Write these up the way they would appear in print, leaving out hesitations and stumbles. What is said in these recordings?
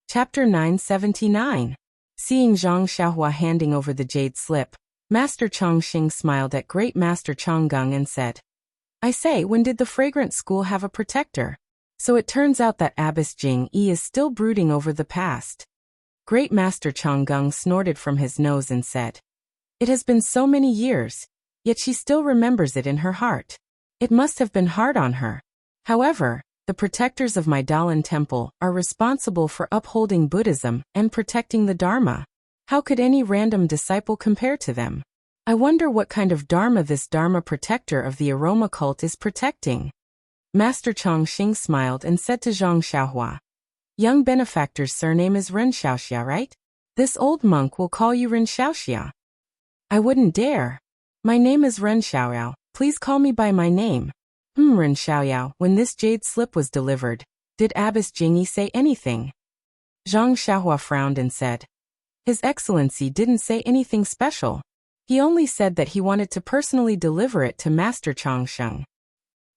Chapter 979. Seeing Zhang Xiaohua handing over the jade slip, Master Chongqing smiled at Great Master Chonggung and said, I say, when did the fragrant school have a protector? So it turns out that Abbess Jing Yi is still brooding over the past. Great Master Chonggung snorted from his nose and said, It has been so many years, yet she still remembers it in her heart. It must have been hard on her. However, the protectors of my Dalan temple are responsible for upholding Buddhism and protecting the Dharma. How could any random disciple compare to them? I wonder what kind of Dharma this Dharma protector of the aroma cult is protecting. Master Chongqing smiled and said to Zhang Xiaohua, Young benefactor's surname is Ren Xiaoxia, right? This old monk will call you Ren Xiaoxia. I wouldn't dare. My name is Ren Xiaoyao, please call me by my name. Ren Xiaoyao, when this jade slip was delivered, did Abbess Jingyi say anything? Zhang Xiaohua frowned and said, His Excellency didn't say anything special. He only said that he wanted to personally deliver it to Master Chongqing.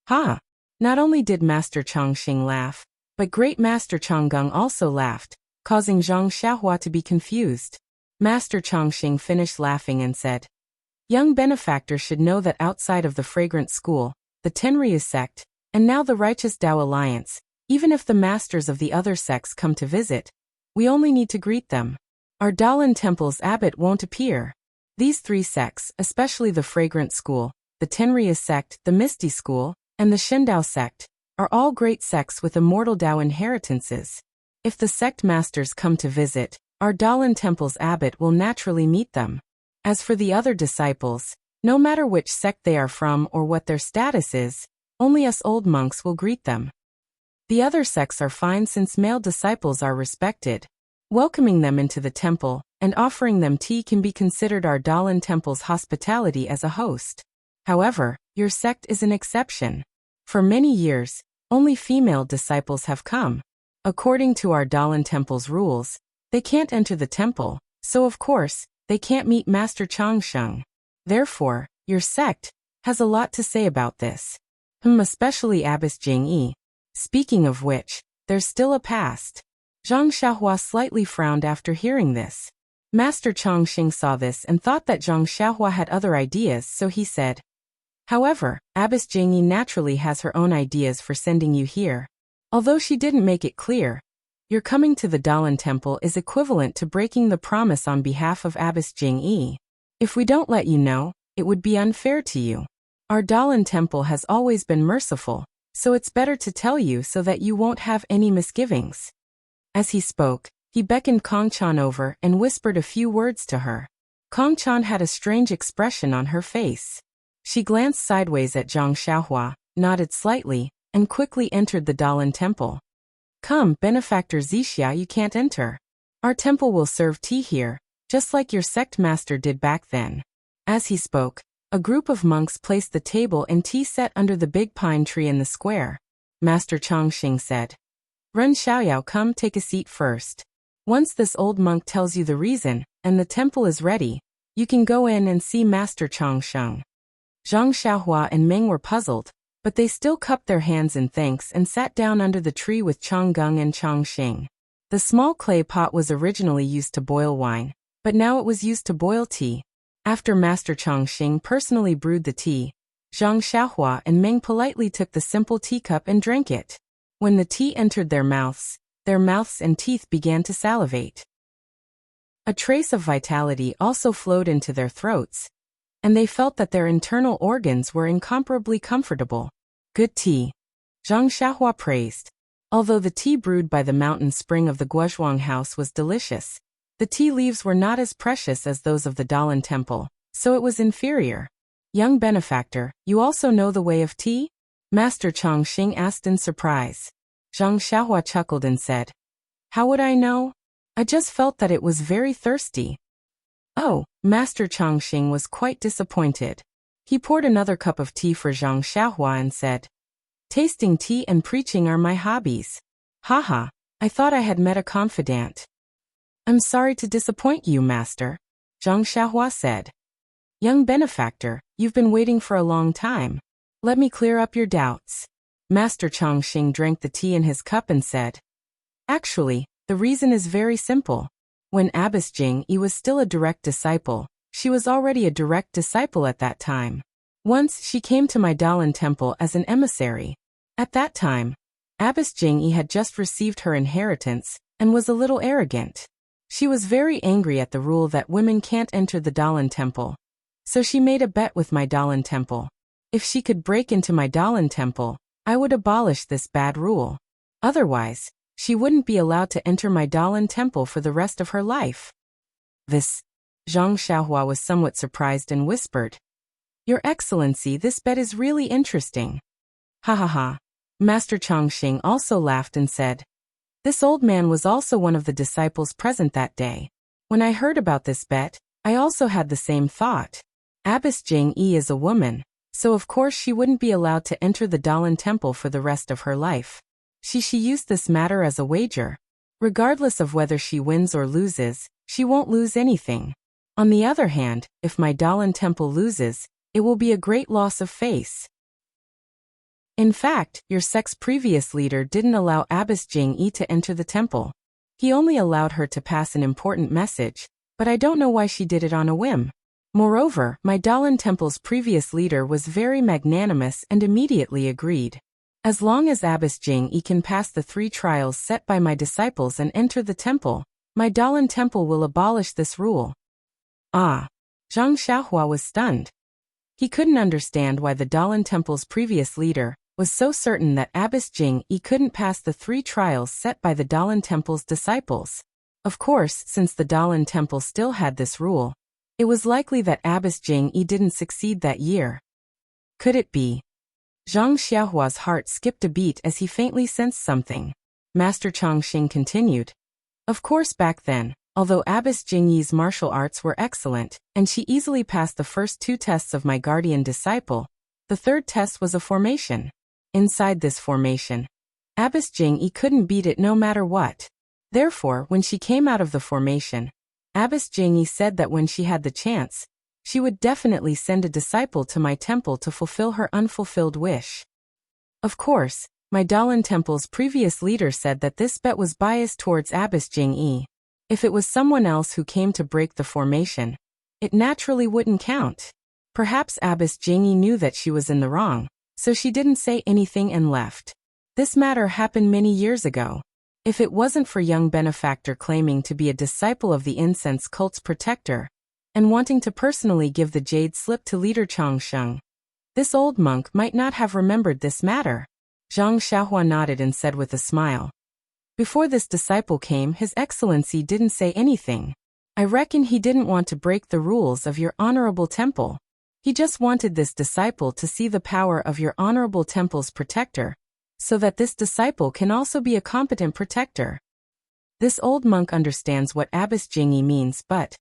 Ha! Not only did Master Chongqing laugh, but Great Master Chonggung also laughed, causing Zhang Xiaohua to be confused. Master Chongqing finished laughing and said, Young benefactor should know that outside of the fragrant school, the Tenryu sect, and now the Righteous Tao Alliance, even if the masters of the other sects come to visit, we only need to greet them. Our Dalan temple's abbot won't appear. These three sects, especially the fragrant school, the Tenryu sect, the Misty school, and the Shendao sect, are all great sects with immortal Tao inheritances. If the sect masters come to visit, our Dalan temple's abbot will naturally meet them. As for the other disciples, no matter which sect they are from or what their status is, only us old monks will greet them. The other sects are fine since male disciples are respected. Welcoming them into the temple and offering them tea can be considered our Dalan temple's hospitality as a host. However, your sect is an exception. For many years, only female disciples have come. According to our Dalan temple's rules, they can't enter the temple, so of course, they can't meet Master Chongqing. Therefore, your sect has a lot to say about this. Especially Abbess Jingyi. Speaking of which, there's still a past. Zhang Xiaohua slightly frowned after hearing this. Master Chongqing saw this and thought that Zhang Xiaohua had other ideas, so he said, However, Abbess Jingyi naturally has her own ideas for sending you here. Although she didn't make it clear, your coming to the Dalan temple is equivalent to breaking the promise on behalf of Abbess Jingyi. If we don't let you know, it would be unfair to you. Our Dalan temple has always been merciful, so it's better to tell you so that you won't have any misgivings. As he spoke, he beckoned Kongchan over and whispered a few words to her. Kongchan had a strange expression on her face. She glanced sideways at Zhang Xiaohua, nodded slightly, and quickly entered the Dalan temple. Come, benefactor Zixia, you can't enter. Our temple will serve tea here, just like your sect master did back then. As he spoke, a group of monks placed the table and tea set under the big pine tree in the square. Master Chongqing said, Ren Xiaoyao, come take a seat first. Once this old monk tells you the reason, and the temple is ready, you can go in and see Master Chongqing. Zhang Xiaohua and Meng were puzzled, but they still cupped their hands in thanks and sat down under the tree with Chonggung and Chongqing. The small clay pot was originally used to boil wine, but now it was used to boil tea. After Master Chongqing personally brewed the tea, Zhang Xiaohua and Meng politely took the simple teacup and drank it. When the tea entered their mouths and teeth began to salivate. A trace of vitality also flowed into their throats, and they felt that their internal organs were incomparably comfortable. Good tea. Zhang Xiaohua praised. Although the tea brewed by the mountain spring of the Guozhuang house was delicious, the tea leaves were not as precious as those of the Dalan temple, so it was inferior. Young benefactor, you also know the way of tea? Master Chongqing asked in surprise. Zhang Xiaohua chuckled and said, How would I know? I just felt that it was very thirsty. Oh, Master Chongqing was quite disappointed. He poured another cup of tea for Zhang Xiaohua and said, Tasting tea and preaching are my hobbies. Haha, I thought I had met a confidant. I'm sorry to disappoint you, Master, Zhang Xiaohua said. Young benefactor, you've been waiting for a long time. Let me clear up your doubts. Master Chongqing drank the tea in his cup and said, Actually, The reason is very simple. When Abbess Jing-yi was still a direct disciple, she was already a direct disciple at that time. Once she came to my Dalan temple as an emissary. At that time, Abbess Jing-yi had just received her inheritance and was a little arrogant. She was very angry at the rule that women can't enter the Dalan temple. So she made a bet with my Dalan temple. If she could break into my Dalan temple, I would abolish this bad rule. Otherwise, she wouldn't be allowed to enter my Dalan temple for the rest of her life. This. Zhang Xiaohua was somewhat surprised and whispered, "Your Excellency, this bet is really interesting." Ha ha ha. Master Chongqing also laughed and said, "This old man was also one of the disciples present that day. When I heard about this bet, I also had the same thought. Abbess Jing-yi is a woman, so of course she wouldn't be allowed to enter the Dalan temple for the rest of her life. She used this matter as a wager. Regardless of whether she wins or loses, she won't lose anything. On the other hand, if my Dalan temple loses, it will be a great loss of face. In fact, your sect's previous leader didn't allow Abbess Jing-yi to enter the temple. He only allowed her to pass an important message, but I don't know why she did it on a whim. Moreover, my Dalan temple's previous leader was very magnanimous and immediately agreed. As long as Abbess Jing-yi can pass the 3 trials set by my disciples and enter the temple, my Dalan temple will abolish this rule." Ah! Zhang Xiaohua was stunned. He couldn't understand why the Dalan temple's previous leader was so certain that Abbess Jing-yi couldn't pass the 3 trials set by the Dalan temple's disciples. Of course, since the Dalan temple still had this rule, it was likely that Abbess Jing-yi didn't succeed that year. Could it be? Zhang Xiaohua's heart skipped a beat as he faintly sensed something. Master Chongqing continued. Of course back then, although Abbess Jing-yi's martial arts were excellent, and she easily passed the first 2 tests of my guardian disciple, the 3rd test was a formation. Inside this formation, Abbess Jing-yi couldn't beat it no matter what. Therefore, when she came out of the formation, Abbess Jing-yi said that when she had the chance, she would definitely send a disciple to my temple to fulfill her unfulfilled wish. Of course, my Dalan temple's previous leader said that this bet was biased towards Abbess Jing-yi. If it was someone else who came to break the formation, it naturally wouldn't count. Perhaps Abbess Jing-yi knew that she was in the wrong, so she didn't say anything and left. This matter happened many years ago. If it wasn't for young benefactor claiming to be a disciple of the incense cult's protector, and wanting to personally give the jade slip to leader Chongsheng, this old monk might not have remembered this matter. Zhang Xiaohua nodded and said with a smile, "Before this disciple came, His Excellency didn't say anything. I reckon he didn't want to break the rules of your honorable temple. He just wanted this disciple to see the power of your honorable temple's protector, so that this disciple can also be a competent protector." This old monk understands what Abbess Jing-yi means, but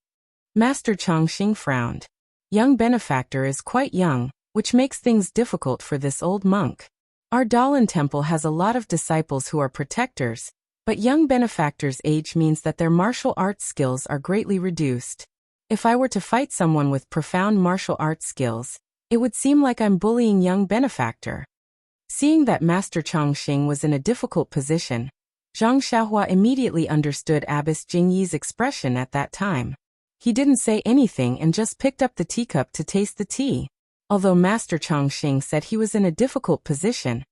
Master Chongqing frowned. Young benefactor is quite young, which makes things difficult for this old monk. Our Dalan temple has a lot of disciples who are protectors, but young benefactor's age means that their martial arts skills are greatly reduced. If I were to fight someone with profound martial arts skills, it would seem like I'm bullying young benefactor. Seeing that Master Chongqing was in a difficult position, Zhang Xiaohua immediately understood Abbess Jing-yi's expression at that time. He didn't say anything and just picked up the teacup to taste the tea. Although Master Chongqing said he was in a difficult position,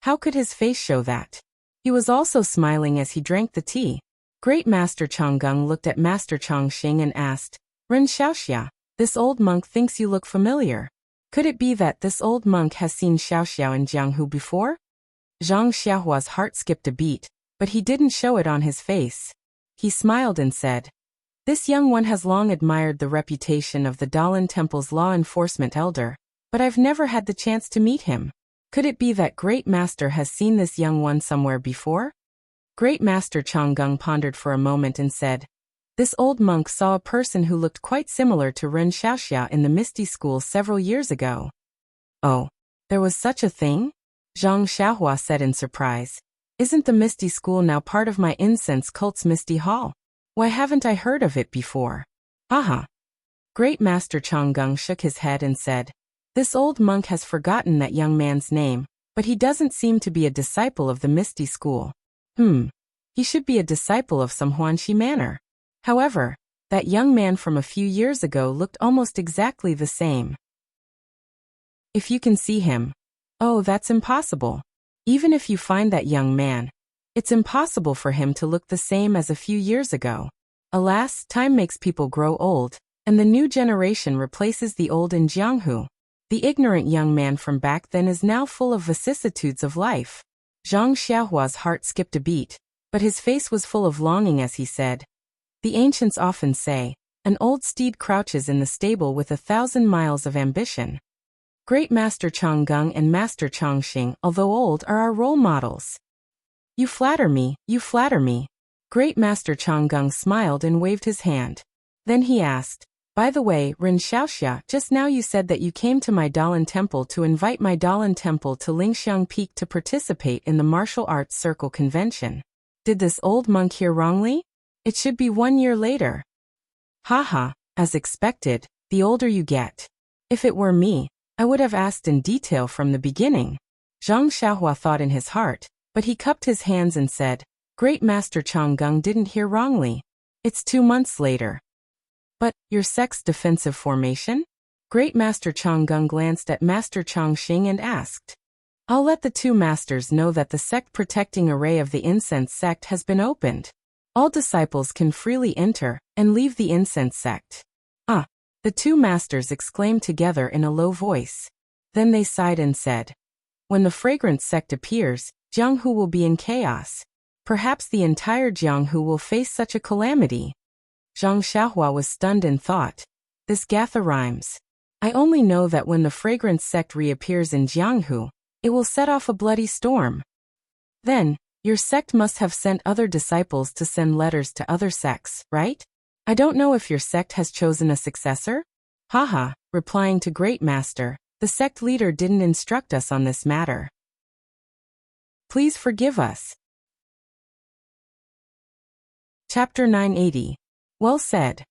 how could his face show that? He was also smiling as he drank the tea. Great Master Chonggung looked at Master Chongqing and asked, "Ren Xiaoxia, this old monk thinks you look familiar. Could it be that this old monk has seen Xiaoxiao in Jianghu before?" Zhang Xiaohua's heart skipped a beat, but he didn't show it on his face. He smiled and said, "This young one has long admired the reputation of the Dalan Temple's law enforcement elder, but I've never had the chance to meet him. Could it be that Great Master has seen this young one somewhere before?" Great Master Chonggung pondered for a moment and said, "This old monk saw a person who looked quite similar to Ren Xiaoxia in the Misty School several years ago." "Oh, there was such a thing?" Zhang Xiaohua said in surprise. "Isn't the Misty School now part of my incense cult's Misty Hall? Why haven't I heard of it before?" "Aha." Great Master Chonggung shook his head and said, "This old monk has forgotten that young man's name, but he doesn't seem to be a disciple of the Misty School." He should be a disciple of some Huanxi manner. However, that young man from a few years ago looked almost exactly the same. If you can see him. Oh, that's impossible. Even if you find that young man, it's impossible for him to look the same as a few years ago. Alas, time makes people grow old, and the new generation replaces the old in Jianghu. The ignorant young man from back then is now full of vicissitudes of life. Zhang Xiaohua's heart skipped a beat, but his face was full of longing as he said, "The ancients often say, an old steed crouches in the stable with 1,000 miles of ambition. Great Master Changgung and Master Chongqing, although old, are our role models." You flatter me, you flatter me." Great Master Changgung smiled and waved his hand. Then he asked, "By the way, Ren Xiaoxia, just now you said that you came to my Dalan Temple to invite my Dalan Temple to Lingxiang Peak to participate in the Martial Arts Circle Convention. Did this old monk hear wrongly? It should be 1 year later." Haha, as expected, the older you get. If it were me, I would have asked in detail from the beginning. Zhang Xiaohua thought in his heart, but he cupped his hands and said, "Great Master Changgung didn't hear wrongly. It's 2 months later." "But, your sect's defensive formation?" Great Master Changgung glanced at Master Chongqing and asked. "I'll let the 2 masters know that the sect protecting array of the incense sect has been opened. All disciples can freely enter and leave the incense sect." "Ah!" the 2 masters exclaimed together in a low voice. Then they sighed and said, "When the fragrance sect appears, Jianghu will be in chaos. Perhaps the entire Jianghu will face such a calamity." Zhang Xiaohua was stunned and thought, "This gatha rhymes. I only know that when the fragrance sect reappears in Jianghu, it will set off a bloody storm." "Then, your sect must have sent other disciples to send letters to other sects, right? I don't know if your sect has chosen a successor?" "Haha," replying to Great Master, "the sect leader didn't instruct us on this matter. Please forgive us." Chapter 980. Well said.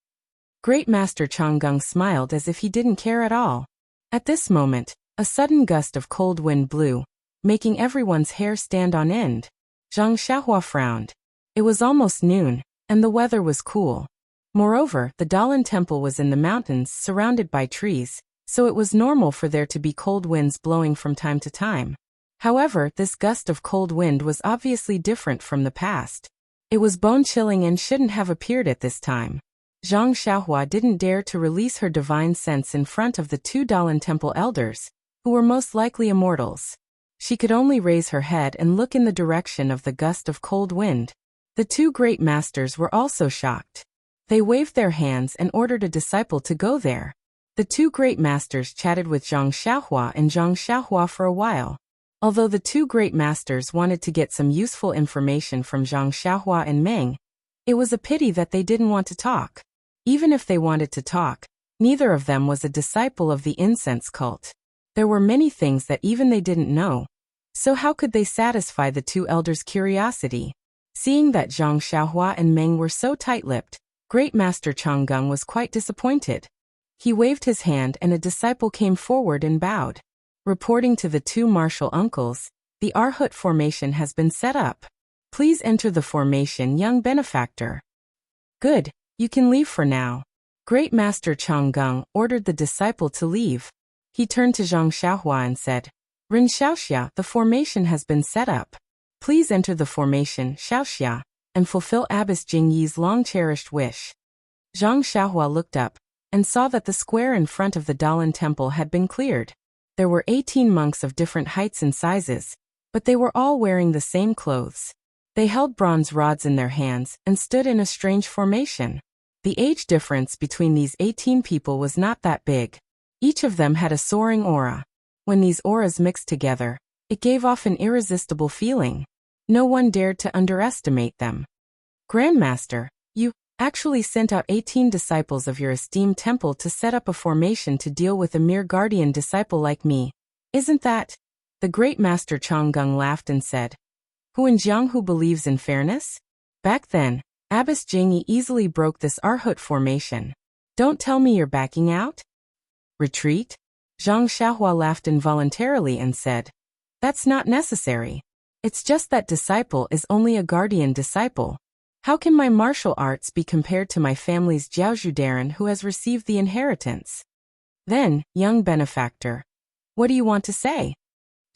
Great Master Changgung smiled as if he didn't care at all. At this moment, a sudden gust of cold wind blew, making everyone's hair stand on end. Zhang Xiaohua frowned. It was almost noon, and the weather was cool. Moreover, the Dalan Temple was in the mountains surrounded by trees, so it was normal for there to be cold winds blowing from time to time. However, this gust of cold wind was obviously different from the past. It was bone-chilling and shouldn't have appeared at this time. Zhang Xiaohua didn't dare to release her divine sense in front of the 2 Dalan Temple elders, who were most likely immortals. She could only raise her head and look in the direction of the gust of cold wind. The 2 great masters were also shocked. They waved their hands and ordered a disciple to go there. The 2 great masters chatted with Zhang Xiaohua and Zhang Xiaohua for a while. Although the 2 great masters wanted to get some useful information from Zhang Xiaohua and Meng, it was a pity that they didn't want to talk. Even if they wanted to talk, neither of them was a disciple of the incense cult. There were many things that even they didn't know. So how could they satisfy the 2 elders' curiosity? Seeing that Zhang Xiaohua and Meng were so tight-lipped, Great Master Changgung was quite disappointed. He waved his hand and a disciple came forward and bowed. Reporting to the 2 martial uncles, "The Arhut formation has been set up. Please enter the formation, young benefactor." "Good, you can leave for now." Great Master Changgung ordered the disciple to leave. He turned to Zhang Xiaohua and said, "Ren Xiaoxia, the formation has been set up. Please enter the formation, Xiaoxia, and fulfill Abbess Jingyi's long-cherished wish." Zhang Xiaohua looked up and saw that the square in front of the Dalan Temple had been cleared. There were 18 monks of different heights and sizes, but they were all wearing the same clothes. They held bronze rods in their hands and stood in a strange formation. The age difference between these 18 people was not that big. Each of them had a soaring aura. When these auras mixed together, it gave off an irresistible feeling. No one dared to underestimate them. "Grandmaster, you actually sent out 18 disciples of your esteemed temple to set up a formation to deal with a mere guardian disciple like me. Isn't that?" The great Master Changgung laughed and said, "Who in Jianghu believes in fairness? Back then, Abbess Jingyi easily broke this Arhut formation. Don't tell me you're backing out?" "Retreat?" Zhang Xiaohua laughed involuntarily and said, "That's not necessary. It's just that disciple is only a guardian disciple. How can my martial arts be compared to my family's Jiaojudaran who has received the inheritance? Then, young benefactor. What do you want to say?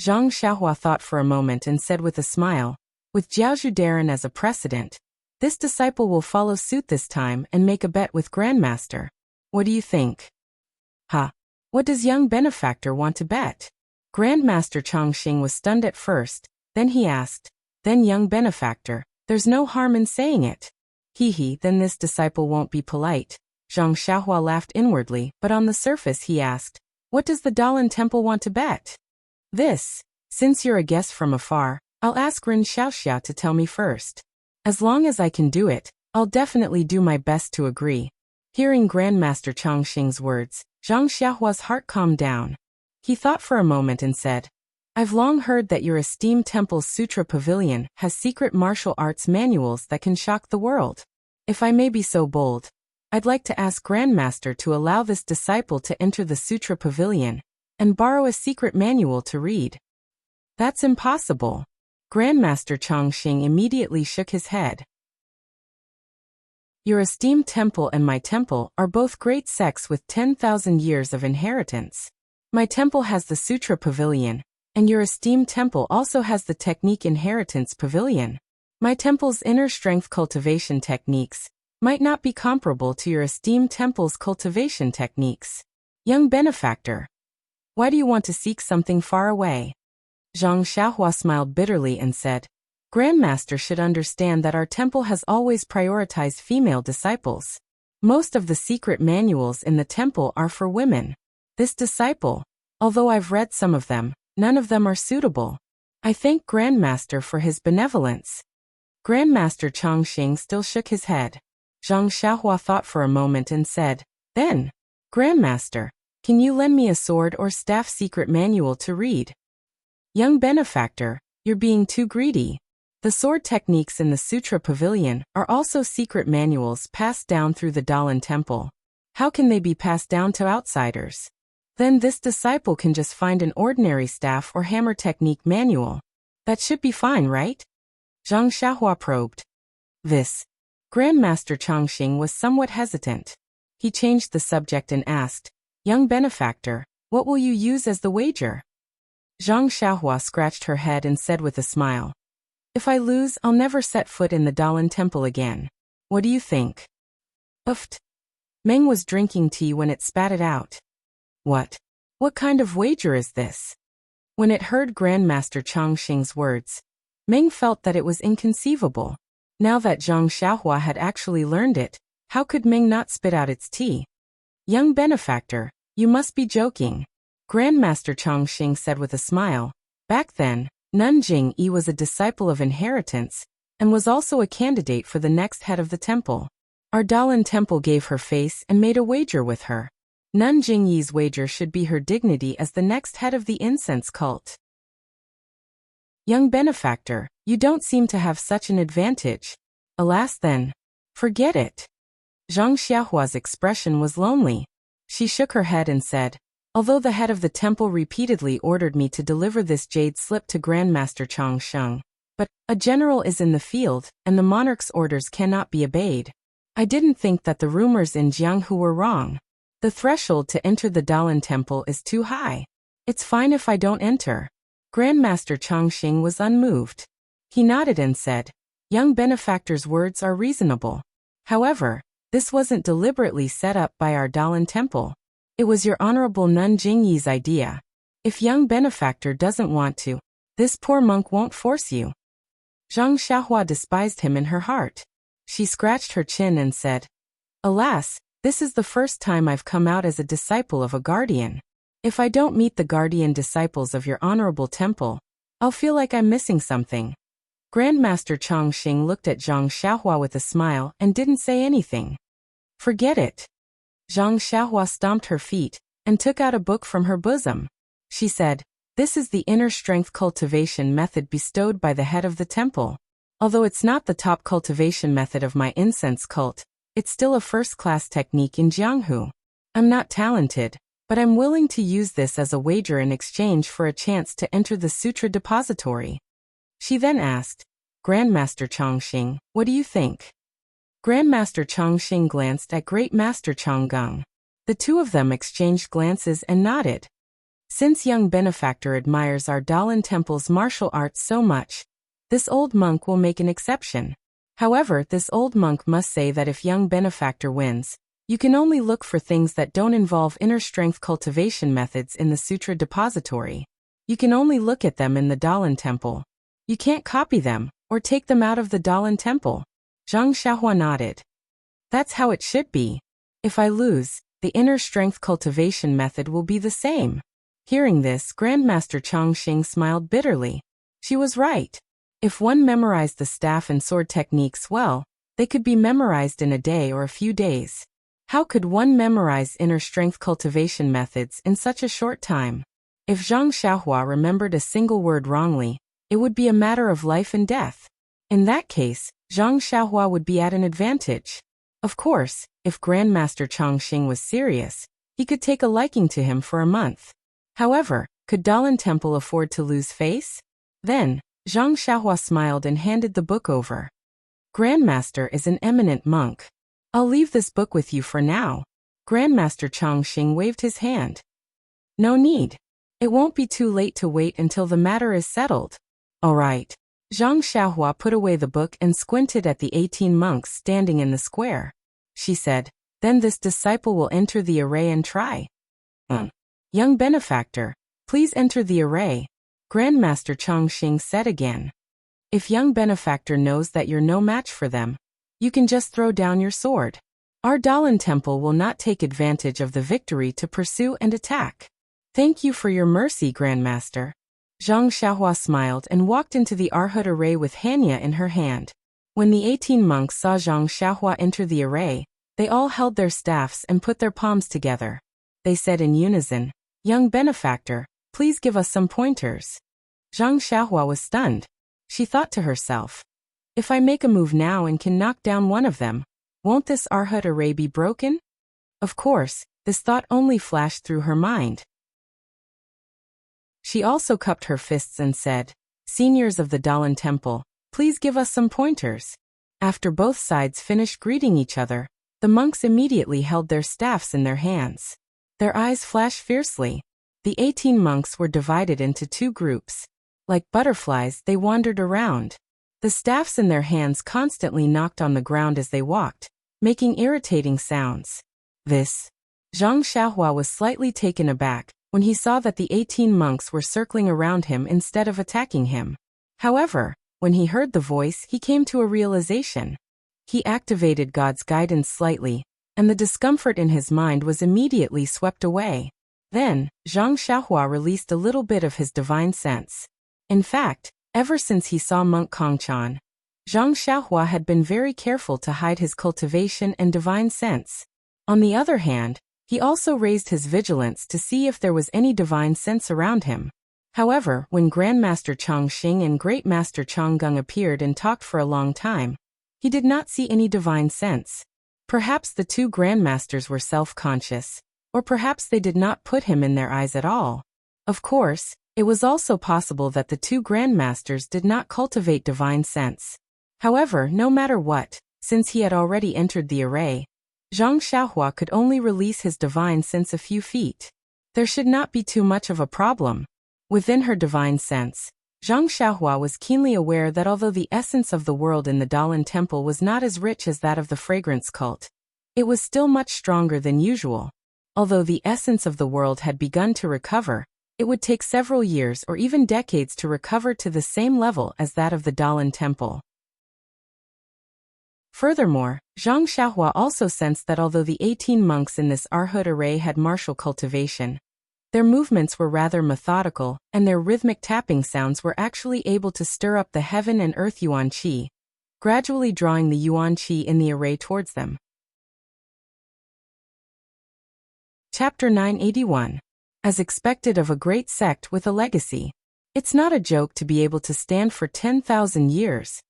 Zhang Xiaohua thought for a moment and said with a smile, with Jiaojudaran as a precedent, this disciple will follow suit this time and make a bet with Grandmaster. What do you think? Ha! What does young benefactor want to bet? Grandmaster Chongqing was stunned at first, then he asked, then young benefactor, there's no harm in saying it. Hee, then this disciple won't be polite. Zhang Xiaohua laughed inwardly, but on the surface he asked, what does the Dalan Temple want to bet? This. Since you're a guest from afar, I'll ask Rin Xiaoxia to tell me first. As long as I can do it, I'll definitely do my best to agree. Hearing Grandmaster Chongqing's words, Zhang Xiaohua's heart calmed down. He thought for a moment and said, I've long heard that your esteemed temple's Sutra Pavilion has secret martial arts manuals that can shock the world. If I may be so bold, I'd like to ask Grandmaster to allow this disciple to enter the Sutra Pavilion and borrow a secret manual to read. That's impossible. Grandmaster Chongqing immediately shook his head. Your esteemed temple and my temple are both great sects with 10,000 years of inheritance. My temple has the Sutra Pavilion, and your esteemed temple also has the Technique Inheritance Pavilion. My temple's inner strength cultivation techniques might not be comparable to your esteemed temple's cultivation techniques. Young benefactor, why do you want to seek something far away? Zhang Xiaohua smiled bitterly and said, Grandmaster should understand that our temple has always prioritized female disciples. Most of the secret manuals in the temple are for women. This disciple, although I've read some of them, none of them are suitable. I thank Grandmaster for his benevolence. Grandmaster Chongqing still shook his head. Zhang Xiaohua thought for a moment and said, then, Grandmaster, can you lend me a sword or staff secret manual to read? Young benefactor, you're being too greedy. The sword techniques in the Sutra Pavilion are also secret manuals passed down through the Dalan Temple. How can they be passed down to outsiders? Then this disciple can just find an ordinary staff or hammer technique manual. That should be fine, right? Zhang Xiaohua probed. This. Grandmaster Chongqing was somewhat hesitant. He changed the subject and asked, young benefactor, what will you use as the wager? Zhang Xiaohua scratched her head and said with a smile, if I lose, I'll never set foot in the Dalan Temple again. What do you think? Uft. Meng was drinking tea when it spat it out. What? What kind of wager is this? When it heard Grandmaster Chongqing's words, Meng felt that it was inconceivable. Now that Zhang Xiaohua had actually learned it, how could Meng not spit out its tea? Young benefactor, you must be joking. Grandmaster Chongqing said with a smile. Back then, Nanjing Yi was a disciple of inheritance, and was also a candidate for the next head of the temple. Our Dalan Temple gave her face and made a wager with her. Nanjing Yi's wager should be her dignity as the next head of the incense cult. Young benefactor, you don't seem to have such an advantage. Alas then. Forget it. Zhang Xiaohua's expression was lonely. She shook her head and said, although the head of the temple repeatedly ordered me to deliver this jade slip to Grandmaster Chongqing, but a general is in the field, and the monarch's orders cannot be obeyed. I didn't think that the rumors in Jianghu were wrong. The threshold to enter the Dalan Temple is too high. It's fine if I don't enter. Grandmaster Chongqing was unmoved. He nodded and said, young benefactor's words are reasonable. However, this wasn't deliberately set up by our Dalan Temple. It was your Honorable Nanjing Yi's idea. If young benefactor doesn't want to, this poor monk won't force you. Zhang Xiaohua despised him in her heart. She scratched her chin and said, alas, this is the first time I've come out as a disciple of a guardian. If I don't meet the guardian disciples of your Honorable Temple, I'll feel like I'm missing something. Grandmaster Chongqing looked at Zhang Xiaohua with a smile and didn't say anything. Forget it. Zhang Xiaohua stomped her feet and took out a book from her bosom. She said, this is the inner strength cultivation method bestowed by the head of the temple. Although it's not the top cultivation method of my incense cult, it's still a first-class technique in Jianghu. I'm not talented, but I'm willing to use this as a wager in exchange for a chance to enter the Sutra Depository. She then asked, Grandmaster Chongqing, what do you think? Grandmaster Chongqing glanced at Great Master Chonggung. The two of them exchanged glances and nodded. Since young benefactor admires our Dalan Temple's martial arts so much, this old monk will make an exception. However, this old monk must say that if young benefactor wins, you can only look for things that don't involve inner strength cultivation methods in the sutra depository. You can only look at them in the Dalan Temple. You can't copy them, or take them out of the Dalan Temple. Zhang Xiaohua nodded. That's how it should be. If I lose, the inner strength cultivation method will be the same. Hearing this, Grandmaster Chongqing smiled bitterly. She was right. If one memorized the staff and sword techniques well, they could be memorized in a day or a few days. How could one memorize inner strength cultivation methods in such a short time? If Zhang Xiaohua remembered a single word wrongly, it would be a matter of life and death. In that case, Zhang Xiaohua would be at an advantage. Of course, if Grandmaster Chongqing was serious, he could take a liking to him for a month. However, could Dalan Temple afford to lose face? Then, Zhang Xiaohua smiled and handed the book over. Grandmaster is an eminent monk. I'll leave this book with you for now. Grandmaster Chongqing waved his hand. No need. It won't be too late to wait until the matter is settled. All right. Zhang Xiaohua put away the book and squinted at the 18 monks standing in the square. She said, then this disciple will enter the array and try. Young benefactor, please enter the array. Grandmaster Chongqing said again. If young benefactor knows that you're no match for them, you can just throw down your sword. Our Dalan Temple will not take advantage of the victory to pursue and attack. Thank you for your mercy, Grandmaster. Zhang Xiaohua smiled and walked into the Arhat array with Hanya in her hand. When the 18 monks saw Zhang Xiaohua enter the array, they all held their staffs and put their palms together. They said in unison, Young benefactor, please give us some pointers. Zhang Xiaohua was stunned. She thought to herself, if I make a move now and can knock down one of them, won't this Arhat array be broken? Of course, this thought only flashed through her mind. She also cupped her fists and said, Seniors of the Dalan Temple, please give us some pointers. After both sides finished greeting each other, the monks immediately held their staffs in their hands. Their eyes flashed fiercely. The 18 monks were divided into two groups. Like butterflies, they wandered around. The staffs in their hands constantly knocked on the ground as they walked, making irritating sounds. Zhang Xiaohua was slightly taken aback when he saw that the 18 monks were circling around him instead of attacking him. However, when he heard the voice, he came to a realization. He activated God's guidance slightly, and the discomfort in his mind was immediately swept away. Then, Zhang Xiaohua released a little bit of his divine sense. In fact, ever since he saw Monk Kongchan, Zhang Xiaohua had been very careful to hide his cultivation and divine sense. On the other hand, he also raised his vigilance to see if there was any divine sense around him. However, when Grandmaster Chongqing and Great Master Chonggung appeared and talked for a long time, he did not see any divine sense. Perhaps the two grandmasters were self-conscious, or perhaps they did not put him in their eyes at all. Of course, it was also possible that the two grandmasters did not cultivate divine sense. However, no matter what, since he had already entered the array, Zhang Xiaohua could only release his divine sense a few feet. There should not be too much of a problem. Within her divine sense, Zhang Xiaohua was keenly aware that although the essence of the world in the Dalan Temple was not as rich as that of the fragrance cult, it was still much stronger than usual. Although the essence of the world had begun to recover, it would take several years or even decades to recover to the same level as that of the Dalan Temple. Furthermore, Zhang Xiaohua also sensed that although the 18 monks in this Arhat array had martial cultivation, their movements were rather methodical, and their rhythmic tapping sounds were actually able to stir up the heaven and earth yuan qi, gradually drawing the yuan qi in the array towards them. Chapter 981. As expected of a great sect with a legacy. It's not a joke to be able to stand for 10,000 years.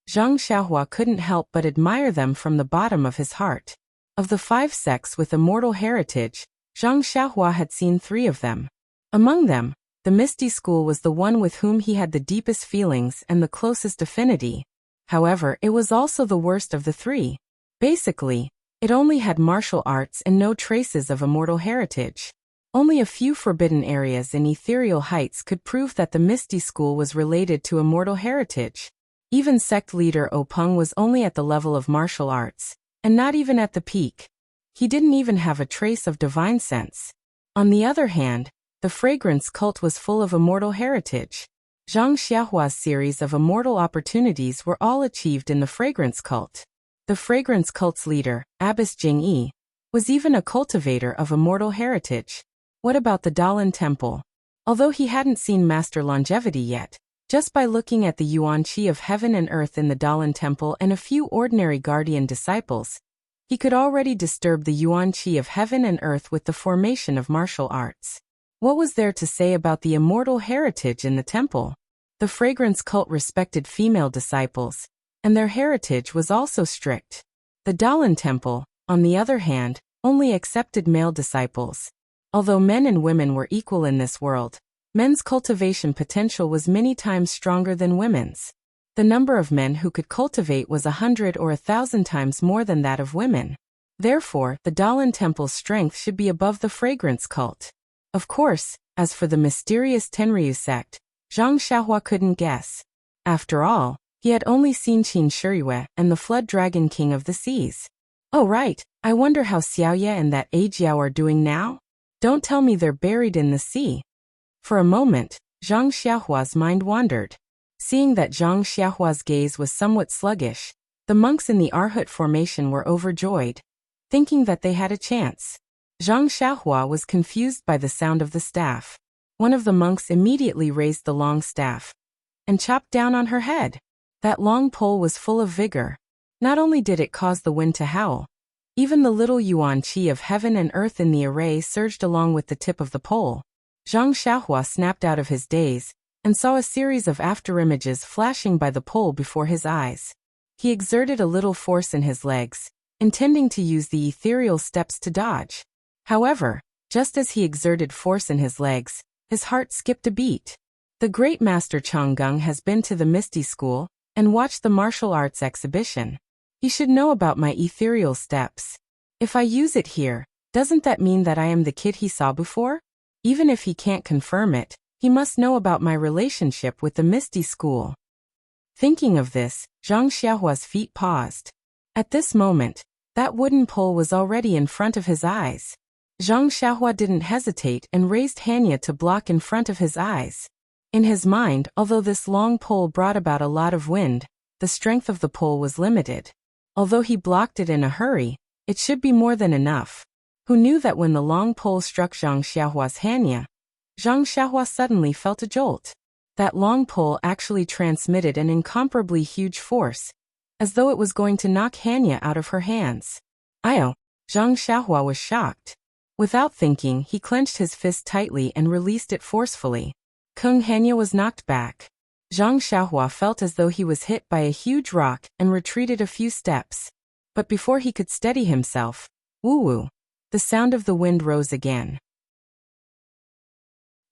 Zhang Xiaohua couldn't help but admire them from the bottom of his heart. Of the 5 sects with immortal heritage, Zhang Xiaohua had seen 3 of them. Among them, The Misty School was the one with whom he had the deepest feelings and the closest affinity. However, it was also the worst of the three. Basically, it only had martial arts and no traces of immortal heritage. Only a few forbidden areas in ethereal heights could prove that the Misty School was related to immortal heritage. Even sect leader Openg was only at the level of martial arts, and not even at the peak. He didn't even have a trace of divine sense. On the other hand, the fragrance cult was full of immortal heritage. Zhang Xiaohua's series of immortal opportunities were all achieved in the fragrance cult. The fragrance cult's leader, Abbess Jingyi, was even a cultivator of immortal heritage. What about the Dalan Temple? Although he hadn't seen Master Longevity yet, just by looking at the Yuan Qi of heaven and earth in the Dalan Temple and a few ordinary guardian disciples, he could already disturb the Yuan Qi of heaven and earth with the formation of martial arts. What was there to say about the immortal heritage in the temple? The fragrance cult respected female disciples, and their heritage was also strict. The Dalan Temple, on the other hand, only accepted male disciples. Although men and women were equal in this world, men's cultivation potential was many times stronger than women's. The number of men who could cultivate was 100 or 1,000 times more than that of women. Therefore, the Dalan Temple's strength should be above the fragrance cult. Of course, as for the mysterious Tenryu sect, Zhang Xiaohua couldn't guess. After all, he had only seen Qin Shiyue and the Flood Dragon King of the Seas. Oh right, I wonder how Xiaoye and that Ajiao are doing now? Don't tell me they're buried in the sea. For a moment, Zhang Xiaohua's mind wandered. Seeing that Zhang Xiaohua's gaze was somewhat sluggish, the monks in the Arhut formation were overjoyed, thinking that they had a chance. Zhang Xiaohua was confused by the sound of the staff. One of the monks immediately raised the long staff and chopped down on her head. That long pole was full of vigor. Not only did it cause the wind to howl, even the little Yuan Qi of heaven and earth in the array surged along with the tip of the pole. Zhang Xiaohua snapped out of his daze and saw a series of afterimages flashing by the pole before his eyes. He exerted a little force in his legs, intending to use the ethereal steps to dodge. However, just as he exerted force in his legs, his heart skipped a beat. The great master Changgung has been to the Misty School and watched the martial arts exhibition. He should know about my ethereal steps. If I use it here, doesn't that mean that I am the kid he saw before? Even if he can't confirm it, he must know about my relationship with the Misty School. Thinking of this, Zhang Xiaohua's feet paused. At this moment, that wooden pole was already in front of his eyes. Zhang Xiaohua didn't hesitate and raised Hanya to block in front of his eyes. In his mind, although this long pole brought about a lot of wind, the strength of the pole was limited. Although he blocked it in a hurry, it should be more than enough. Who knew that when the long pole struck Zhang Xiaohua's Hanya, Zhang Xiaohua suddenly felt a jolt. That long pole actually transmitted an incomparably huge force, as though it was going to knock Hanya out of her hands. Zhang Xiaohua was shocked. Without thinking, he clenched his fist tightly and released it forcefully. Kung Hanya was knocked back. Zhang Xiaohua felt as though he was hit by a huge rock and retreated a few steps. But before he could steady himself, woo-woo, the sound of the wind rose again.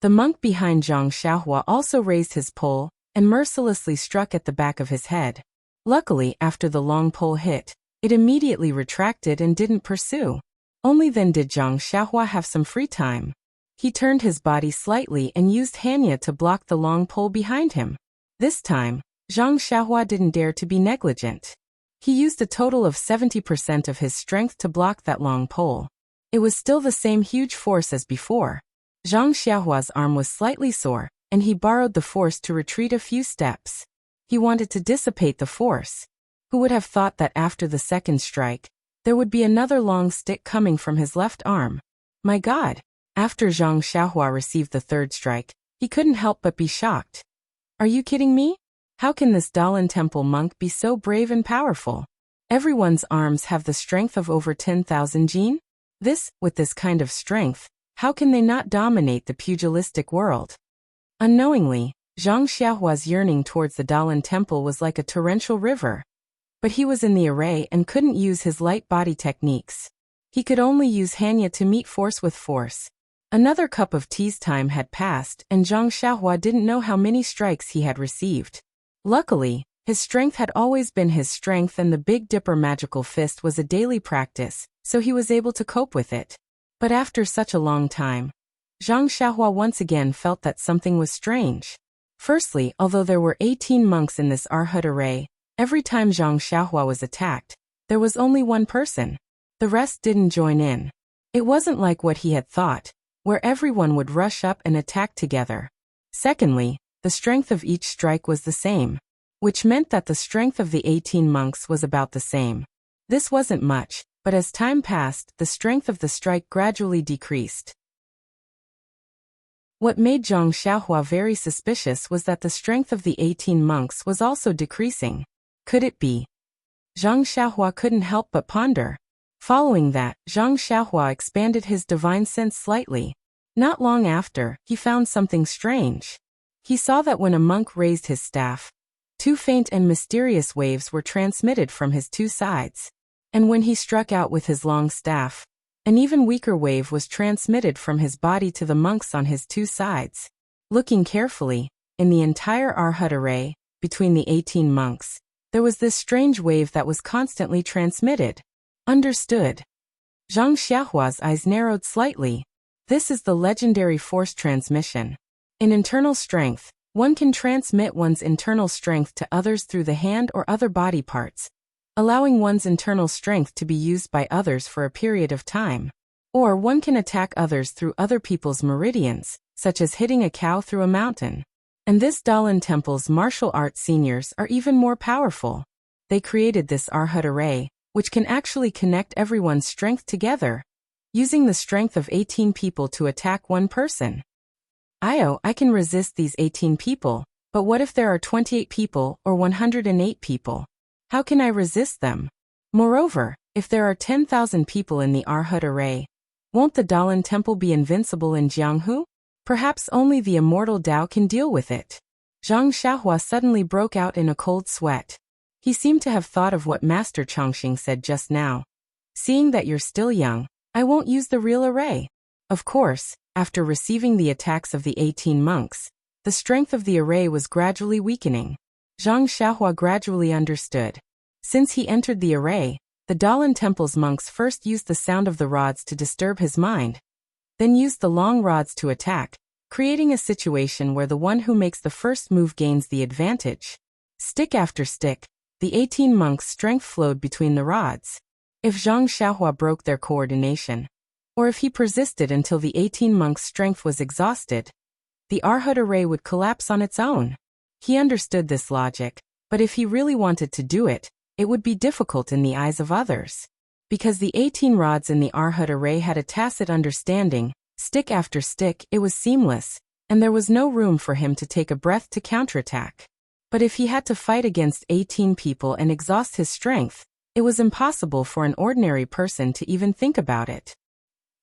The monk behind Zhang Xiaohua also raised his pole and mercilessly struck at the back of his head. Luckily, after the long pole hit, it immediately retracted and didn't pursue. Only then did Zhang Xiaohua have some free time. He turned his body slightly and used Hanya to block the long pole behind him. This time, Zhang Xiaohua didn't dare to be negligent. He used a total of 70% of his strength to block that long pole. It was still the same huge force as before. Zhang Xiaohua's arm was slightly sore, and he borrowed the force to retreat a few steps. He wanted to dissipate the force. Who would have thought that after the second strike, there would be another long stick coming from his left arm? My God! After Zhang Xiaohua received the third strike, he couldn't help but be shocked. Are you kidding me? How can this Dalan Temple monk be so brave and powerful? Everyone's arms have the strength of over 10,000 jin? With this kind of strength, how can they not dominate the pugilistic world? Unknowingly, Zhang Xiaohua's yearning towards the Dalan Temple was like a torrential river. But he was in the array and couldn't use his light body techniques. He could only use Hanya to meet force with force. Another cup of tea's time had passed, and Zhang Xiaohua didn't know how many strikes he had received. Luckily, his strength had always been his strength, and the Big Dipper magical fist was a daily practice, so he was able to cope with it. But after such a long time, Zhang Xiaohua once again felt that something was strange. Firstly, although there were 18 monks in this Arhat array, every time Zhang Xiaohua was attacked, there was only one person. The rest didn't join in. It wasn't like what he had thought, where everyone would rush up and attack together. Secondly, the strength of each strike was the same, which meant that the strength of the 18 monks was about the same. This wasn't much, but as time passed, the strength of the strike gradually decreased. What made Zhang Xiaohua very suspicious was that the strength of the 18 monks was also decreasing. Could it be? Zhang Xiaohua couldn't help but ponder. Following that, Zhang Xiaohua expanded his divine sense slightly. Not long after, he found something strange. He saw that when a monk raised his staff, 2 faint and mysterious waves were transmitted from his 2 sides. And when he struck out with his long staff, an even weaker wave was transmitted from his body to the monks on his 2 sides. Looking carefully, in the entire Arhat array, between the 18 monks, there was this strange wave that was constantly transmitted. Understood. Zhang Xiaohua's eyes narrowed slightly. This is the legendary force transmission. In internal strength, one can transmit one's internal strength to others through the hand or other body parts, allowing one's internal strength to be used by others for a period of time. Or one can attack others through other people's meridians, such as hitting a cow through a mountain. And this Dalan Temple's martial arts seniors are even more powerful. They created this Arhat array, which can actually connect everyone's strength together, using the strength of 18 people to attack one person. I can resist these 18 people, but what if there are 28 people or 108 people? How can I resist them? Moreover, if there are 10,000 people in the Arhat array, won't the Dalan Temple be invincible in Jianghu? Perhaps only the immortal Tao can deal with it. Zhang Xiaohua suddenly broke out in a cold sweat. He seemed to have thought of what Master Chongqing said just now. Seeing that you're still young, I won't use the real array. Of course, after receiving the attacks of the 18 monks, the strength of the array was gradually weakening. Zhang Xiaohua gradually understood. Since he entered the array, the Dalan Temple's monks first used the sound of the rods to disturb his mind, then used the long rods to attack, creating a situation where the one who makes the first move gains the advantage. Stick after stick, the 18 monks' strength flowed between the rods. If Zhang Xiaohua broke their coordination, or if he persisted until the 18 monks' strength was exhausted, the Arhat array would collapse on its own. He understood this logic, but if he really wanted to do it, it would be difficult in the eyes of others. Because the 18 rods in the Arhat array had a tacit understanding, stick after stick, it was seamless, and there was no room for him to take a breath to counterattack. But if he had to fight against 18 people and exhaust his strength, it was impossible for an ordinary person to even think about it.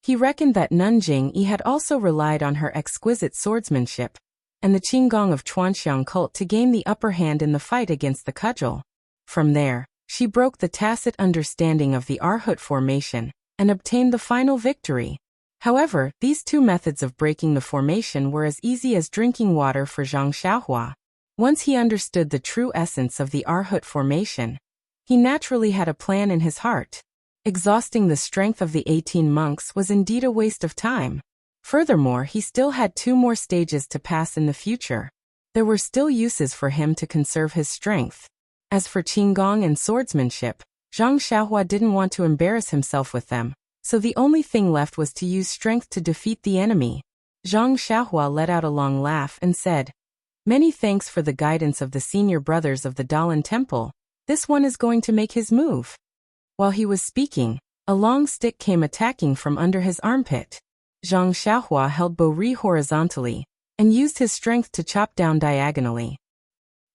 He reckoned that Nanjing Yi had also relied on her exquisite swordsmanship and the Qinggong of Chuanxiang cult to gain the upper hand in the fight against the cudgel. From there, she broke the tacit understanding of the Arhat formation and obtained the final victory. However, these 2 methods of breaking the formation were as easy as drinking water for Zhang Xiaohua. Once he understood the true essence of the Arhat formation, he naturally had a plan in his heart. Exhausting the strength of the 18 monks was indeed a waste of time. Furthermore, he still had 2 more stages to pass in the future. There were still uses for him to conserve his strength. As for Qinggong and swordsmanship, Zhang Xiaohua didn't want to embarrass himself with them, so the only thing left was to use strength to defeat the enemy. Zhang Xiaohua let out a long laugh and said, "Many thanks for the guidance of the senior brothers of the Dalan Temple. This one is going to make his move." While he was speaking, a long stick came attacking from under his armpit. Zhang Xiaohua held Bo-ri horizontally and used his strength to chop down diagonally.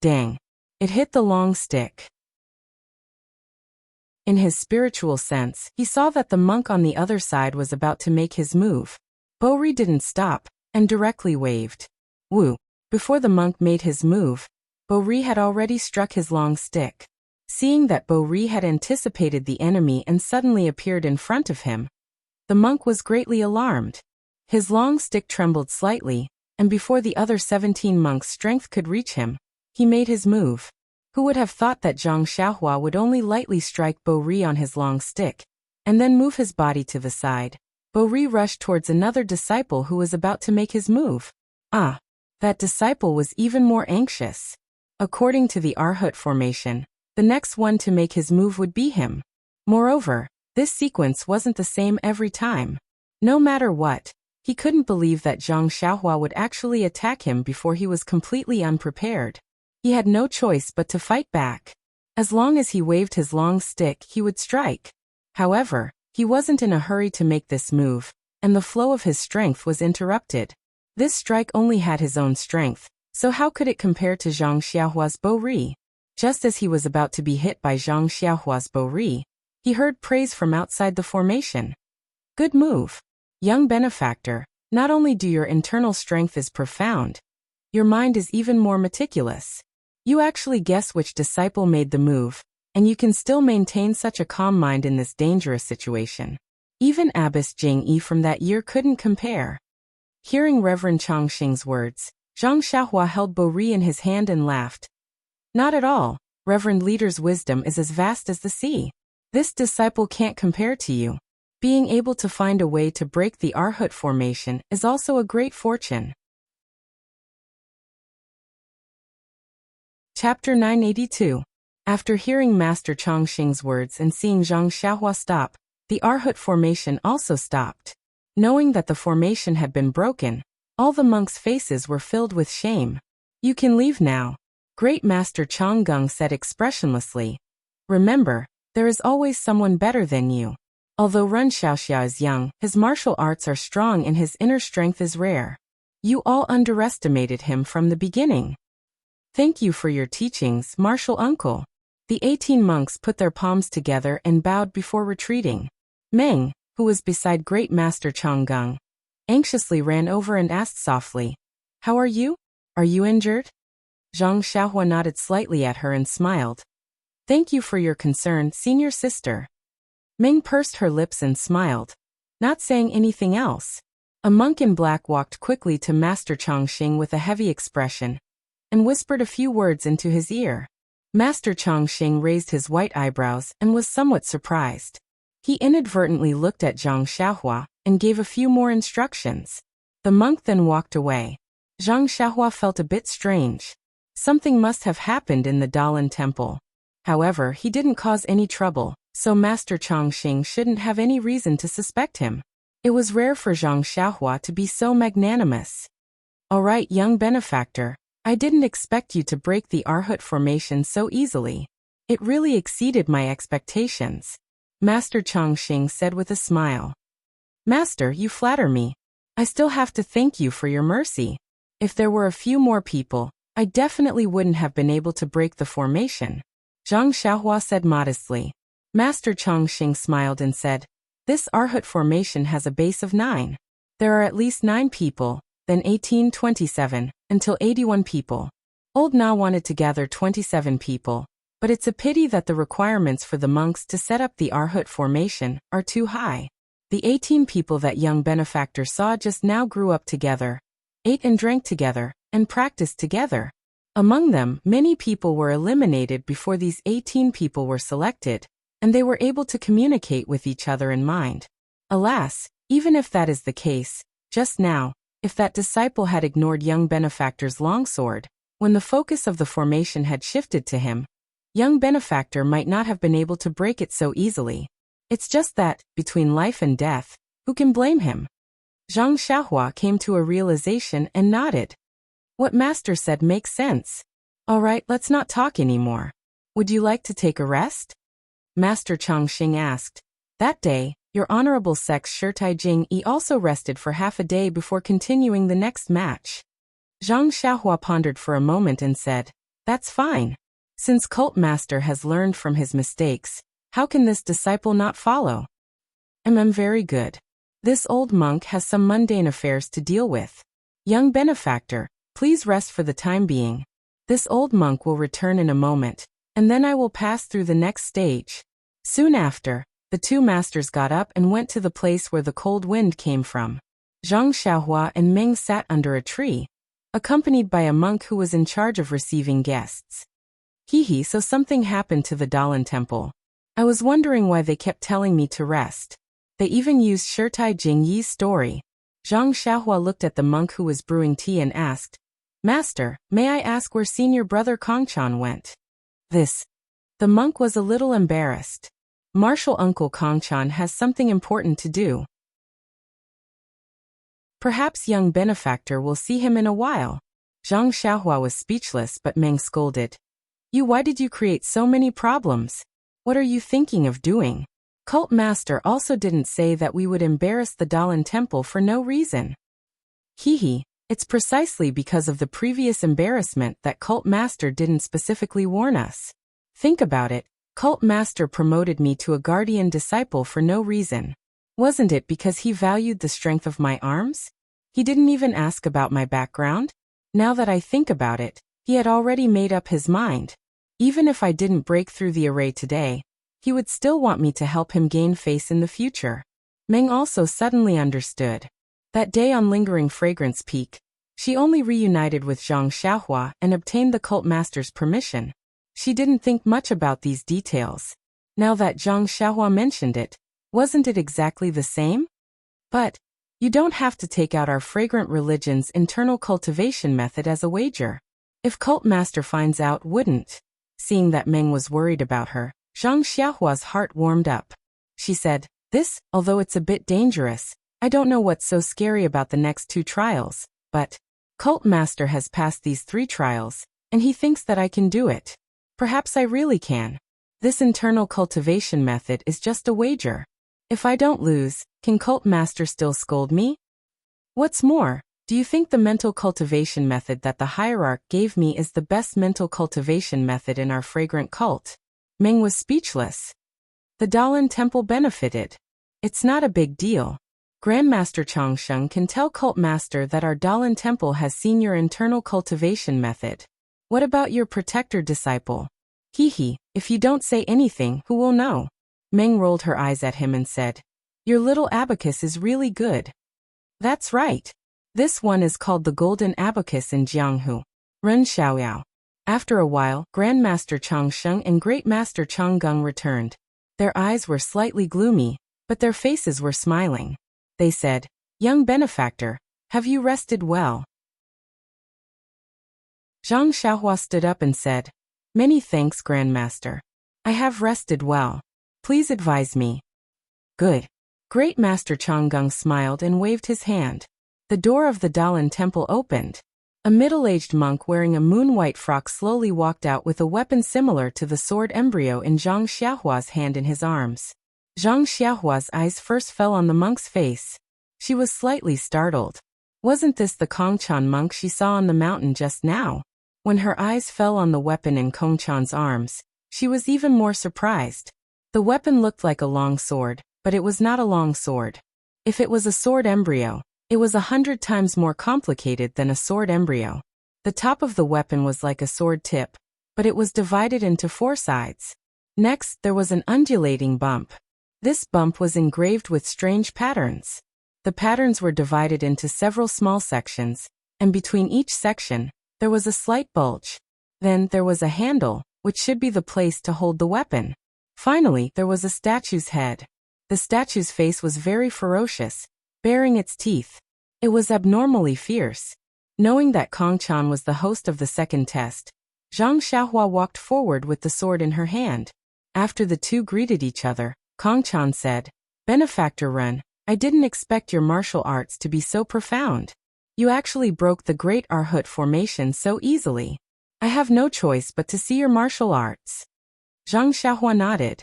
Dang! It hit the long stick. In his spiritual sense, he saw that the monk on the other side was about to make his move. Bo-ri didn't stop and directly waved. Woo! Before the monk made his move, Bo-ri had already struck his long stick. Seeing that Bo-ri had anticipated the enemy and suddenly appeared in front of him, the monk was greatly alarmed. His long stick trembled slightly, and before the other 17 monks' strength could reach him, he made his move. Who would have thought that Zhang Xiaohua would only lightly strike Bo Ri on his long stick, and then move his body to the side? Bo Ri rushed towards another disciple who was about to make his move. That disciple was even more anxious. According to the Arhut formation, the next one to make his move would be him. Moreover, this sequence wasn't the same every time. No matter what, he couldn't believe that Zhang Xiaohua would actually attack him before he was completely unprepared. He had no choice but to fight back. As long as he waved his long stick, he would strike. However, he wasn't in a hurry to make this move, and the flow of his strength was interrupted. This strike only had his own strength, so how could it compare to Zhang Xiaohua's Bo Ri? Just as he was about to be hit by Zhang Xiaohua's Bo Ri, he heard praise from outside the formation. Good move. Young benefactor, not only do your internal strength is profound, your mind is even more meticulous. You actually guess which disciple made the move, and you can still maintain such a calm mind in this dangerous situation. Even Abbess Jing Yi from that year couldn't compare. Hearing Reverend Chongqing's words, Zhang Xiaohua held Bo Ri in his hand and laughed. Not at all. Reverend Leader's wisdom is as vast as the sea. This disciple can't compare to you. Being able to find a way to break the Arhut formation is also a great fortune. Chapter 982. After hearing Master Chongqing's words and seeing Zhang Xiaohua stop, the Arhut formation also stopped. Knowing that the formation had been broken, all the monks' faces were filled with shame. You can leave now. Great Master Changgung said expressionlessly. Remember, there is always someone better than you. Although Ren Xiaoxia is young, his martial arts are strong and his inner strength is rare. You all underestimated him from the beginning. Thank you for your teachings, martial uncle. The 18 monks put their palms together and bowed before retreating. Meng, who was beside Great Master Changgung, anxiously ran over and asked softly, "How are you? Are you injured?" Zhang Xiaohua nodded slightly at her and smiled. "Thank you for your concern, senior sister." Meng pursed her lips and smiled, not saying anything else. A monk in black walked quickly to Master Chongqing with a heavy expression, and whispered a few words into his ear. Master Chongqing raised his white eyebrows and was somewhat surprised. He inadvertently looked at Zhang Xiaohua and gave a few more instructions. The monk then walked away. Zhang Xiaohua felt a bit strange. Something must have happened in the Dalan temple. However, he didn't cause any trouble, so Master Chongqing shouldn't have any reason to suspect him. It was rare for Zhang Xiaohua to be so magnanimous. "All right, young benefactor, I didn't expect you to break the Arhut formation so easily. It really exceeded my expectations," Master Chongqing said with a smile. "Master, you flatter me. I still have to thank you for your mercy. If there were a few more people, I definitely wouldn't have been able to break the formation," Zhang Xiaohua said modestly. Master Chongqing smiled and said, "This Arhut formation has a base of 9. There are at least 9 people, then 18, 27, until 81 people. Old Na wanted to gather 27 people, but it's a pity that the requirements for the monks to set up the Arhut formation are too high. The 18 people that young benefactor saw just now grew up together, ate and drank together, and practiced together. Among them, many people were eliminated before these 18 people were selected, and they were able to communicate with each other in mind. Alas, even if that is the case, just now, if that disciple had ignored young benefactor's longsword, when the focus of the formation had shifted to him, young benefactor might not have been able to break it so easily. It's just that, between life and death, who can blame him? Zhang Xiaohua came to a realization and nodded. What Master said makes sense. All right, let's not talk anymore. Would you like to take a rest? Master Chongqing asked. That day, Your Honorable Sex Shirtai Jing Yi also rested for half a day before continuing the next match. Zhang Xiaohua pondered for a moment and said, That's fine. Since Cult Master has learned from his mistakes, how can this disciple not follow? Very good. This old monk has some mundane affairs to deal with. Young benefactor, please rest for the time being. This old monk will return in a moment, and then I will pass through the next stage. Soon after, the two masters got up and went to the place where the cold wind came from. Zhang Xiaohua and Meng sat under a tree, accompanied by a monk who was in charge of receiving guests. Hehe, so something happened to the Dalan temple. I was wondering why they kept telling me to rest. They even used Shirtai Jingyi's story. Zhang Xiaohua looked at the monk who was brewing tea and asked, Master, may I ask where senior brother Kongchan went? The monk was a little embarrassed. Martial uncle Kongchan has something important to do. Perhaps young benefactor will see him in a while. Zhang Xiaohua was speechless, but Meng scolded. Why did you create so many problems? What are you thinking of doing? Cult Master also didn't say that we would embarrass the Dalan temple for no reason. Hehe, it's precisely because of the previous embarrassment that Cult Master didn't specifically warn us. Think about it, Cult Master promoted me to a guardian disciple for no reason. Wasn't it because he valued the strength of my arms? He didn't even ask about my background? Now that I think about it, he had already made up his mind. Even if I didn't break through the array today, he would still want me to help him gain face in the future. Meng also suddenly understood. That day on Lingering Fragrance Peak, she only reunited with Zhang Xiaohua and obtained the cult master's permission. She didn't think much about these details. Now that Zhang Xiaohua mentioned it, wasn't it exactly the same? But you don't have to take out our fragrant religion's internal cultivation method as a wager. If cult master finds out, wouldn't? Seeing that Meng was worried about her, Zhang Xiaohua's heart warmed up. She said, although it's a bit dangerous, I don't know what's so scary about the next 2 trials, but Cult Master has passed these 3 trials, and he thinks that I can do it. Perhaps I really can. This internal cultivation method is just a wager. If I don't lose, can Cult Master still scold me? What's more, do you think the mental cultivation method that the hierarch gave me is the best mental cultivation method in our fragrant cult? Meng was speechless. The Dalan temple benefited. It's not a big deal. Grandmaster Changsheng can tell Cult Master that our Dalan temple has seen your internal cultivation method. What about your protector disciple? Hehe, if you don't say anything, who will know? Meng rolled her eyes at him and said, Your little abacus is really good. That's right. This one is called the Golden Abacus in Jianghu. Ren Xiaoyao. After a while, Grandmaster Changsheng and Great Master Changgung returned. Their eyes were slightly gloomy, but their faces were smiling. They said, Young benefactor, have you rested well? Zhang Xiaohua stood up and said, Many thanks, Grandmaster. I have rested well. Please advise me. Good. Great Master Changgung smiled and waved his hand. The door of the Dalan temple opened. A middle-aged monk wearing a moon-white frock slowly walked out with a weapon similar to the sword embryo in Zhang Xiaohua's hand in his arms. Zhang Xiaohua's eyes first fell on the monk's face. She was slightly startled. Wasn't this the Kongchan monk she saw on the mountain just now? When her eyes fell on the weapon in Kongchan's arms, she was even more surprised. The weapon looked like a long sword, but it was not a long sword. If it was a sword embryo, it was 100 times more complicated than a sword embryo. The top of the weapon was like a sword tip, but it was divided into 4 sides. Next, there was an undulating bump. This bump was engraved with strange patterns. The patterns were divided into several small sections, and between each section, there was a slight bulge. Then there was a handle, which should be the place to hold the weapon. Finally, there was a statue's head. The statue's face was very ferocious, baring its teeth. It was abnormally fierce. Knowing that Kongchan was the host of the second test, Zhang Xiaohua walked forward with the sword in her hand. After the two greeted each other, Kongchan said, Benefactor Ren, I didn't expect your martial arts to be so profound. You actually broke the Great Arhut formation so easily. I have no choice but to see your martial arts. Zhang Xiaohua nodded.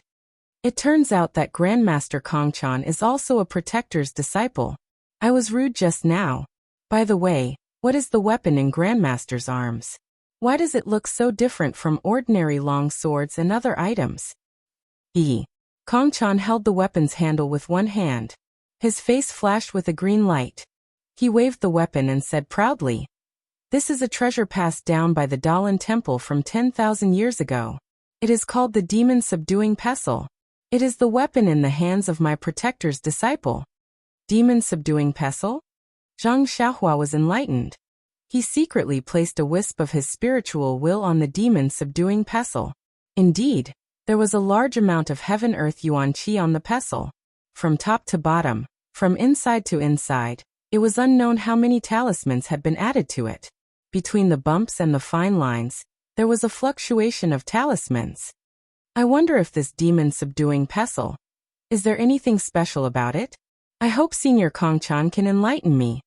It turns out that Grandmaster Kongchan is also a protector's disciple. I was rude just now. By the way, what is the weapon in Grandmaster's arms? Why does it look so different from ordinary long swords and other items? Kongchan held the weapon's handle with one hand. His face flashed with a green light. He waved the weapon and said proudly, This is a treasure passed down by the Dalan Temple from 10,000 years ago. It is called the Demon-Subduing Pestle. It is the weapon in the hands of my protector's disciple. Demon-Subduing Pestle? Zhang Xiaohua was enlightened. He secretly placed a wisp of his spiritual will on the demon-subduing pestle. Indeed, there was a large amount of heaven-earth yuan qi on the pestle. From top to bottom, from inside to inside, it was unknown how many talismans had been added to it. Between the bumps and the fine lines, there was a fluctuation of talismans. I wonder if this demon-subduing pestle, is there anything special about it? I hope Senior Kongchan can enlighten me.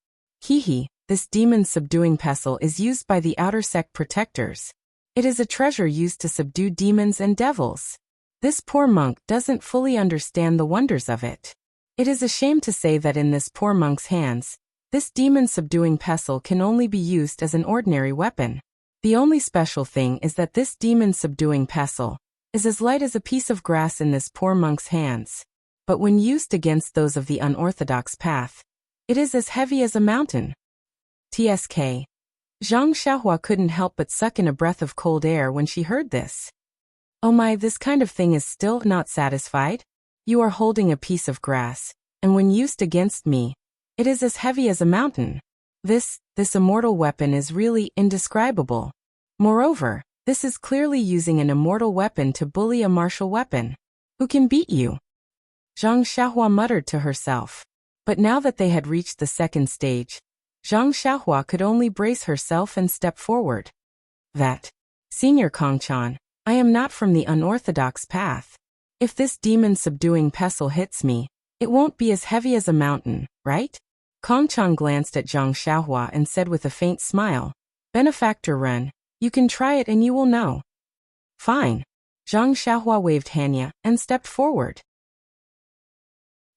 Hehe, this demon-subduing pestle is used by the outer sect protectors. It is a treasure used to subdue demons and devils. This poor monk doesn't fully understand the wonders of it. It is a shame to say that in this poor monk's hands, this demon-subduing pestle can only be used as an ordinary weapon. The only special thing is that this demon-subduing pestle is as light as a piece of grass in this poor monk's hands. But when used against those of the unorthodox path, it is as heavy as a mountain. TSK. Zhang Xiaohua couldn't help but suck in a breath of cold air when she heard this. Oh my, this kind of thing is still not satisfied? You are holding a piece of grass, and when used against me, it is as heavy as a mountain. This immortal weapon is really indescribable. Moreover, this is clearly using an immortal weapon to bully a martial weapon. Who can beat you? Zhang Xiaohua muttered to herself. But now that they had reached the second stage, Zhang Xiaohua could only brace herself and step forward. That. Senior Kongchan, I am not from the unorthodox path. If this demon-subduing pestle hits me, it won't be as heavy as a mountain, right? Kongchan glanced at Zhang Xiaohua and said with a faint smile, Benefactor Ren, you can try it and you will know. Fine. Zhang Xiaohua waved Hanya and stepped forward.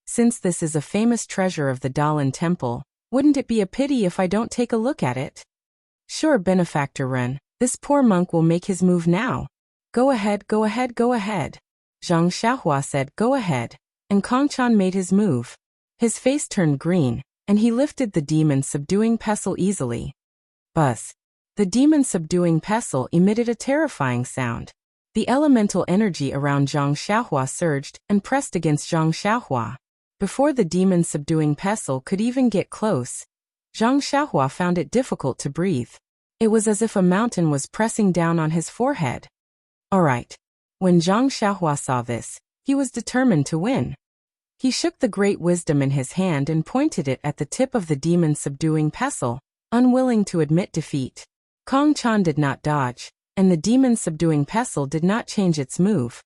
Since this is a famous treasure of the Dalan Temple, wouldn't it be a pity if I don't take a look at it? Sure, Benefactor Ren, this poor monk will make his move now. Go ahead, go ahead, go ahead. Zhang Xiaohua said, go ahead, and Kongchan made his move. His face turned green, and he lifted the demon-subduing pestle easily. Buzz. The demon-subduing pestle emitted a terrifying sound. The elemental energy around Zhang Xiaohua surged and pressed against Zhang Xiaohua. Before the demon-subduing pestle could even get close, Zhang Xiaohua found it difficult to breathe. It was as if a mountain was pressing down on his forehead. All right. When Zhang Xiaohua saw this, he was determined to win. He shook the great wisdom in his hand and pointed it at the tip of the demon-subduing pestle, unwilling to admit defeat. Kongchan did not dodge, and the demon-subduing pestle did not change its move.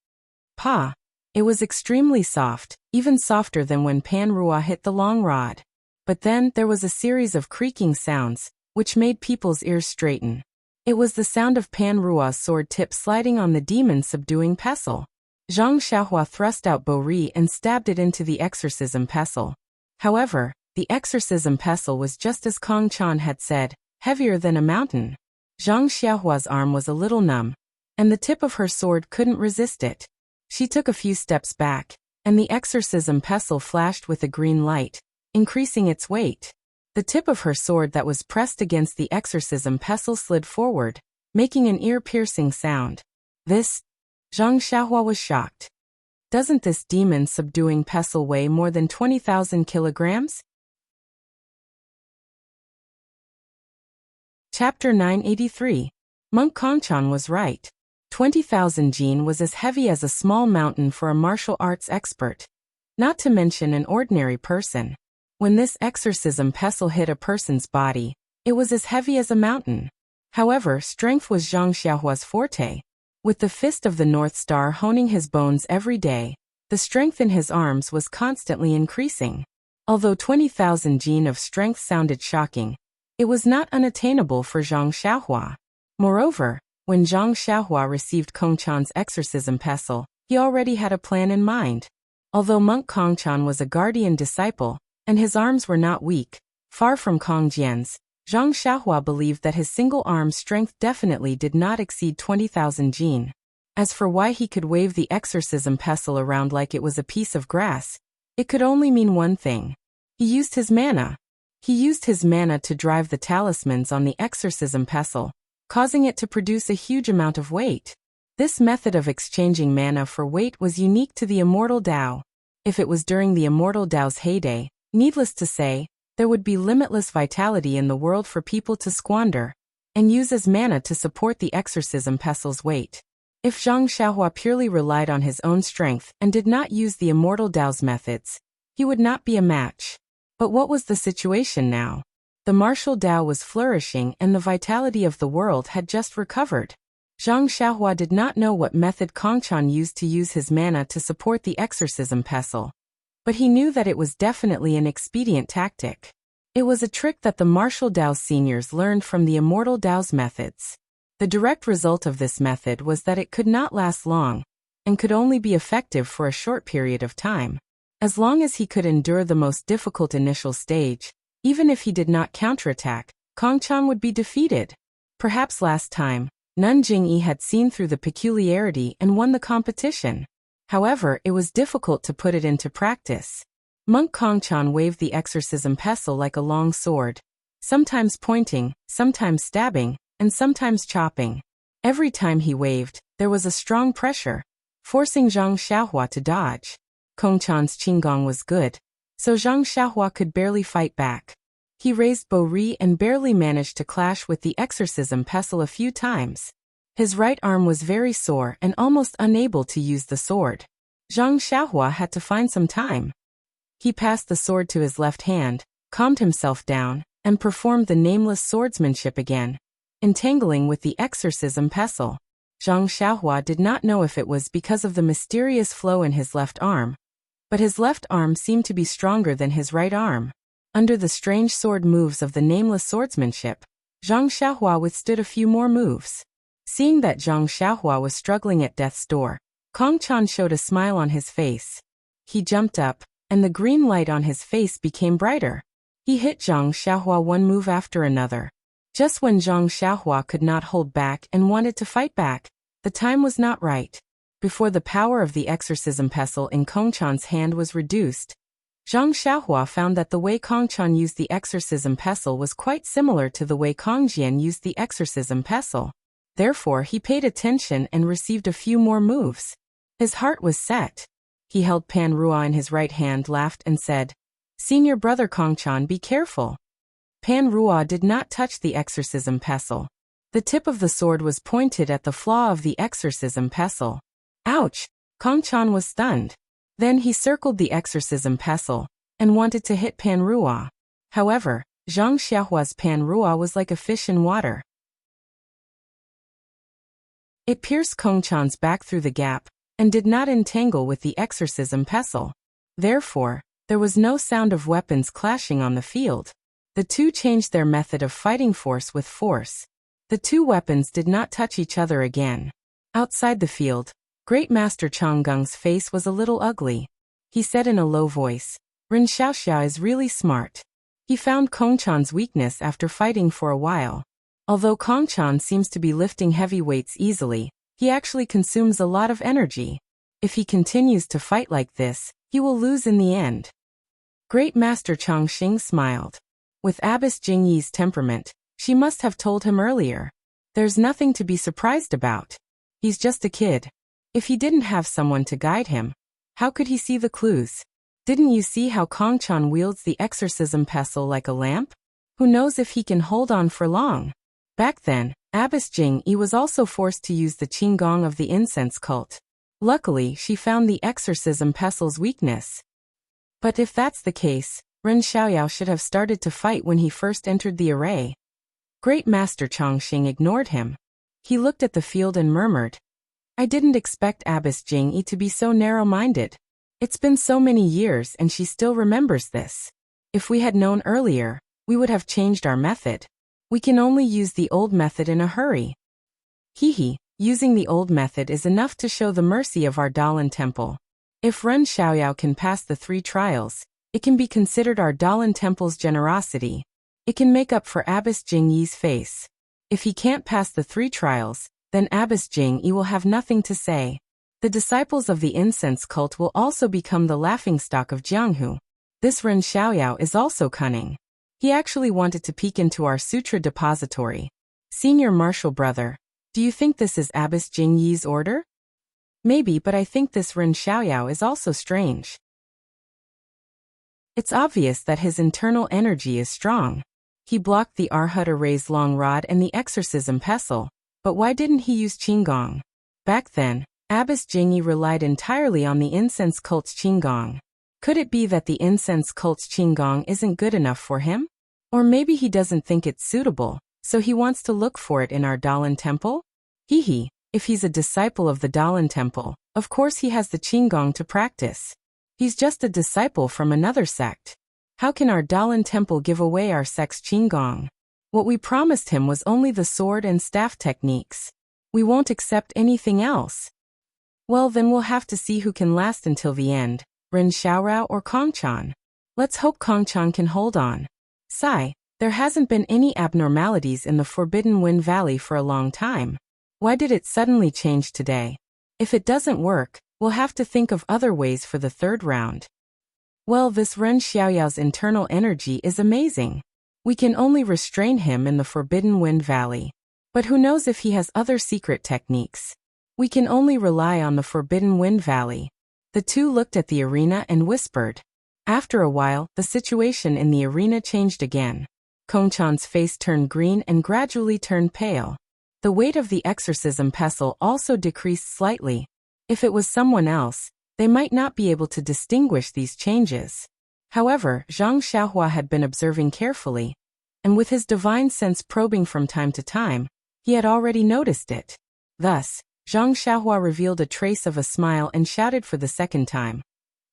Pa! It was extremely soft, even softer than when Pan Rua hit the long rod. But then there was a series of creaking sounds, which made people's ears straighten. It was the sound of Pan Rua's sword tip sliding on the demon-subduing pestle. Zhang Xiaohua thrust out Bo-ri and stabbed it into the exorcism pestle. However, the exorcism pestle was just as Kongchan had said, heavier than a mountain. Zhang Xiaohua's arm was a little numb, and the tip of her sword couldn't resist it. She took a few steps back, and the exorcism pestle flashed with a green light, increasing its weight. The tip of her sword that was pressed against the exorcism pestle slid forward, making an ear-piercing sound. Zhang Xiaohua was shocked. Doesn't this demon-subduing pestle weigh more than 20,000 kilograms? Chapter 983. Monk Kongchan was right. 20,000 jin was as heavy as a small mountain for a martial arts expert. Not to mention an ordinary person. When this exorcism pestle hit a person's body, it was as heavy as a mountain. However, strength was Zhang Xiaohua's forte. With the fist of the North Star honing his bones every day, the strength in his arms was constantly increasing. Although 20,000 jin of strength sounded shocking, it was not unattainable for Zhang Xiaohua. Moreover, when Zhang Xiaohua received Kongchan's exorcism pestle, he already had a plan in mind. Although Monk Kongchan was a guardian disciple, and his arms were not weak, far from Kongjian's, Zhang Xiaohua believed that his single arm's strength definitely did not exceed 20,000 jin. As for why he could wave the exorcism pestle around like it was a piece of grass, it could only mean one thing. He used his mana. He used his mana to drive the talismans on the exorcism pestle, causing it to produce a huge amount of weight. This method of exchanging mana for weight was unique to the Immortal Tao. If it was during the Immortal Tao's heyday, needless to say, there would be limitless vitality in the world for people to squander and use as mana to support the exorcism pestle's weight. If Zhang Xiaohua purely relied on his own strength and did not use the immortal Dao's methods, he would not be a match. But what was the situation now? The martial Dao was flourishing and the vitality of the world had just recovered. Zhang Xiaohua did not know what method Kongchan used to use his mana to support the exorcism pestle, but he knew that it was definitely an expedient tactic. It was a trick that the martial Dao's seniors learned from the immortal Dao's methods. The direct result of this method was that it could not last long, and could only be effective for a short period of time. As long as he could endure the most difficult initial stage, even if he did not counterattack, Kongchan would be defeated. Perhaps last time, Nun Jingyi had seen through the peculiarity and won the competition. However, it was difficult to put it into practice. Monk Kongchan waved the exorcism pestle like a long sword, sometimes pointing, sometimes stabbing, and sometimes chopping. Every time he waved, there was a strong pressure, forcing Zhang Xiaohua to dodge. Kongchan's qinggong was good, so Zhang Xiaohua could barely fight back. He raised Bo Ri and barely managed to clash with the exorcism pestle a few times. His right arm was very sore and almost unable to use the sword. Zhang Xiaohua had to find some time. He passed the sword to his left hand, calmed himself down, and performed the nameless swordsmanship again, entangling with the exorcism pestle. Zhang Xiaohua did not know if it was because of the mysterious flow in his left arm, but his left arm seemed to be stronger than his right arm. Under the strange sword moves of the nameless swordsmanship, Zhang Xiaohua withstood a few more moves. Seeing that Zhang Xiaohua was struggling at death's door, Kongchan showed a smile on his face. He jumped up, and the green light on his face became brighter. He hit Zhang Xiaohua one move after another. Just when Zhang Xiaohua could not hold back and wanted to fight back, the time was not right. Before the power of the exorcism pestle in Kongchan's hand was reduced, Zhang Xiaohua found that the way Kongchan used the exorcism pestle was quite similar to the way Kongjian used the exorcism pestle. Therefore, he paid attention and received a few more moves. His heart was set. He held Pan Ruo in his right hand, laughed, and said, "Senior brother Kongchan, be careful." Pan Ruo did not touch the exorcism pestle. The tip of the sword was pointed at the flaw of the exorcism pestle. Ouch! Kongchan was stunned. Then he circled the exorcism pestle and wanted to hit Pan Ruo. However, Zhang Xiaohua's Pan Ruo was like a fish in water. It pierced Kongchan's back through the gap and did not entangle with the exorcism pestle. Therefore, there was no sound of weapons clashing on the field. The two changed their method of fighting force with force. The two weapons did not touch each other again. Outside the field, Great Master Chonggung's face was a little ugly. He said in a low voice, "Ren Xiaoxiao is really smart." He found Kongchan's weakness after fighting for a while. Although Kongchan seems to be lifting heavy weights easily, he actually consumes a lot of energy. If he continues to fight like this, he will lose in the end. Great Master Chongqing smiled. With Abbess Jingyi's temperament, she must have told him earlier. There's nothing to be surprised about. He's just a kid. If he didn't have someone to guide him, how could he see the clues? Didn't you see how Kongchan wields the exorcism pestle like a lamp? Who knows if he can hold on for long? Back then, Abbess Jingyi was also forced to use the qinggong of the incense cult. Luckily, she found the exorcism pestle's weakness. But if that's the case, Ren Xiaoyao should have started to fight when he first entered the array. Great Master Chongqing ignored him. He looked at the field and murmured, "I didn't expect Abbess Jingyi to be so narrow-minded. It's been so many years and she still remembers this. If we had known earlier, we would have changed our method. We can only use the old method in a hurry." Hehe, using the old method is enough to show the mercy of our Dalan temple. If Ren Xiaoyao can pass the 3 trials, it can be considered our Dalan temple's generosity. It can make up for Abbess Jingyi's face. If he can't pass the 3 trials, then Abbess Jingyi will have nothing to say. The disciples of the incense cult will also become the laughingstock of Jianghu. This Ren Xiaoyao is also cunning. He actually wanted to peek into our sutra depository. Senior martial brother, do you think this is Abbess Jingyi's order? Maybe, but I think this Ren Xiaoyao is also strange. It's obvious that his internal energy is strong. He blocked the Arhat Array's long rod and the exorcism pestle, but why didn't he use Qinggong? Back then, Abbess Jingyi relied entirely on the incense cult's Qinggong. Could it be that the incense cult's Qinggong isn't good enough for him? Or maybe he doesn't think it's suitable, so he wants to look for it in our Dalan temple? If he's a disciple of the Dalan temple, of course he has the Qinggong to practice. He's just a disciple from another sect. How can our Dalan temple give away our sect's Qinggong? What we promised him was only the sword and staff techniques. We won't accept anything else. Well, then we'll have to see who can last until the end, Ren Xiaorao or Kongchan. Let's hope Kongchan can hold on. Sigh, there hasn't been any abnormalities in the Forbidden Wind Valley for a long time. Why did it suddenly change today? If it doesn't work, we'll have to think of other ways for the third round. Well, this Ren Xiaoyao's internal energy is amazing. We can only restrain him in the Forbidden Wind Valley. But who knows if he has other secret techniques? We can only rely on the Forbidden Wind Valley. The two looked at the arena and whispered. After a while, the situation in the arena changed again. Kongchan's face turned green and gradually turned pale. The weight of the exorcism pestle also decreased slightly. If it was someone else, they might not be able to distinguish these changes. However, Zhang Xiaohua had been observing carefully, and with his divine sense probing from time to time, he had already noticed it. Thus, Zhang Xiaohua revealed a trace of a smile and shouted for the second time.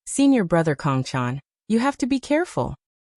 Senior brother Kongchan, you have to be careful.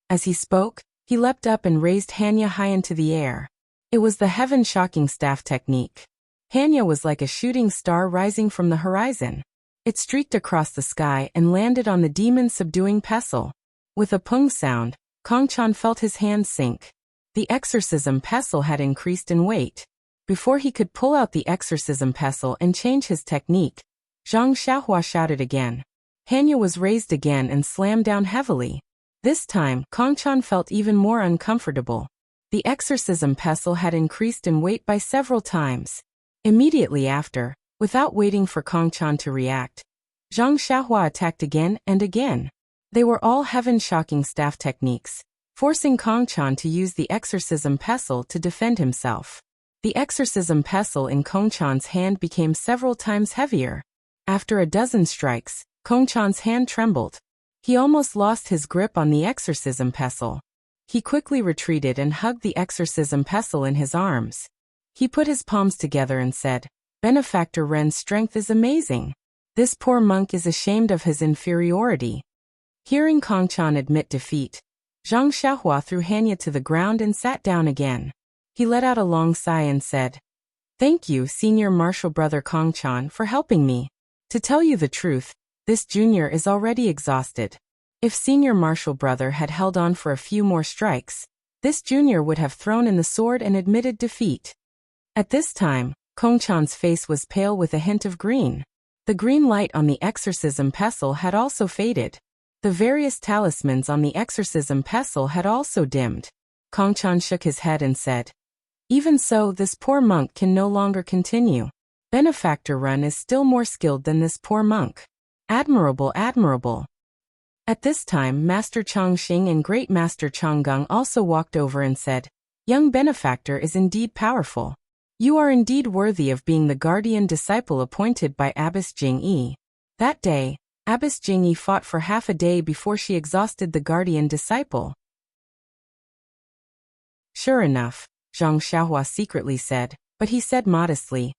As he spoke, he leapt up and raised Hanya high into the air. It was the heaven-shocking staff technique. Hanya was like a shooting star rising from the horizon. It streaked across the sky and landed on the demon-subduing pestle. With a pung sound, Kongchan felt his hand sink. The exorcism pestle had increased in weight. Before he could pull out the exorcism pestle and change his technique, Zhang Xiaohua shouted again. Hanya was raised again and slammed down heavily. This time, Kongchan felt even more uncomfortable. The exorcism pestle had increased in weight by several times. Immediately after, without waiting for Kongchan to react, Zhang Xiaohua attacked again and again. They were all heaven-shocking staff techniques, forcing Kongchan to use the exorcism pestle to defend himself. The exorcism pestle in Kongchan's hand became several times heavier. After a dozen strikes, Kongchan's hand trembled. He almost lost his grip on the exorcism pestle. He quickly retreated and hugged the exorcism pestle in his arms. He put his palms together and said, Benefactor Ren's strength is amazing. This poor monk is ashamed of his inferiority. Hearing Kongchan admit defeat, Zhang Xiaohua threw Hanya to the ground and sat down again. He let out a long sigh and said, Thank you, Senior Martial Brother Kongchan, for helping me. To tell you the truth, this junior is already exhausted. If Senior Martial Brother had held on for a few more strikes, this junior would have thrown in the sword and admitted defeat. At this time, Kongchan's face was pale with a hint of green. The green light on the exorcism pestle had also faded. The various talismans on the exorcism pestle had also dimmed. Kongchan shook his head and said, Even so, this poor monk can no longer continue. Benefactor Ren is still more skilled than this poor monk. Admirable, admirable. At this time, Master Chongqing and Great Master Chonggang also walked over and said, Young Benefactor is indeed powerful. You are indeed worthy of being the guardian disciple appointed by Abbess Jingyi. That day, Abbess Jingyi fought for half a day before she exhausted the guardian disciple. Sure enough, Zhang Xiaohua secretly said, but he said modestly,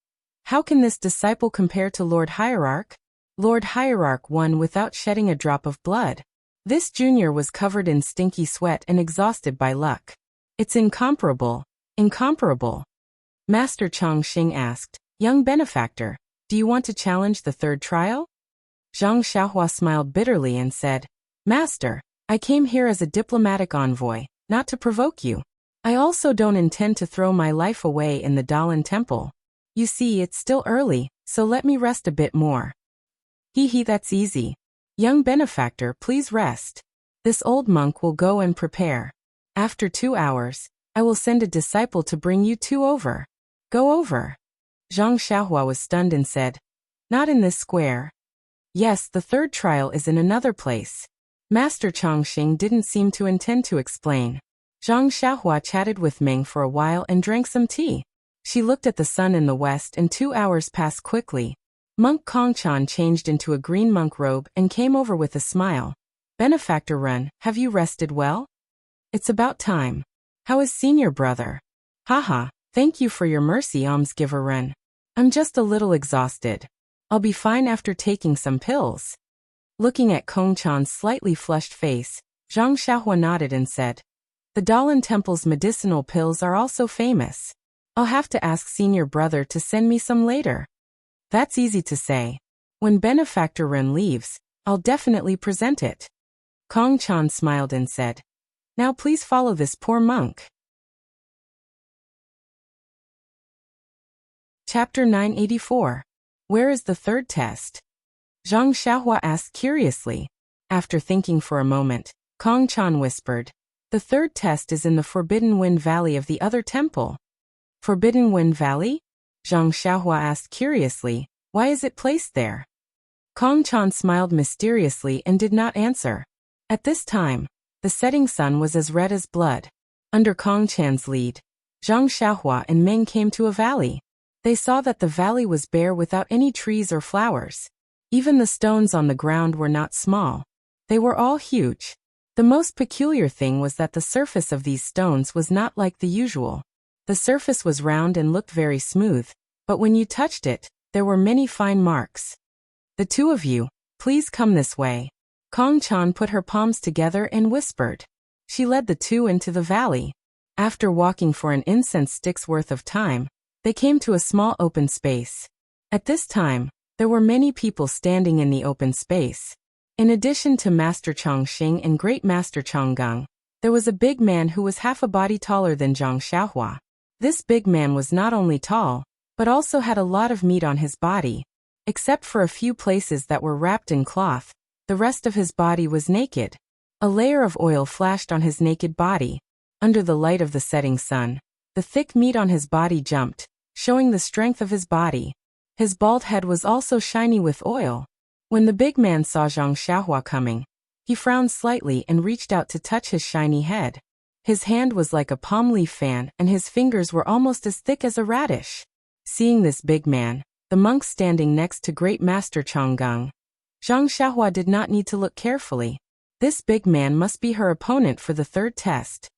How can this disciple compare to Lord Hierarch? Lord Hierarch won without shedding a drop of blood. This junior was covered in stinky sweat and exhausted by luck. It's incomparable, incomparable. Master Chongqing asked, Young Benefactor, do you want to challenge the third trial? Zhang Xiaohua smiled bitterly and said, Master, I came here as a diplomatic envoy, not to provoke you. I also don't intend to throw my life away in the Dalan temple. You see, it's still early, so let me rest a bit more. That's easy. Young Benefactor, please rest. This old monk will go and prepare. After 2 hours, I will send a disciple to bring you two over. Go over. Zhang Xiaohua was stunned and said, Not in this square. Yes, the third trial is in another place. Master Chongqing didn't seem to intend to explain. Zhang Xiaohua chatted with Ming for a while and drank some tea. She looked at the sun in the west and 2 hours passed quickly. Monk Kongchan changed into a green monk robe and came over with a smile. Benefactor Ren, have you rested well? It's about time. How is senior brother? Haha, thank you for your mercy, almsgiver Ren. I'm just a little exhausted. I'll be fine after taking some pills. Looking at Kongchan's slightly flushed face, Zhang Xiaohua nodded and said, the Dalan Temple's medicinal pills are also famous. I'll have to ask senior brother to send me some later. That's easy to say. When Benefactor Ren leaves, I'll definitely present it. Kongchan smiled and said, now please follow this poor monk. Chapter 984. Where is the third test? Zhang Xiaohua asked curiously. After thinking for a moment, Kongchan whispered, the third test is in the Forbidden Wind Valley of the other temple. Forbidden Wind Valley? Zhang Xiaohua asked curiously, why is it placed there? Kongchan smiled mysteriously and did not answer. At this time, the setting sun was as red as blood. Under Kongchan's lead, Zhang Xiaohua and Ming came to a valley. They saw that the valley was bare without any trees or flowers. Even the stones on the ground were not small. They were all huge. The most peculiar thing was that the surface of these stones was not like the usual. The surface was round and looked very smooth, but when you touched it, there were many fine marks. The two of you, please come this way. Kongchan put her palms together and whispered. She led the two into the valley. After walking for an incense stick's worth of time, they came to a small open space. At this time, there were many people standing in the open space. In addition to Master Chongqing and Great Master Chonggang, there was a big man who was half a body taller than Zhang Xiaohua. This big man was not only tall, but also had a lot of meat on his body. Except for a few places that were wrapped in cloth, the rest of his body was naked. A layer of oil flashed on his naked body. Under the light of the setting sun, the thick meat on his body jumped, showing the strength of his body. His bald head was also shiny with oil. When the big man saw Zhang Xiaohua coming, he frowned slightly and reached out to touch his shiny head. His hand was like a palm leaf fan and his fingers were almost as thick as a radish. Seeing this big man, the monk standing next to Great Master Chonggang, Zhang Xiaohua did not need to look carefully. This big man must be her opponent for the third test.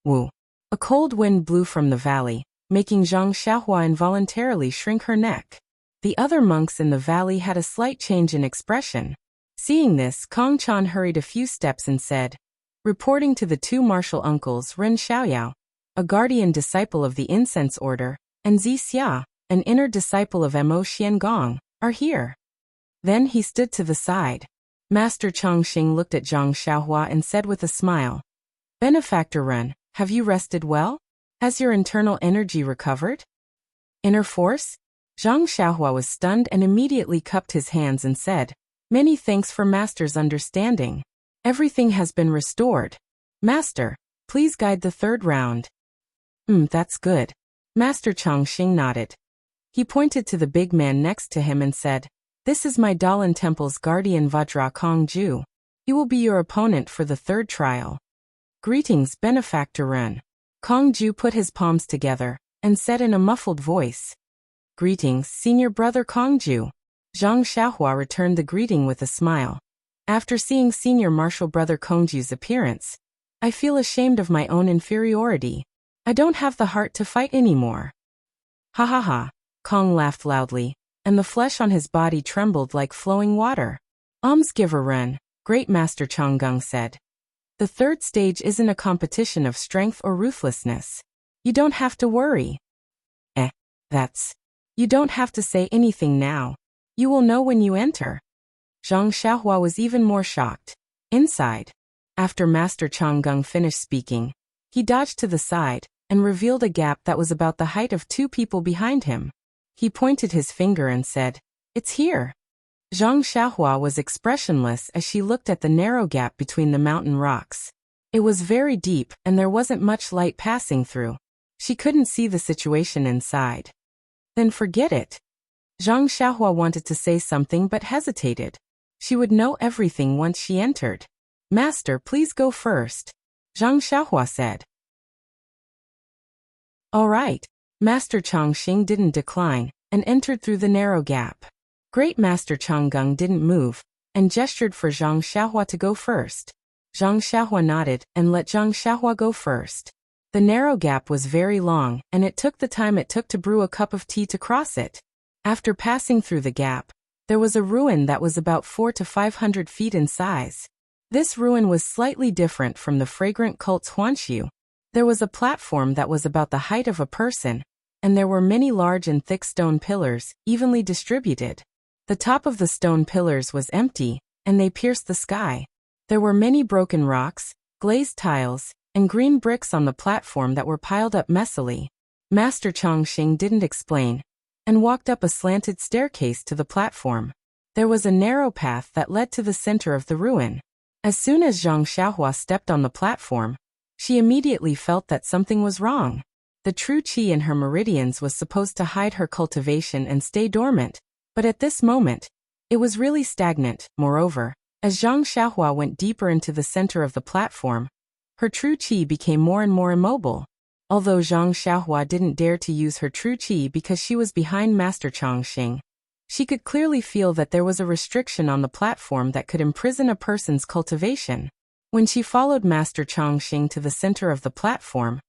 Woo! A cold wind blew from the valley, making Zhang Xiaohua involuntarily shrink her neck. The other monks in the valley had a slight change in expression. Seeing this, Kongchan hurried a few steps and said, reporting to the two martial uncles Ren Xiaoyao, a guardian disciple of the incense order, and Zi Xia, an inner disciple of Mo Xiangong, are here. Then he stood to the side. Master Chongqing looked at Zhang Xiaohua and said with a smile, Benefactor Ren, have you rested well? Has your internal energy recovered? Inner force? Zhang Xiaohua was stunned and immediately cupped his hands and said, many thanks for Master's understanding. Everything has been restored. Master, please guide the third round. That's good. Master Chongqing nodded. He pointed to the big man next to him and said, this is my Dalan Temple's guardian Vajra Kongju. He will be your opponent for the third trial. Greetings, Benefactor Ren. Kongju put his palms together and said in a muffled voice, greetings, senior brother Kongju. Zhang Xiaohua returned the greeting with a smile. After seeing senior martial brother Kongju's appearance, I feel ashamed of my own inferiority. I don't have the heart to fight anymore. Ha ha ha, Kong laughed loudly, and the flesh on his body trembled like flowing water. Almsgiver Ren, Great Master Chonggang said. The third stage isn't a competition of strength or ruthlessness. You don't have to worry. You don't have to say anything now. You will know when you enter. Zhang Xiaohua was even more shocked. Inside, after Master Chonggang finished speaking, he dodged to the side and revealed a gap that was about the height of two people behind him. He pointed his finger and said, it's here. Zhang Xiaohua was expressionless as she looked at the narrow gap between the mountain rocks. It was very deep and there wasn't much light passing through. She couldn't see the situation inside. Then forget it. Zhang Xiaohua wanted to say something but hesitated. She would know everything once she entered. Master, please go first, Zhang Xiaohua said. All right. Master Chongqing didn't decline, and entered through the narrow gap. Great Master Changgung didn't move, and gestured for Zhang Xiaohua to go first. Zhang Xiaohua nodded, and let Zhang Xiaohua go first. The narrow gap was very long, and it took the time it took to brew a cup of tea to cross it. After passing through the gap, there was a ruin that was about 400 to 500 feet in size. This ruin was slightly different from the fragrant cult's Huanxiu. There was a platform that was about the height of a person, and there were many large and thick stone pillars, evenly distributed. The top of the stone pillars was empty, and they pierced the sky. There were many broken rocks, glazed tiles, and green bricks on the platform that were piled up messily. Master Chongqing didn't explain, and walked up a slanted staircase to the platform. There was a narrow path that led to the center of the ruin. As soon as Zhang Xiaohua stepped on the platform, she immediately felt that something was wrong. The true qi in her meridians was supposed to hide her cultivation and stay dormant, but at this moment, it was really stagnant. Moreover, as Zhang Xiaohua went deeper into the center of the platform, her true qi became more and more immobile. Although Zhang Xiaohua didn't dare to use her true qi because she was behind Master Chongqing, she could clearly feel that there was a restriction on the platform that could imprison a person's cultivation. When she followed Master Chongqing to the center of the platform,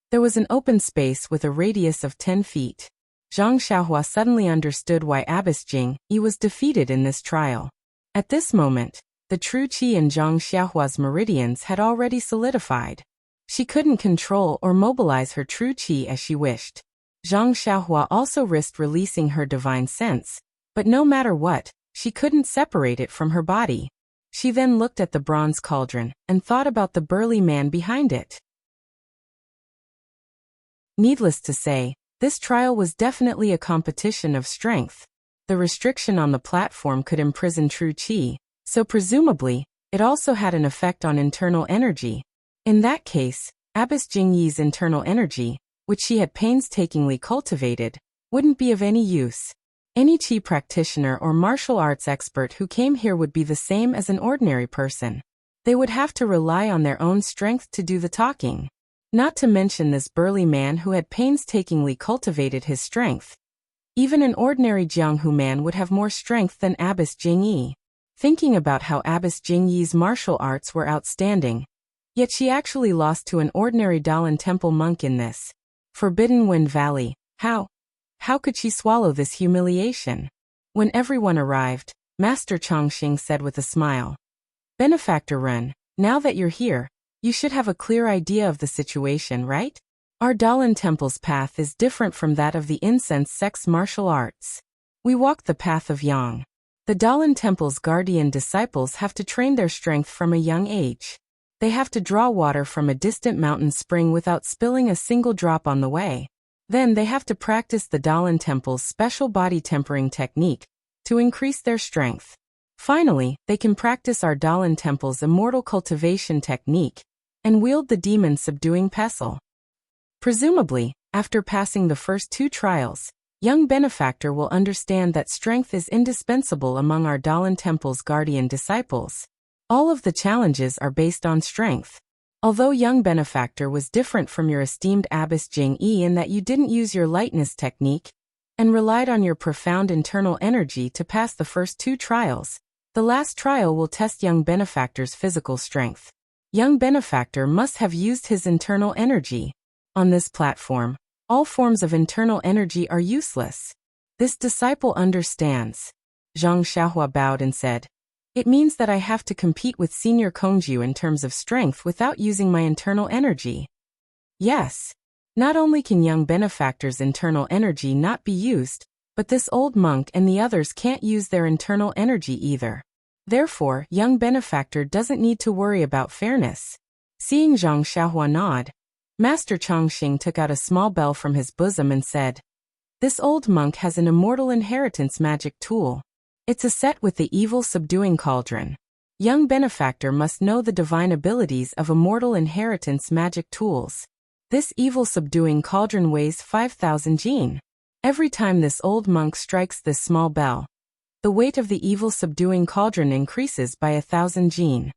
there was an open space with a radius of 10 feet. Zhang Xiaohua suddenly understood why Abbess Jing Yi was defeated in this trial. At this moment, the true qi in Zhang Xiaohua's meridians had already solidified. She couldn't control or mobilize her true qi as she wished. Zhang Xiaohua also risked releasing her divine sense, but no matter what, she couldn't separate it from her body. She then looked at the bronze cauldron and thought about the burly man behind it. Needless to say, this trial was definitely a competition of strength. The restriction on the platform could imprison true qi, so presumably, it also had an effect on internal energy. In that case, Abbess Jing Yi's internal energy, which she had painstakingly cultivated, wouldn't be of any use. Any qi practitioner or martial arts expert who came here would be the same as an ordinary person. They would have to rely on their own strength to do the talking. Not to mention this burly man who had painstakingly cultivated his strength. Even an ordinary Jianghu man would have more strength than Abbess Jing Yi. Thinking about how Abbess Jing Yi's martial arts were outstanding, yet she actually lost to an ordinary Dalan Temple monk in this Forbidden Wind Valley. How could she swallow this humiliation? When everyone arrived, Master Chongqing said with a smile, "Benefactor Ren, now that you're here, you should have a clear idea of the situation, right? Our Dalan Temple's path is different from that of the incense sect's martial arts. We walk the path of Yang. The Dalan Temple's guardian disciples have to train their strength from a young age. They have to draw water from a distant mountain spring without spilling a single drop on the way. Then they have to practice the Dalan Temple's special body tempering technique to increase their strength. Finally, they can practice our Dalan Temple's immortal cultivation technique and wield the demon subduing pestle. Presumably, after passing the first two trials, young benefactor will understand that strength is indispensable among our Dalan Temple's guardian disciples. All of the challenges are based on strength. Although young benefactor was different from your esteemed Abbess Jing Yi in that you didn't use your lightness technique and relied on your profound internal energy to pass the first two trials, the last trial will test young benefactor's physical strength. Young benefactor must have used his internal energy. On this platform, all forms of internal energy are useless. This disciple understands." Zhang Xiaohua bowed and said, "It means that I have to compete with Senior Kongju in terms of strength without using my internal energy." Yes. Not only can young benefactor's internal energy not be used, but this old monk and the others can't use their internal energy either. Therefore, young benefactor doesn't need to worry about fairness. Seeing Zhang Xiaohua nod, Master Chongqing took out a small bell from his bosom and said, "This old monk has an immortal inheritance magic tool. It's a set with the evil subduing cauldron. Young benefactor must know the divine abilities of immortal inheritance magic tools. This evil subduing cauldron weighs 5,000 jin. Every time this old monk strikes this small bell, the weight of the evil subduing cauldron increases by 1,000 jin.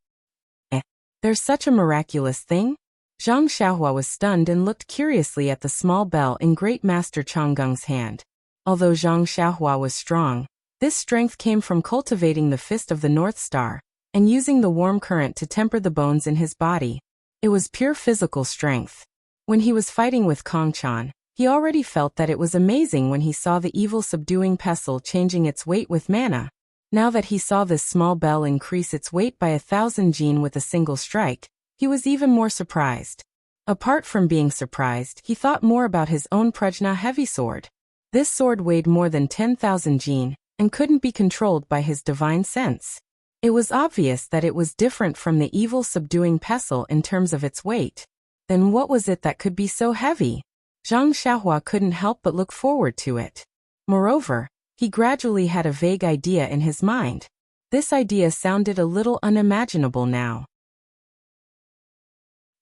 There's such a miraculous thing? Zhang Xiaohua was stunned and looked curiously at the small bell in Great Master Chonggung's hand. Although Zhang Xiaohua was strong, this strength came from cultivating the fist of the North Star and using the warm current to temper the bones in his body. It was pure physical strength. When he was fighting with Kong Chan, he already felt that it was amazing when he saw the evil subduing pestle changing its weight with mana. Now that he saw this small bell increase its weight by 1,000 jin with a single strike, he was even more surprised. Apart from being surprised, he thought more about his own Prajna heavy sword. This sword weighed more than 10,000 jin and couldn't be controlled by his divine sense. It was obvious that it was different from the evil subduing pestle in terms of its weight. Then what was it that could be so heavy? Zhang Xiaohua couldn't help but look forward to it. Moreover, he gradually had a vague idea in his mind. This idea sounded a little unimaginable now.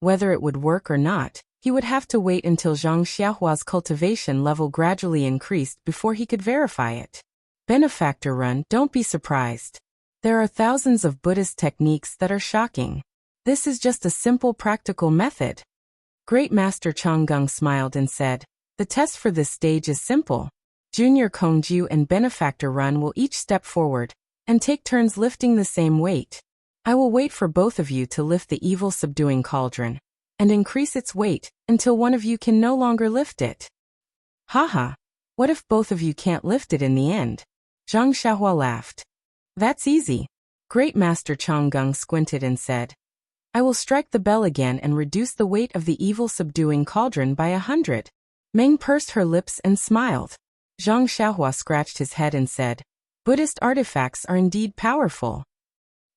Whether it would work or not, he would have to wait until Zhang Xiaohua's cultivation level gradually increased before he could verify it. Benefactor Run, don't be surprised. There are thousands of Buddhist techniques that are shocking. This is just a simple practical method. Great Master Chonggung smiled and said, the test for this stage is simple. Junior Kongju and Benefactor Run will each step forward and take turns lifting the same weight. I will wait for both of you to lift the evil subduing cauldron and increase its weight until one of you can no longer lift it. Haha, what if both of you can't lift it in the end? Zhang Xiaohua laughed. That's easy. Great Master Chonggung squinted and said, I will strike the bell again and reduce the weight of the evil subduing cauldron by 100. Meng pursed her lips and smiled. Zhang Xiaohua scratched his head and said, Buddhist artifacts are indeed powerful.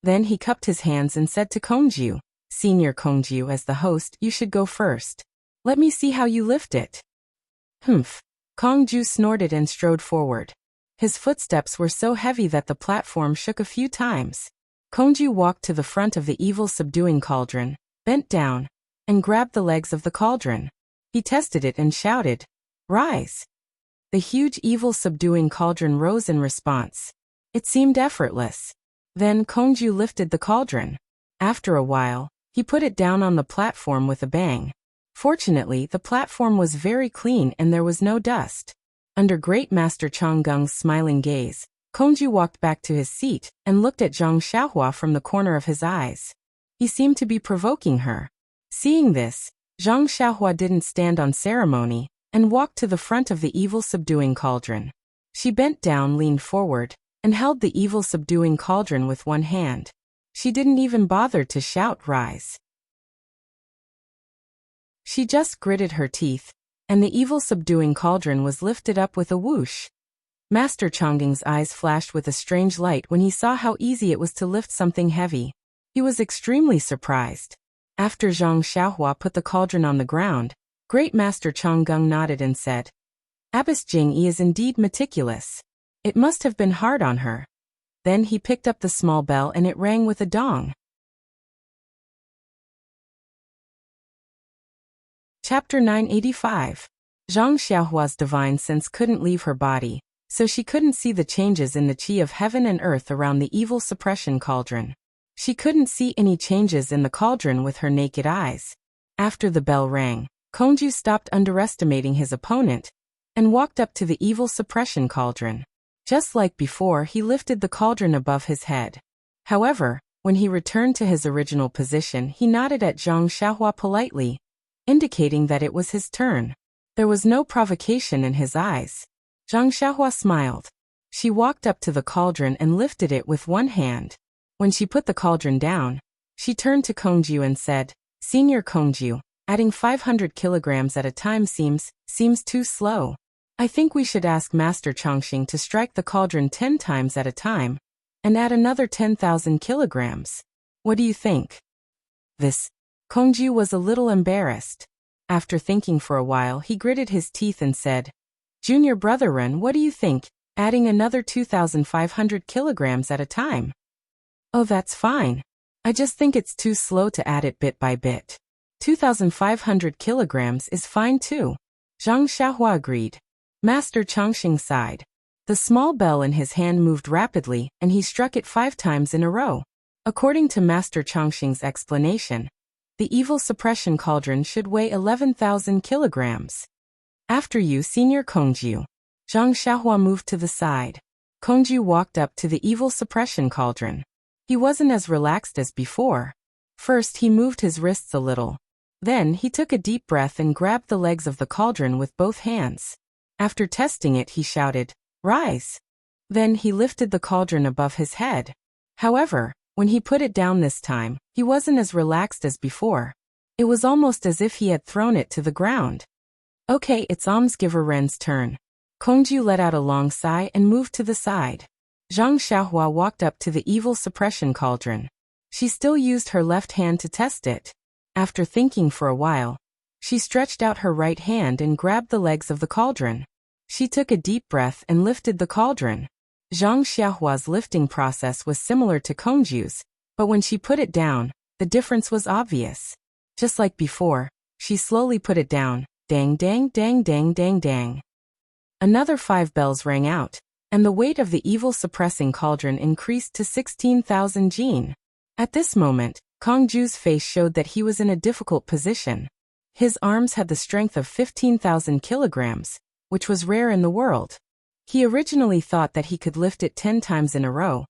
Then he cupped his hands and said to Kongju, Senior Kongju, as the host, you should go first. Let me see how you lift it. Humph. Kongju snorted and strode forward. His footsteps were so heavy that the platform shook a few times. Kongju walked to the front of the evil subduing cauldron, bent down, and grabbed the legs of the cauldron. He tested it and shouted, Rise! The huge evil subduing cauldron rose in response. It seemed effortless. Then Kongju lifted the cauldron. After a while, he put it down on the platform with a bang. Fortunately, the platform was very clean and there was no dust. Under Great Master Chonggung's smiling gaze, Kongju walked back to his seat and looked at Zhang Xiaohua from the corner of his eyes. He seemed to be provoking her. Seeing this, Zhang Xiaohua didn't stand on ceremony and walked to the front of the evil subduing cauldron. She bent down, leaned forward, and held the evil subduing cauldron with one hand. She didn't even bother to shout, Rise. She just gritted her teeth, and the evil subduing cauldron was lifted up with a whoosh. Master Chonggung's eyes flashed with a strange light when he saw how easy it was to lift something heavy. He was extremely surprised. After Zhang Xiaohua put the cauldron on the ground, Great Master Chonggung nodded and said, Abbess Jingyi is indeed meticulous. It must have been hard on her. Then he picked up the small bell and it rang with a dong. Chapter 985. Zhang Xiaohua's divine sense couldn't leave her body, so she couldn't see the changes in the qi of heaven and earth around the evil suppression cauldron. She couldn't see any changes in the cauldron with her naked eyes. After the bell rang, Kongju stopped underestimating his opponent and walked up to the evil suppression cauldron. Just like before, he lifted the cauldron above his head. However, when he returned to his original position, he nodded at Zhang Xiaohua politely, indicating that it was his turn. There was no provocation in his eyes. Zhang Xiaohua smiled. She walked up to the cauldron and lifted it with one hand. When she put the cauldron down, she turned to Kongju and said, Senior Kongju, adding 500 kilograms at a time seems too slow. I think we should ask Master Chongqing to strike the cauldron 10 times at a time and add another 10,000 kilograms. What do you think? Kongju was a little embarrassed. After thinking for a while, he gritted his teeth and said, Junior Brother Ren, what do you think, adding another 2,500 kilograms at a time? Oh, that's fine. I just think it's too slow to add it bit by bit. 2,500 kilograms is fine too. Zhang Xiaohua agreed. Master Chongqing sighed. The small bell in his hand moved rapidly, and he struck it 5 times in a row. According to Master Chongqing's explanation, the evil suppression cauldron should weigh 11,000 kilograms. After you, Senior Kongju. Zhang Xiaohua moved to the side. Kongju walked up to the evil suppression cauldron. He wasn't as relaxed as before. First, he moved his wrists a little. Then, he took a deep breath and grabbed the legs of the cauldron with both hands. After testing it, he shouted, "Rise!" Then, he lifted the cauldron above his head. However, when he put it down this time, he wasn't as relaxed as before. It was almost as if he had thrown it to the ground. Okay, it's almsgiver Ren's turn. Kongju let out a long sigh and moved to the side. Zhang Xiaohua walked up to the evil suppression cauldron. She still used her left hand to test it. After thinking for a while, she stretched out her right hand and grabbed the legs of the cauldron. She took a deep breath and lifted the cauldron. Zhang Xiaohua's lifting process was similar to Kongju's, but when she put it down, the difference was obvious. Just like before, she slowly put it down. Dang dang dang dang dang dang. Another 5 bells rang out, and the weight of the evil suppressing cauldron increased to 16,000 jin. At this moment, Kongju's face showed that he was in a difficult position. His arms had the strength of 15,000 kilograms, which was rare in the world. He originally thought that he could lift it 10 times in a row,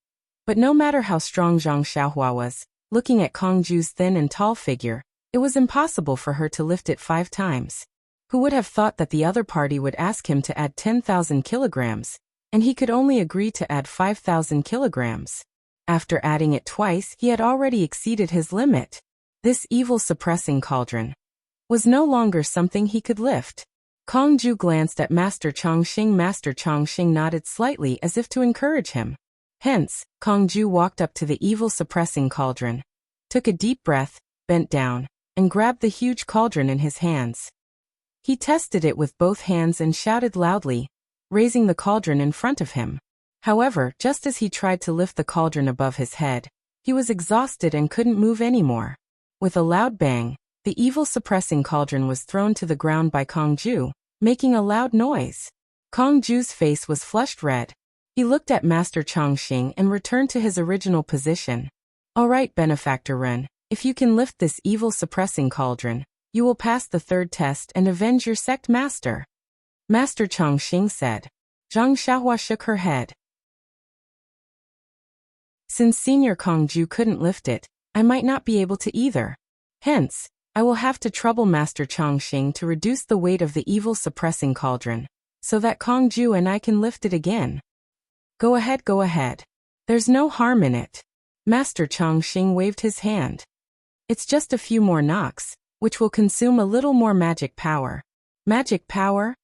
but no matter how strong Zhang Xiaohua was, looking at Kongju's thin and tall figure, it was impossible for her to lift it 5 times. Who would have thought that the other party would ask him to add 10,000 kilograms, and he could only agree to add 5,000 kilograms. After adding it twice, he had already exceeded his limit. This evil suppressing cauldron was no longer something he could lift. Kongju glanced at Master Chongqing. Master Chongqing nodded slightly as if to encourage him. Hence, Kongju walked up to the evil suppressing cauldron, took a deep breath, bent down, and grabbed the huge cauldron in his hands. He tested it with both hands and shouted loudly, raising the cauldron in front of him. However, just as he tried to lift the cauldron above his head, he was exhausted and couldn't move anymore. With a loud bang, the evil suppressing cauldron was thrown to the ground by Kongju, making a loud noise. Kongju's face was flushed red. He looked at Master Chongqing and returned to his original position. All right, Benefactor Ren, if you can lift this evil suppressing cauldron, you will pass the 3rd test and avenge your sect master. Master Chongqing said. Zhang Xiaohua shook her head. Since Senior Kongju couldn't lift it, I might not be able to either. Hence, I will have to trouble Master Chongqing to reduce the weight of the evil suppressing cauldron, so that Kongju and I can lift it again. Go ahead, go ahead. There's no harm in it. Master Chongqing waved his hand. It's just a few more knocks, which will consume a little more magic power. Magic power?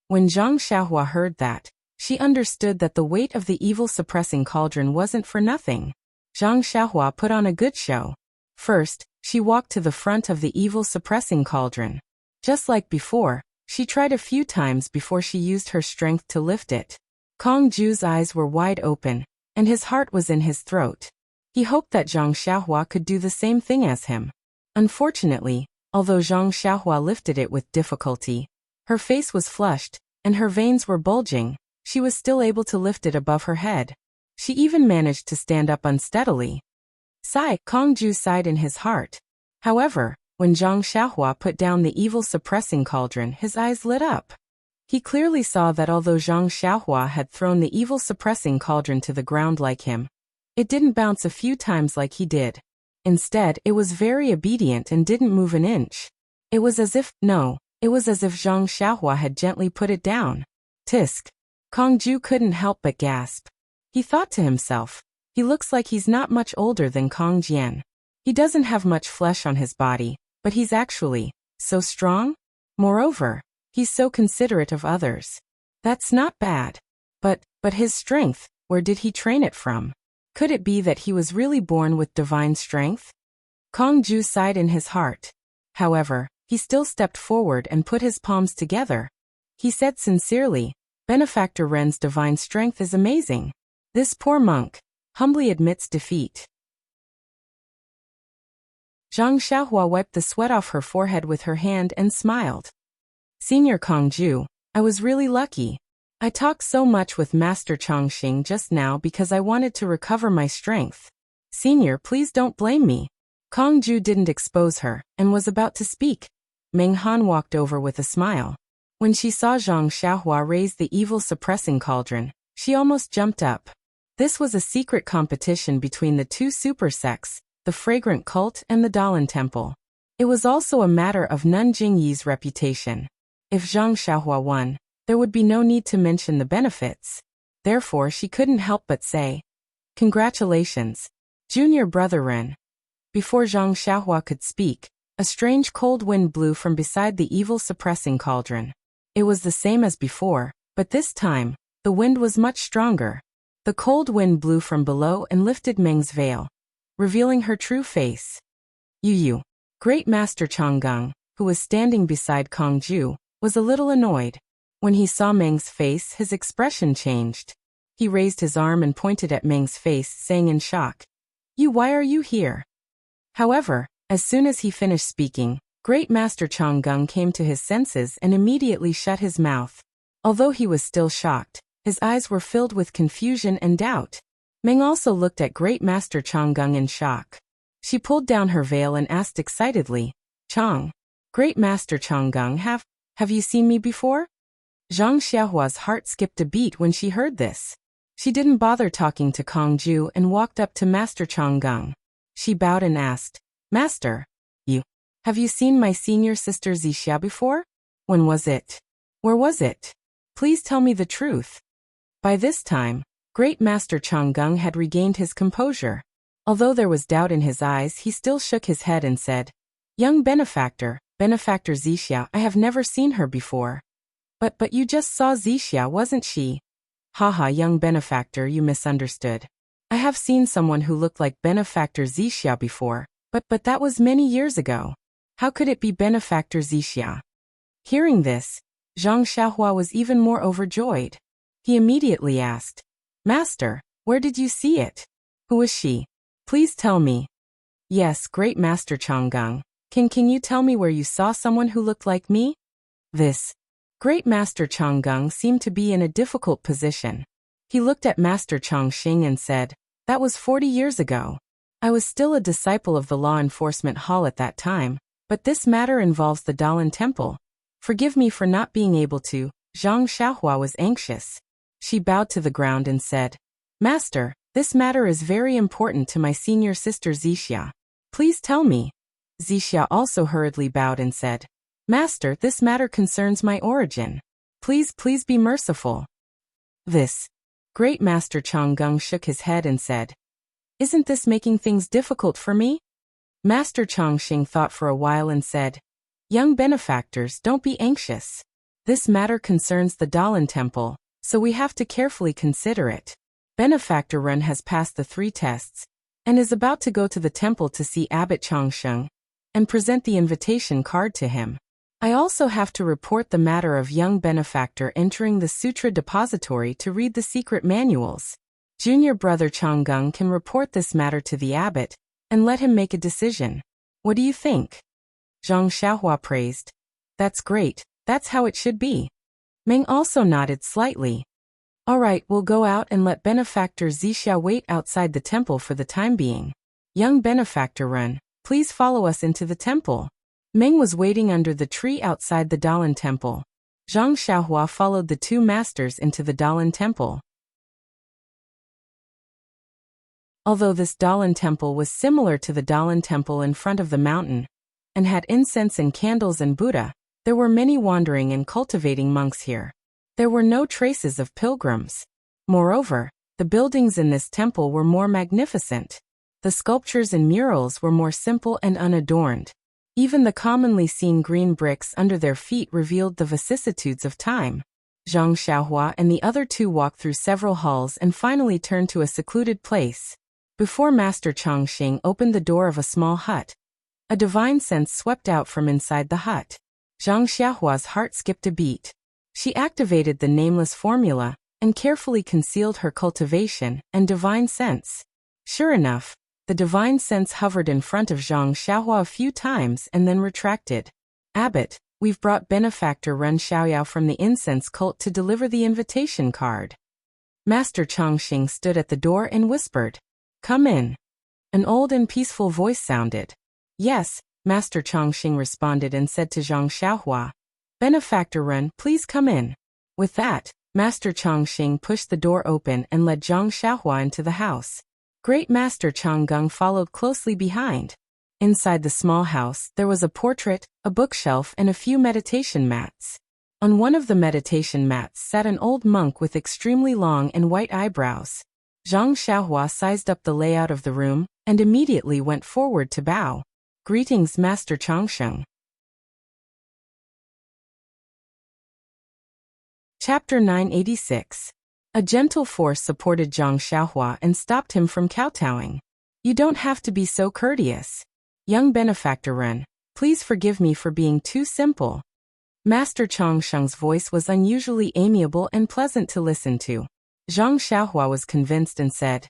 When Zhang Xiaohua heard that, she understood that the weight of the evil suppressing cauldron wasn't for nothing. Zhang Xiaohua put on a good show. First, she walked to the front of the evil suppressing cauldron. Just like before, she tried a few times before she used her strength to lift it. Kongju's eyes were wide open, and his heart was in his throat. He hoped that Zhang Xiaohua could do the same thing as him. Unfortunately, although Zhang Xiaohua lifted it with difficulty, her face was flushed, and her veins were bulging, she was still able to lift it above her head. She even managed to stand up unsteadily. Sigh, Kongju sighed in his heart. However, when Zhang Xiaohua put down the evil suppressing cauldron, his eyes lit up. He clearly saw that although Zhang Xiaohua had thrown the evil suppressing cauldron to the ground like him, it didn't bounce a few times like he did. Instead, it was very obedient and didn't move an inch. It was as if Zhang Xiaohua had gently put it down. Tisk. Kongju couldn't help but gasp. He thought to himself, he looks like he's not much older than Kong Jian. He doesn't have much flesh on his body, but he's actually so strong. Moreover, he's so considerate of others. That's not bad. But his strength, where did he train it from? Could it be that he was really born with divine strength? Kongju sighed in his heart. However, he still stepped forward and put his palms together. He said sincerely, Benefactor Ren's divine strength is amazing. This poor monk humbly admits defeat. Zhang Xiaohua wiped the sweat off her forehead with her hand and smiled. Senior Kongju, I was really lucky. I talked so much with Master Chongqing just now because I wanted to recover my strength. Senior, please don't blame me. Kong Ju didn't expose her, and was about to speak. Meng Han walked over with a smile. When she saw Zhang Xiaohua raise the evil suppressing cauldron, she almost jumped up. This was a secret competition between the two super sects, the Fragrant Cult and the Dalan Temple. It was also a matter of Nun Jingyi's reputation. If Zhang Xiaohua won, there would be no need to mention the benefits. Therefore she couldn't help but say, "Congratulations, junior brother Ren." Before Zhang Xiaohua could speak, a strange cold wind blew from beside the evil suppressing cauldron. It was the same as before, but this time, the wind was much stronger. The cold wind blew from below and lifted Meng's veil, revealing her true face. Yu, Great Master Changgang, who was standing beside Kong Ju, was a little annoyed. When he saw Meng's face, his expression changed. He raised his arm and pointed at Meng's face, saying in shock, Why are you here?" However, as soon as he finished speaking, Great Master Changgang came to his senses and immediately shut his mouth. Although he was still shocked, his eyes were filled with confusion and doubt. Meng also looked at Great Master Changgang in shock. She pulled down her veil and asked excitedly, "Chang, Great Master Changgang, have you seen me before?" Zhang Xiaohua's heart skipped a beat when she heard this. She didn't bother talking to Kong Ju and walked up to Master Changgang. She bowed and asked, "Master, have you seen my senior sister Zixia before? When was it? Where was it? Please tell me the truth." By this time, Great Master Changgang had regained his composure. Although there was doubt in his eyes, he still shook his head and said, "Young benefactor Zixia, I have never seen her before." But you just saw Zixia, wasn't she?" "Haha, young benefactor, you misunderstood. I have seen someone who looked like Benefactor Zixia before, but that was many years ago. How could it be Benefactor Zixia?" Hearing this, Zhang Xiaohua was even more overjoyed. He immediately asked, "Master, where did you see it? Who is she? Please tell me." "Yes, Great Master Changgang. Can you tell me where you saw someone who looked like me?" This Great Master Changgang seemed to be in a difficult position. He looked at Master Changxing and said, "That was 40 years ago. I was still a disciple of the law enforcement hall at that time, but this matter involves the Dalan Temple. Forgive me for not being able to." Zhang Xiaohua was anxious. She bowed to the ground and said, "Master, this matter is very important to my senior sister Zixia. Please tell me." Zixia also hurriedly bowed and said, "Master, this matter concerns my origin. Please be merciful." This Great Master Changgang shook his head and said, "Isn't this making things difficult for me?" Master Changxing thought for a while and said, "Young benefactors, don't be anxious. This matter concerns the Dalan Temple, so we have to carefully consider it. Benefactor Ren has passed the 3 tests, and is about to go to the temple to see Abbot Changsheng, and present the invitation card to him. I also have to report the matter of young benefactor entering the Sutra Depository to read the secret manuals. Junior brother Changgang can report this matter to the abbot, and let him make a decision. What do you think?" Zhang Xiaohua praised. "That's great, that's how it should be." Meng also nodded slightly. "All right, we'll go out and let Benefactor Zixia wait outside the temple for the time being. Young Benefactor Ren, please follow us into the temple." Meng was waiting under the tree outside the Dalan Temple. Zhang Xiaohua followed the 2 masters into the Dalan Temple. Although this Dalan Temple was similar to the Dalan Temple in front of the mountain, and had incense and candles and Buddha, there were many wandering and cultivating monks here. There were no traces of pilgrims. Moreover, the buildings in this temple were more magnificent. The sculptures and murals were more simple and unadorned. Even the commonly seen green bricks under their feet revealed the vicissitudes of time. Zhang Xiaohua and the other 2 walked through several halls and finally turned to a secluded place. Before Master Changxing opened the door of a small hut, a divine sense swept out from inside the hut. Zhang Xiaohua's heart skipped a beat. She activated the nameless formula and carefully concealed her cultivation and divine sense. Sure enough, the divine sense hovered in front of Zhang Xiaohua a few times and then retracted. "Abbot, we've brought Benefactor Ren Xiaoyao from the incense cult to deliver the invitation card." Master Changxing stood at the door and whispered, "Come in." An old and peaceful voice sounded. Yes, Master Chongqing responded and said to Zhang Xiaohua, Benefactor Ren, please come in. With that, Master Chongqing pushed the door open and led Zhang Xiaohua into the house. Great Master Changgung followed closely behind. Inside the small house, there was a portrait, a bookshelf, and a few meditation mats. On one of the meditation mats sat an old monk with extremely long and white eyebrows. Zhang Xiaohua sized up the layout of the room and immediately went forward to bow. Greetings, Master Chongsheng. Chapter 986. A gentle force supported Zhang Xiaohua and stopped him from kowtowing. You don't have to be so courteous. Young Benefactor Ren, please forgive me for being too simple. Master Chongsheng's voice was unusually amiable and pleasant to listen to. Zhang Xiaohua was convinced and said,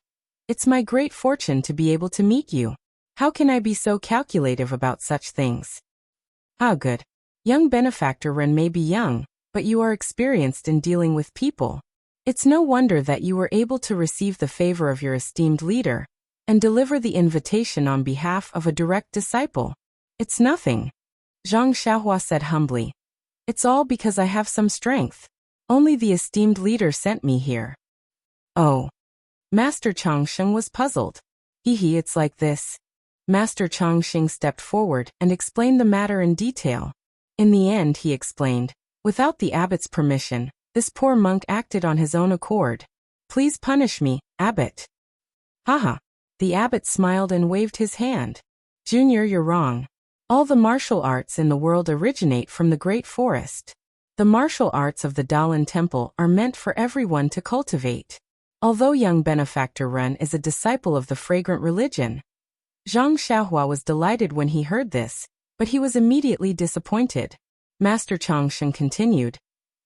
It's my great fortune to be able to meet you. How can I be so calculative about such things? Ah, good. Young Benefactor Ren may be young, but you are experienced in dealing with people. It's no wonder that you were able to receive the favor of your esteemed leader and deliver the invitation on behalf of a direct disciple. It's nothing. Zhang Xiaohua said humbly. It's all because I have some strength. Only the esteemed leader sent me here. Oh. Master Chongsheng was puzzled. It's like this. Master Chongqing stepped forward and explained the matter in detail. In the end, he explained, without the abbot's permission, this poor monk acted on his own accord. Please punish me, abbot. Haha. The abbot smiled and waved his hand. Junior, you're wrong. All the martial arts in the world originate from the Great Forest. The martial arts of the Dalan Temple are meant for everyone to cultivate. Although young Benefactor Ren is a disciple of the fragrant religion. Zhang Xiaohua was delighted when he heard this, but he was immediately disappointed. Master Chongsheng continued,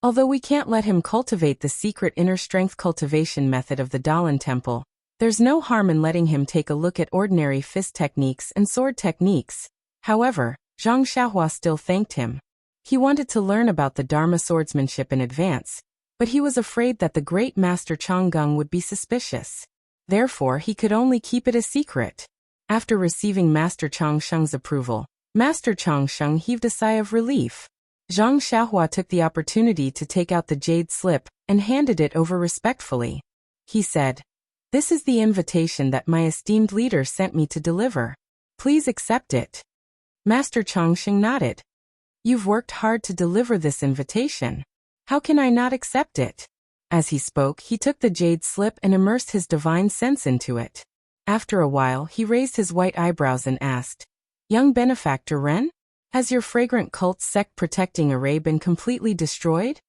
although we can't let him cultivate the secret inner strength cultivation method of the Dalan Temple, there's no harm in letting him take a look at ordinary fist techniques and sword techniques. However, Zhang Xiaohua still thanked him. He wanted to learn about the Dharma swordsmanship in advance, but he was afraid that the great Master Changgung would be suspicious. Therefore, he could only keep it a secret. After receiving Master Chongsheng's approval, Master Chongsheng heaved a sigh of relief. Zhang Xiaohua took the opportunity to take out the jade slip and handed it over respectfully. He said, This is the invitation that my esteemed leader sent me to deliver. Please accept it. Master Chongsheng nodded. You've worked hard to deliver this invitation. How can I not accept it? As he spoke, he took the jade slip and immersed his divine sense into it. After a while, he raised his white eyebrows and asked, Young Benefactor Ren? Has your fragrant cult sect protecting array been completely destroyed?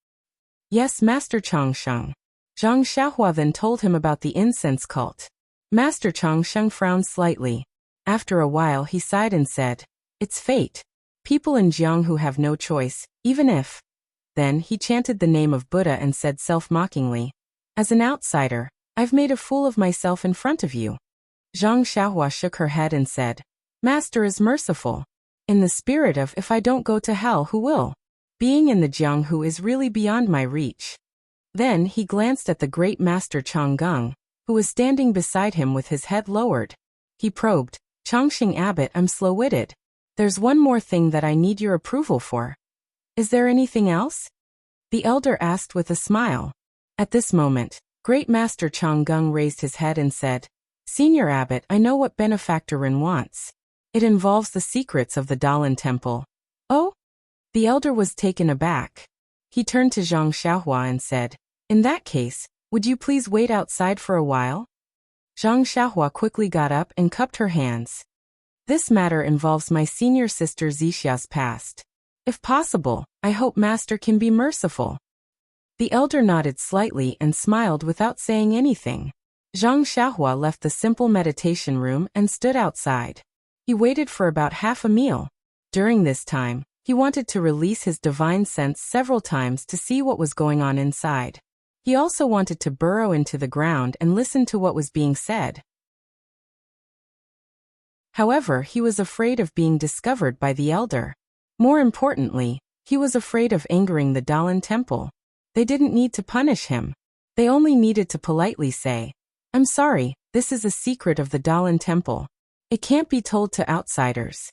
Yes, Master Chongsheng. Zhang Xiaohua then told him about the incense cult. Master Chongsheng frowned slightly. After a while, he sighed and said, It's fate. People in Jianghu have no choice, even if. Then he chanted the name of Buddha and said self-mockingly, As an outsider, I've made a fool of myself in front of you. Zhang Xiaohua shook her head and said, Master is merciful. In the spirit of if I don't go to hell, who will? Being in the Jianghu is really beyond my reach. Then he glanced at the great Master Changgung, who was standing beside him with his head lowered. He probed, Chongqing Abbot, I'm slow-witted. There's one more thing that I need your approval for. Is there anything else? The elder asked with a smile. At this moment, great Master Changgung raised his head and said, Senior Abbot, I know what Benefactor Ren wants. It involves the secrets of the Dalan Temple. Oh? The elder was taken aback. He turned to Zhang Xiaohua and said, In that case, would you please wait outside for a while? Zhang Xiaohua quickly got up and cupped her hands. This matter involves my senior sister Zixia's past. If possible, I hope Master can be merciful. The elder nodded slightly and smiled without saying anything. Zhang Xiaohua left the simple meditation room and stood outside. He waited for about half a meal. During this time, he wanted to release his divine sense several times to see what was going on inside. He also wanted to burrow into the ground and listen to what was being said. However, he was afraid of being discovered by the elder. More importantly, he was afraid of angering the Dalan Temple. They didn't need to punish him. They only needed to politely say, I'm sorry, this is a secret of the Dalan Temple. It can't be told to outsiders.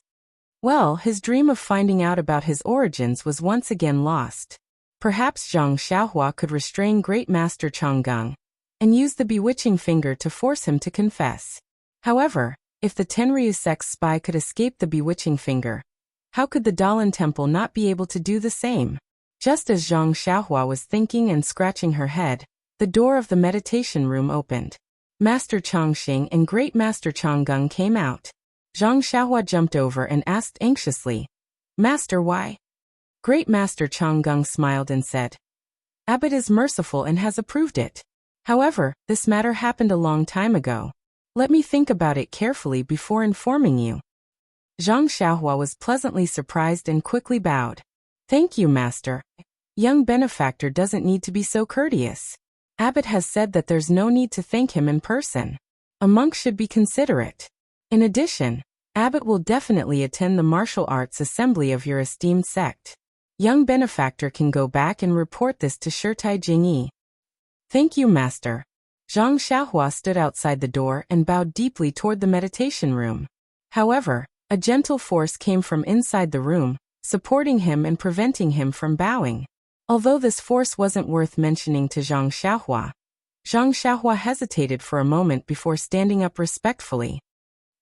Well, his dream of finding out about his origins was once again lost. Perhaps Zhang Xiaohua could restrain Great Master Changgang and use the bewitching finger to force him to confess. However, if the Tenryu sect's spy could escape the bewitching finger, how could the Dalan Temple not be able to do the same? Just as Zhang Xiaohua was thinking and scratching her head, the door of the meditation room opened. Master Changxing and Great Master Changgang came out. Zhang Xiaohua jumped over and asked anxiously, "Master, why?" Great Master Changgang smiled and said, "Abbot is merciful and has approved it. However, this matter happened a long time ago. Let me think about it carefully before informing you." Zhang Xiaohua was pleasantly surprised and quickly bowed. "Thank you, Master. Young benefactor doesn't need to be so courteous. Abbot has said that there's no need to thank him in person. A monk should be considerate. In addition, Abbot will definitely attend the martial arts assembly of your esteemed sect. Young benefactor can go back and report this to Shirtai Jingyi." "Thank you, Master." Zhang Xiaohua stood outside the door and bowed deeply toward the meditation room. However, a gentle force came from inside the room, supporting him and preventing him from bowing. Although this force wasn't worth mentioning to Zhang Xiaohua hesitated for a moment before standing up respectfully.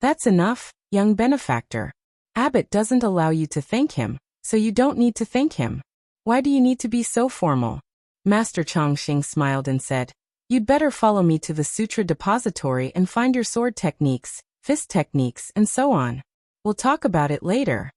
"That's enough, young benefactor. Abbot doesn't allow you to thank him, so you don't need to thank him. Why do you need to be so formal?" Master Changxing smiled and said, "You'd better follow me to the sutra depository and find your sword techniques, fist techniques, and so on. We'll talk about it later."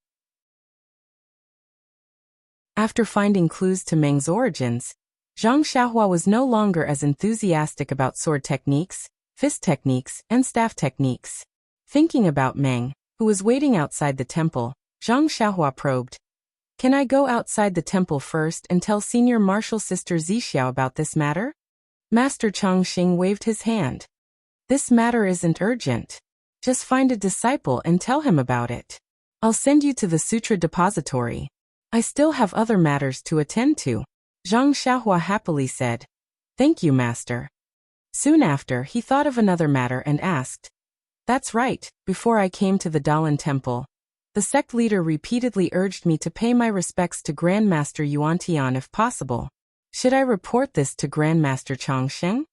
After finding clues to Meng's origins, Zhang Xiaohua was no longer as enthusiastic about sword techniques, fist techniques, and staff techniques. Thinking about Meng, who was waiting outside the temple, Zhang Xiaohua probed, "Can I go outside the temple first and tell Senior Martial Sister Zixiao about this matter?" Master Changxing waved his hand. "This matter isn't urgent. Just find a disciple and tell him about it. I'll send you to the sutra depository. I still have other matters to attend to," Zhang Xiaohua happily said. "Thank you, Master." Soon after, he thought of another matter and asked, "That's right, before I came to the Dalan Temple, the sect leader repeatedly urged me to pay my respects to Grandmaster Yuantian if possible. Should I report this to Grandmaster Changsheng?"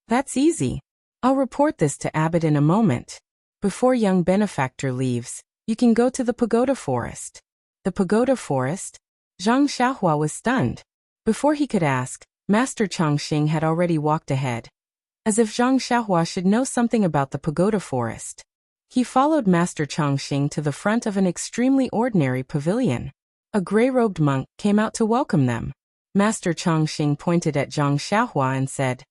"That's easy. I'll report this to Abbot in a moment. Before young benefactor leaves, you can go to the pagoda forest." "The pagoda forest?" Zhang Xiaohua was stunned. Before he could ask, Master Changxing had already walked ahead. As if Zhang Xiaohua should know something about the pagoda forest. He followed Master Changxing to the front of an extremely ordinary pavilion. A gray-robed monk came out to welcome them. Master Changxing pointed at Zhang Xiaohua and said,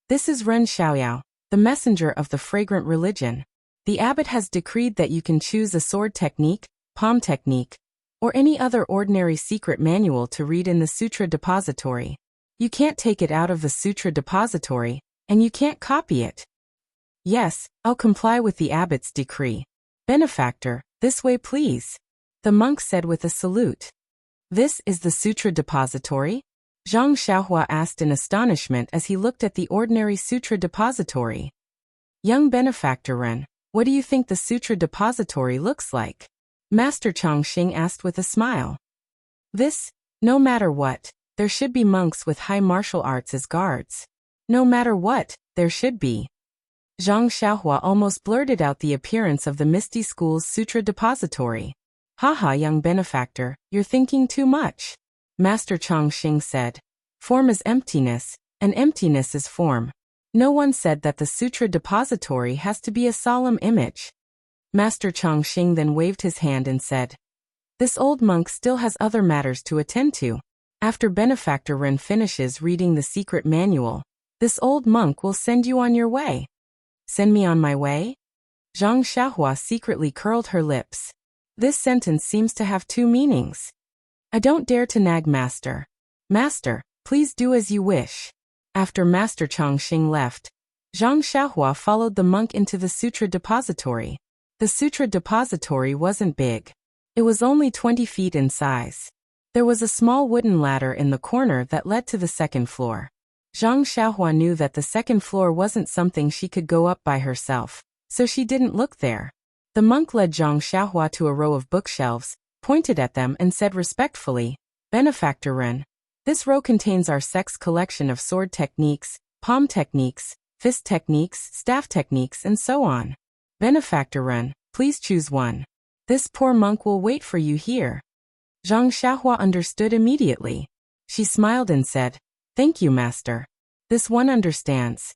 "This is Ren Xiaoyao, the messenger of the fragrant religion. The abbot has decreed that you can choose a sword technique, palm technique, or any other ordinary secret manual to read in the sutra depository. You can't take it out of the sutra depository, and you can't copy it." "Yes, I'll comply with the abbot's decree. Benefactor, this way please," the monk said with a salute. "This is the sutra depository?" Zhang Xiaohua asked in astonishment as he looked at the ordinary sutra depository. "Young benefactor Ren, what do you think the sutra depository looks like?" Master Changxing asked with a smile. "This, no matter what, there should be monks with high martial arts as guards. No matter what, there should be." Zhang Xiaohua almost blurted out the appearance of the Misty School's sutra depository. "Haha, young benefactor, you're thinking too much," Master Changxing said. "Form is emptiness, and emptiness is form. No one said that the sutra depository has to be a solemn image." Master Changxing then waved his hand and said, "This old monk still has other matters to attend to. After Benefactor Ren finishes reading the secret manual, this old monk will send you on your way." "Send me on my way?" Zhang Xiaohua secretly curled her lips. This sentence seems to have two meanings. "I don't dare to nag Master. Master, please do as you wish." After Master Changxing left, Zhang Xiaohua followed the monk into the sutra depository. The sutra depository wasn't big. It was only 20 feet in size. There was a small wooden ladder in the corner that led to the second floor. Zhang Xiaohua knew that the second floor wasn't something she could go up by herself, so she didn't look there. The monk led Zhang Xiaohua to a row of bookshelves, pointed at them and said respectfully, "Benefactor Ren, this row contains our sect's collection of sword techniques, palm techniques, fist techniques, staff techniques, and so on. Benefactor Ren, please choose one. This poor monk will wait for you here." Zhang Xiaohua understood immediately. She smiled and said, "Thank you, master. This one understands."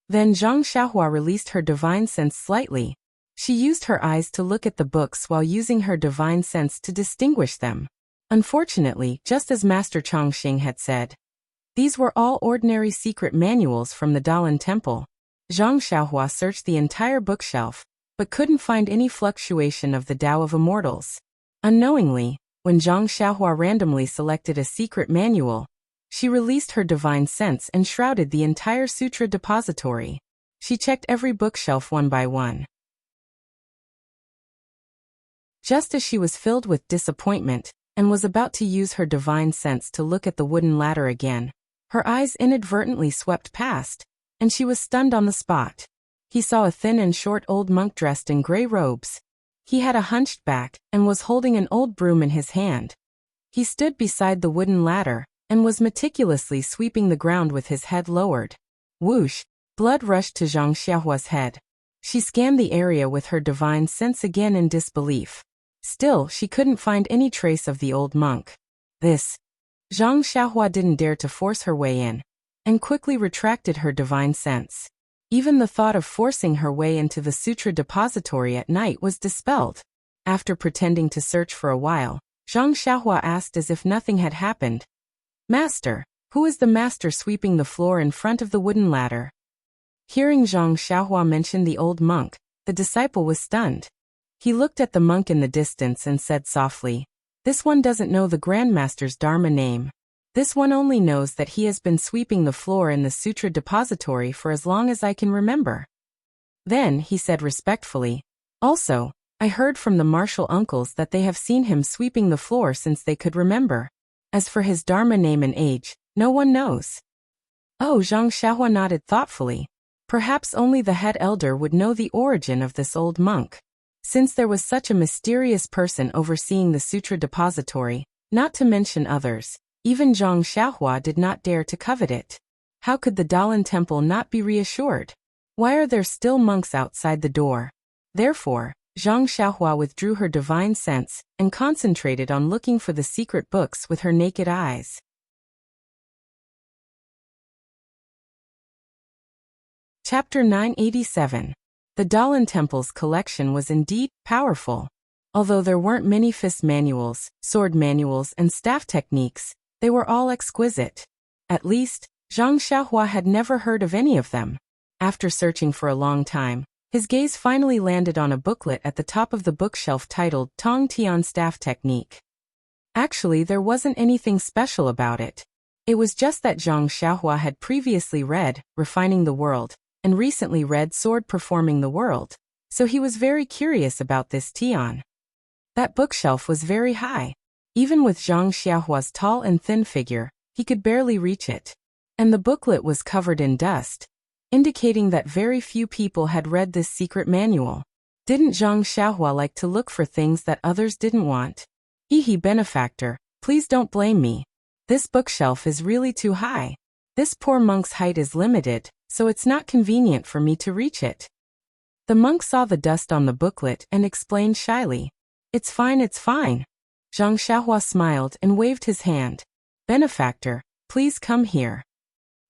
Then Zhang Xiaohua released her divine sense slightly. She used her eyes to look at the books while using her divine sense to distinguish them. Unfortunately, just as Master Chongqing had said, these were all ordinary secret manuals from the Dalan Temple. Zhang Xiaohua searched the entire bookshelf, but couldn't find any fluctuation of the Tao of Immortals. Unknowingly, when Zhang Xiaohua randomly selected a secret manual, she released her divine sense and shrouded the entire sutra depository. She checked every bookshelf one by one. Just as she was filled with disappointment and was about to use her divine sense to look at the wooden ladder again, her eyes inadvertently swept past, and she was stunned on the spot. He saw a thin and short old monk dressed in gray robes. He had a hunched back and was holding an old broom in his hand. He stood beside the wooden ladder and was meticulously sweeping the ground with his head lowered. Whoosh! Blood rushed to Zhang Xiaohua's head. She scanned the area with her divine sense again in disbelief. Still, she couldn't find any trace of the old monk. Zhang Xiaohua didn't dare to force her way in, and quickly retracted her divine sense. Even the thought of forcing her way into the sutra depository at night was dispelled. After pretending to search for a while, Zhang Xiaohua asked as if nothing had happened, "Master, who is the master sweeping the floor in front of the wooden ladder?" Hearing Zhang Xiaohua mention the old monk, the disciple was stunned. He looked at the monk in the distance and said softly, "This one doesn't know the Grandmaster's Dharma name. This one only knows that he has been sweeping the floor in the sutra depository for as long as I can remember." Then he said respectfully, "Also, I heard from the martial uncles that they have seen him sweeping the floor since they could remember. As for his Dharma name and age, no one knows." Oh, Zhang Xiaohua nodded thoughtfully. Perhaps only the head elder would know the origin of this old monk. Since there was such a mysterious person overseeing the sutra depository, not to mention others, even Zhang Xiaohua did not dare to covet it. How could the Dalan Temple not be reassured? Why are there still monks outside the door? Therefore, Zhang Xiaohua withdrew her divine sense and concentrated on looking for the secret books with her naked eyes. Chapter 987. The Dalan Temple's collection was indeed powerful. Although there weren't many fist manuals, sword manuals, and staff techniques, they were all exquisite. At least, Zhang Xiaohua had never heard of any of them. After searching for a long time, his gaze finally landed on a booklet at the top of the bookshelf titled Tong Tian Staff Technique. Actually, there wasn't anything special about it. It was just that Zhang Xiaohua had previously read Refining the World, and recently read Sword Performing the World, so he was very curious about this Tian. That bookshelf was very high. Even with Zhang Xiaohua's tall and thin figure, he could barely reach it. And the booklet was covered in dust, indicating that very few people had read this secret manual. Didn't Zhang Xiaohua like to look for things that others didn't want? Benefactor, please don't blame me. This bookshelf is really too high. This poor monk's height is limited, so it's not convenient for me to reach it." The monk saw the dust on the booklet and explained shyly, It's fine. Zhang Xiaohua smiled and waved his hand. "Benefactor, please come here."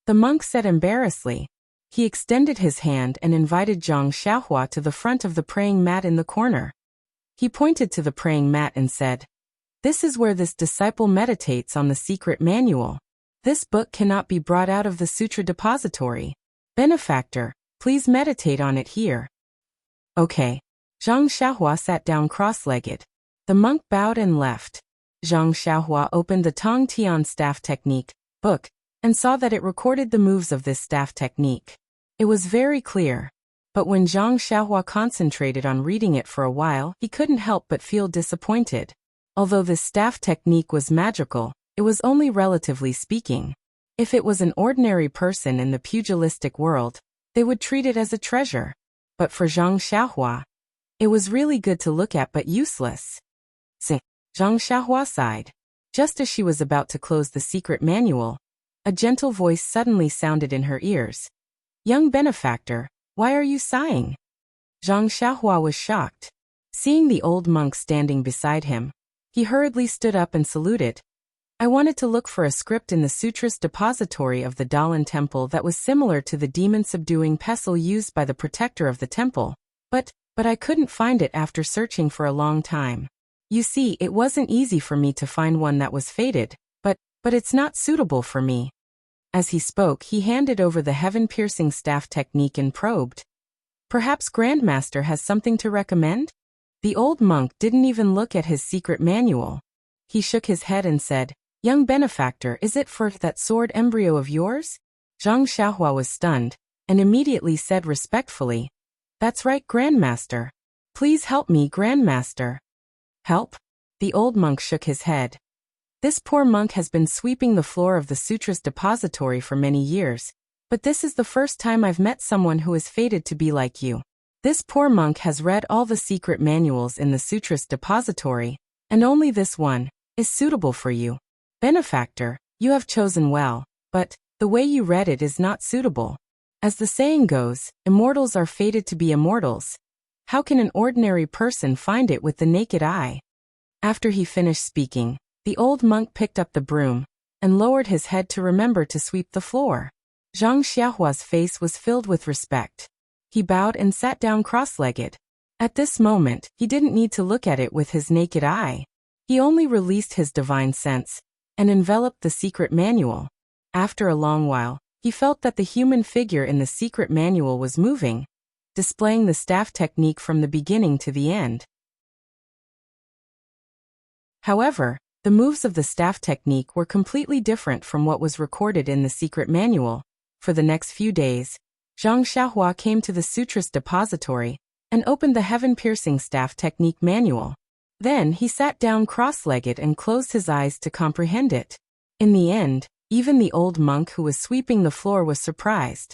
The monk said embarrassedly. He extended his hand and invited Zhang Xiaohua to the front of the praying mat in the corner. He pointed to the praying mat and said, "This is where this disciple meditates on the secret manual. This book cannot be brought out of the sutra depository. Benefactor, please meditate on it here." Okay. Zhang Xiaohua sat down cross-legged. The monk bowed and left. Zhang Xiaohua opened the Tong Tian Staff Technique book and saw that it recorded the moves of this staff technique. It was very clear. But when Zhang Xiaohua concentrated on reading it for a while, he couldn't help but feel disappointed. Although this staff technique was magical, it was only relatively speaking. If it was an ordinary person in the pugilistic world, they would treat it as a treasure. But for Zhang Xiaohua, It was really good to look at but useless. Zhang Xiaohua sighed. Just as she was about to close the secret manual, a gentle voice suddenly sounded in her ears. Young benefactor, why are you sighing? Zhang Xiaohua was shocked. Seeing the old monk standing beside him, he hurriedly stood up and saluted. I wanted to look for a script in the Sutras depository of the Dalan temple that was similar to the demon-subduing pestle used by the protector of the temple, but I couldn't find it after searching for a long time. You see, it wasn't easy for me to find one that was faded, but it's not suitable for me. As he spoke, he handed over the heaven-piercing staff technique and probed. Perhaps Grandmaster has something to recommend? The old monk didn't even look at his secret manual. He shook his head and said, Young benefactor, is it for that sword embryo of yours? Zhang Xiaohua was stunned, and immediately said respectfully, That's right, Grandmaster. Please help me, Grandmaster. Help? The old monk shook his head. This poor monk has been sweeping the floor of the Sutras depository for many years, but this is the first time I've met someone who is fated to be like you. This poor monk has read all the secret manuals in the Sutras depository, and only this one is suitable for you. Benefactor, you have chosen well, but the way you read it is not suitable. As the saying goes, immortals are fated to be immortals. How can an ordinary person find it with the naked eye? After he finished speaking, the old monk picked up the broom and lowered his head to remember to sweep the floor. Zhang Xiaohua's face was filled with respect. He bowed and sat down cross-legged. At this moment, he didn't need to look at it with his naked eye. He only released his divine sense and enveloped the secret manual. After a long while, he felt that the human figure in the secret manual was moving, displaying the staff technique from the beginning to the end. However, the moves of the staff technique were completely different from what was recorded in the secret manual. For the next few days, Zhang Xiaohua came to the Sutras depository and opened the heaven-piercing staff technique manual. Then he sat down cross-legged and closed his eyes to comprehend it. In the end, even the old monk who was sweeping the floor was surprised.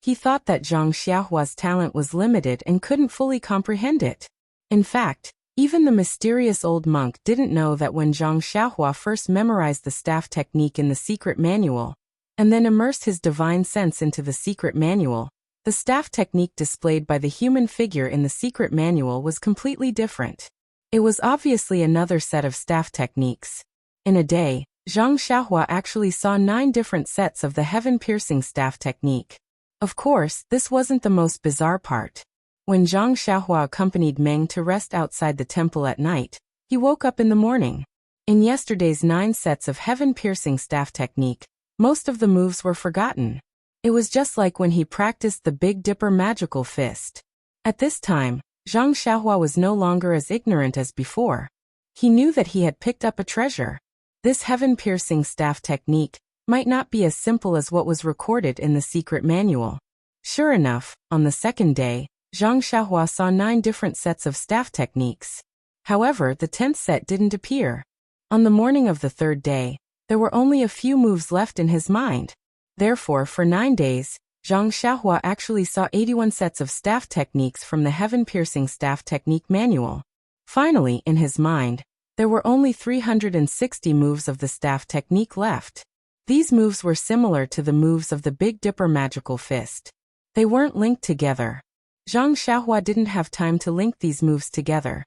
He thought that Zhang Xiaohua's talent was limited and couldn't fully comprehend it. In fact, even the mysterious old monk didn't know that when Zhang Xiaohua first memorized the staff technique in the secret manual, and then immersed his divine sense into the secret manual, the staff technique displayed by the human figure in the secret manual was completely different. It was obviously another set of staff techniques. In a day, Zhang Xiaohua actually saw 9 different sets of the heaven-piercing staff technique. Of course, this wasn't the most bizarre part. When Zhang Xiaohua accompanied Meng to rest outside the temple at night, he woke up in the morning. In yesterday's 9 sets of heaven-piercing staff technique, most of the moves were forgotten. It was just like when he practiced the Big Dipper magical fist. At this time, Zhang Xiaohua was no longer as ignorant as before. He knew that he had picked up a treasure. This heaven-piercing staff technique might not be as simple as what was recorded in the secret manual. Sure enough, on the second day, Zhang Xiaohua saw 9 different sets of staff techniques. However, the 10th set didn't appear. On the morning of the 3rd day, there were only a few moves left in his mind. Therefore, for 9 days, Zhang Xiaohua actually saw 81 sets of staff techniques from the heaven-piercing staff technique manual. Finally, in his mind, there were only 360 moves of the staff technique left. These moves were similar to the moves of the Big Dipper magical fist. They weren't linked together. Zhang Xiaohua didn't have time to link these moves together.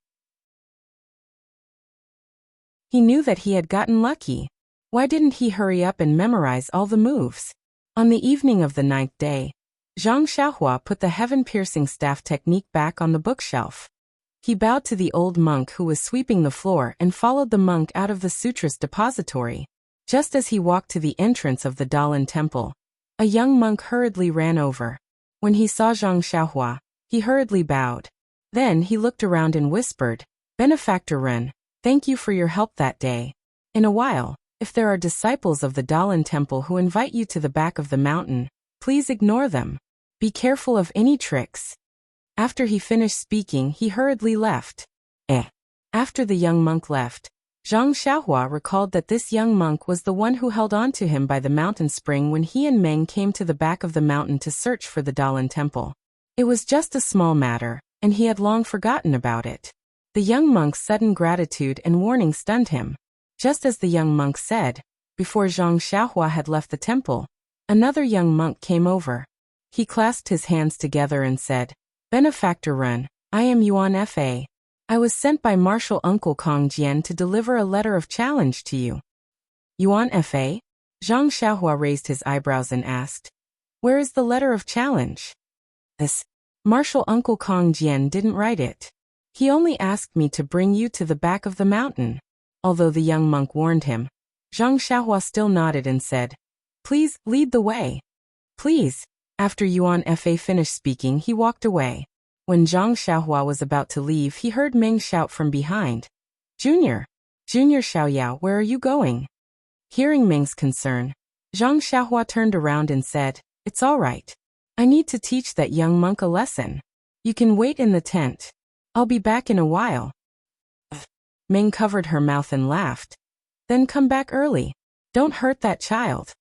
He knew that he had gotten lucky. Why didn't he hurry up and memorize all the moves? On the evening of the 9th day, Zhang Xiaohua put the heaven-piercing staff technique back on the bookshelf. He bowed to the old monk who was sweeping the floor and followed the monk out of the Sutras depository. Just as he walked to the entrance of the Dalan temple, a young monk hurriedly ran over. When he saw Zhang Xiaohua, he hurriedly bowed. Then he looked around and whispered, Benefactor Ren, thank you for your help that day. In a while, if there are disciples of the Dalan temple who invite you to the back of the mountain, please ignore them. Be careful of any tricks. After he finished speaking, he hurriedly left. After the young monk left, Zhang Xiaohua recalled that this young monk was the one who held on to him by the mountain spring when he and Meng came to the back of the mountain to search for the Dalan temple. It was just a small matter, and he had long forgotten about it. The young monk's sudden gratitude and warning stunned him. Just as the young monk said, before Zhang Xiaohua had left the temple, another young monk came over. He clasped his hands together and said, "Benefactor Run, I am Yuan Fa. I was sent by Martial Uncle Kong Jian to deliver a letter of challenge to you." Yuan Fa? Zhang Xiaohua raised his eyebrows and asked, "Where is the letter of challenge?" "This Martial Uncle Kong Jian didn't write it. He only asked me to bring you to the back of the mountain." Although the young monk warned him, Zhang Xiaohua still nodded and said, "Please, lead the way." "Please." After Yuan Fa finished speaking, he walked away. When Zhang Xiaohua was about to leave, he heard Ming shout from behind, Junior Xiaoyao, where are you going?" Hearing Ming's concern, Zhang Xiaohua turned around and said, "It's all right. I need to teach that young monk a lesson. You can wait in the tent. I'll be back in a while." Ming covered her mouth and laughed. "Then come back early. Don't hurt that child."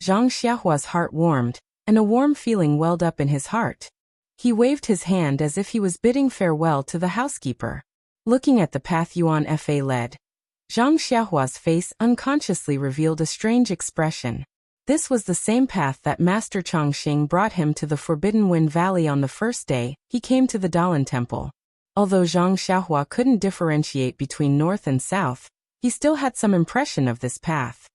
Zhang Xiaohua's heart warmed, and a warm feeling welled up in his heart. He waved his hand as if he was bidding farewell to the housekeeper. Looking at the path Yuan Fa led, Zhang Xiaohua's face unconsciously revealed a strange expression. This was the same path that Master Chongqing brought him to the Forbidden Wind Valley on the first day he came to the Dalan Temple. Although Zhang Xiaohua couldn't differentiate between north and south, he still had some impression of this path.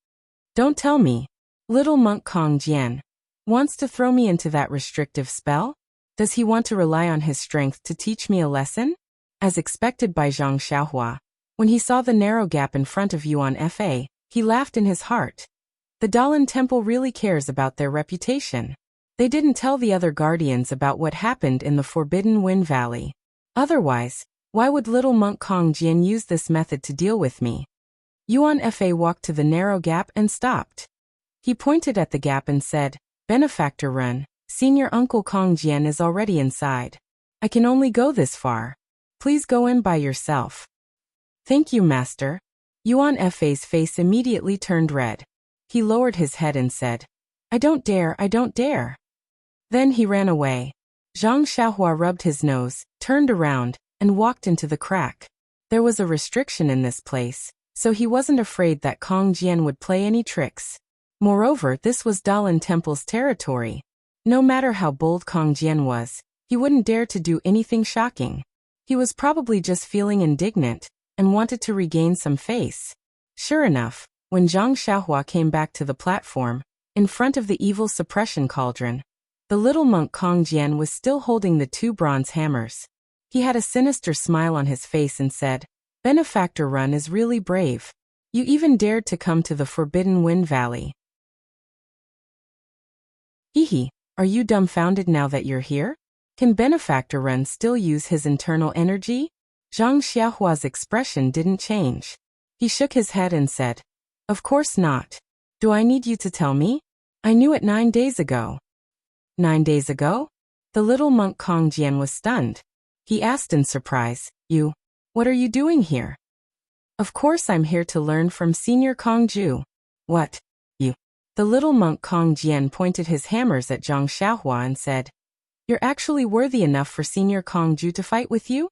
"Don't tell me, little monk Kong Jian wants to throw me into that restrictive spell? Does he want to rely on his strength to teach me a lesson?" As expected by Zhang Xiaohua, when he saw the narrow gap in front of Yuan Fa, he laughed in his heart. The Dalan Temple really cares about their reputation. They didn't tell the other guardians about what happened in the Forbidden Wind Valley. Otherwise, why would little monk Kong Jian use this method to deal with me? Yuan Fa walked to the narrow gap and stopped. He pointed at the gap and said, "Benefactor Run, Senior Uncle Kong Jian is already inside. I can only go this far. Please go in by yourself." "Thank you, Master." Yuan Fa's face immediately turned red. He lowered his head and said, I don't dare." Then he ran away. Zhang Xiaohua rubbed his nose, turned around, and walked into the crack. There was a restriction in this place, so he wasn't afraid that Kong Jian would play any tricks. Moreover, this was Dalan Temple's territory. No matter how bold Kong Jian was, he wouldn't dare to do anything shocking. He was probably just feeling indignant and wanted to regain some face. Sure enough, when Zhang Xiaohua came back to the platform, in front of the evil suppression cauldron, the little monk Kong Jian was still holding the two bronze hammers. He had a sinister smile on his face and said, "Benefactor Run is really brave. You even dared to come to the Forbidden Wind Valley." Hehe, are you dumbfounded now that you're here? Can Benefactor Run still use his internal energy? Zhang Xiaohua's expression didn't change. He shook his head and said, "Of course not. Do I need you to tell me? I knew it 9 days ago." 9 days ago? The little monk Kong Jian was stunned. He asked in surprise, What are you doing here?" "Of course I'm here to learn from Senior Kong Ju." "What? You?" The little monk Kong Jian pointed his hammers at Zhang Xiaohua and said, "You're actually worthy enough for Senior Kong Ju to fight with you?"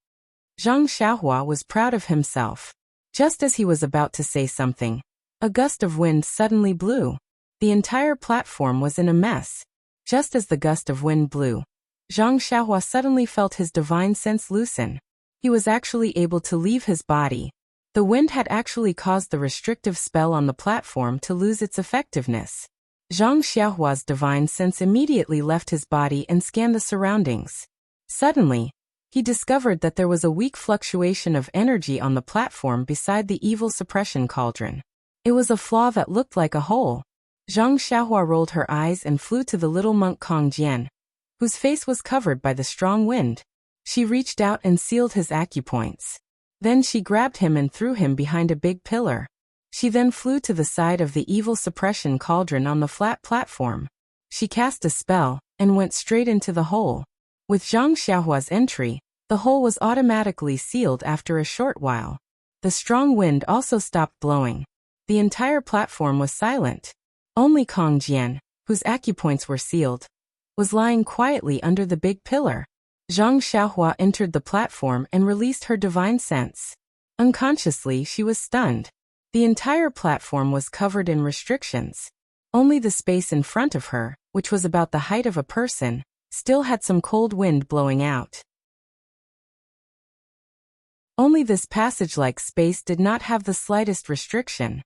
Zhang Xiaohua was proud of himself. Just as he was about to say something, a gust of wind suddenly blew. The entire platform was in a mess. Just as the gust of wind blew, Zhang Xiaohua suddenly felt his divine sense loosen. He was actually able to leave his body. The wind had actually caused the restrictive spell on the platform to lose its effectiveness. Zhang Xiaohua's divine sense immediately left his body and scanned the surroundings. Suddenly, he discovered that there was a weak fluctuation of energy on the platform beside the evil suppression cauldron. It was a flaw that looked like a hole. Zhang Xiaohua rolled her eyes and flew to the little monk Kong Jian, whose face was covered by the strong wind. She reached out and sealed his acupoints. Then she grabbed him and threw him behind a big pillar. She then flew to the side of the evil suppression cauldron on the flat platform. She cast a spell and went straight into the hole. With Zhang Xiaohua's entry, the hole was automatically sealed after a short while. The strong wind also stopped blowing. The entire platform was silent. Only Kong Jian, whose acupoints were sealed, was lying quietly under the big pillar. Zhang Xiaohua entered the platform and released her divine sense. Unconsciously, she was stunned. The entire platform was covered in restrictions. Only the space in front of her, which was about the height of a person, still had some cold wind blowing out. Only this passage-like space did not have the slightest restriction.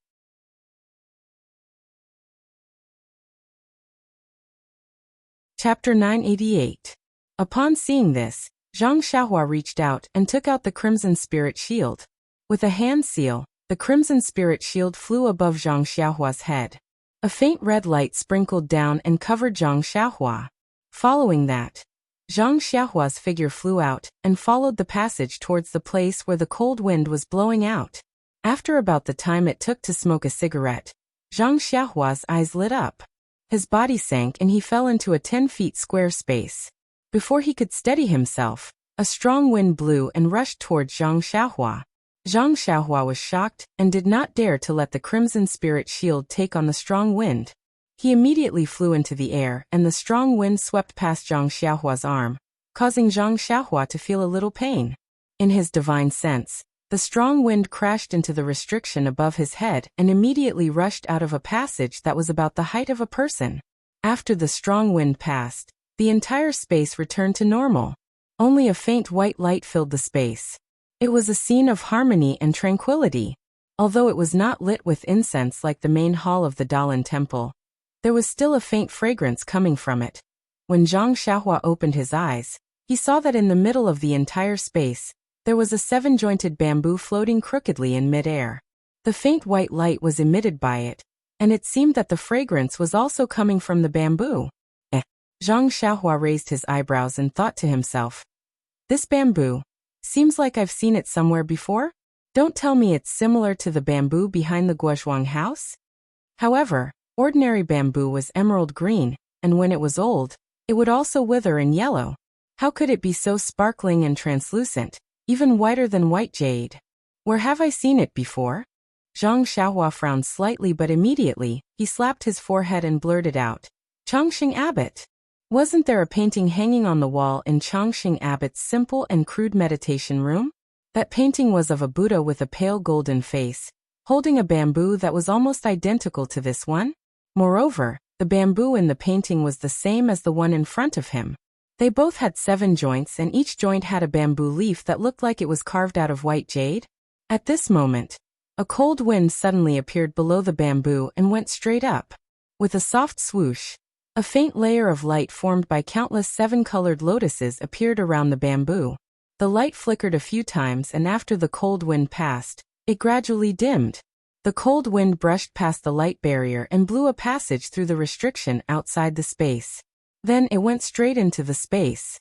Chapter 988. Upon seeing this, Zhang Xiaohua reached out and took out the Crimson Spirit Shield. With a hand seal, the Crimson Spirit Shield flew above Zhang Xiaohua's head. A faint red light sprinkled down and covered Zhang Xiaohua. Following that, Zhang Xiaohua's figure flew out and followed the passage towards the place where the cold wind was blowing out. After about the time it took to smoke a cigarette, Zhang Xiaohua's eyes lit up. His body sank and he fell into a 10 feet square space. Before he could steady himself, a strong wind blew and rushed towards Zhang Xiaohua. Zhang Xiaohua was shocked and did not dare to let the Crimson Spirit Shield take on the strong wind. He immediately flew into the air and the strong wind swept past Zhang Xiaohua's arm, causing Zhang Xiaohua to feel a little pain. In his divine sense, the strong wind crashed into the restriction above his head and immediately rushed out of a passage that was about the height of a person. After the strong wind passed, the entire space returned to normal. Only a faint white light filled the space. It was a scene of harmony and tranquility. Although it was not lit with incense like the main hall of the Dalan temple, there was still a faint fragrance coming from it. When Zhang Xiaohua opened his eyes, he saw that in the middle of the entire space, there was a 7-jointed bamboo floating crookedly in mid-air. The faint white light was emitted by it, and it seemed that the fragrance was also coming from the bamboo. Zhang Xiaohua raised his eyebrows and thought to himself, "This bamboo, seems like I've seen it somewhere before? Don't tell me it's similar to the bamboo behind the Guozhuang house?" However, ordinary bamboo was emerald green, and when it was old, it would also wither in yellow. How could it be so sparkling and translucent, even whiter than white jade? Where have I seen it before? Zhang Xiaohua frowned slightly, but immediately, he slapped his forehead and blurted out, "Chongqing Abbot. Wasn't there a painting hanging on the wall in Chongqing Abbot's simple and crude meditation room? That painting was of a Buddha with a pale golden face, holding a bamboo that was almost identical to this one. Moreover, the bamboo in the painting was the same as the one in front of him. They both had 7 joints and each joint had a bamboo leaf that looked like it was carved out of white jade." At this moment, a cold wind suddenly appeared below the bamboo and went straight up. With a soft swoosh, a faint layer of light formed by countless 7-colored lotuses appeared around the bamboo. The light flickered a few times and after the cold wind passed, it gradually dimmed. The cold wind brushed past the light barrier and blew a passage through the restriction outside the space. Then it went straight into the space.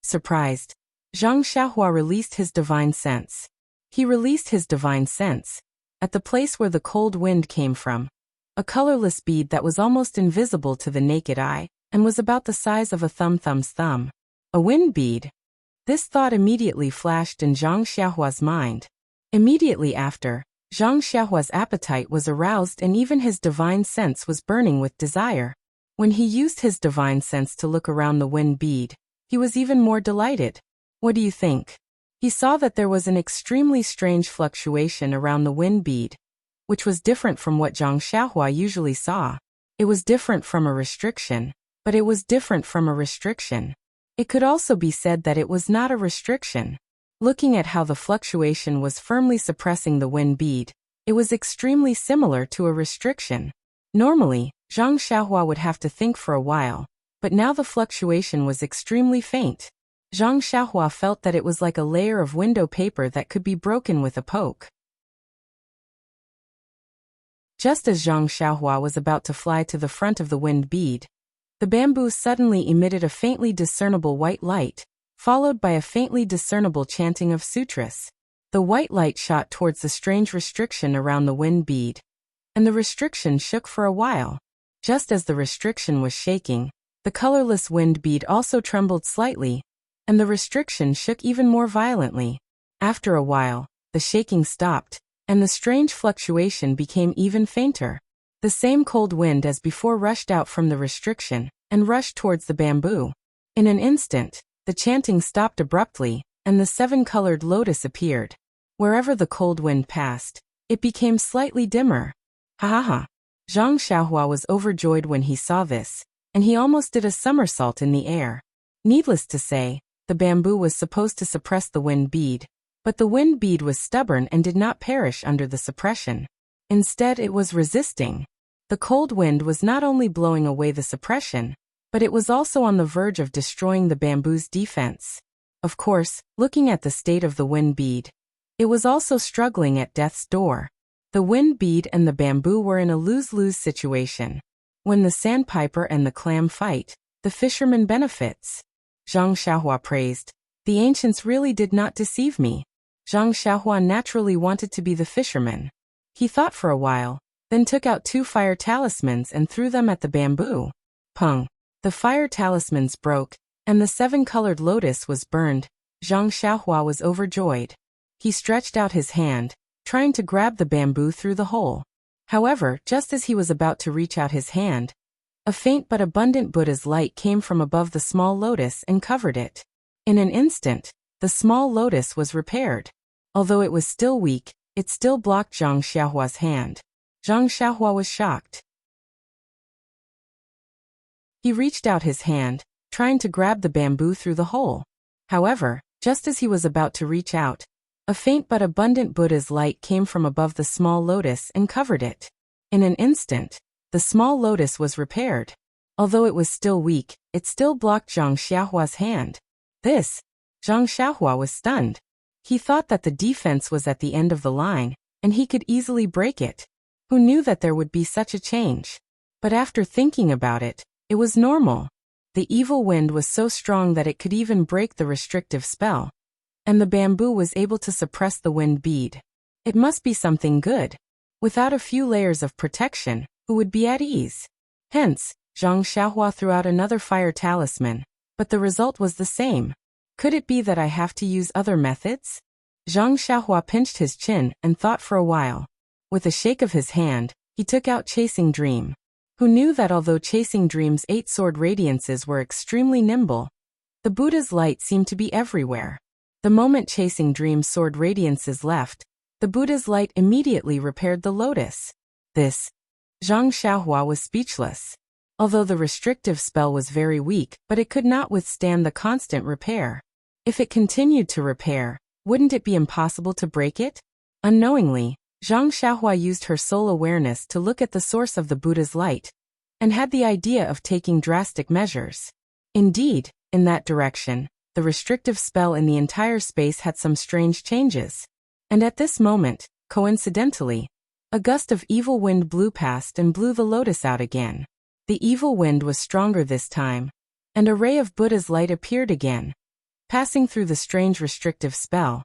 Surprised, Zhang Xiaohua released his divine sense. He released his divine sense. At the place where the cold wind came from, a colorless bead that was almost invisible to the naked eye, and was about the size of a thumb's thumb. A wind bead? This thought immediately flashed in Zhang Xiaohua's mind. Immediately after, Zhang Xiaohua's appetite was aroused and even his divine sense was burning with desire. When he used his divine sense to look around the wind bead, he was even more delighted. What do you think? He saw that there was an extremely strange fluctuation around the wind bead, which was different from what Zhang Xiaohua usually saw. It was different from a restriction, but it was different from a restriction. It could also be said that it was not a restriction. Looking at how the fluctuation was firmly suppressing the wind bead, it was extremely similar to a restriction. Normally, Zhang Xiaohua would have to think for a while, but now the fluctuation was extremely faint. Zhang Xiaohua felt that it was like a layer of window paper that could be broken with a poke. Just as Zhang Xiaohua was about to fly to the front of the wind bead, the bamboo suddenly emitted a faintly discernible white light, followed by a faintly discernible chanting of sutras. The white light shot towards the strange restriction around the wind bead, and the restriction shook for a while. Just as the restriction was shaking, the colorless wind bead also trembled slightly, and the restriction shook even more violently. After a while, the shaking stopped, and the strange fluctuation became even fainter. The same cold wind as before rushed out from the restriction, and rushed towards the bamboo. In an instant, the chanting stopped abruptly, and the seven-colored lotus appeared. Wherever the cold wind passed, it became slightly dimmer. Ha ha ha! Zhang Xiaohua was overjoyed when he saw this, and he almost did a somersault in the air. Needless to say, the bamboo was supposed to suppress the wind bead, but the wind bead was stubborn and did not perish under the suppression. Instead, it was resisting. The cold wind was not only blowing away the suppression, but it was also on the verge of destroying the bamboo's defense. Of course, looking at the state of the wind bead, it was also struggling at death's door. The wind bead and the bamboo were in a lose-lose situation. When the sandpiper and the clam fight, the fisherman benefits. Zhang Xiaohua praised. The ancients really did not deceive me. Zhang Xiaohua naturally wanted to be the fisherman. He thought for a while, then took out 2 fire talismans and threw them at the bamboo. Pung! The fire talismans broke, and the 7-colored lotus was burned. Zhang Xiaohua was overjoyed. He stretched out his hand, trying to grab the bamboo through the hole. However, just as he was about to reach out his hand, a faint but abundant Buddha's light came from above the small lotus and covered it. In an instant, the small lotus was repaired. Although it was still weak, it still blocked Zhang Xiaohua's hand. Zhang Xiaohua was shocked. He reached out his hand, trying to grab the bamboo through the hole. However, just as he was about to reach out, a faint but abundant Buddha's light came from above the small lotus and covered it. In an instant, the small lotus was repaired. Although it was still weak, it still blocked Zhang Xiaohua's hand. Zhang Xiaohua was stunned. He thought that the defense was at the end of the line, and he could easily break it. Who knew that there would be such a change? But after thinking about it, it was normal. The evil wind was so strong that it could even break the restrictive spell, and the bamboo was able to suppress the wind bead. It must be something good. Without a few layers of protection, who would be at ease? Hence, Zhang Xiaohua threw out another fire talisman, but the result was the same. Could it be that I have to use other methods? Zhang Xiaohua pinched his chin and thought for a while. With a shake of his hand, he took out Chasing Dream. Who knew that although Chasing Dream's 8 sword radiances were extremely nimble, the Buddha's light seemed to be everywhere. The moment Chasing Dream's sword radiances left, the Buddha's light immediately repaired the lotus. Zhang Xiaohua was speechless. Although the restrictive spell was very weak, but it could not withstand the constant repair. If it continued to repair, wouldn't it be impossible to break it? Unknowingly, Zhang Xiaohua used her soul awareness to look at the source of the Buddha's light, and had the idea of taking drastic measures. Indeed, in that direction, the restrictive spell in the entire space had some strange changes. And at this moment, coincidentally, a gust of evil wind blew past and blew the lotus out again. The evil wind was stronger this time, and a ray of Buddha's light appeared again, passing through the strange restrictive spell.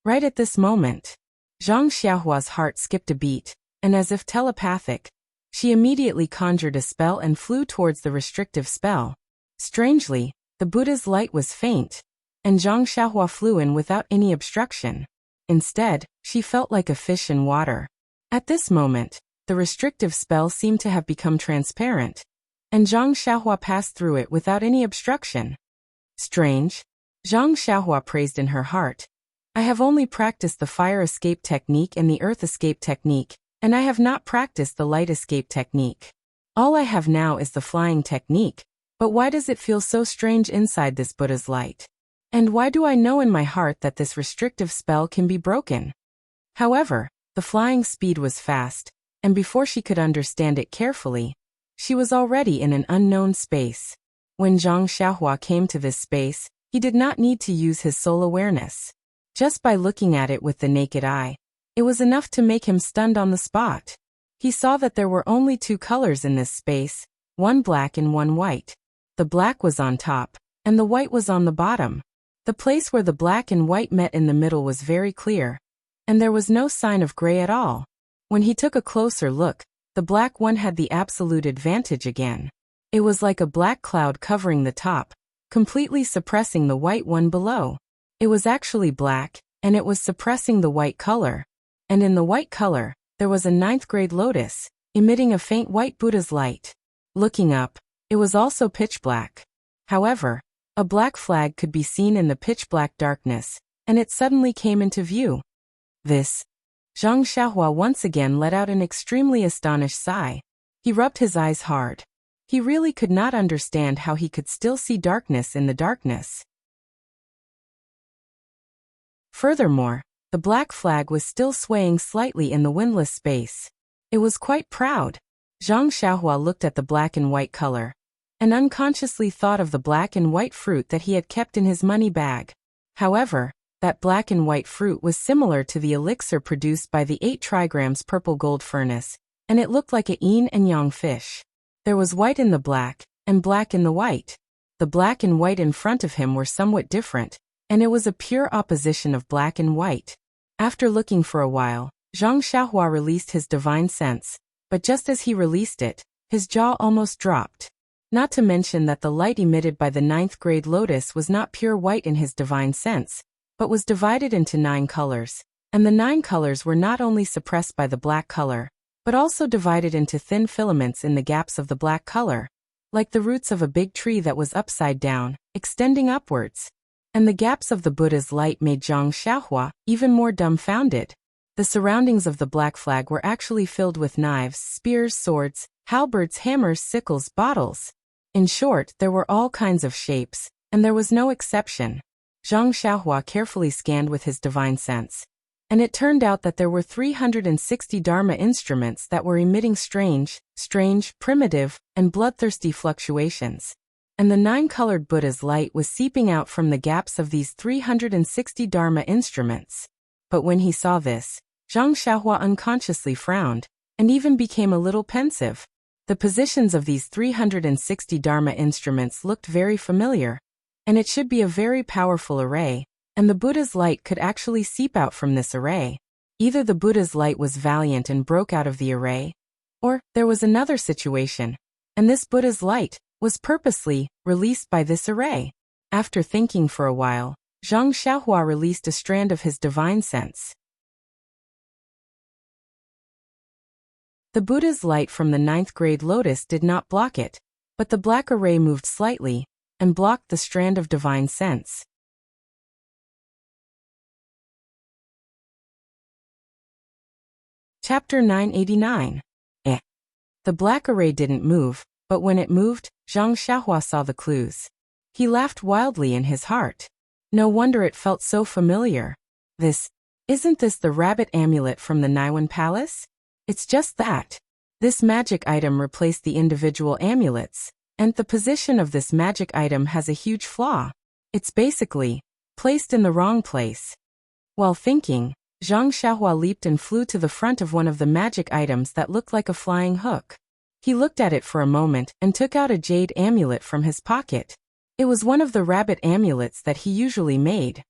Right at this moment, Zhang Xiaohua's heart skipped a beat, and as if telepathic, she immediately conjured a spell and flew towards the restrictive spell. Strangely, the Buddha's light was faint, and Zhang Xiaohua flew in without any obstruction. Instead, she felt like a fish in water. At this moment, the restrictive spell seemed to have become transparent, and Zhang Xiaohua passed through it without any obstruction. Strange. Zhang Xiaohua praised in her heart. I have only practiced the fire escape technique and the earth escape technique, and I have not practiced the light escape technique. All I have now is the flying technique, but why does it feel so strange inside this Buddha's light? And why do I know in my heart that this restrictive spell can be broken? However, the flying speed was fast, and before she could understand it carefully, she was already in an unknown space. When Zhang Xiaohua came to this space, he did not need to use his soul awareness. Just by looking at it with the naked eye, it was enough to make him stunned on the spot. He saw that there were only 2 colors in this space, one black and one white. The black was on top, and the white was on the bottom. The place where the black and white met in the middle was very clear, and there was no sign of gray at all. When he took a closer look, the black one had the absolute advantage again. It was like a black cloud covering the top, completely suppressing the white one below. It was actually black, and it was suppressing the white color. And in the white color, there was a 9th grade lotus, emitting a faint white Buddha's light. Looking up, it was also pitch black. However, A black flag could be seen in the pitch-black darkness, and it suddenly came into view. This. Zhang Xiaohua once again let out an extremely astonished sigh. He rubbed his eyes hard. He really could not understand how he could still see darkness in the darkness. Furthermore, the black flag was still swaying slightly in the windless space. It was quite proud. Zhang Xiaohua looked at the black and white color, and unconsciously thought of the black and white fruit that he had kept in his money bag. However, that black and white fruit was similar to the elixir produced by the 8 trigrams purple gold furnace, and it looked like a yin and yang fish. There was white in the black, and black in the white. The black and white in front of him were somewhat different, and it was a pure opposition of black and white. After looking for a while, Zhang Xiaohua released his divine sense, but just as he released it, his jaw almost dropped. Not to mention that the light emitted by the 9th grade lotus was not pure white in his divine sense, but was divided into 9 colors, and the 9 colors were not only suppressed by the black color, but also divided into thin filaments in the gaps of the black color, like the roots of a big tree that was upside down, extending upwards. And the gaps of the Buddha's light made Zhang Xiaohua even more dumbfounded. The surroundings of the black flag were actually filled with knives, spears, swords, halberds, hammers, sickles, bottles. In short, there were all kinds of shapes, and there was no exception. Zhang Xiaohua carefully scanned with his divine sense, and it turned out that there were 360 Dharma instruments that were emitting strange, primitive, and bloodthirsty fluctuations. And the 9-colored Buddha's light was seeping out from the gaps of these 360 Dharma instruments. But when he saw this, Zhang Xiaohua unconsciously frowned, and even became a little pensive. The positions of these 360 Dharma instruments looked very familiar, and it should be a very powerful array, and the Buddha's light could actually seep out from this array. Either the Buddha's light was valiant and broke out of the array, or there was another situation, and this Buddha's light was purposely released by this array. After thinking for a while, Zhang Xiaohua released a strand of his divine sense. The Buddha's light from the 9th grade lotus did not block it, but the black array moved slightly and blocked the strand of divine sense. Chapter 989. The black array didn't move, but when it moved, Zhang Xiaohua saw the clues. He laughed wildly in his heart. No wonder it felt so familiar. Isn't this the rabbit amulet from the Naiwan Palace? It's just that. This magic item replaced the individual amulets, and the position of this magic item has a huge flaw. It's basically placed in the wrong place. While thinking, Zhang Xiaohua leaped and flew to the front of one of the magic items that looked like a flying hook. He looked at it for a moment and took out a jade amulet from his pocket. It was one of the rabbit amulets that he usually made.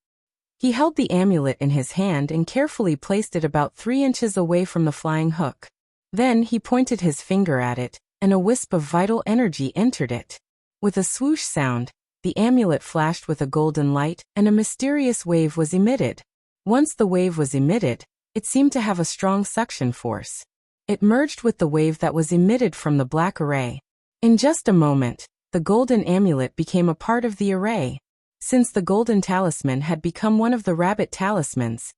He held the amulet in his hand and carefully placed it about 3 inches away from the flying hook. Then he pointed his finger at it, and a wisp of vital energy entered it. With a swoosh sound, the amulet flashed with a golden light, and a mysterious wave was emitted. Once the wave was emitted, it seemed to have a strong suction force. It merged with the wave that was emitted from the black array. In just a moment, the golden amulet became a part of the array. Since the golden talisman had become one of the rabbit talismans,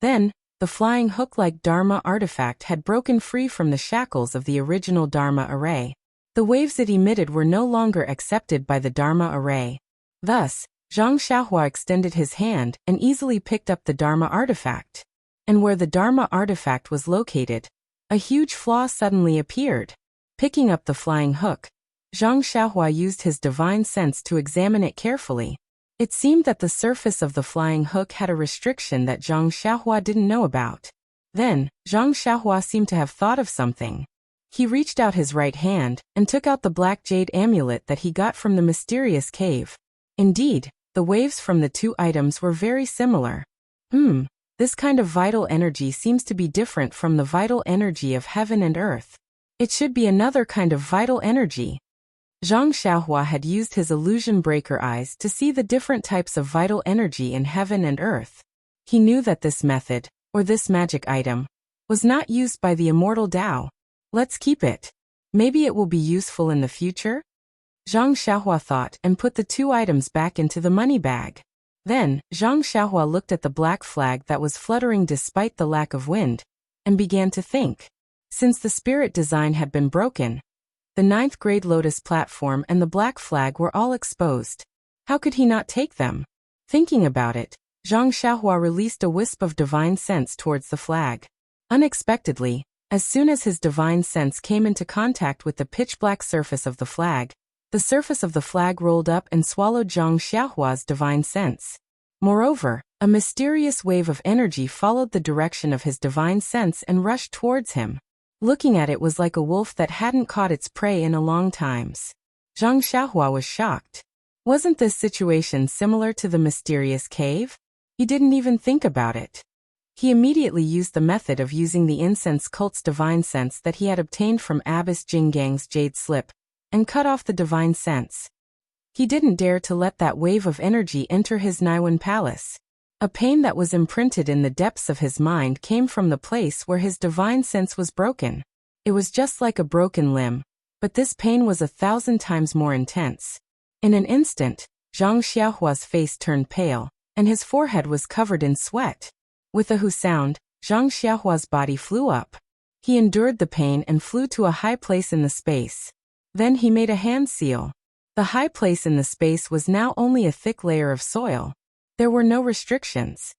then, the flying hook-like Dharma artifact had broken free from the shackles of the original Dharma array. The waves it emitted were no longer accepted by the Dharma array. Thus, Zhang Xiaohua extended his hand and easily picked up the Dharma artifact. And where the Dharma artifact was located, a huge flaw suddenly appeared. Picking up the flying hook, Zhang Xiaohua used his divine sense to examine it carefully. It seemed that the surface of the flying hook had a restriction that Zhang Xiaohua didn't know about. Then, Zhang Xiaohua seemed to have thought of something. He reached out his right hand and took out the black jade amulet that he got from the mysterious cave. Indeed, the waves from the 2 items were very similar. This kind of vital energy seems to be different from the vital energy of heaven and earth. It should be another kind of vital energy. Zhang Xiaohua had used his illusion breaker eyes to see the different types of vital energy in heaven and earth. He knew that this method, or this magic item, was not used by the immortal Tao. Let's keep it. Maybe it will be useful in the future? Zhang Xiaohua thought and put the 2 items back into the money bag. Then, Zhang Xiaohua looked at the black flag that was fluttering despite the lack of wind, and began to think. Since the spirit design had been broken, the 9th grade lotus platform and the black flag were all exposed. How could he not take them? Thinking about it, Zhang Xiaohua released a wisp of divine sense towards the flag. Unexpectedly, as soon as his divine sense came into contact with the pitch-black surface of the flag, the surface of the flag rolled up and swallowed Zhang Xiaohua's divine sense. Moreover, a mysterious wave of energy followed the direction of his divine sense and rushed towards him. Looking at it was like a wolf that hadn't caught its prey in a long time. Zhang Xiaohua was shocked. Wasn't this situation similar to the mysterious cave? He didn't even think about it. He immediately used the method of using the incense cult's divine sense that he had obtained from Abbess Jinggang's jade slip, and cut off the divine sense. He didn't dare to let that wave of energy enter his Naiwan palace. A pain that was imprinted in the depths of his mind came from the place where his divine sense was broken. It was just like a broken limb, but this pain was 1,000 times more intense. In an instant, Zhang Xiaohua's face turned pale, and his forehead was covered in sweat. With a hoo sound, Zhang Xiaohua's body flew up. He endured the pain and flew to a high place in the space. Then he made a hand seal. The high place in the space was now only a thick layer of soil. There were no restrictions.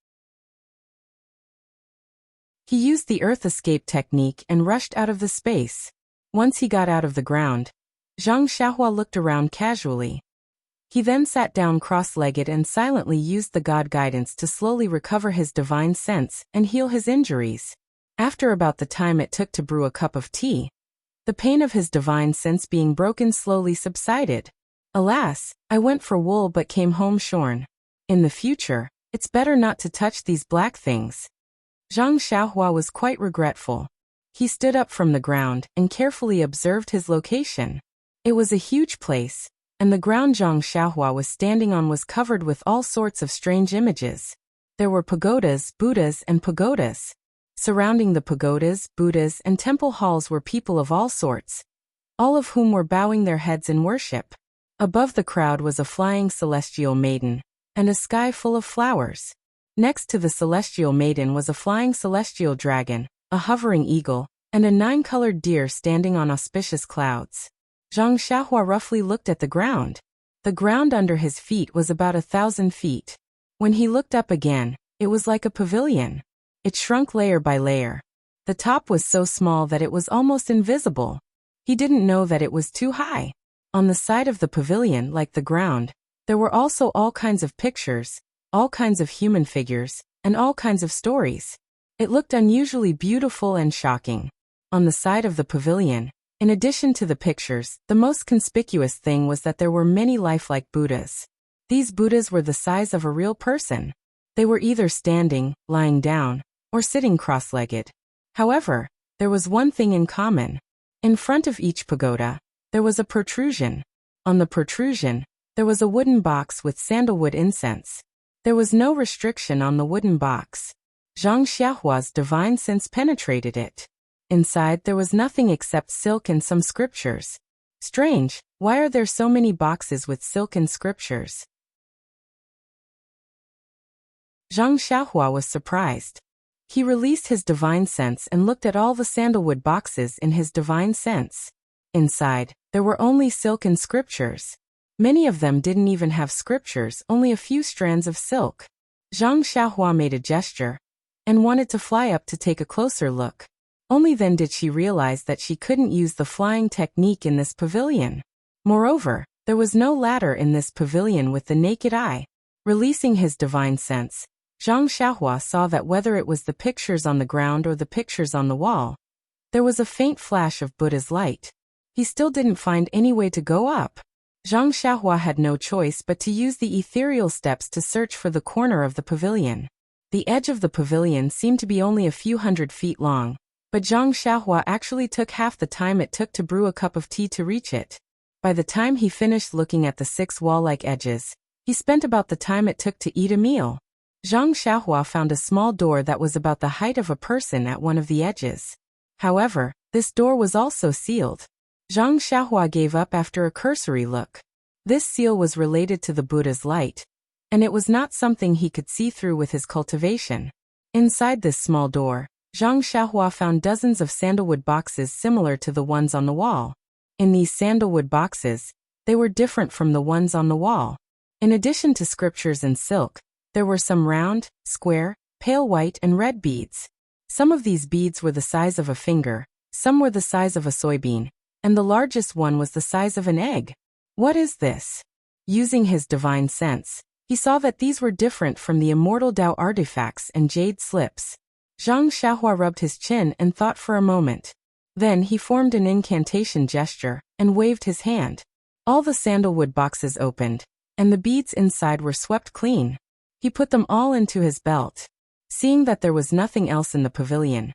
He used the earth escape technique and rushed out of the space. Once he got out of the ground, Zhang Xiaohua looked around casually. He then sat down cross-legged and silently used the God guidance to slowly recover his divine sense and heal his injuries. After about the time it took to brew a cup of tea, the pain of his divine sense being broken slowly subsided. Alas, I went for wool but came home shorn. In the future, it's better not to touch these black things. Zhang Xiaohua was quite regretful. He stood up from the ground and carefully observed his location. It was a huge place, and the ground Zhang Xiaohua was standing on was covered with all sorts of strange images. There were pagodas, Buddhas, and pagodas. Surrounding the pagodas, Buddhas, and temple halls were people of all sorts, all of whom were bowing their heads in worship. Above the crowd was a flying celestial maiden, and a sky full of flowers. Next to the celestial maiden was a flying celestial dragon, a hovering eagle, and a 9-colored deer standing on auspicious clouds. Zhang Xiaohua roughly looked at the ground. The ground under his feet was about 1,000 feet. When he looked up again, it was like a pavilion. It shrunk layer by layer. The top was so small that it was almost invisible. He didn't know that it was too high. On the side of the pavilion, like the ground, there were also all kinds of pictures, all kinds of human figures, and all kinds of stories. It looked unusually beautiful and shocking. On the side of the pavilion, in addition to the pictures, the most conspicuous thing was that there were many lifelike Buddhas. These Buddhas were the size of a real person. They were either standing, lying down, or sitting cross-legged. However, there was one thing in common. In front of each pagoda, there was a protrusion. On the protrusion, there was a wooden box with sandalwood incense. There was no restriction on the wooden box. Zhang Xiaohua's divine sense penetrated it. Inside there was nothing except silk and some scriptures. Strange, why are there so many boxes with silk and scriptures? Zhang Xiaohua was surprised. He released his divine sense and looked at all the sandalwood boxes in his divine sense. Inside, there were only silk and scriptures. Many of them didn't even have scriptures, only a few strands of silk. Zhang Xiaohua made a gesture and wanted to fly up to take a closer look. Only then did she realize that she couldn't use the flying technique in this pavilion. Moreover, there was no ladder in this pavilion with the naked eye. Releasing his divine sense, Zhang Xiaohua saw that whether it was the pictures on the ground or the pictures on the wall, there was a faint flash of Buddha's light. He still didn't find any way to go up. Zhang Xiaohua had no choice but to use the ethereal steps to search for the corner of the pavilion. The edge of the pavilion seemed to be only a few hundred feet long, but Zhang Xiaohua actually took half the time it took to brew a cup of tea to reach it. By the time he finished looking at the 6 wall-like edges, he spent about the time it took to eat a meal. Zhang Xiaohua found a small door that was about the height of a person at one of the edges. However, this door was also sealed. Zhang Xiaohua gave up after a cursory look. This seal was related to the Buddha's light, and it was not something he could see through with his cultivation. Inside this small door, Zhang Xiaohua found dozens of sandalwood boxes similar to the ones on the wall. In these sandalwood boxes, they were different from the ones on the wall. In addition to scriptures and silk, there were some round, square, pale white and red beads. Some of these beads were the size of a finger, some were the size of a soybean, and the largest one was the size of an egg. What is this? Using his divine sense, he saw that these were different from the immortal Tao artifacts and jade slips. Zhang Xiaohua rubbed his chin and thought for a moment. Then he formed an incantation gesture and waved his hand. All the sandalwood boxes opened, and the beads inside were swept clean. He put them all into his belt. Seeing that there was nothing else in the pavilion,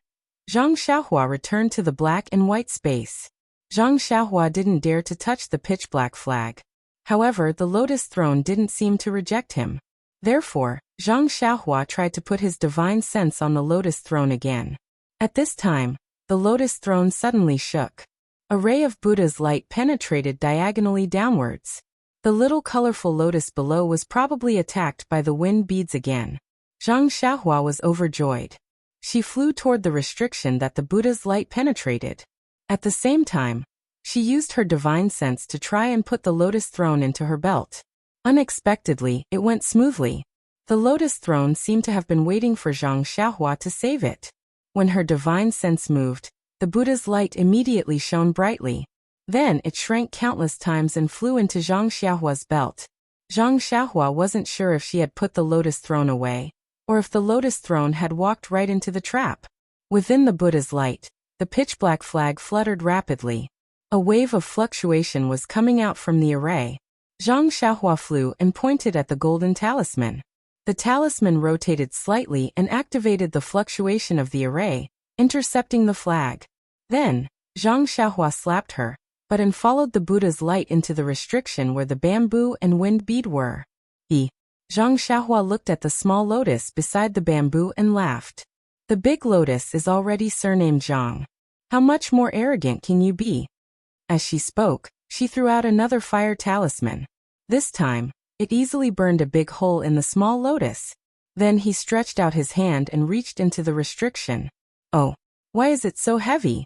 Zhang Xiaohua returned to the black and white space. Zhang Xiaohua didn't dare to touch the pitch-black flag. However, the lotus throne didn't seem to reject him. Therefore, Zhang Xiaohua tried to put his divine sense on the lotus throne again. At this time, the lotus throne suddenly shook. A ray of Buddha's light penetrated diagonally downwards. The little colorful lotus below was probably attacked by the wind beads again. Zhang Xiaohua was overjoyed. She flew toward the restriction that the Buddha's light penetrated. At the same time, she used her divine sense to try and put the lotus throne into her belt. Unexpectedly, it went smoothly. The lotus throne seemed to have been waiting for Zhang Xiaohua to save it. When her divine sense moved, the Buddha's light immediately shone brightly. Then it shrank countless times and flew into Zhang Xiaohua's belt. Zhang Xiaohua wasn't sure if she had put the lotus throne away, or if the lotus throne had walked right into the trap. Within the Buddha's light, the pitch-black flag fluttered rapidly. A wave of fluctuation was coming out from the array. Zhang Xiaohua flew and pointed at the golden talisman. The talisman rotated slightly and activated the fluctuation of the array, intercepting the flag. Then, Zhang Xiaohua slapped her, but and followed the Buddha's light into the restriction where the bamboo and wind bead were. Zhang Xiaohua looked at the small lotus beside the bamboo and laughed. The big lotus is already surnamed Zhang. How much more arrogant can you be? As she spoke, she threw out another fire talisman. This time, it easily burned a big hole in the small lotus. Then he stretched out his hand and reached into the restriction. Oh, why is it so heavy?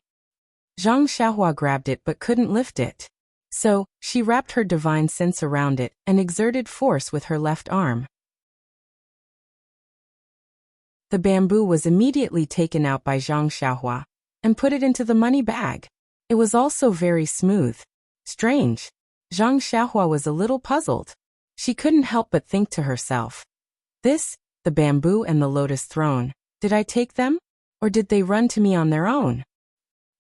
Zhang Xiaohua grabbed it but couldn't lift it. So, she wrapped her divine sense around it and exerted force with her left arm. The bamboo was immediately taken out by Zhang Xiaohua and put it into the money bag. It was also very smooth. Strange. Zhang Xiaohua was a little puzzled. She couldn't help but think to herself. The bamboo and the lotus throne, did I take them? Or did they run to me on their own?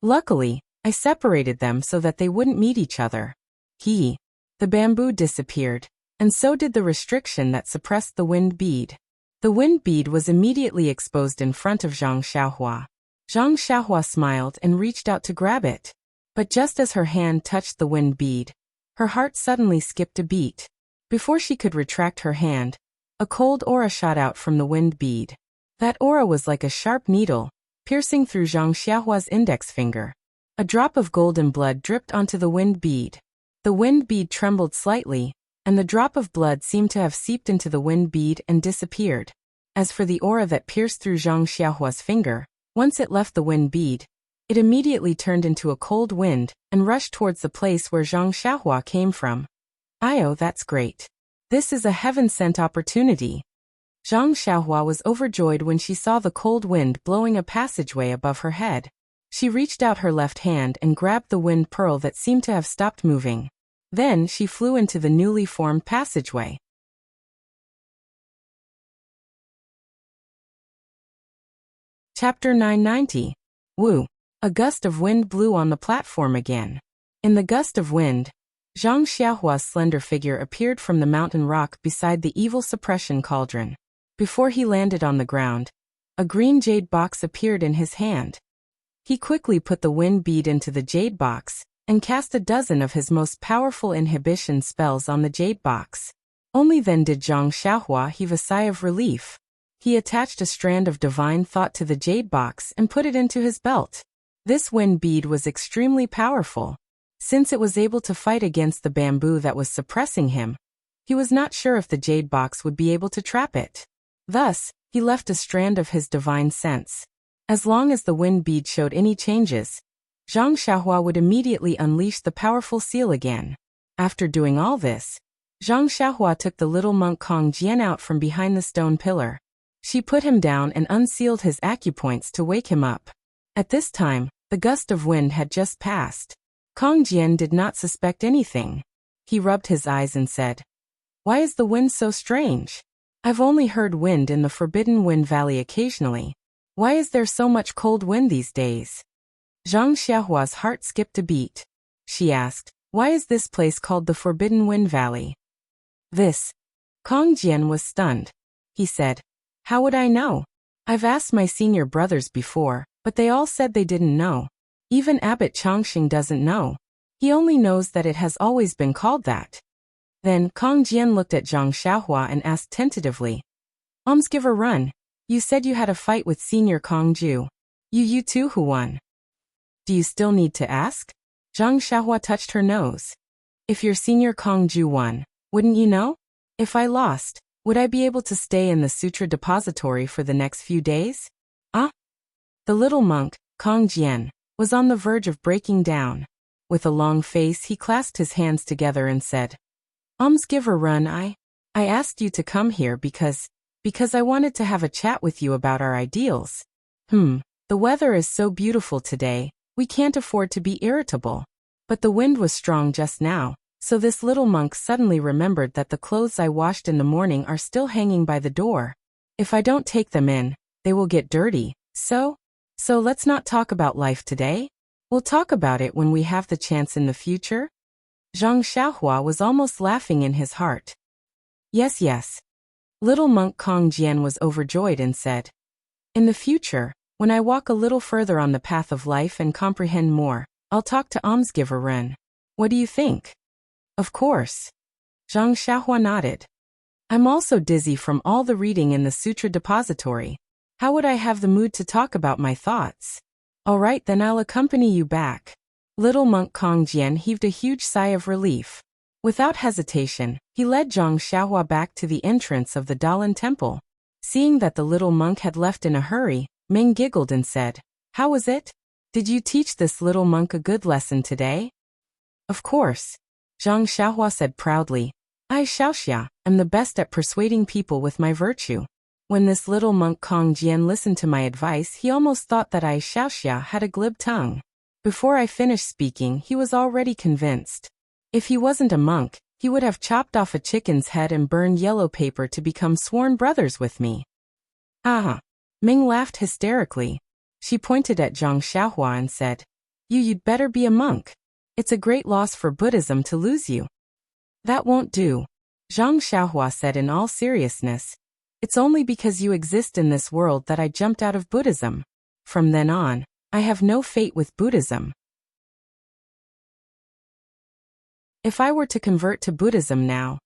Luckily, I separated them so that they wouldn't meet each other. The bamboo disappeared, and so did the restriction that suppressed the wind bead. The wind bead was immediately exposed in front of Zhang Xiaohua. Zhang Xiaohua smiled and reached out to grab it. But just as her hand touched the wind bead, her heart suddenly skipped a beat. Before she could retract her hand, a cold aura shot out from the wind bead. That aura was like a sharp needle, piercing through Zhang Xiaohua's index finger. A drop of golden blood dripped onto the wind bead. The wind bead trembled slightly, and the drop of blood seemed to have seeped into the wind bead and disappeared. As for the aura that pierced through Zhang Xiaohua's finger, once it left the wind bead, it immediately turned into a cold wind and rushed towards the place where Zhang Xiaohua came from. "Oh, that's great. This is a heaven-sent opportunity." Zhang Xiaohua was overjoyed when she saw the cold wind blowing a passageway above her head. She reached out her left hand and grabbed the wind pearl that seemed to have stopped moving. Then she flew into the newly formed passageway. Chapter 990. Woo! A gust of wind blew on the platform again. In the gust of wind, Zhang Xiaohua's slender figure appeared from the mountain rock beside the evil suppression cauldron. Before he landed on the ground, a green jade box appeared in his hand. He quickly put the wind bead into the jade box and cast a dozen of his most powerful inhibition spells on the jade box. Only then did Zhang Xiaohua heave a sigh of relief. He attached a strand of divine thought to the jade box and put it into his belt. This wind bead was extremely powerful. Since it was able to fight against the bamboo that was suppressing him, he was not sure if the jade box would be able to trap it. Thus, he left a strand of his divine sense. As long as the wind bead showed any changes, Zhang Xiaohua would immediately unleash the powerful seal again. After doing all this, Zhang Xiaohua took the little monk Kong Jian out from behind the stone pillar. She put him down and unsealed his acupoints to wake him up. At this time, the gust of wind had just passed. Kong Jian did not suspect anything. He rubbed his eyes and said, "Why is the wind so strange? I've only heard wind in the Forbidden Wind Valley occasionally. Why is there so much cold wind these days?" Zhang Xiaohua's heart skipped a beat. She asked, "Why is this place called the Forbidden Wind Valley?" Kong Jian was stunned. He said, "How would I know? I've asked my senior brothers before, but they all said they didn't know. Even Abbot Chongqing doesn't know. He only knows that it has always been called that." Then Kong Jian looked at Zhang Xiaohua and asked tentatively, "Almsgiver Run, you said you had a fight with Senior Kong Ju. You too, who won?" "Do you still need to ask?" Zhang Xiaohua touched her nose. "If your Senior Kong Ju won, wouldn't you know? If I lost, would I be able to stay in the sutra depository for the next few days?" "Ah?" The little monk, Kong Jian, was on the verge of breaking down. With a long face he clasped his hands together and said, "Almsgiver Run, I asked you to come here because I wanted to have a chat with you about our ideals. The weather is so beautiful today, we can't afford to be irritable." But the wind was strong just now, so this little monk suddenly remembered that the clothes I washed in the morning are still hanging by the door. If I don't take them in, they will get dirty, so let's not talk about life today. We'll talk about it when we have the chance in the future. Zhang Xiaohua was almost laughing in his heart. Yes. Little monk Kong Jian was overjoyed and said, "In the future, when I walk a little further on the path of life and comprehend more, I'll talk to Almsgiver Ren. What do you think?" "Of course." Zhang Xiaohua nodded. "I'm also dizzy from all the reading in the sutra depository. How would I have the mood to talk about my thoughts?" "All right, then I'll accompany you back." Little monk Kong Jian heaved a huge sigh of relief. Without hesitation, he led Zhang Xiaohua back to the entrance of the Dalan temple. Seeing that the little monk had left in a hurry, Ming giggled and said, "How was it? Did you teach this little monk a good lesson today?" "Of course," Zhang Xiaohua said proudly. "I, Xiaoxia, am the best at persuading people with my virtue." When this little monk Kong Jian listened to my advice, he almost thought that I, Xiaoxia, had a glib tongue. Before I finished speaking, he was already convinced. If he wasn't a monk, he would have chopped off a chicken's head and burned yellow paper to become sworn brothers with me. "Ah!" Ming laughed hysterically. She pointed at Zhang Xiaohua and said, You'd better be a monk. It's a great loss for Buddhism to lose you." "That won't do," Zhang Xiaohua said in all seriousness. "It's only because you exist in this world that I jumped out of Buddhism. From then on, I have no fate with Buddhism. If I were to convert to Buddhism now,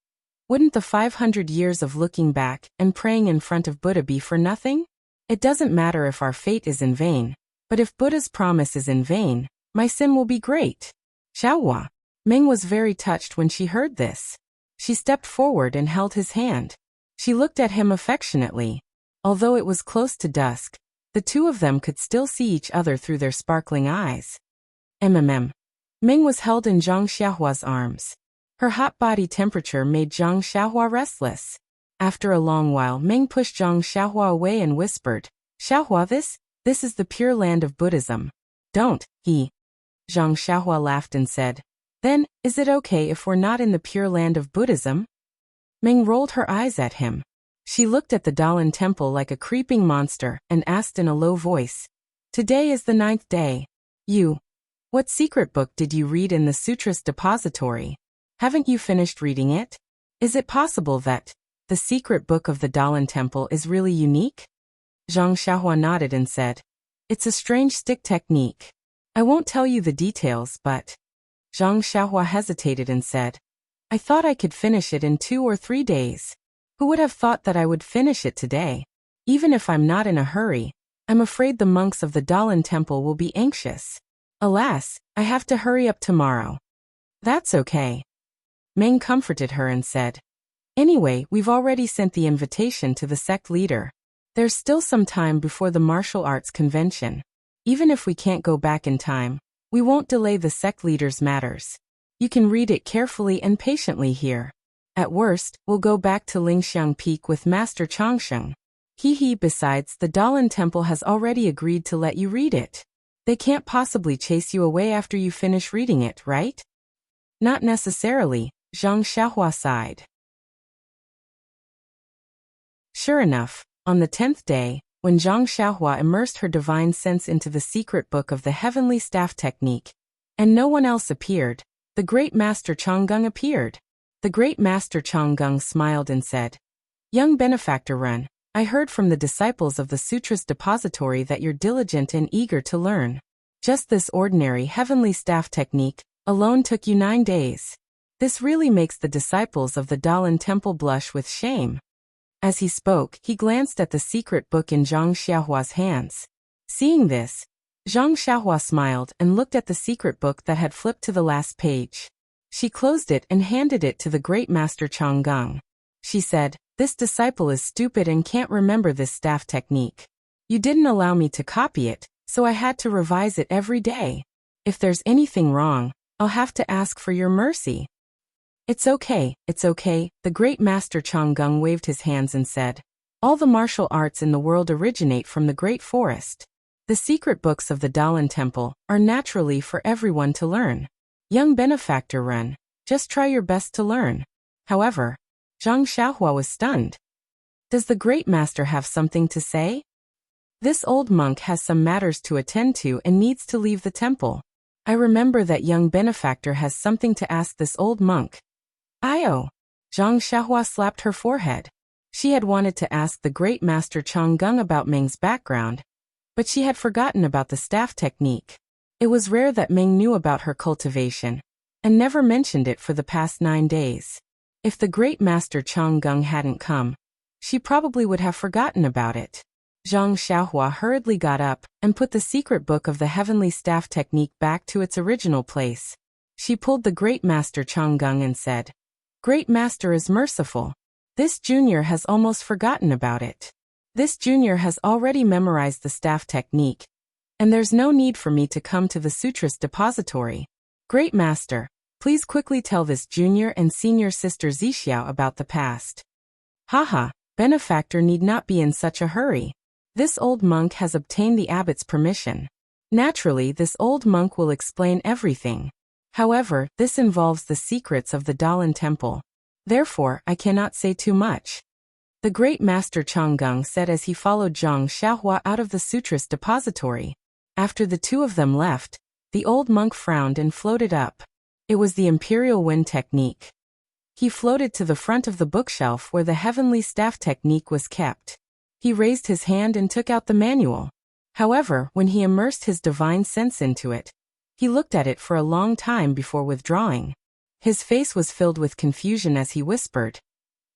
wouldn't the 500 years of looking back and praying in front of Buddha be for nothing? It doesn't matter if our fate is in vain, but if Buddha's promise is in vain, my sin will be great." Xiaohua. Ming was very touched when she heard this. She stepped forward and held his hand. She looked at him affectionately. Although it was close to dusk, the two of them could still see each other through their sparkling eyes. Ming was held in Zhang Xiaohua's arms. Her hot body temperature made Zhang Xiaohua restless. After a long while, Ming pushed Zhang Xiaohua away and whispered, "Xiaohua, this is the pure land of Buddhism. Don't, he." Zhang Xiaohua laughed and said, "Then, is it okay if we're not in the pure land of Buddhism?" Ming rolled her eyes at him. She looked at the Dalan temple like a creeping monster and asked in a low voice, "Today is the 9th day. What secret book did you read in the Sutras depository? Haven't you finished reading it? Is it possible that the secret book of the Dalan temple is really unique?" Zhang Xiaohua nodded and said, "It's a strange stick technique. I won't tell you the details, but..." Zhang Xiaohua hesitated and said, "I thought I could finish it in 2 or 3 days. Who would have thought that I would finish it today? Even if I'm not in a hurry, I'm afraid the monks of the Dalan temple will be anxious. Alas, I have to hurry up tomorrow. That's okay. Meng comforted her and said, anyway, we've already sent the invitation to the sect leader. There's still some time before the martial arts convention. Even if we can't go back in time, we won't delay the sect leader's matters. You can read it carefully and patiently here. At worst, we'll go back to Lingxiang Peak with Master Changsheng. Besides, the Dalan Temple has already agreed to let you read it. They can't possibly chase you away after you finish reading it, right? Not necessarily, Zhang Xiaohua sighed. Sure enough, on the 10th day, when Zhang Xiaohua immersed her divine sense into the secret book of the heavenly staff technique, and no one else appeared, the great Master Changgung appeared. The great Master Changgung smiled and said, young benefactor Ren, I heard from the disciples of the Sutra's depository that you're diligent and eager to learn. Just this ordinary heavenly staff technique alone took you 9 days. This really makes the disciples of the Dalan Temple blush with shame. As he spoke, he glanced at the secret book in Zhang Xiaohua's hands. Seeing this, Zhang Xiaohua smiled and looked at the secret book that had flipped to the last page. She closed it and handed it to the great Master Changgung. She said, this disciple is stupid and can't remember this staff technique. You didn't allow me to copy it, so I had to revise it every day. If there's anything wrong, I'll have to ask for your mercy. It's okay, the great Master Changgung waved his hands and said, all the martial arts in the world originate from the great forest. The secret books of the Dalan Temple are naturally for everyone to learn. Young benefactor Ren, just try your best to learn. However, Zhang Xiaohua was stunned. Does the great master have something to say? This old monk has some matters to attend to and needs to leave the temple. I remember that young benefactor has something to ask this old monk. Io. Zhang Xiaohua slapped her forehead. She had wanted to ask the great Master Changgung about Meng's background, but she had forgotten about the staff technique. It was rare that Meng knew about her cultivation, and never mentioned it for the past 9 days. If the great Master Changgung hadn't come, she probably would have forgotten about it. Zhang Xiaohua hurriedly got up and put the secret book of the heavenly staff technique back to its original place. She pulled the great Master Changgung and said, Great Master is merciful. This junior has almost forgotten about it. This junior has already memorized the staff technique, and there's no need for me to come to the Sutra's depository. Great Master, please quickly tell this junior and senior sister Zixiao about the past. Haha, benefactor need not be in such a hurry. This old monk has obtained the abbot's permission. Naturally, this old monk will explain everything. However, this involves the secrets of the Dalan Temple. Therefore, I cannot say too much. The great Master Changgung said as he followed Zhang Xiaohua out of the Sutra's depository. After the two of them left, the old monk frowned and floated up. It was the imperial wind technique. He floated to the front of the bookshelf where the heavenly staff technique was kept. He raised his hand and took out the manual. However, when he immersed his divine sense into it, he looked at it for a long time before withdrawing. His face was filled with confusion as he whispered,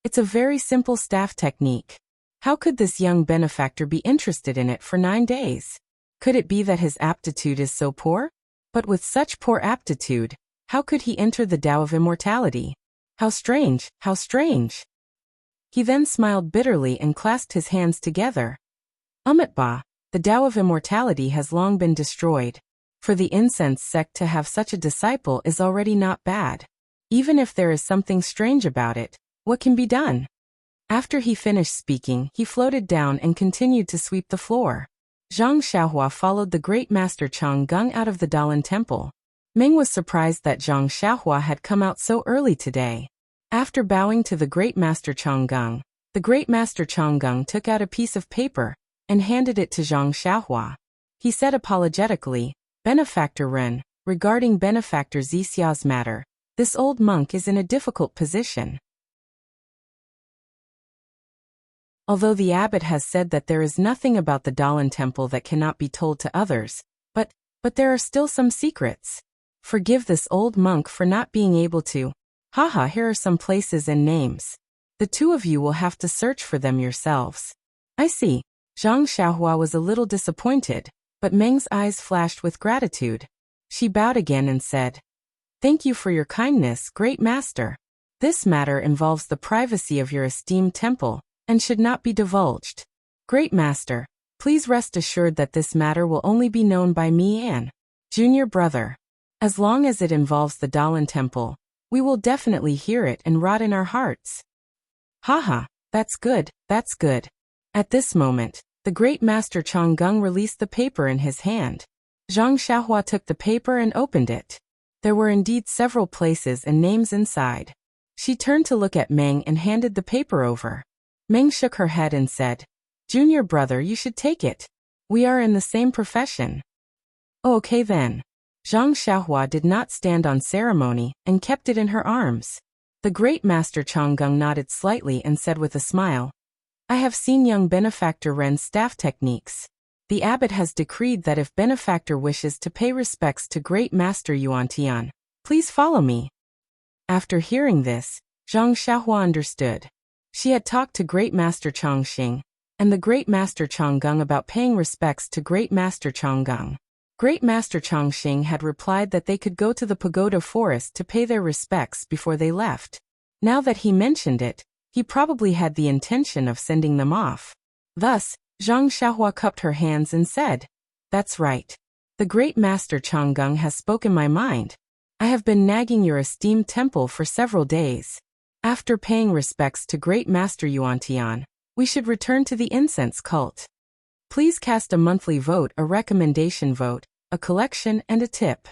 It's a very simple staff technique. How could this young benefactor be interested in it for 9 days? Could it be that his aptitude is so poor? But with such poor aptitude, how could he enter the Tao of immortality? How strange, how strange. He then smiled bitterly and clasped his hands together. Ba, the Tao of immortality has long been destroyed. For the incense sect to have such a disciple is already not bad. Even if there is something strange about it, what can be done? After he finished speaking, he floated down and continued to sweep the floor. Zhang Xiaohua followed the great Master Changgung out of the Dalan Temple. Meng was surprised that Zhang Xiaohua had come out so early today. After bowing to the great Master Changgung, the great Master Changgung took out a piece of paper and handed it to Zhang Xiaohua. He said apologetically, Benefactor Ren, regarding Benefactor Zixiao's matter, this old monk is in a difficult position. Although the abbot has said that there is nothing about the Dalan Temple that cannot be told to others, but there are still some secrets. Forgive this old monk for not being able to. Haha, here are some places and names. The two of you will have to search for them yourselves. I see. Zhang Xiaohua was a little disappointed, but Meng's eyes flashed with gratitude. She bowed again and said, Thank you for your kindness, great master. This matter involves the privacy of your esteemed temple, and should not be divulged. Great master, please rest assured that this matter will only be known by me and junior brother. As long as it involves the Dalan temple, we will definitely hear it and rot in our hearts. Haha, that's good, that's good. At this moment, the great master Changgung released the paper in his hand. Zhang Xiaohua took the paper and opened it. There were indeed several places and names inside. She turned to look at Meng and handed the paper over. Meng shook her head and said, Junior brother, you should take it. We are in the same profession. Oh, okay then. Zhang Xiaohua did not stand on ceremony and kept it in her arms. The great master Changgung nodded slightly and said with a smile, I have seen young benefactor Ren's staff techniques. The abbot has decreed that if benefactor wishes to pay respects to great master Yuan Tian, please follow me. After hearing this, Zhang Xiaohua understood. She had talked to great master Changxing and the great master Changgung about paying respects to great master Changgung. Great master Changxing had replied that they could go to the pagoda forest to pay their respects before they left. Now that he mentioned it, he probably had the intention of sending them off. Thus, Zhang Xiaohua cupped her hands and said, That's right. The great master Changgung has spoken my mind. I have been nagging your esteemed temple for several days. After paying respects to great master Yuan Tian, we should return to the incense cult. Please cast a monthly vote, a recommendation vote, a collection, and a tip.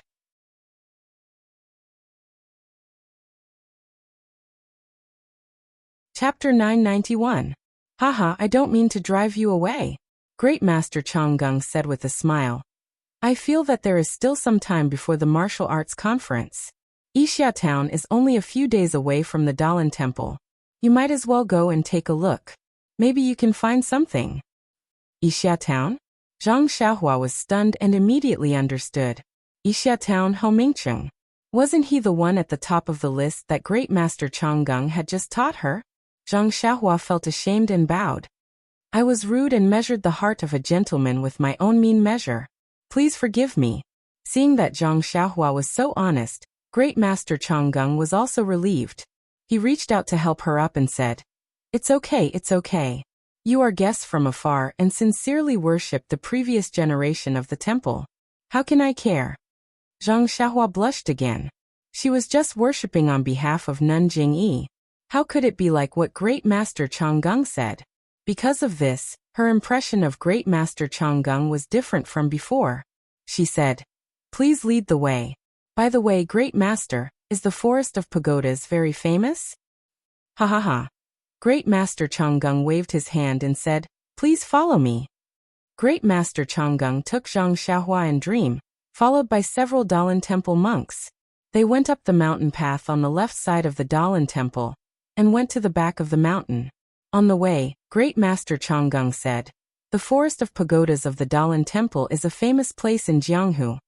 Chapter 991. Haha, I don't mean to drive you away. Great Master Changgung said with a smile. I feel that there is still some time before the martial arts conference. Yixia Town is only a few days away from the Dalan Temple. You might as well go and take a look. Maybe you can find something. Yixia Town? Zhang Xiaohua was stunned and immediately understood. Yixia Town, Ho Mingcheng. Wasn't he the one at the top of the list that Great Master Changgung had just taught her? Zhang Xiaohua felt ashamed and bowed. I was rude and measured the heart of a gentleman with my own mean measure. Please forgive me. Seeing that Zhang Xiaohua was so honest, Great Master Changgung was also relieved. He reached out to help her up and said, It's okay, it's okay. You are guests from afar and sincerely worship the previous generation of the temple. How can I care? Zhang Xiaohua blushed again. She was just worshipping on behalf of Nun Jingyi. How could it be like what Great Master Changgung said? Because of this, her impression of Great Master Changgung was different from before. She said, Please lead the way. By the way, Great Master, is the Forest of Pagodas very famous? Ha ha ha. Great Master Changgung waved his hand and said, Please follow me. Great Master Changgung took Zhang Xiaohua and Dream, followed by several Dalan Temple monks. They went up the mountain path on the left side of the Dalan Temple, and went to the back of the mountain. On the way, Great Master Changgung said, The Forest of Pagodas of the Dalan Temple is a famous place in Jianghu.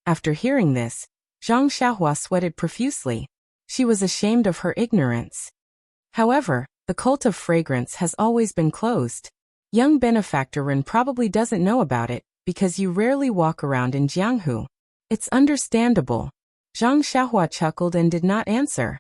After hearing this, Zhang Xiaohua sweated profusely. She was ashamed of her ignorance. However, the cult of fragrance has always been closed. Young benefactor Ren probably doesn't know about it, because you rarely walk around in Jianghu. It's understandable. Zhang Xiaohua chuckled and did not answer.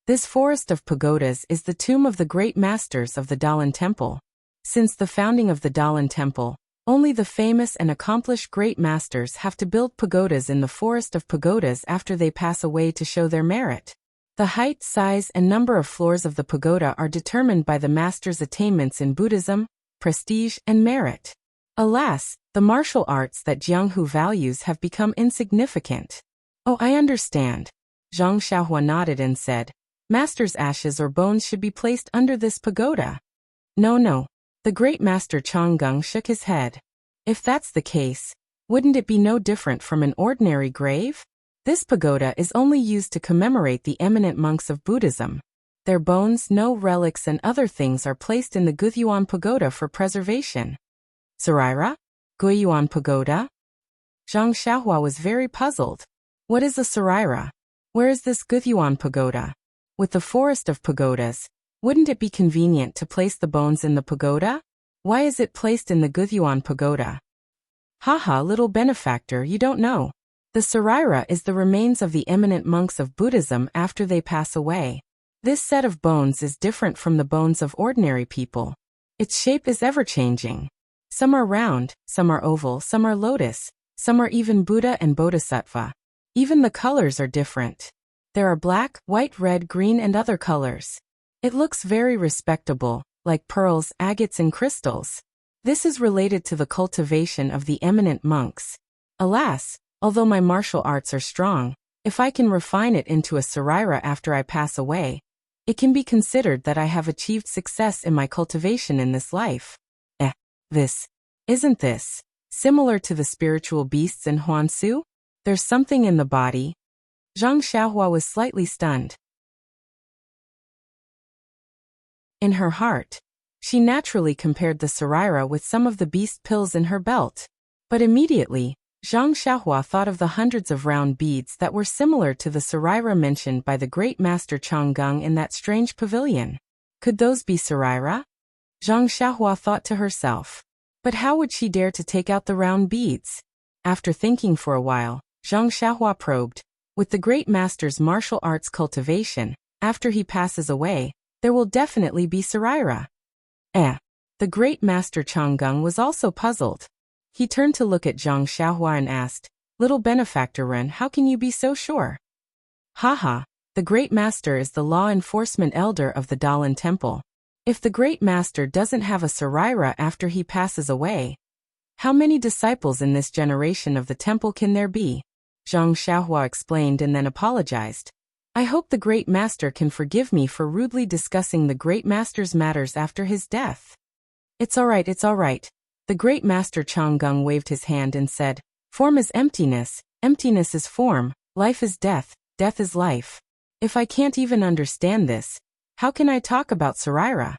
This forest of pagodas is the tomb of the great masters of the Dalan Temple. Since the founding of the Dalan Temple, only the famous and accomplished great masters have to build pagodas in the forest of pagodas after they pass away to show their merit. The height, size, and number of floors of the pagoda are determined by the master's attainments in Buddhism, prestige, and merit. Alas, the martial arts that Jianghu values have become insignificant. Oh, I understand. Zhang Xiaohua nodded and said, Master's ashes or bones should be placed under this pagoda. No. The great master Changgung shook his head. If that's the case, wouldn't it be no different from an ordinary grave? This pagoda is only used to commemorate the eminent monks of Buddhism. Their bones, no relics and other things are placed in the Guyuan Pagoda for preservation. Saraira? Guyuan Pagoda? Zhang Xiaohua was very puzzled. What is a saraira? Where is this Guyuan Pagoda? With the forest of pagodas, wouldn't it be convenient to place the bones in the pagoda? Why is it placed in the Guyuan Pagoda? Haha, little benefactor, you don't know. The saraira is the remains of the eminent monks of Buddhism after they pass away. This set of bones is different from the bones of ordinary people. Its shape is ever-changing. Some are round, some are oval, some are lotus, some are even Buddha and Bodhisattva. Even the colors are different. There are black, white, red, green and other colors. It looks very respectable, like pearls, agates and crystals. This is related to the cultivation of the eminent monks. Alas, although my martial arts are strong, if I can refine it into a saraira after I pass away, it can be considered that I have achieved success in my cultivation in this life. Isn't this similar to the spiritual beasts in Huangsu? There's something in the body. Zhang Xiaohua was slightly stunned. In her heart, she naturally compared the saraira with some of the beast pills in her belt. But immediately, Zhang Xiaohua thought of the hundreds of round beads that were similar to the saraira mentioned by the great master Changgung in that strange pavilion. Could those be saraira? Zhang Xiaohua thought to herself. But how would she dare to take out the round beads? After thinking for a while, Zhang Xiaohua probed. With the great master's martial arts cultivation, after he passes away, there will definitely be saraira. The great master Changgung was also puzzled. He turned to look at Zhang Xiaohua and asked, "Little benefactor Ren, how can you be so sure?" Haha, the great master is the law enforcement elder of the Dalan temple. If the great master doesn't have a saraira after he passes away, how many disciples in this generation of the temple can there be? Zhang Xiaohua explained and then apologized. I hope the great master can forgive me for rudely discussing the great master's matters after his death. It's all right. The great master Changgung waved his hand and said, form is emptiness, emptiness is form, life is death, death is life. If I can't even understand this, how can I talk about saraira?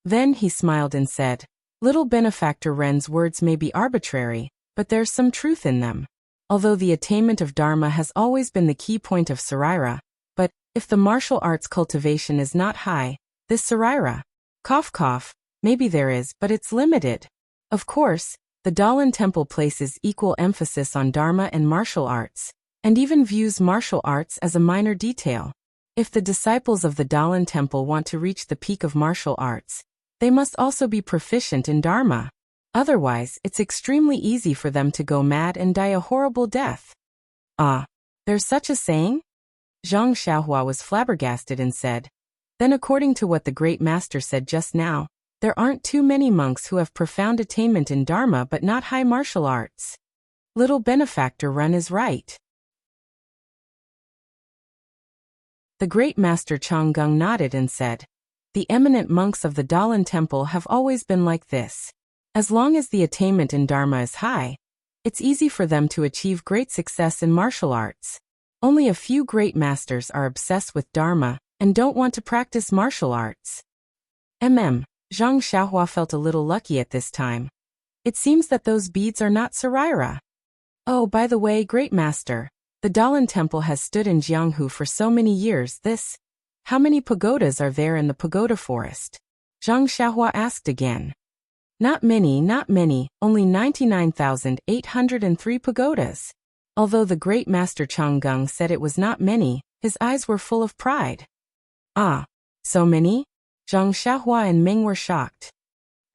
Then he smiled and said, little benefactor Ren's words may be arbitrary, but there's some truth in them. Although the attainment of Dharma has always been the key point of saraira, but, if the martial arts cultivation is not high, this saraira, maybe there is, but it's limited. Of course, the Dalan temple places equal emphasis on Dharma and martial arts, and even views martial arts as a minor detail. If the disciples of the Dalan temple want to reach the peak of martial arts, they must also be proficient in Dharma. Otherwise, it's extremely easy for them to go mad and die a horrible death. There's such a saying? Zhang Xiaohua was flabbergasted and said, then according to what the great master said just now, there aren't too many monks who have profound attainment in Dharma but not high martial arts. Little benefactor Ren is right. The great master Changgung nodded and said, the eminent monks of the Dalan temple have always been like this. As long as the attainment in Dharma is high, it's easy for them to achieve great success in martial arts. Only a few great masters are obsessed with Dharma and don't want to practice martial arts. Zhang Xiaohua felt a little lucky at this time. It seems that those beads are not saraira. Oh, by the way, great master, the Dalan temple has stood in Jianghu for so many years. How many pagodas are there in the pagoda forest? Zhang Xiaohua asked again. Not many, only 99,803 pagodas. Although the great master Changgung said it was not many, his eyes were full of pride. So many? Zhang Xiaohua and Ming were shocked.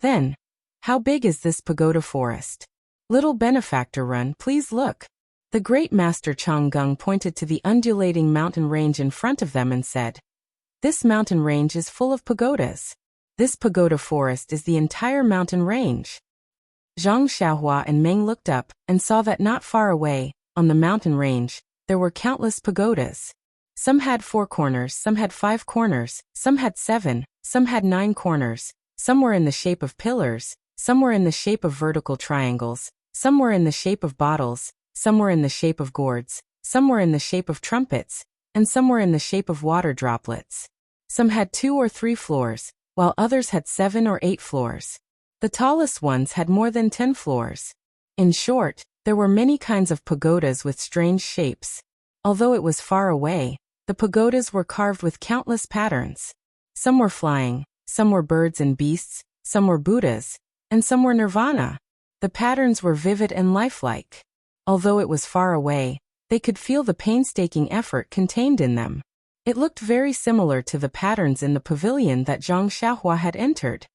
Then, how big is this pagoda forest? Little benefactor Ren, please look. The great master Changgung pointed to the undulating mountain range in front of them and said, this mountain range is full of pagodas. This pagoda forest is the entire mountain range. Zhang Xiaohua and Ming looked up and saw that not far away, on the mountain range, there were countless pagodas. Some had 4 corners, some had 5 corners, some had 7, some had 9 corners, some were in the shape of pillars, some were in the shape of vertical triangles, some were in the shape of bottles, some were in the shape of gourds, some were in the shape of trumpets, and some were in the shape of water droplets. Some had 2 or 3 floors, while others had 7 or 8 floors. The tallest ones had more than 10 floors. In short, there were many kinds of pagodas with strange shapes. Although it was far away, the pagodas were carved with countless patterns. Some were flying, some were birds and beasts, some were Buddhas, and some were nirvana. The patterns were vivid and lifelike. Although it was far away, they could feel the painstaking effort contained in them. It looked very similar to the patterns in the pavilion that Zhang Xiaohua had entered.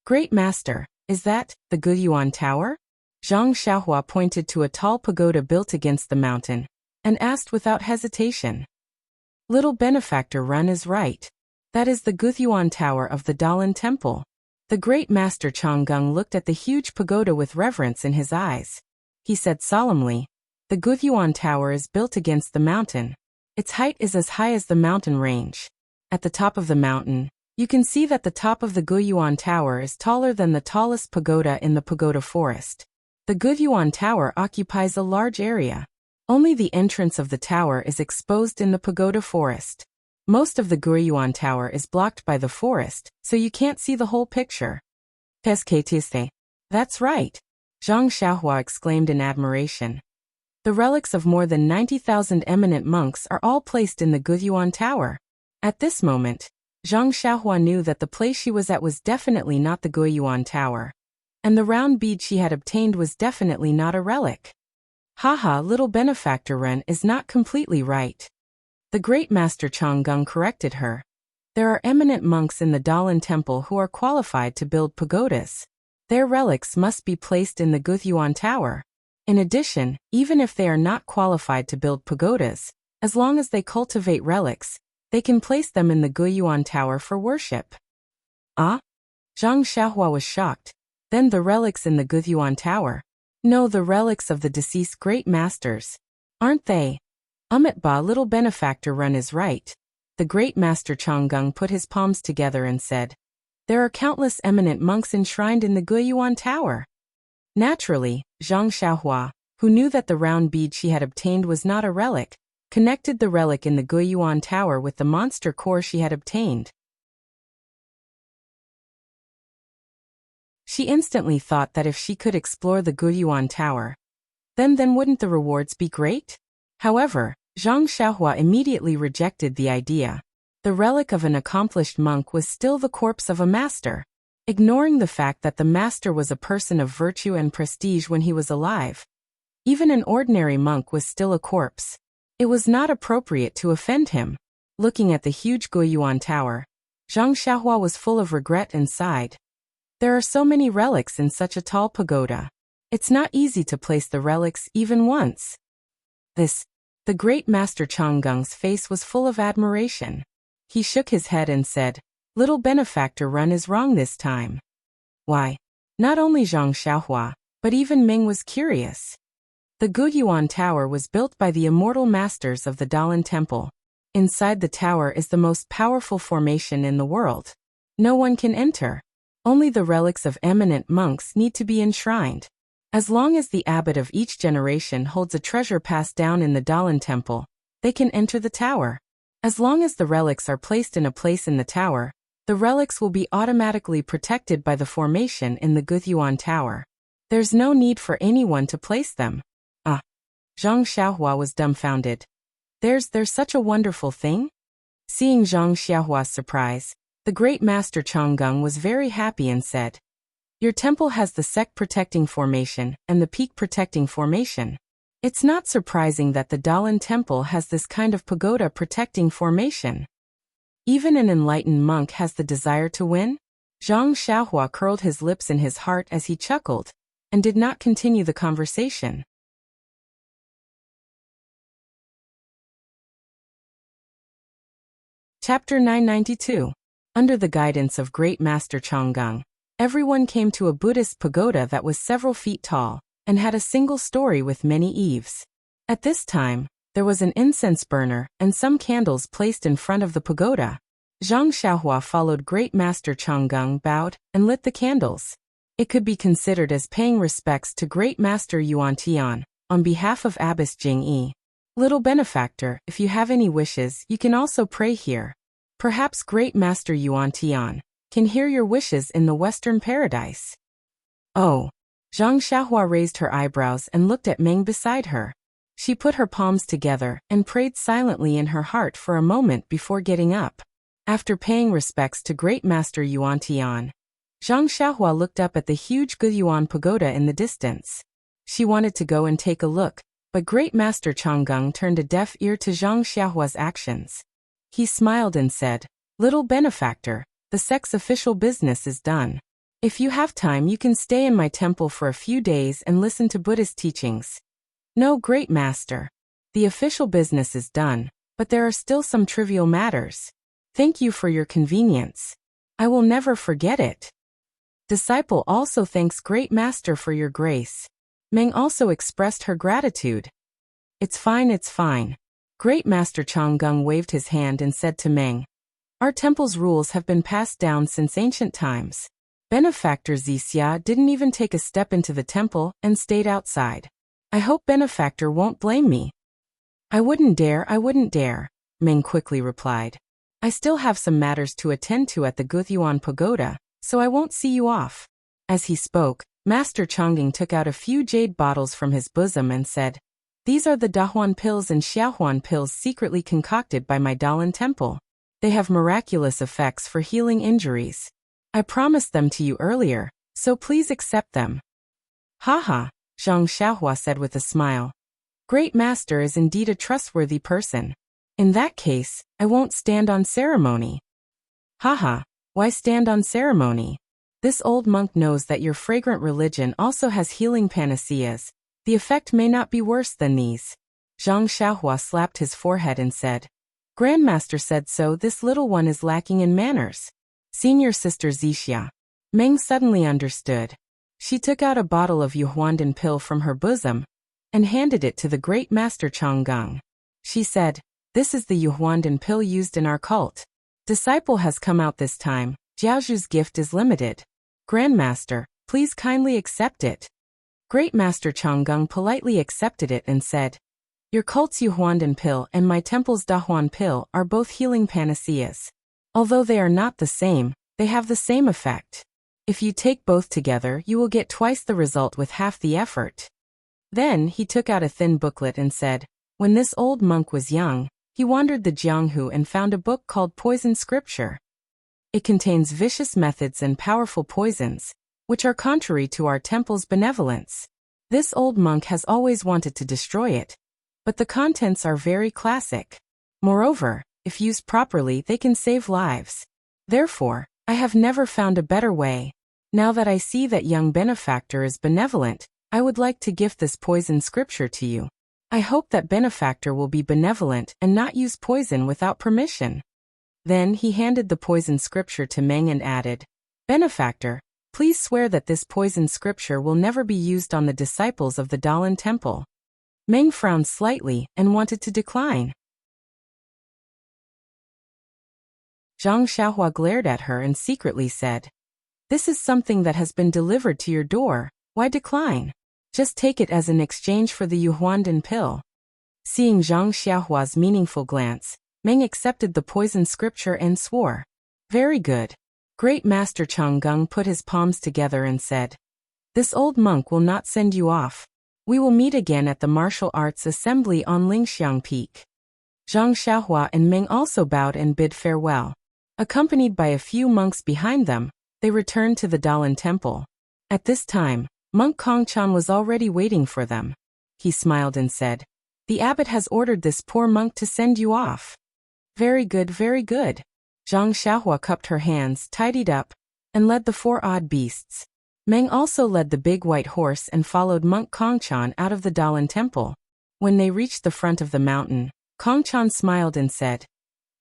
Great Master, is that the Guyuan Tower? Zhang Xiaohua pointed to a tall pagoda built against the mountain, and asked without hesitation. Little Benefactor Run is right. That is the Guyuan Tower of the Dalan Temple. The great master Changgung looked at the huge pagoda with reverence in his eyes. He said solemnly, the Guyuan Tower is built against the mountain. Its height is as high as the mountain range. At the top of the mountain, you can see that the top of the Guyuan Tower is taller than the tallest pagoda in the pagoda forest. The Guyuan Tower occupies a large area. Only the entrance of the tower is exposed in the pagoda forest. Most of the Guyuan Tower is blocked by the forest, so you can't see the whole picture. Pesquetiste. That's right. Zhang Xiaohua exclaimed in admiration. The relics of more than 90,000 eminent monks are all placed in the Guyuan Tower. At this moment, Zhang Xiaohua knew that the place she was at was definitely not the Guyuan Tower. And the round bead she had obtained was definitely not a relic. Haha, little Benefactor Ren is not completely right. The great master Changgung corrected her. There are eminent monks in the Dalan Temple who are qualified to build pagodas. Their relics must be placed in the Guyuan Tower. In addition, even if they are not qualified to build pagodas, as long as they cultivate relics, they can place them in the Guyuan Tower for worship. Ah? Zhang Xiaohua was shocked. Then the relics in the Guyuan Tower? No, the relics of the deceased great masters. Aren't they? Ba, little Benefactor Run is right. The great master Changgung put his palms together and said, there are countless eminent monks enshrined in the Guyuan Tower. Naturally, Zhang Xiaohua, who knew that the round bead she had obtained was not a relic, connected the relic in the Guyuan Tower with the monster core she had obtained. She instantly thought that if she could explore the Guyuan Tower, then wouldn't the rewards be great? However, Zhang Xiaohua immediately rejected the idea. The relic of an accomplished monk was still the corpse of a master. Ignoring the fact that the master was a person of virtue and prestige when he was alive. Even an ordinary monk was still a corpse. It was not appropriate to offend him. Looking at the huge Guyuan Tower, Zhang Xiaohua was full of regret and sighed. There are so many relics in such a tall pagoda. It's not easy to place the relics even once. The great master Changgung's face was full of admiration. He shook his head and said, little Benefactor Run is wrong this time. Why? Not only Zhang Xiaohua, but even Ming was curious. The Guyuan Tower was built by the immortal masters of the Dalan Temple. Inside the tower is the most powerful formation in the world. No one can enter. Only the relics of eminent monks need to be enshrined. As long as the abbot of each generation holds a treasure passed down in the Dalan Temple, they can enter the tower. As long as the relics are placed in a place in the tower, the relics will be automatically protected by the formation in the Guyuan Tower. There's no need for anyone to place them. Ah! Zhang Xiaohua was dumbfounded. There's such a wonderful thing? Seeing Zhang Xiaohua's surprise, the great master Changgung was very happy and said, your temple has the sect protecting formation and the peak protecting formation. It's not surprising that the Dalan Temple has this kind of pagoda protecting formation. Even an enlightened monk has the desire to win? Zhang Xiaohua curled his lips in his heart as he chuckled, and did not continue the conversation. Chapter 992. Under the guidance of Great Master Changgung, everyone came to a Buddhist pagoda that was several feet tall, and had a single story with many eaves. At this time, there was an incense burner and some candles placed in front of the pagoda. Zhang Xiaohua followed Great Master Changgung, bowed, and lit the candles. It could be considered as paying respects to Great Master Yuan Tian, on behalf of Abbess Jingyi. Little Benefactor, if you have any wishes, you can also pray here. Perhaps Great Master Yuan Tian can hear your wishes in the Western Paradise. Oh! Zhang Xiaohua raised her eyebrows and looked at Meng beside her. She put her palms together and prayed silently in her heart for a moment before getting up. After paying respects to Great Master Yuan Tian, Zhang Xiaohua looked up at the huge Guyuan pagoda in the distance. She wanted to go and take a look, But Great Master Changgung turned a deaf ear to Zhang Xiaohua's actions. He smiled and said, "Little benefactor, the sect's official business is done. If you have time, you can stay in my temple for a few days and listen to Buddhist teachings." "No, Great Master. The official business is done, but there are still some trivial matters. Thank you for your convenience. I will never forget it." Disciple also thanks Great Master for your grace. Meng also expressed her gratitude. It's fine. Great Master Changgung waved his hand and said to Meng, "Our temple's rules have been passed down since ancient times. Benefactor Zixia didn't even take a step into the temple and stayed outside. I hope Benefactor won't blame me." I wouldn't dare, Meng quickly replied. "I still have some matters to attend to at the Guthyuan Pagoda, so I won't see you off." As he spoke, Master Changgung took out a few jade bottles from his bosom and said, "These are the Dahuan pills and Xiaohuan pills secretly concocted by my Dalan temple. They have miraculous effects for healing injuries. I promised them to you earlier, so please accept them." "Haha," Zhang Xiaohua said with a smile. "Great Master is indeed a trustworthy person. In that case, I won't stand on ceremony." "Haha, why stand on ceremony? This old monk knows that your fragrant religion also has healing panaceas. The effect may not be worse than these." Zhang Xiaohua slapped his forehead and said, "Grandmaster said so. This little one is lacking in manners." Senior Sister Zixia. Meng suddenly understood. She took out a bottle of Yuhuandan pill from her bosom and handed it to the Great Master Changgung. She said, "This is the Yuhuandan pill used in our cult. Disciple has come out this time. Jiaozhu's gift is limited. Grandmaster, please kindly accept it." Great Master Changgung politely accepted it and said, "Your cult's Yuhuandan pill and my temple's Dahuan pill are both healing panaceas. Although they are not the same, they have the same effect. If you take both together, you will get twice the result with half the effort." Then he took out a thin booklet and said, "When this old monk was young, he wandered the Jianghu and found a book called Poison Scripture. It contains vicious methods and powerful poisons, which are contrary to our temple's benevolence. This old monk has always wanted to destroy it, but the contents are very classic. Moreover, if used properly, they can save lives. Therefore, I have never found a better way. Now that I see that young benefactor is benevolent, I would like to gift this poison scripture to you. I hope that benefactor will be benevolent and not use poison without permission." Then he handed the poison scripture to Meng and added, "Benefactor, please swear that this poison scripture will never be used on the disciples of the Dalan temple." Meng frowned slightly and wanted to decline. Zhang Xiaohua glared at her and secretly said, "This is something that has been delivered to your door. Why decline? Just take it as an exchange for the Yuhuandan pill." Seeing Zhang Xiaohua's meaningful glance, Meng accepted the poison scripture and swore. "Very good." Great Master Changgung put his palms together and said, "This old monk will not send you off. We will meet again at the Martial Arts Assembly on Lingxiang Peak." Zhang Xiaohua and Meng also bowed and bid farewell. Accompanied by a few monks behind them, they returned to the Dalan temple. At this time, Monk Kongchan was already waiting for them. He smiled and said, "The abbot has ordered this poor monk to send you off." Very good, very good." Zhang Xiaohua cupped her hands, tidied up, and led the 4 odd beasts. Meng also led the big white horse and followed Monk Kongchan out of the Dalan temple. When they reached the front of the mountain, Kongchan smiled and said,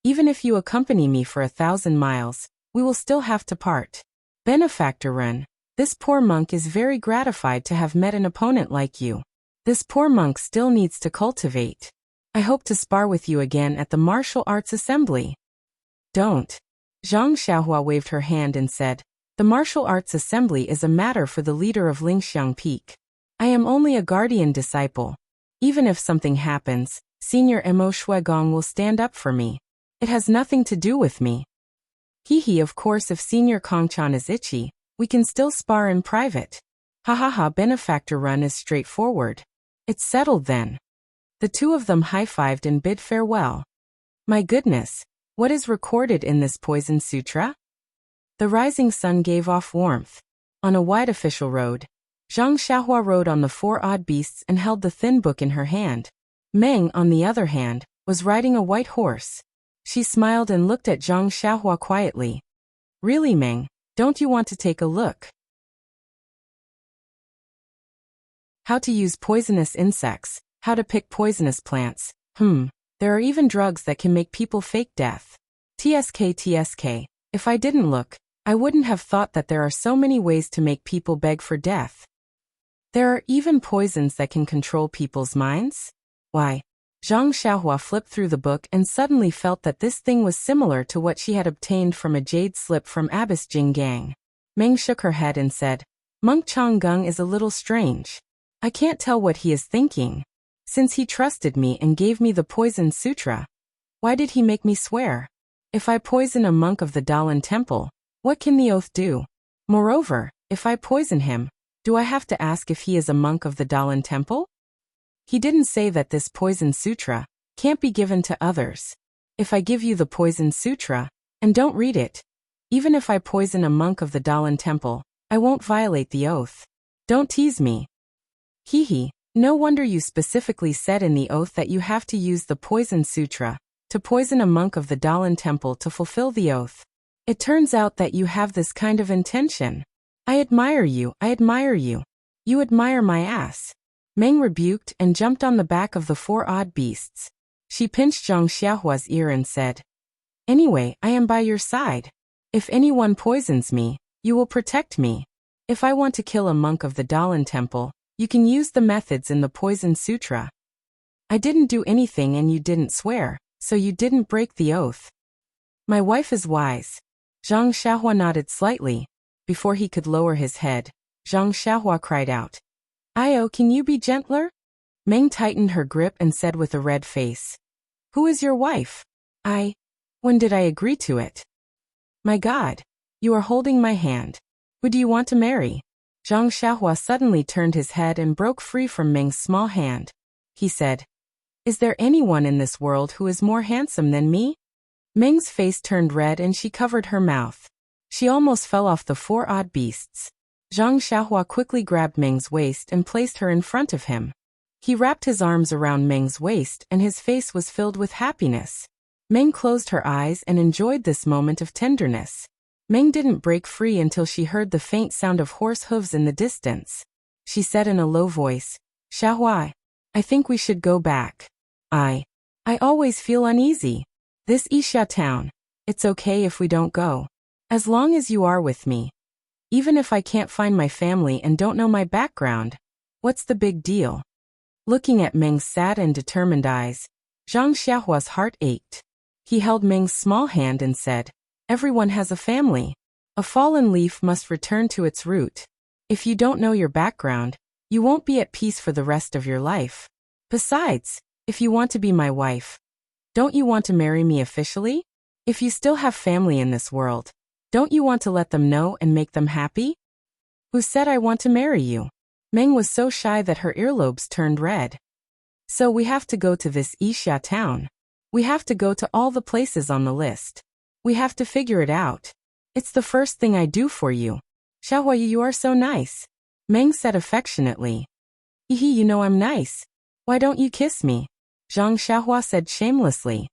"Even if you accompany me for 1,000 miles, we will still have to part. Benefactor Ren, this poor monk is very gratified to have met an opponent like you. This poor monk still needs to cultivate. I hope to spar with you again at the Martial Arts Assembly." "Don't." Zhang Xiaohua waved her hand and said, "The Martial Arts Assembly is a matter for the leader of Lingxiang Peak. I am only a guardian disciple. Even if something happens, Senior Mo Shuigong will stand up for me. It has nothing to do with me." "Hee, of course if Senior Kongchan is itchy, we can still spar in private. Ha ha ha, Benefactor Run is straightforward. It's settled then." The two of them high-fived and bid farewell. My goodness, what is recorded in this poison sutra? The rising sun gave off warmth. On a wide official road, Zhang Xiaohua rode on the 4 odd beasts and held the thin book in her hand. Meng, on the other hand, was riding a white horse. She smiled and looked at Zhang Xiaohua quietly. Really, Meng, don't you want to take a look? How to use poisonous insects, how to pick poisonous plants. There are even drugs that can make people fake death. TSK. If I didn't look, I wouldn't have thought that there are so many ways to make people beg for death. There are even poisons that can control people's minds? Why? Zhang Xiaohua flipped through the book and suddenly felt that this thing was similar to what she had obtained from a jade slip from Abbess Jinggang. Meng shook her head and said, Monk Changgung is a little strange. I can't tell what he is thinking. Since he trusted me and gave me the poison sutra, why did he make me swear? If I poison a monk of the Dalan temple, what can the oath do? Moreover, if I poison him, do I have to ask if he is a monk of the Dalan temple? He didn't say that this poison sutra can't be given to others. If I give you the poison sutra and don't read it, even if I poison a monk of the Dalan temple, I won't violate the oath. Don't tease me. Hee. No wonder you specifically said in the oath that you have to use the poison sutra to poison a monk of the Dalan temple to fulfill the oath. It turns out that you have this kind of intention. I admire you. You admire my ass. Meng rebuked and jumped on the back of the 4 odd beasts. She pinched Zhang Xiaohua's ear and said, Anyway, I am by your side. If anyone poisons me, you will protect me. If I want to kill a monk of the Dalan temple, you can use the methods in the poison sutra. I didn't do anything and you didn't swear, so you didn't break the oath. My wife is wise. Zhang Xiaohua nodded slightly. Before he could lower his head, Zhang Xiaohua cried out, Io, can you be gentler? Meng tightened her grip and said with a red face, Who is your wife? When did I agree to it? My God, you are holding my hand. Who do you want to marry? Zhang Xiaohua suddenly turned his head and broke free from Meng's small hand. He said, Is there anyone in this world who is more handsome than me? Meng's face turned red and she covered her mouth. She almost fell off the 4 odd beasts. Zhang Xiaohua quickly grabbed Meng's waist and placed her in front of him. He wrapped his arms around Meng's waist and his face was filled with happiness. Meng closed her eyes and enjoyed this moment of tenderness. Meng didn't break free until she heard the faint sound of horse hooves in the distance. She said in a low voice, Xiaohua, I think we should go back. I always feel uneasy. This Isha town, it's okay if we don't go. As long as you are with me. Even if I can't find my family and don't know my background, what's the big deal? Looking at Meng's sad and determined eyes, Zhang Xiaohua's heart ached. He held Meng's small hand and said, Everyone has a family. A fallen leaf must return to its root. If you don't know your background, you won't be at peace for the rest of your life. Besides, if you want to be my wife, don't you want to marry me officially? If you still have family in this world, don't you want to let them know and make them happy? Who said I want to marry you? Meng was so shy that her earlobes turned red. So we have to go to this Isha town. We have to go to all the places on the list. We have to figure it out. It's the first thing I do for you. Xiaohua, you are so nice. Meng said affectionately. Hehe, you know I'm nice. Why don't you kiss me? Zhang Xiaohua said shamelessly.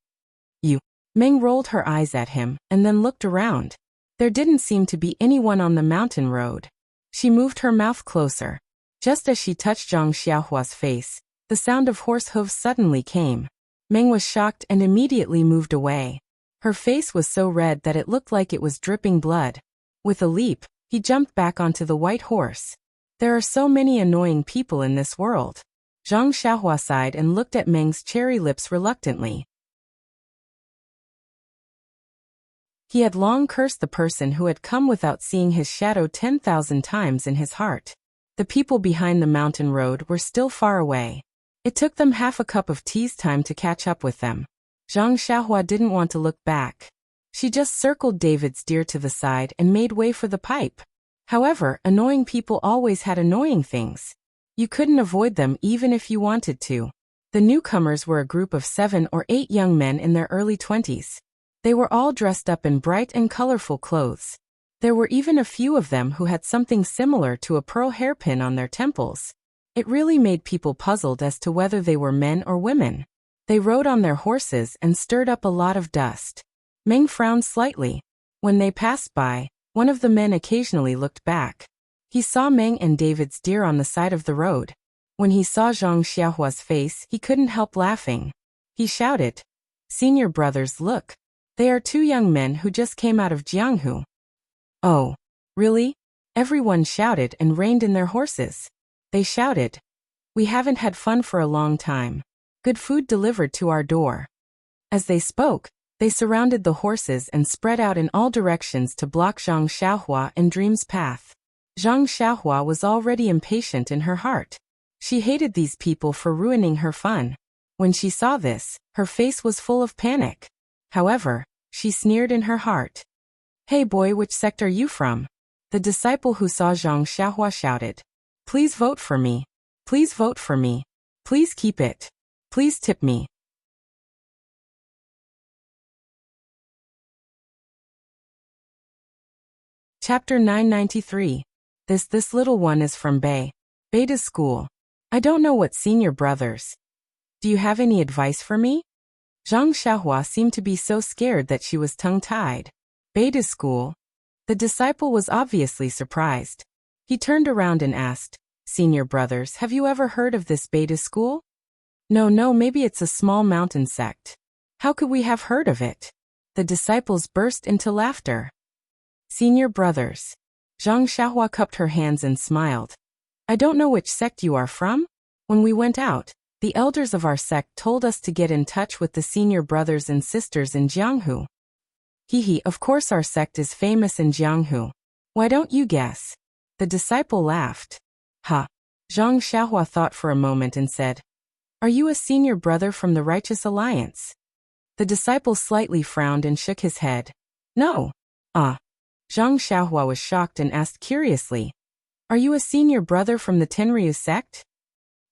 You. Meng rolled her eyes at him and then looked around. There didn't seem to be anyone on the mountain road. She moved her mouth closer. Just as she touched Zhang Xiaohua's face, the sound of horse hooves suddenly came. Meng was shocked and immediately moved away. Her face was so red that it looked like it was dripping blood. With a leap, he jumped back onto the white horse. There are so many annoying people in this world. Zhang Xiaohua sighed and looked at Meng's cherry lips reluctantly. He had long cursed the person who had come without seeing his shadow 10,000 times in his heart. The people behind the mountain road were still far away. It took them half a cup of tea's time to catch up with them. Zhang Xiaohua didn't want to look back. She just circled David's deer to the side and made way for the pipe. However, annoying people always had annoying things. You couldn't avoid them even if you wanted to. The newcomers were a group of 7 or 8 young men in their early 20s. They were all dressed up in bright and colorful clothes. There were even a few of them who had something similar to a pearl hairpin on their temples. It really made people puzzled as to whether they were men or women. They rode on their horses and stirred up a lot of dust. Meng frowned slightly. When they passed by, one of the men occasionally looked back. He saw Meng and David's deer on the side of the road. When he saw Zhang Xiaohua's face, he couldn't help laughing. He shouted, "Senior brothers, look. They are two young men who just came out of Jianghu." "Oh, really?" Everyone shouted and reined in their horses. They shouted, "We haven't had fun for a long time. Good food delivered to our door." As they spoke, they surrounded the horses and spread out in all directions to block Zhang Xiaohua and Dream's path. Zhang Xiaohua was already impatient in her heart. She hated these people for ruining her fun. When she saw this, her face was full of panic. However, she sneered in her heart. "Hey boy, which sect are you from?" The disciple who saw Zhang Xiaohua shouted. "Please vote for me. Please vote for me. Please keep it. Please tip me." Chapter 993. This little one is from Beta's school. I don't know what senior brothers. Do you have any advice for me? Zhang Xiaohua seemed to be so scared that she was tongue-tied. Beta's school? The disciple was obviously surprised. He turned around and asked, "Senior brothers, have you ever heard of this Beta school?" No, maybe it's a small mountain sect. How could we have heard of it? The disciples burst into laughter. Senior brothers. Zhang Xiaohua cupped her hands and smiled. "I don't know which sect you are from. When we went out, the elders of our sect told us to get in touch with the senior brothers and sisters in Jianghu." Hee, of course our sect is famous in Jianghu. Why don't you guess? The disciple laughed. Ha. Zhang Xiaohua thought for a moment and said, "Are you a senior brother from the Righteous Alliance?" The disciple slightly frowned and shook his head. "No." "Ah." Zhang Xiaohua was shocked and asked curiously, "Are you a senior brother from the Tenryu sect?"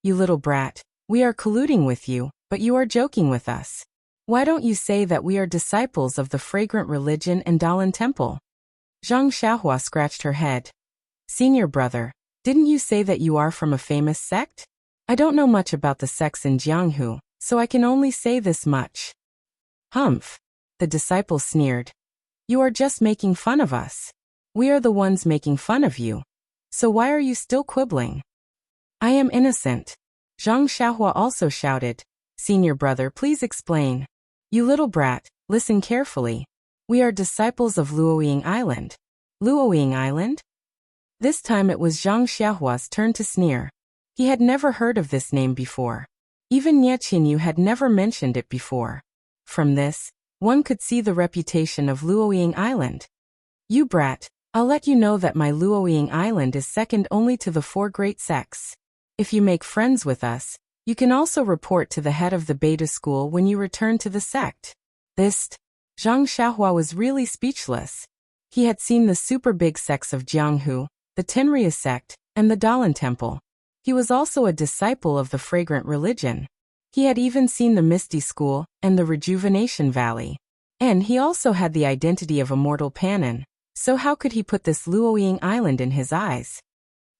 "You little brat, we are colluding with you, but you are joking with us. Why don't you say that we are disciples of the fragrant religion and Dalan temple?" Zhang Xiaohua scratched her head. "Senior brother, didn't you say that you are from a famous sect? I don't know much about the sects in Jianghu, so I can only say this much." "Humph." The disciple sneered. "You are just making fun of us. We are the ones making fun of you. So why are you still quibbling?" "I am innocent." Zhang Xiaohua also shouted, "Senior brother, please explain." "You little brat, listen carefully. We are disciples of Luoying Island." Luoying Island? This time it was Zhang Xiaohua's turn to sneer. He had never heard of this name before. Even Nie Qinyu had never mentioned it before. From this, one could see the reputation of Luoying Island. "You brat, I'll let you know that my Luoying Island is second only to the four great sects. If you make friends with us, you can also report to the head of the Beta school when you return to the sect." Zhang Xiaohua was really speechless. He had seen the super big sects of Jianghu, the Tenryu sect, and the Dalan temple. He was also a disciple of the fragrant religion. He had even seen the Misty School and the Rejuvenation Valley. And he also had the identity of Immortal Panin, so how could he put this Luoying Island in his eyes?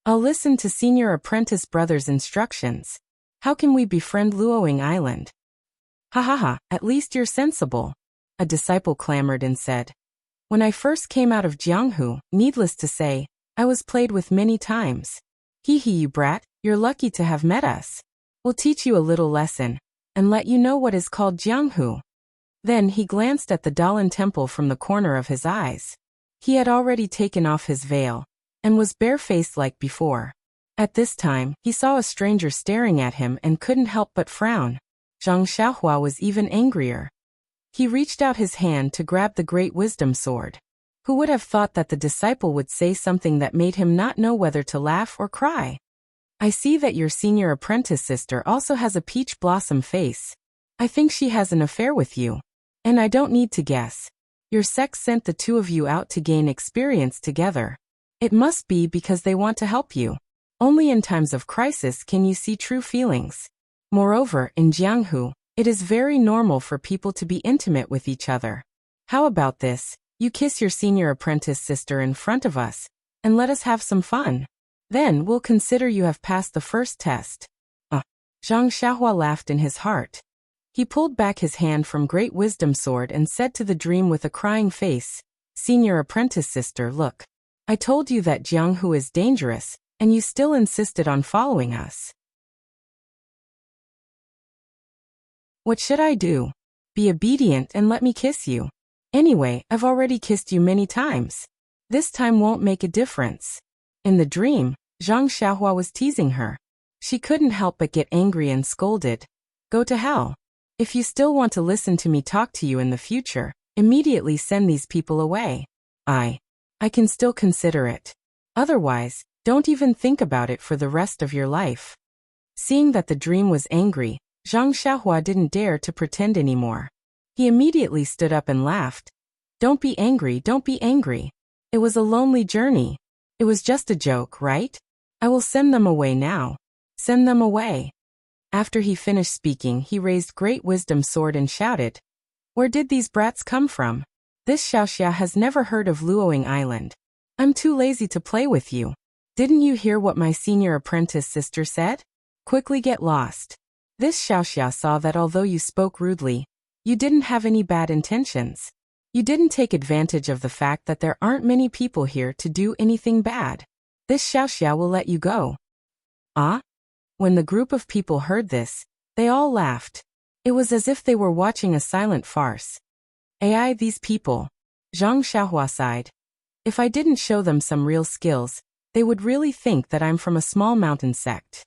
"I'll listen to senior apprentice brother's instructions. How can we befriend Luoying Island?" Ha, at least you're sensible. A disciple clamored and said, "When I first came out of Jianghu, needless to say, I was played with many times. Hee, you brat, you're lucky to have met us. We'll teach you a little lesson, and let you know what is called Jianghu." Then he glanced at the Dalan temple from the corner of his eyes. He had already taken off his veil, and was barefaced like before. At this time, he saw a stranger staring at him and couldn't help but frown. Zhang Xiaohua was even angrier. He reached out his hand to grab the great wisdom sword. Who would have thought that the disciple would say something that made him not know whether to laugh or cry? "I see that your senior apprentice sister also has a peach blossom face. I think she has an affair with you. And I don't need to guess. Your sect sent the two of you out to gain experience together. It must be because they want to help you. Only in times of crisis can you see true feelings. Moreover, in Jianghu, it is very normal for people to be intimate with each other. How about this? You kiss your senior apprentice sister in front of us, and let us have some fun. Then we'll consider you have passed the first test. Zhang Xiaohua laughed in his heart. He pulled back his hand from Great Wisdom Sword and said to the dream with a crying face, Senior apprentice sister, look. I told you that Jianghu is dangerous, and you still insisted on following us. What should I do? Be obedient and let me kiss you. Anyway, I've already kissed you many times. This time won't make a difference. In the dream, Zhang Xiaohua was teasing her. She couldn't help but get angry and scolded. Go to hell. If you still want to listen to me talk to you in the future, immediately send these people away. I can still consider it. Otherwise, don't even think about it for the rest of your life. Seeing that the dream was angry, Zhang Xiaohua didn't dare to pretend anymore. He immediately stood up and laughed. Don't be angry, don't be angry. It was a lonely journey. It was just a joke, right? I will send them away now. Send them away. After he finished speaking, he raised Great Wisdom Sword and shouted, Where did these brats come from? This Xiaoxia has never heard of Luoying Island. I'm too lazy to play with you. Didn't you hear what my senior apprentice sister said? Quickly get lost. This Xiaoxia saw that although you spoke rudely, you didn't have any bad intentions. You didn't take advantage of the fact that there aren't many people here to do anything bad. This Xiaoxia will let you go. When the group of people heard this, they all laughed. It was as if they were watching a silent farce. Ai, these people. Zhang Xiaohua sighed. If I didn't show them some real skills, they would really think that I'm from a small mountain sect.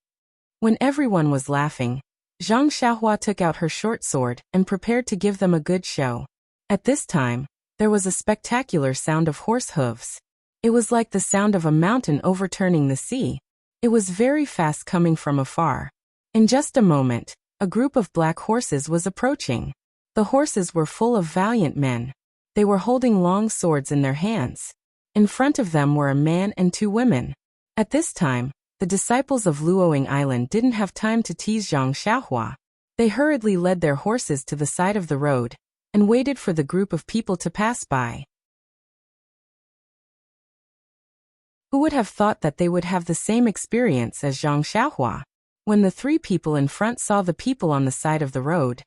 When everyone was laughing, Zhang Xiaohua took out her short sword and prepared to give them a good show. At this time, there was a spectacular sound of horse hooves. It was like the sound of a mountain overturning the sea. It was very fast coming from afar. In just a moment, a group of black horses was approaching. The horses were full of valiant men. They were holding long swords in their hands. In front of them were a man and two women. At this time, the disciples of Luoying Island didn't have time to tease Zhang Xiaohua. They hurriedly led their horses to the side of the road and waited for the group of people to pass by. Who would have thought that they would have the same experience as Zhang Xiaohua? When the three people in front saw the people on the side of the road,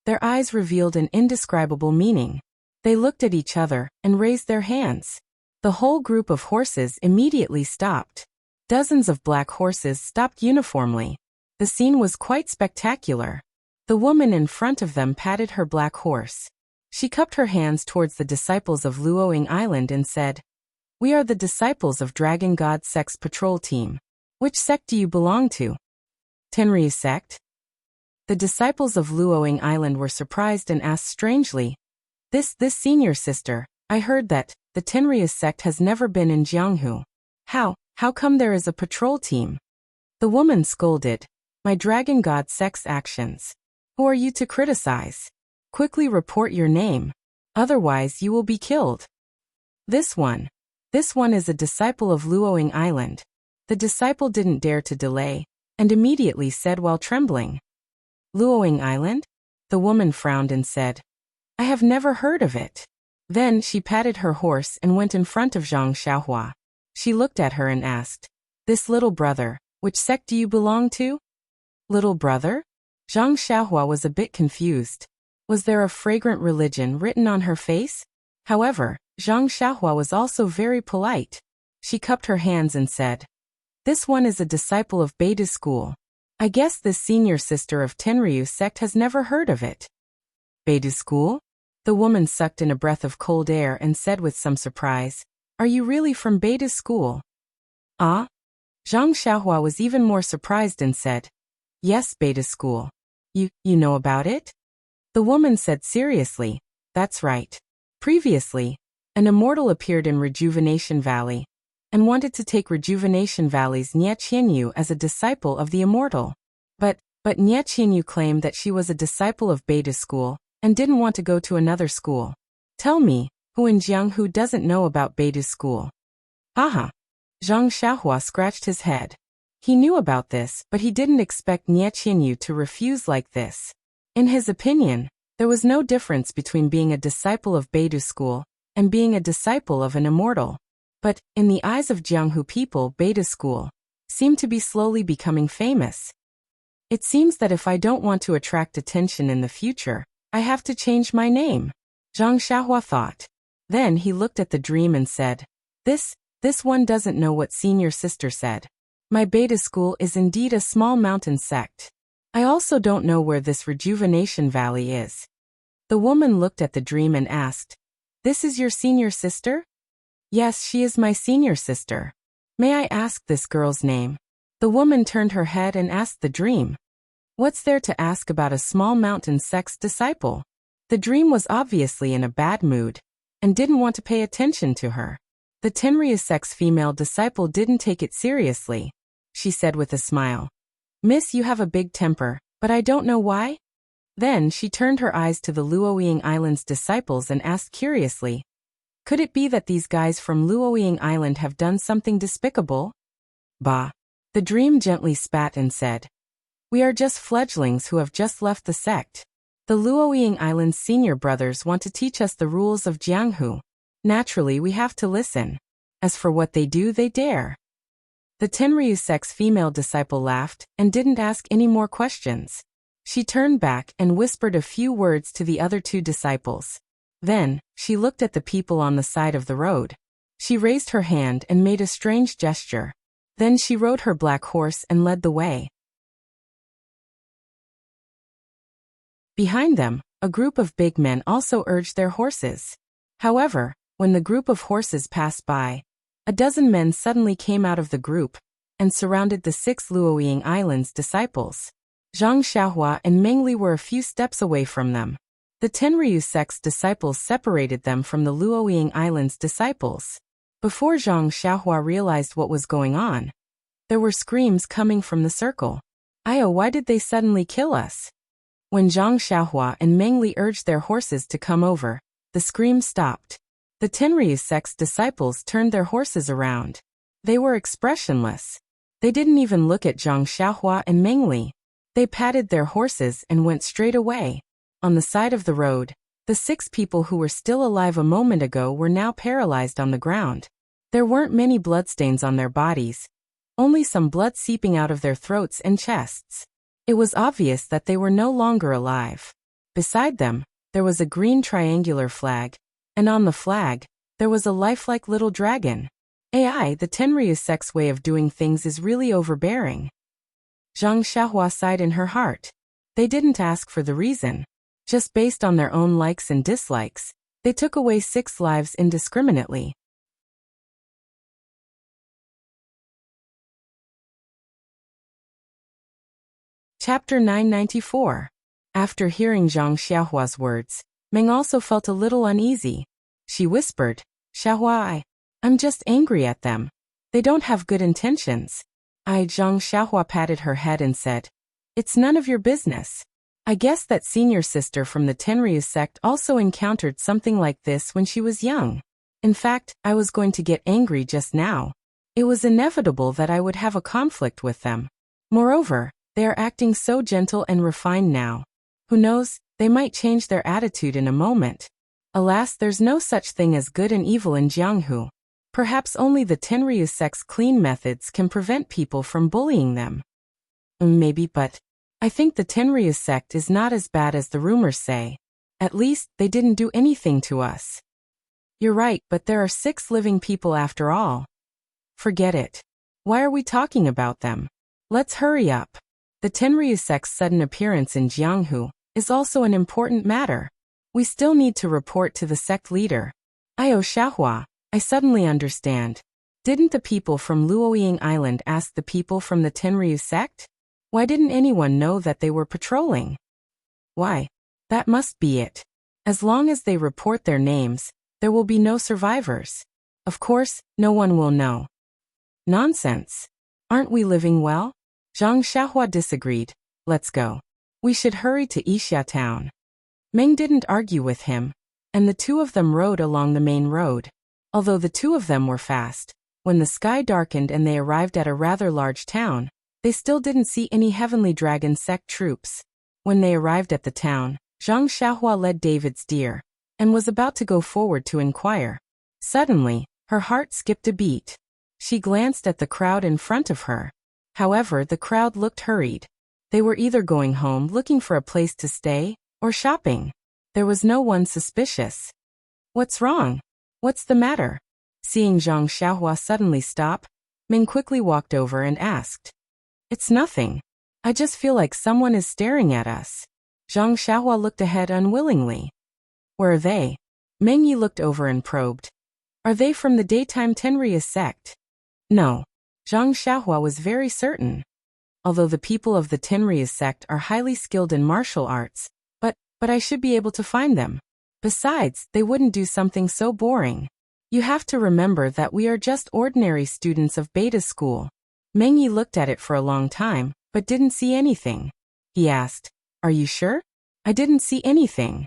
their eyes revealed an indescribable meaning. They looked at each other and raised their hands. The whole group of horses immediately stopped. Dozens of black horses stopped uniformly. The scene was quite spectacular. The woman in front of them patted her black horse. She cupped her hands towards the disciples of Luoying Island and said, We are the disciples of Dragon God Sect's patrol team. Which sect do you belong to? Tenryu sect? The disciples of Luoying Island were surprised and asked strangely, This senior sister, I heard that the Tenryu sect has never been in Jianghu. How come there is a patrol team? The woman scolded, My Dragon God Sect's actions. Who are you to criticize? Quickly report your name. Otherwise you will be killed. This one is a disciple of Luoying Island. The disciple didn't dare to delay, and immediately said while trembling, Luoying Island? The woman frowned and said, I have never heard of it. Then she patted her horse and went in front of Zhang Xiaohua. She looked at her and asked, This little brother, which sect do you belong to? Little brother? Zhang Xiaohua was a bit confused. Was there a fragrant religion written on her face? However, Zhang Xiaohua was also very polite. She cupped her hands and said, This one is a disciple of Beidou school. I guess this senior sister of Tenryu sect has never heard of it. Beidou school? The woman sucked in a breath of cold air and said with some surprise, Are you really from Beidou school? Zhang Xiaohua was even more surprised and said, Yes, Beidou school. You know about it? The woman said seriously, That's right. Previously, an immortal appeared in Rejuvenation Valley and wanted to take Rejuvenation Valley's Nie Qianyu as a disciple of the immortal. But Nie Qianyu claimed that she was a disciple of Beidou school and didn't want to go to another school. Tell me, who in Jianghu doesn't know about Beidou school? Zhang Xiaohua scratched his head. He knew about this, but he didn't expect Nie Qianyu to refuse like this. In his opinion, there was no difference between being a disciple of Beidou school and being a disciple of an immortal. But, in the eyes of Jianghu people, Beta School seemed to be slowly becoming famous. It seems that if I don't want to attract attention in the future, I have to change my name, Zhang Xiaohua thought. Then he looked at the dream and said, This one doesn't know what senior sister said. My Beta School is indeed a small mountain sect. I also don't know where this rejuvenation valley is. The woman looked at the dream and asked, This is your senior sister? Yes, she is my senior sister. May I ask this girl's name? The woman turned her head and asked the dream, What's there to ask about a small mountain sect's disciple? The dream was obviously in a bad mood and didn't want to pay attention to her. The Tenryu sect's female disciple didn't take it seriously. She said with a smile, Miss, you have a big temper, but I don't know why. Then she turned her eyes to the Luoying Island's disciples and asked curiously, Could it be that these guys from Luoying Island have done something despicable? Bah. The dream gently spat and said, We are just fledglings who have just left the sect. The Luoying Island's senior brothers want to teach us the rules of Jianghu. Naturally, we have to listen. As for what they do, they dare. The Tenryu sect's female disciple laughed and didn't ask any more questions. She turned back and whispered a few words to the other two disciples. Then, she looked at the people on the side of the road. She raised her hand and made a strange gesture. Then she rode her black horse and led the way. Behind them, a group of big men also urged their horses. However, when the group of horses passed by, a dozen men suddenly came out of the group and surrounded the 6 Luoying Island's disciples. Zhang Xiaohua and Meng Li were a few steps away from them. The Tenryu sect's disciples separated them from the Luoying Island's disciples. Before Zhang Xiaohua realized what was going on, there were screams coming from the circle. Ayo, why did they suddenly kill us? When Zhang Xiaohua and Meng Li urged their horses to come over, the screams stopped. The Tenryu sect's disciples turned their horses around. They were expressionless. They didn't even look at Zhang Xiaohua and Meng Li. They patted their horses and went straight away. On the side of the road, the 6 people who were still alive a moment ago were now paralyzed on the ground. There weren't many bloodstains on their bodies, only some blood seeping out of their throats and chests. It was obvious that they were no longer alive. Beside them, there was a green triangular flag, and on the flag, there was a lifelike little dragon. The Tenryu sect's way of doing things is really overbearing. Zhang Xiaohua sighed in her heart. They didn't ask for the reason. Just based on their own likes and dislikes, they took away 6 lives indiscriminately. Chapter 994. After hearing Zhang Xiaohua's words, Meng also felt a little uneasy. She whispered, Xiaohua, I'm just angry at them. They don't have good intentions. Zhang Xiaohua patted her head and said, It's none of your business. I guess that senior sister from the Tenryu sect also encountered something like this when she was young. In fact, I was going to get angry just now. It was inevitable that I would have a conflict with them. Moreover, they are acting so gentle and refined now. Who knows, they might change their attitude in a moment. Alas, there's no such thing as good and evil in Jianghu. Perhaps only the Tenryu sect's clean methods can prevent people from bullying them. Maybe, but I think the Tenryu sect is not as bad as the rumors say. At least, they didn't do anything to us. You're right, but there are 6 living people after all. Forget it. Why are we talking about them? Let's hurry up. The Tenryu sect's sudden appearance in Jianghu is also an important matter. We still need to report to the sect leader. Xiaohua, I suddenly understand. Didn't the people from Luoying Island ask the people from the Tenryu sect? Why didn't anyone know that they were patrolling? Why? That must be it. As long as they report their names, there will be no survivors. Of course, no one will know. Nonsense. Aren't we living well? Zhang Xiaohua disagreed. Let's go. We should hurry to Yixia town. Meng didn't argue with him, and the two of them rode along the main road. Although the two of them were fast, when the sky darkened and they arrived at a rather large town, they still didn't see any Heavenly Dragon sect troops. When they arrived at the town, Zhang Xiaohua led David's deer, and was about to go forward to inquire. Suddenly, her heart skipped a beat. She glanced at the crowd in front of her. However, the crowd looked hurried. They were either going home looking for a place to stay, or shopping. There was no one suspicious. What's wrong? What's the matter? Seeing Zhang Xiaohua suddenly stop, Ming quickly walked over and asked. It's nothing. I just feel like someone is staring at us. Zhang Xiaohua looked ahead unwillingly. Where are they? Meng Yi looked over and probed. Are they from the daytime Tenrya sect? No. Zhang Xiaohua was very certain. Although the people of the Tenrya sect are highly skilled in martial arts, but I should be able to find them. Besides, they wouldn't do something so boring. You have to remember that we are just ordinary students of beta school. Meng Yi looked at it for a long time, but didn't see anything. He asked, Are you sure? I didn't see anything.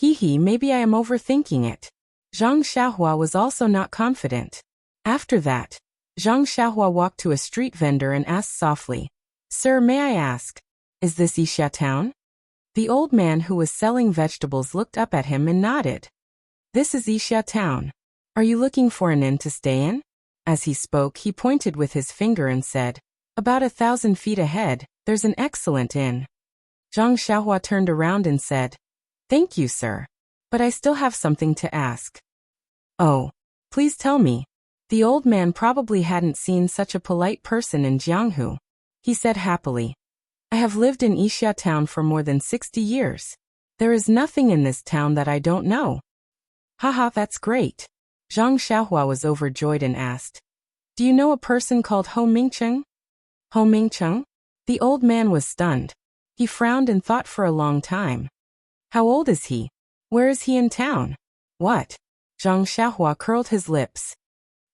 Maybe I am overthinking it. Zhang Xiaohua was also not confident. After that, Zhang Xiaohua walked to a street vendor and asked softly, Sir, may I ask, is this Yixia town? The old man who was selling vegetables looked up at him and nodded. This is Yixia town. Are you looking for an inn to stay in? As he spoke, he pointed with his finger and said, About 1,000 feet ahead, there's an excellent inn. Zhang Xiaohua turned around and said, Thank you, sir. But I still have something to ask. Oh, please tell me. The old man probably hadn't seen such a polite person in Jianghu. He said happily, I have lived in Yixia town for more than 60 years. There is nothing in this town that I don't know. Haha, that's great. Zhang Xiaohua was overjoyed and asked, Do you know a person called Ho Mingcheng? Ho Mingcheng? The old man was stunned. He frowned and thought for a long time. How old is he? Where is he in town? What? Zhang Xiaohua curled his lips.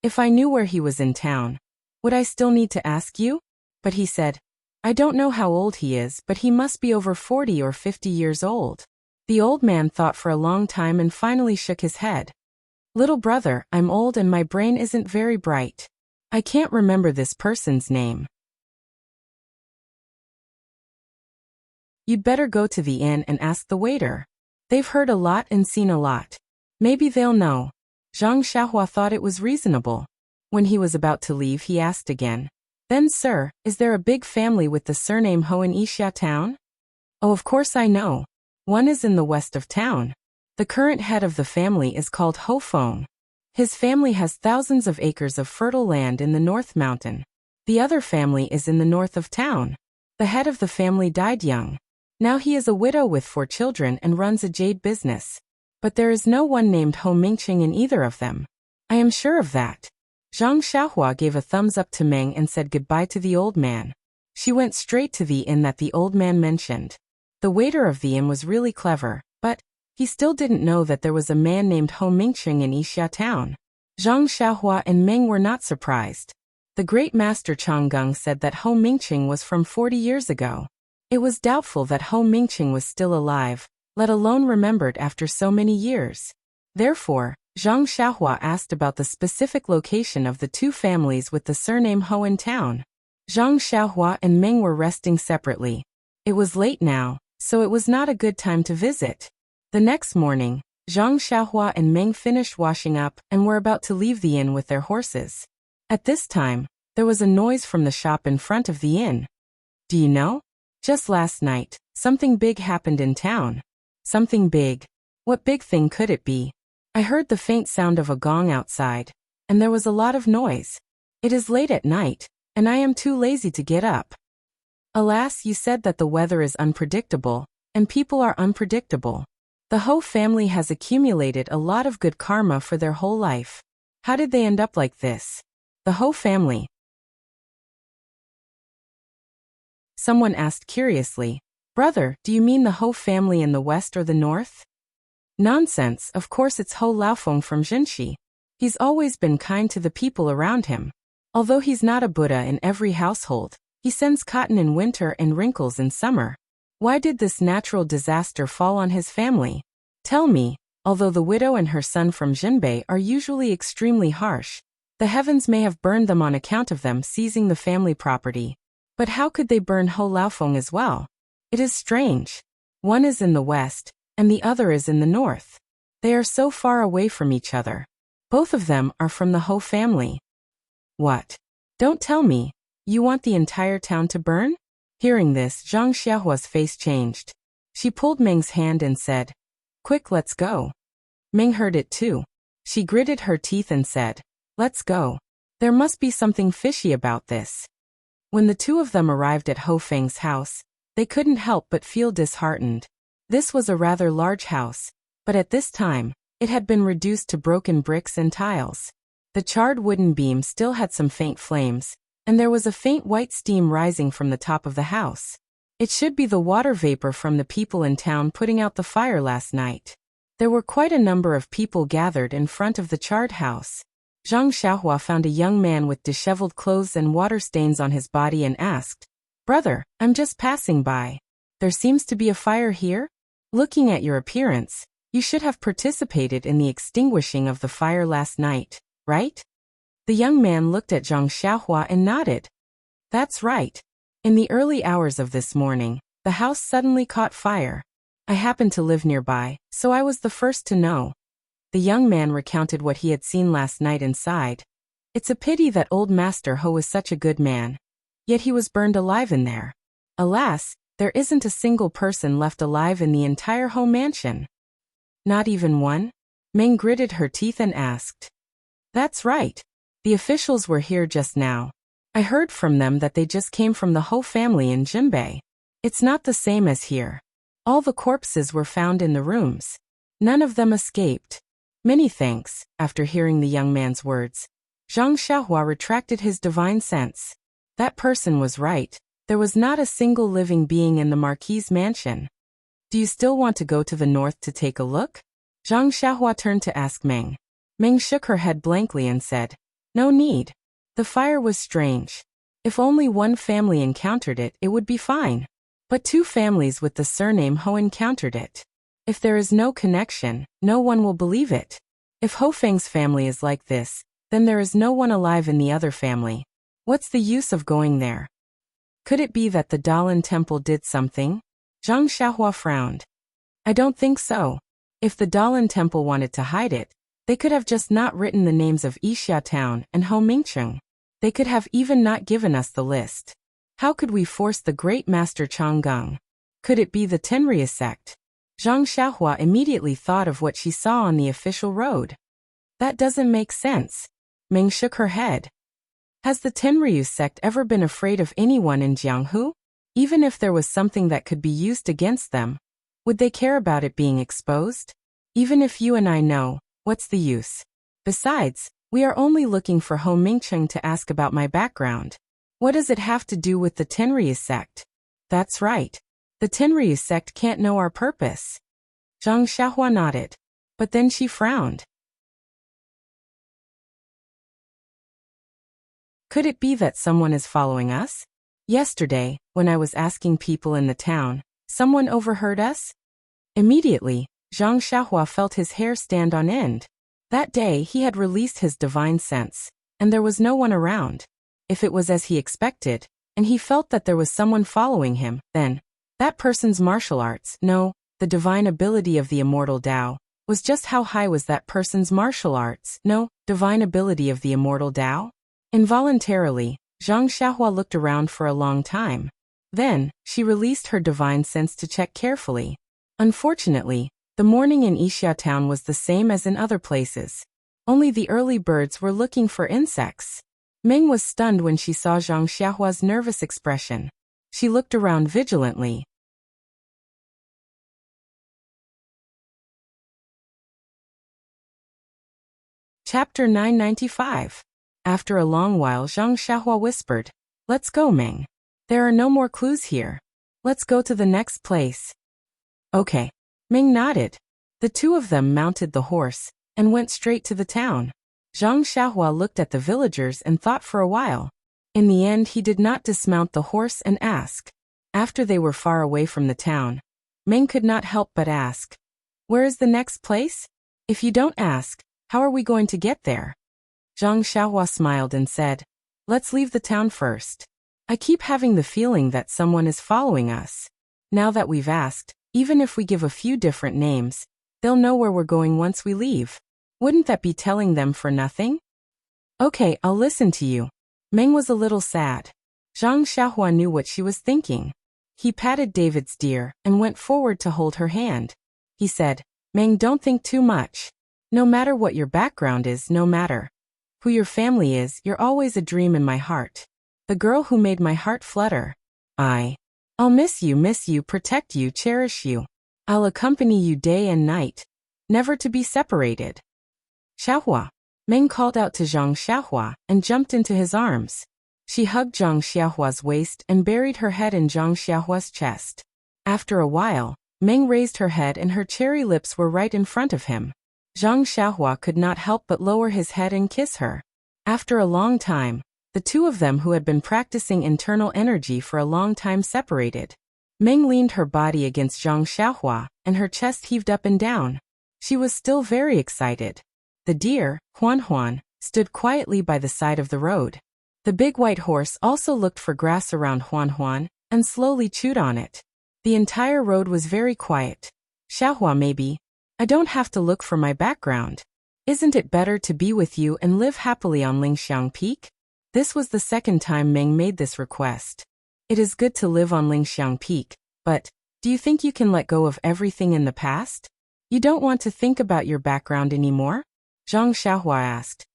If I knew where he was in town, would I still need to ask you? But he said, I don't know how old he is, but he must be over 40 or 50 years old. The old man thought for a long time and finally shook his head. Little brother, I'm old and my brain isn't very bright. I can't remember this person's name. You'd better go to the inn and ask the waiter. They've heard a lot and seen a lot. Maybe they'll know. Zhang Xiaohua thought it was reasonable. When he was about to leave, he asked again, Then, sir, is there a big family with the surname Ho in Yixia town? Oh, of course I know. One is in the west of town. The current head of the family is called Ho Feng. His family has thousands of acres of fertile land in the North Mountain. The other family is in the north of town. The head of the family died young. Now he is a widow with 4 children and runs a jade business. But there is no one named Ho Mingcheng in either of them. I am sure of that. Zhang Xiaohua gave a thumbs up to Meng and said goodbye to the old man. She went straight to the inn that the old man mentioned. The waiter of the inn was really clever, but he still didn't know that there was a man named Ho Mingcheng in Yixia town. Zhang Xiaohua and Meng were not surprised. The great master Changgung said that Ho Mingcheng was from 40 years ago. It was doubtful that Ho Mingcheng was still alive, let alone remembered after so many years. Therefore, Zhang Xiaohua asked about the specific location of the 2 families with the surname Ho in town. Zhang Xiaohua and Meng were resting separately. It was late now, so it was not a good time to visit. The next morning, Zhang Xiaohua and Meng finished washing up and were about to leave the inn with their horses. At this time, there was a noise from the shop in front of the inn. Do you know? Just last night, something big happened in town. Something big. What big thing could it be? I heard the faint sound of a gong outside, and there was a lot of noise. It is late at night, and I am too lazy to get up. Alas, you said that the weather is unpredictable, and people are unpredictable. The Ho family has accumulated a lot of good karma for their whole life. How did they end up like this? The Ho family. Someone asked curiously, Brother, do you mean the Ho family in the west or the north? Nonsense, of course it's Ho Laofeng from Jinshi. He's always been kind to the people around him. Although he's not a Buddha in every household, he sends cotton in winter and wrinkles in summer. Why did this natural disaster fall on his family? Tell me, although the widow and her son from Jinbei are usually extremely harsh, the heavens may have burned them on account of them seizing the family property. But how could they burn Ho Laofeng as well? It is strange. One is in the west, and the other is in the north. They are so far away from each other. Both of them are from the Ho family. What? Don't tell me. You want the entire town to burn? Hearing this, Zhang Xiaohua's face changed. She pulled Meng's hand and said, Quick, let's go. Meng heard it too. She gritted her teeth and said, Let's go. There must be something fishy about this. When the two of them arrived at Ho Feng's house, they couldn't help but feel disheartened. This was a rather large house, but at this time, it had been reduced to broken bricks and tiles. The charred wooden beam still had some faint flames, and there was a faint white steam rising from the top of the house. It should be the water vapor from the people in town putting out the fire last night. There were quite a number of people gathered in front of the charred house. Zhang Xiaohua found a young man with disheveled clothes and water stains on his body and asked, Brother, I'm just passing by. There seems to be a fire here? Looking at your appearance, you should have participated in the extinguishing of the fire last night, right? The young man looked at Zhang Xiaohua and nodded. That's right. In the early hours of this morning, the house suddenly caught fire. I happened to live nearby, so I was the first to know. The young man recounted what he had seen last night inside. It's a pity that old Master Ho was such a good man. Yet he was burned alive in there. Alas, there isn't a single person left alive in the entire Ho mansion. Not even one? Meng gritted her teeth and asked. That's right. The officials were here just now. I heard from them that they just came from the Ho family in Jinbei. It's not the same as here. All the corpses were found in the rooms. None of them escaped. Many thanks. After hearing the young man's words, Zhang Xiaohua retracted his divine sense. That person was right. There was not a single living being in the Marquis's mansion. Do you still want to go to the north to take a look? Zhang Xiaohua turned to ask Meng. Meng shook her head blankly and said, No need. The fire was strange. If only one family encountered it, it would be fine. But two families with the surname Ho encountered it. If there is no connection, no one will believe it. If Ho Feng's family is like this, then there is no one alive in the other family. What's the use of going there? Could it be that the Dalan temple did something? Zhang Xiaohua frowned. I don't think so. If the Dalan temple wanted to hide it, they could have just not written the names of Yixia Town and Ho Mingcheng. They could have even not given us the list. How could we force the great master Changgang? Could it be the Tenryu sect? Zhang Xiaohua immediately thought of what she saw on the official road. That doesn't make sense. Meng shook her head. Has the Tenryu sect ever been afraid of anyone in Jianghu? Even if there was something that could be used against them, would they care about it being exposed? Even if you and I know, what's the use? Besides, we are only looking for Ho Mingcheng to ask about my background. What does it have to do with the Tenryu sect? That's right. The Tenryu sect can't know our purpose. Zhang Xiaohua nodded. But then she frowned. Could it be that someone is following us? Yesterday, when I was asking people in the town, someone overheard us? Immediately, Zhang Xiaohua felt his hair stand on end. That day he had released his divine sense, and there was no one around. If it was as he expected, and he felt that there was someone following him, then that person's martial arts, no, the divine ability of the immortal Tao, was just how high was that person's martial arts, no, divine ability of the immortal Tao? Involuntarily, Zhang Xiaohua looked around for a long time. Then, she released her divine sense to check carefully. Unfortunately, the morning in Yixia Town was the same as in other places. Only the early birds were looking for insects. Meng was stunned when she saw Zhang Xiaohua's nervous expression. She looked around vigilantly. Chapter 995. After a long while, Zhang Xiaohua whispered, Let's go, Meng. There are no more clues here. Let's go to the next place. Okay. Meng nodded. The two of them mounted the horse and went straight to the town. Zhang Xiaohua looked at the villagers and thought for a while. In the end, he did not dismount the horse and ask. After they were far away from the town, Meng could not help but ask, Where is the next place? If you don't ask, how are we going to get there? Zhang Xiaohua smiled and said, Let's leave the town first. I keep having the feeling that someone is following us. Now that we've asked, even if we give a few different names, They'll know where we're going once we leave. Wouldn't that be telling them for nothing? Okay, I'll listen to you. Meng was a little sad. Zhang Xiaohua knew what she was thinking. He patted David's deer and went forward to hold her hand. He said, Meng, don't think too much. No matter what your background is, no matter who your family is, you're always a dream in my heart. The girl who made my heart flutter. I'll miss you, protect you, cherish you. I'll accompany you day and night, never to be separated. Xiaohua. Meng called out to Zhang Xiaohua and jumped into his arms. She hugged Zhang Xiaohua's waist and buried her head in Zhang Xiaohua's chest. After a while, Meng raised her head and her cherry lips were right in front of him. Zhang Xiaohua could not help but lower his head and kiss her. After a long time, the two of them who had been practicing internal energy for a long time separated. Meng leaned her body against Zhang Xiaohua, and her chest heaved up and down. She was still very excited. The deer, Huan Huan, stood quietly by the side of the road. The big white horse also looked for grass around Huan Huan, and slowly chewed on it. The entire road was very quiet. Xiaohua, maybe. I don't have to look for my background. Isn't it better to be with you and live happily on Lingxiang Peak? This was the second time Meng made this request. It is good to live on Lingxiang Peak, but do you think you can let go of everything in the past? You don't want to think about your background anymore? Zhang Xiaohua asked.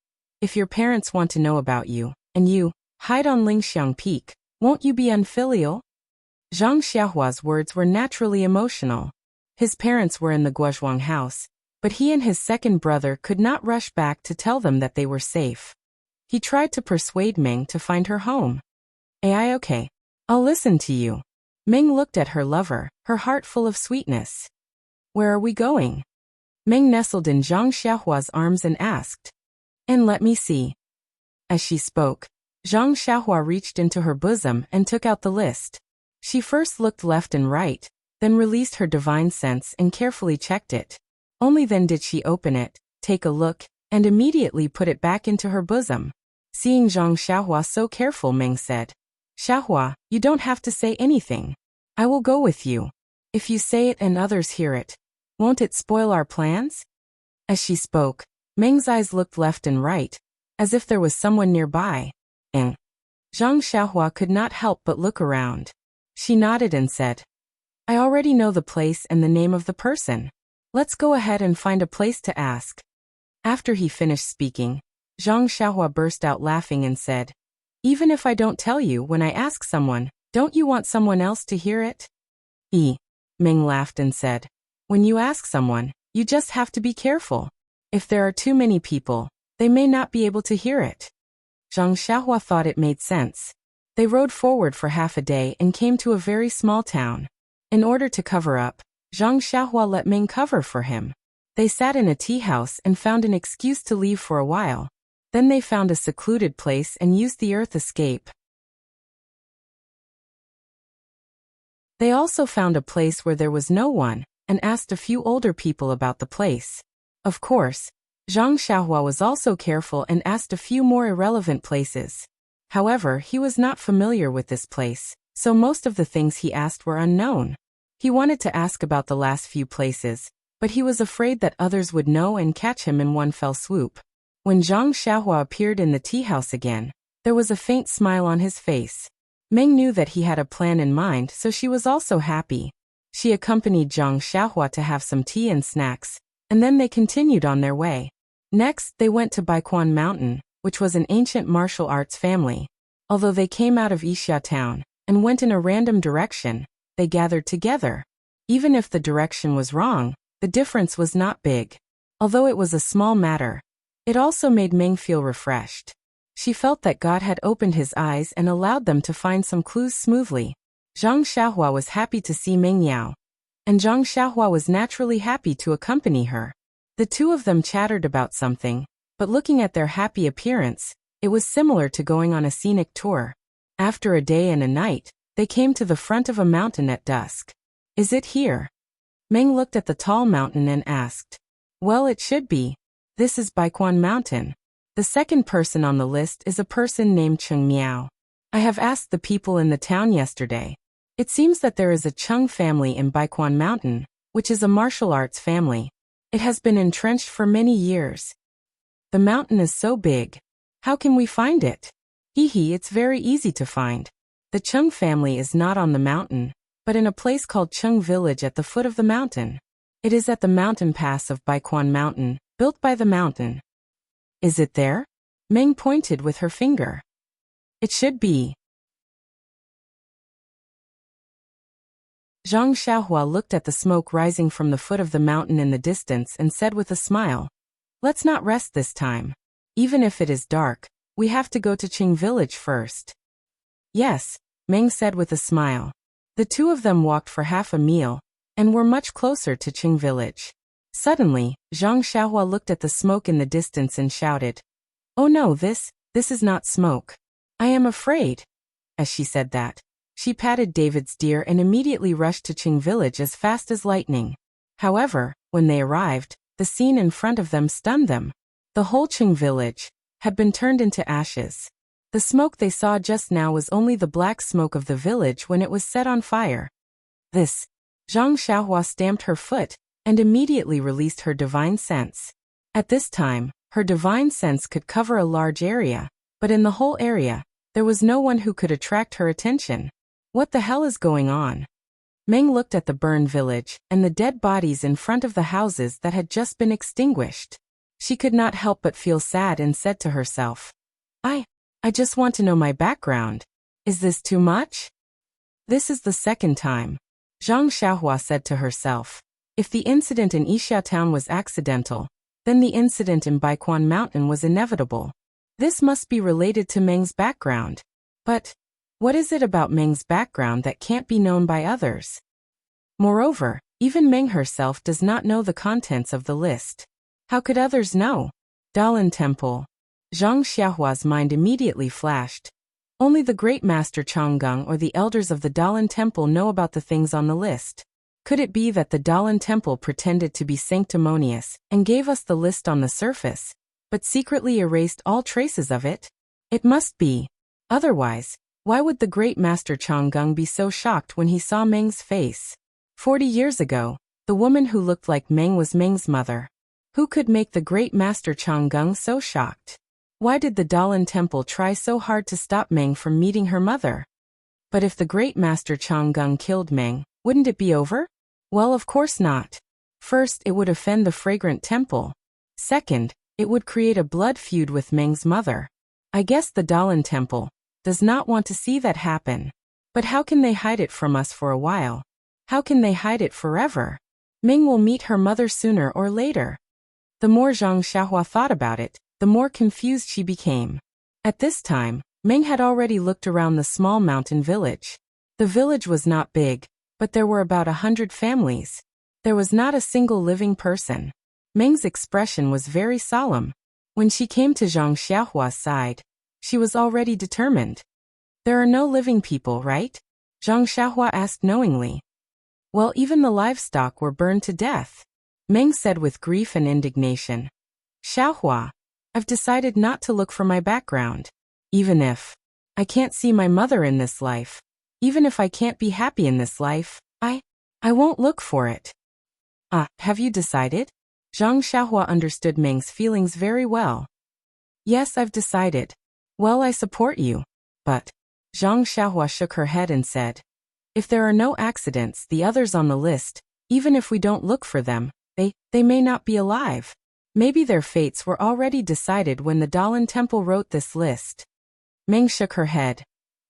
If your parents want to know about you, and you hide on Lingxiang Peak, won't you be unfilial? Zhang Xiaohua's words were naturally emotional. His parents were in the Guozhuang house, but he and his second brother could not rush back to tell them that they were safe. He tried to persuade Meng to find her home. Okay. I'll listen to you. Meng looked at her lover, her heart full of sweetness. Where are we going? Meng nestled in Zhang Xiaohua's arms and asked. And let me see. As she spoke, Zhang Xiaohua reached into her bosom and took out the list. She first looked left and right, then released her divine sense and carefully checked it. Only then did she open it, take a look, and immediately put it back into her bosom. Seeing Zhang Xiaohua so careful, Meng said, Xiaohua, you don't have to say anything. I will go with you. If you say it and others hear it, won't it spoil our plans? As she spoke, Meng's eyes looked left and right, as if there was someone nearby. And Zhang Xiaohua could not help but look around. She nodded and said, I already know the place and the name of the person. Let's go ahead and find a place to ask. After he finished speaking, Zhang Xiaohua burst out laughing and said, Even if I don't tell you when I ask someone, don't you want someone else to hear it? Meng laughed and said, When you ask someone, you just have to be careful. If there are too many people, they may not be able to hear it. Zhang Xiaohua thought it made sense. They rode forward for half a day and came to a very small town. In order to cover up, Zhang Xiaohua let Meng cover for him. They sat in a tea house and found an excuse to leave for a while. Then they found a secluded place and used the earth escape. They also found a place where there was no one, and asked a few older people about the place. Of course, Zhang Xiaohua was also careful and asked a few more irrelevant places. However, he was not familiar with this place, so most of the things he asked were unknown. He wanted to ask about the last few places, but he was afraid that others would know and catch him in one fell swoop. When Zhang Xiaohua appeared in the tea house again, there was a faint smile on his face. Meng knew that he had a plan in mind, so she was also happy. She accompanied Zhang Xiaohua to have some tea and snacks, and then they continued on their way. Next, they went to Baiquan Mountain, which was an ancient martial arts family. Although they came out of Yixia town and went in a random direction, they gathered together. Even if the direction was wrong, the difference was not big. Although it was a small matter, it also made Meng feel refreshed. She felt that God had opened his eyes and allowed them to find some clues smoothly. Zhang Xiaohua was happy to see Meng Yao, and Zhang Xiaohua was naturally happy to accompany her. The two of them chattered about something, but looking at their happy appearance, it was similar to going on a scenic tour. After a day and a night, they came to the front of a mountain at dusk. Is it here? Meng looked at the tall mountain and asked. Well, it should be. This is Baiquan Mountain. The second person on the list is a person named Cheng Miao. I have asked the people in the town yesterday. It seems that there is a Cheng family in Baiquan Mountain, which is a martial arts family. It has been entrenched for many years. The mountain is so big. How can we find it? Hee, it's very easy to find. The Chung family is not on the mountain, but in a place called Chung Village at the foot of the mountain. It is at the mountain pass of Baiquan Mountain, built by the mountain. Is it there? Meng pointed with her finger. It should be. Zhang Xiaohua looked at the smoke rising from the foot of the mountain in the distance and said with a smile, "Let's not rest this time. Even if it is dark, we have to go to Qing Village first." "Yes," Meng said with a smile. The two of them walked for half a meal, and were much closer to Qing Village. Suddenly, Zhang Xiaohua looked at the smoke in the distance and shouted, "Oh no, this is not smoke. I am afraid." As she said that, she patted David's deer and immediately rushed to Qing Village as fast as lightning. However, when they arrived, the scene in front of them stunned them. The whole Qing Village had been turned into ashes. The smoke they saw just now was only the black smoke of the village when it was set on fire. This. Zhang Xiaohua stamped her foot and immediately released her divine sense. At this time, her divine sense could cover a large area, but in the whole area, there was no one who could attract her attention. What the hell is going on? Meng looked at the burned village and the dead bodies in front of the houses that had just been extinguished. She could not help but feel sad and said to herself, I just want to know my background. Is this too much? This is the second time. Zhang Xiaohua said to herself. If the incident in Yixiao Town was accidental, then the incident in Baiquan Mountain was inevitable. This must be related to Meng's background. But what is it about Meng's background that can't be known by others? Moreover, even Meng herself does not know the contents of the list. How could others know? Dalan Temple. Zhang Xiaohua's mind immediately flashed. Only the great master Changgang or the elders of the Dalan Temple know about the things on the list. Could it be that the Dalan Temple pretended to be sanctimonious and gave us the list on the surface, but secretly erased all traces of it? It must be. Otherwise, why would the great master Changgang be so shocked when he saw Meng's face? 40 years ago, the woman who looked like Meng was Meng's mother. Who could make the great master Changgang so shocked? Why did the Dalan Temple try so hard to stop Meng from meeting her mother? But if the great master Changgang killed Meng, wouldn't it be over? Well, of course not. First, it would offend the fragrant temple. Second, it would create a blood feud with Meng's mother. I guess the Dalan Temple does not want to see that happen. But how can they hide it from us for a while? How can they hide it forever? Meng will meet her mother sooner or later. The more Zhang Xiaohua thought about it, the more confused she became. At this time, Meng had already looked around the small mountain village. The village was not big, but there were about 100 families. There was not a single living person. Meng's expression was very solemn. When she came to Zhang Xiaohua's side, she was already determined. There are no living people, right? Zhang Xiaohua asked knowingly. Well, even the livestock were burned to death. Meng said with grief and indignation. Xiaohua, I've decided not to look for my background. Even if I can't see my mother in this life, even if I can't be happy in this life, I won't look for it. Have you decided? Zhang Xiaohua understood Meng's feelings very well. Yes, I've decided. Well, I support you. But Zhang Xiaohua shook her head and said, if there are no accidents, the others on the list, even if we don't look for them, they may not be alive. Maybe their fates were already decided when the Dalan Temple wrote this list. Meng shook her head.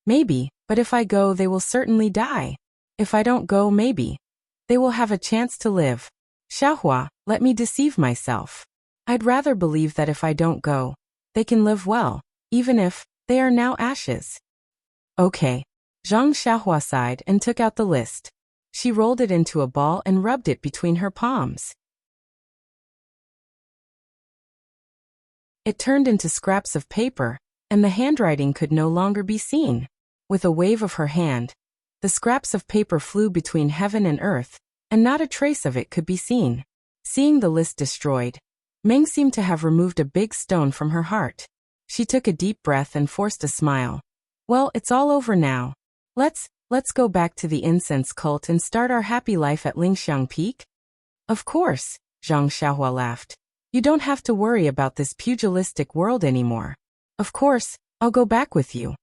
Maybe, but if I go they will certainly die. If I don't go, maybe they will have a chance to live. Xiaohua, let me deceive myself. I'd rather believe that if I don't go, they can live well, even if they are now ashes. Okay. Zhang Xiaohua sighed and took out the list. She rolled it into a ball and rubbed it between her palms. It turned into scraps of paper, and the handwriting could no longer be seen. With a wave of her hand, the scraps of paper flew between heaven and earth, and not a trace of it could be seen. Seeing the list destroyed, Meng seemed to have removed a big stone from her heart. She took a deep breath and forced a smile. Well, it's all over now. Let's go back to the incense cult and start our happy life at Lingxiang Peak? Of course, Zhang Xiaohua laughed. You don't have to worry about this pugilistic world anymore. Of course, I'll go back with you.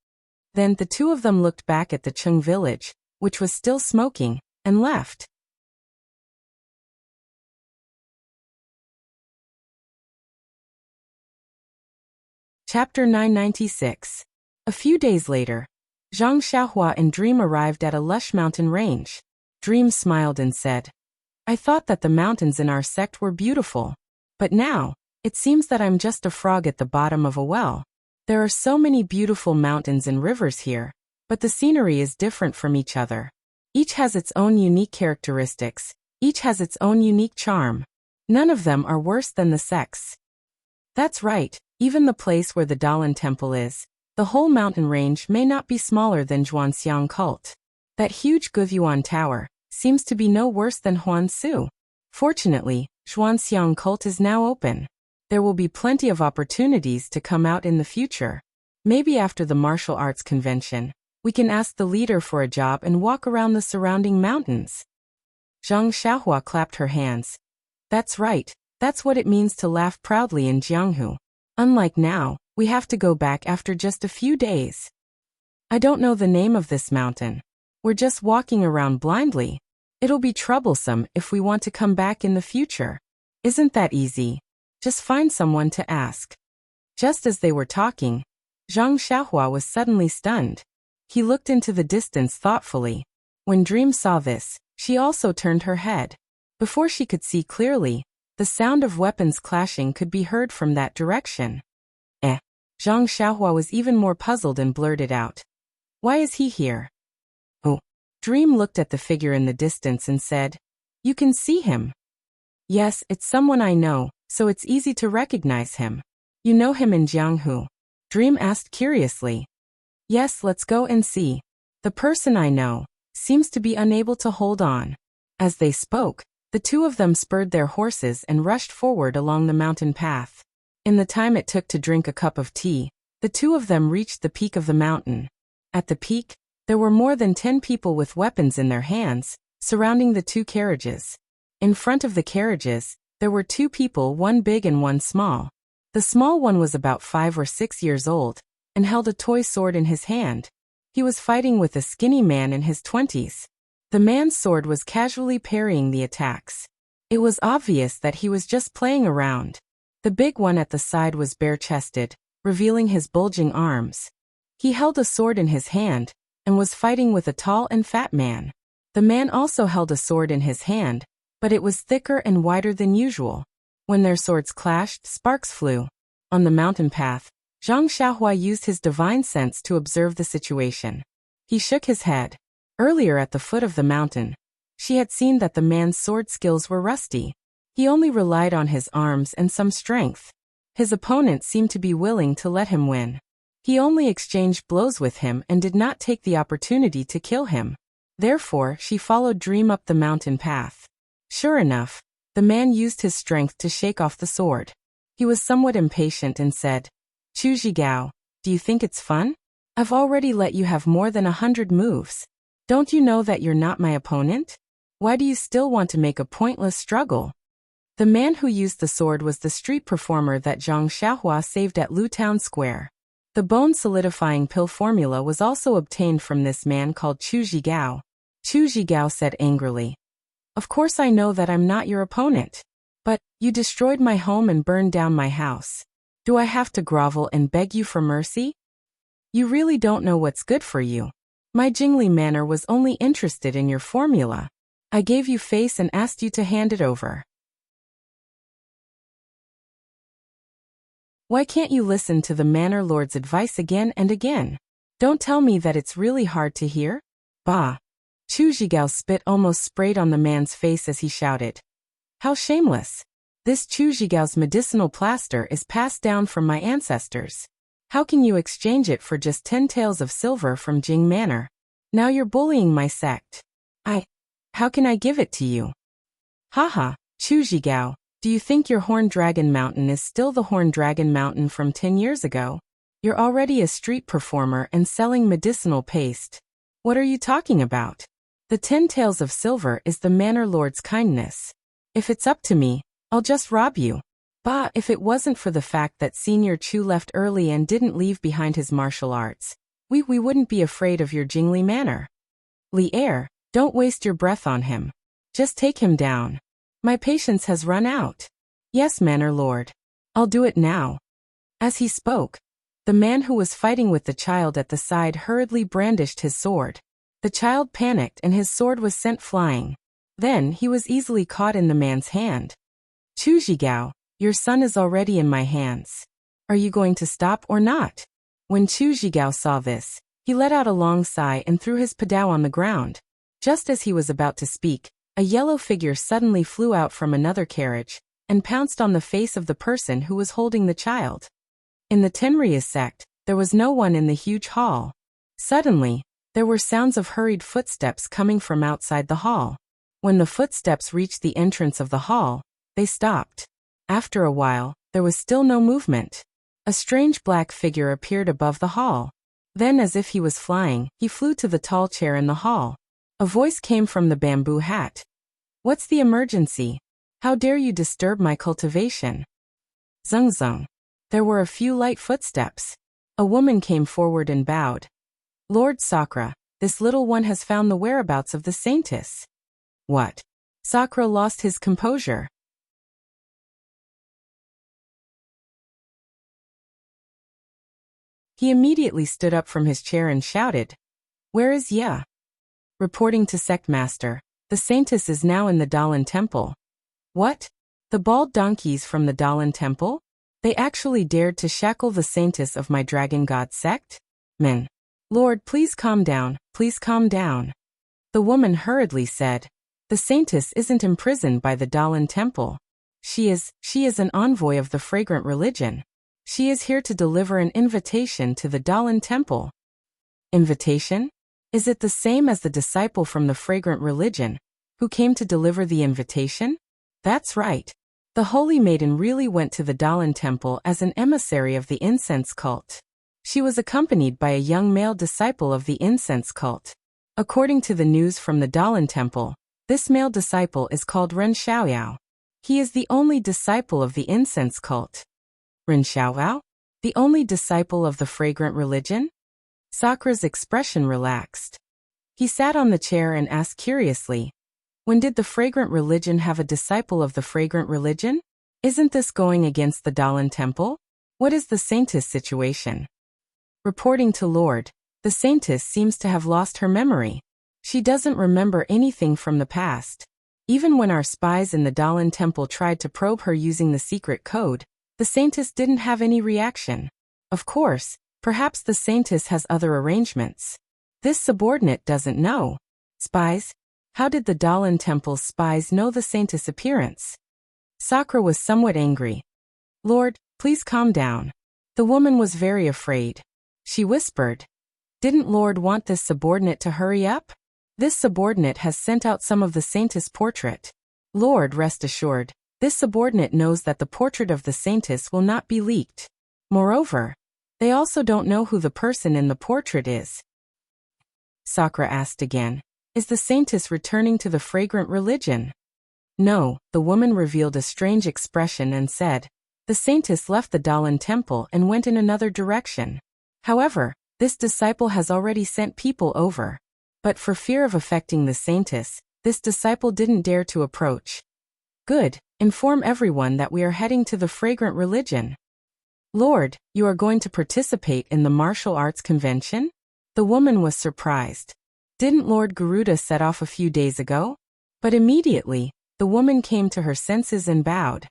Then the two of them looked back at the Chung village, which was still smoking, and left. Chapter 996. A few days later, Zhang Xiaohua and Dream arrived at a lush mountain range. Dream smiled and said, I thought that the mountains in our sect were beautiful. But now, it seems that I'm just a frog at the bottom of a well. There are so many beautiful mountains and rivers here, but the scenery is different from each other. Each has its own unique characteristics, each has its own unique charm. None of them are worse than the sect's. That's right, even the place where the Dalan temple is. The whole mountain range may not be smaller than Zhuanxiang cult. That huge Guyuan tower seems to be no worse than Huansu. Fortunately, Zhuanxiang cult is now open. There will be plenty of opportunities to come out in the future. Maybe after the martial arts convention, we can ask the leader for a job and walk around the surrounding mountains. Zhang Xiaohua clapped her hands. That's right, that's what it means to laugh proudly in Jianghu. Unlike now, we have to go back after just a few days. I don't know the name of this mountain. We're just walking around blindly. It'll be troublesome if we want to come back in the future. Isn't that easy? Just find someone to ask. Just as they were talking, Zhang Xiaohua was suddenly stunned. He looked into the distance thoughtfully. When Dream saw this, she also turned her head. Before she could see clearly, the sound of weapons clashing could be heard from that direction. Zhang Xiaohua was even more puzzled and blurted out. Why is he here? Oh. Dream looked at the figure in the distance and said, You can see him. Yes, it's someone I know, so it's easy to recognize him. You know him in Jianghu? Dream asked curiously. Yes, let's go and see. The person I know seems to be unable to hold on. As they spoke, the two of them spurred their horses and rushed forward along the mountain path. In the time it took to drink a cup of tea, the two of them reached the peak of the mountain. At the peak, there were more than 10 people with weapons in their hands, surrounding the two carriages. In front of the carriages, there were two people, one big and one small. The small one was about 5 or 6 years old, and held a toy sword in his hand. He was fighting with a skinny man in his 20s. The man's sword was casually parrying the attacks. It was obvious that he was just playing around. The big one at the side was bare-chested, revealing his bulging arms. He held a sword in his hand, and was fighting with a tall and fat man. The man also held a sword in his hand, but it was thicker and wider than usual. When their swords clashed, sparks flew. On the mountain path, Zhang Xiaohua used his divine sense to observe the situation. He shook his head. Earlier at the foot of the mountain, she had seen that the man's sword skills were rusty. He only relied on his arms and some strength. His opponent seemed to be willing to let him win. He only exchanged blows with him and did not take the opportunity to kill him. Therefore, she followed Dream up the mountain path. Sure enough, the man used his strength to shake off the sword. He was somewhat impatient and said, Chu Zhigao, do you think it's fun? I've already let you have more than 100 moves. Don't you know that you're not my opponent? Why do you still want to make a pointless struggle? The man who used the sword was the street performer that Zhang Xiaohua saved at Lu Town Square. The bone-solidifying pill formula was also obtained from this man called Chu Zhigao. Chu Zhigao said angrily, Of course I know that I'm not your opponent. But, you destroyed my home and burned down my house. Do I have to grovel and beg you for mercy? You really don't know what's good for you. My Jingli manor was only interested in your formula. I gave you face and asked you to hand it over. Why can't you listen to the manor lord's advice again and again? Don't tell me that it's really hard to hear? Bah! Chu Zhigao's spit almost sprayed on the man's face as he shouted. How shameless! This Chu Zhigao's medicinal plaster is passed down from my ancestors. How can you exchange it for just 10 taels of silver from Jing Manor? Now you're bullying my sect. How can I give it to you? Haha, Chu Zhigao, do you think your Horned Dragon Mountain is still the Horned Dragon Mountain from 10 years ago? You're already a street performer and selling medicinal paste. What are you talking about? The 10 taels of silver is the manor lord's kindness. If it's up to me, I'll just rob you. Bah, if it wasn't for the fact that Senior Chu left early and didn't leave behind his martial arts, we wouldn't be afraid of your jingly manner. Li Er, don't waste your breath on him. Just take him down. My patience has run out. Yes, Manor Lord. I'll do it now. As he spoke, the man who was fighting with the child at the side hurriedly brandished his sword. The child panicked and his sword was sent flying. Then he was easily caught in the man's hand. Chu Zhigao, your son is already in my hands. Are you going to stop or not? When Chu Zhigao saw this, he let out a long sigh and threw his padao on the ground. Just as he was about to speak, a yellow figure suddenly flew out from another carriage and pounced on the face of the person who was holding the child. In the Tenrya sect, there was no one in the huge hall. Suddenly, there were sounds of hurried footsteps coming from outside the hall. When the footsteps reached the entrance of the hall, they stopped. After a while, there was still no movement. A strange black figure appeared above the hall. Then, as if he was flying, he flew to the tall chair in the hall. A voice came from the bamboo hat. What's the emergency? How dare you disturb my cultivation? Zung zung. There were a few light footsteps. A woman came forward and bowed. Lord Sakura, this little one has found the whereabouts of the saintess. What? Sakura lost his composure. He immediately stood up from his chair and shouted, Where is Ya? Reporting to Sect Master, the saintess is now in the Dalan Temple. What? The bald donkeys from the Dalan Temple? They actually dared to shackle the saintess of my dragon god sect? Men. Lord, please calm down, please calm down. The woman hurriedly said, The saintess isn't imprisoned by the Dalan Temple. She is an envoy of the fragrant religion. She is here to deliver an invitation to the Dalan Temple. Invitation? Is it the same as the disciple from the fragrant religion, who came to deliver the invitation? That's right. The Holy Maiden really went to the Dalan Temple as an emissary of the incense cult. She was accompanied by a young male disciple of the incense cult. According to the news from the Dalan Temple, this male disciple is called Ren Xiaoyao. He is the only disciple of the incense cult. Ren Xiaoyao? The only disciple of the fragrant religion? Sakura's expression relaxed. He sat on the chair and asked curiously, When did the fragrant religion have a disciple of the fragrant religion? Isn't this going against the Dalan Temple? What is the saintess situation? Reporting to Lord, the saintess seems to have lost her memory. She doesn't remember anything from the past. Even when our spies in the Dalan Temple tried to probe her using the secret code, the saintess didn't have any reaction. Of course, perhaps the saintess has other arrangements. This subordinate doesn't know. Spies? How did the Dalan Temple's spies know the saintess' appearance? Sakura was somewhat angry. Lord, please calm down. The woman was very afraid. She whispered, Didn't Lord want this subordinate to hurry up? This subordinate has sent out some of the saintess' portrait. Lord, rest assured, this subordinate knows that the portrait of the saintess will not be leaked. Moreover, they also don't know who the person in the portrait is. Sakura asked again, Is the saintess returning to the fragrant religion? No, the woman revealed a strange expression and said, The saintess left the Dalan Temple and went in another direction. However, this disciple has already sent people over. But for fear of affecting the saintess, this disciple didn't dare to approach. Good, inform everyone that we are heading to the fragrant religion. Lord, you are going to participate in the martial arts convention? The woman was surprised. Didn't Lord Garuda set off a few days ago? But immediately, the woman came to her senses and bowed.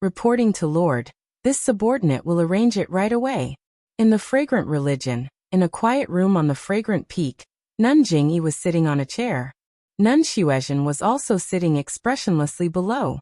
Reporting to Lord, this subordinate will arrange it right away. In the fragrant religion, in a quiet room on the fragrant peak, Nun Jingyi was sitting on a chair. Nun Xuezhen was also sitting expressionlessly below.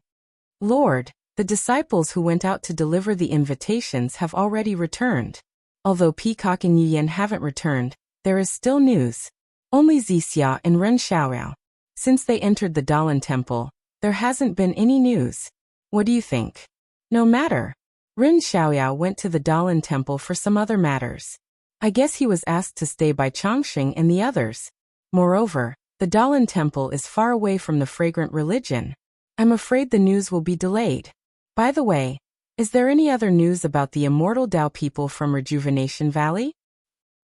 Lord, the disciples who went out to deliver the invitations have already returned. Although Peacock and Yuyan haven't returned, there is still news. Only Zixia and Ren Xiaoyao. Since they entered the Dalan Temple, there hasn't been any news. What do you think? No matter. Ren Xiaoyao went to the Dalan Temple for some other matters. I guess he was asked to stay by Chongqing and the others. Moreover, the Dalan Temple is far away from the fragrant religion. I'm afraid the news will be delayed. By the way, is there any other news about the immortal Dao people from Rejuvenation Valley?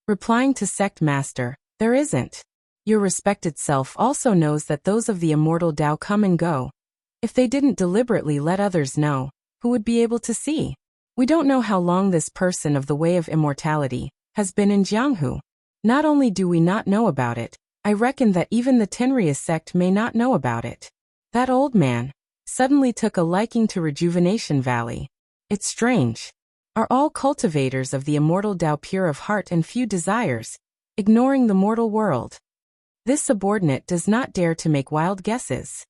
Replying to Sect Master, there isn't. Your respected self also knows that those of the immortal Dao come and go. If they didn't deliberately let others know, who would be able to see? We don't know how long this person of the Way of Immortality has been in Jianghu. Not only do we not know about it, I reckon that even the Tenryus sect may not know about it. That old man suddenly took a liking to Rejuvenation Valley. It's strange. Are all cultivators of the immortal Tao pure of heart and few desires, ignoring the mortal world? This subordinate does not dare to make wild guesses.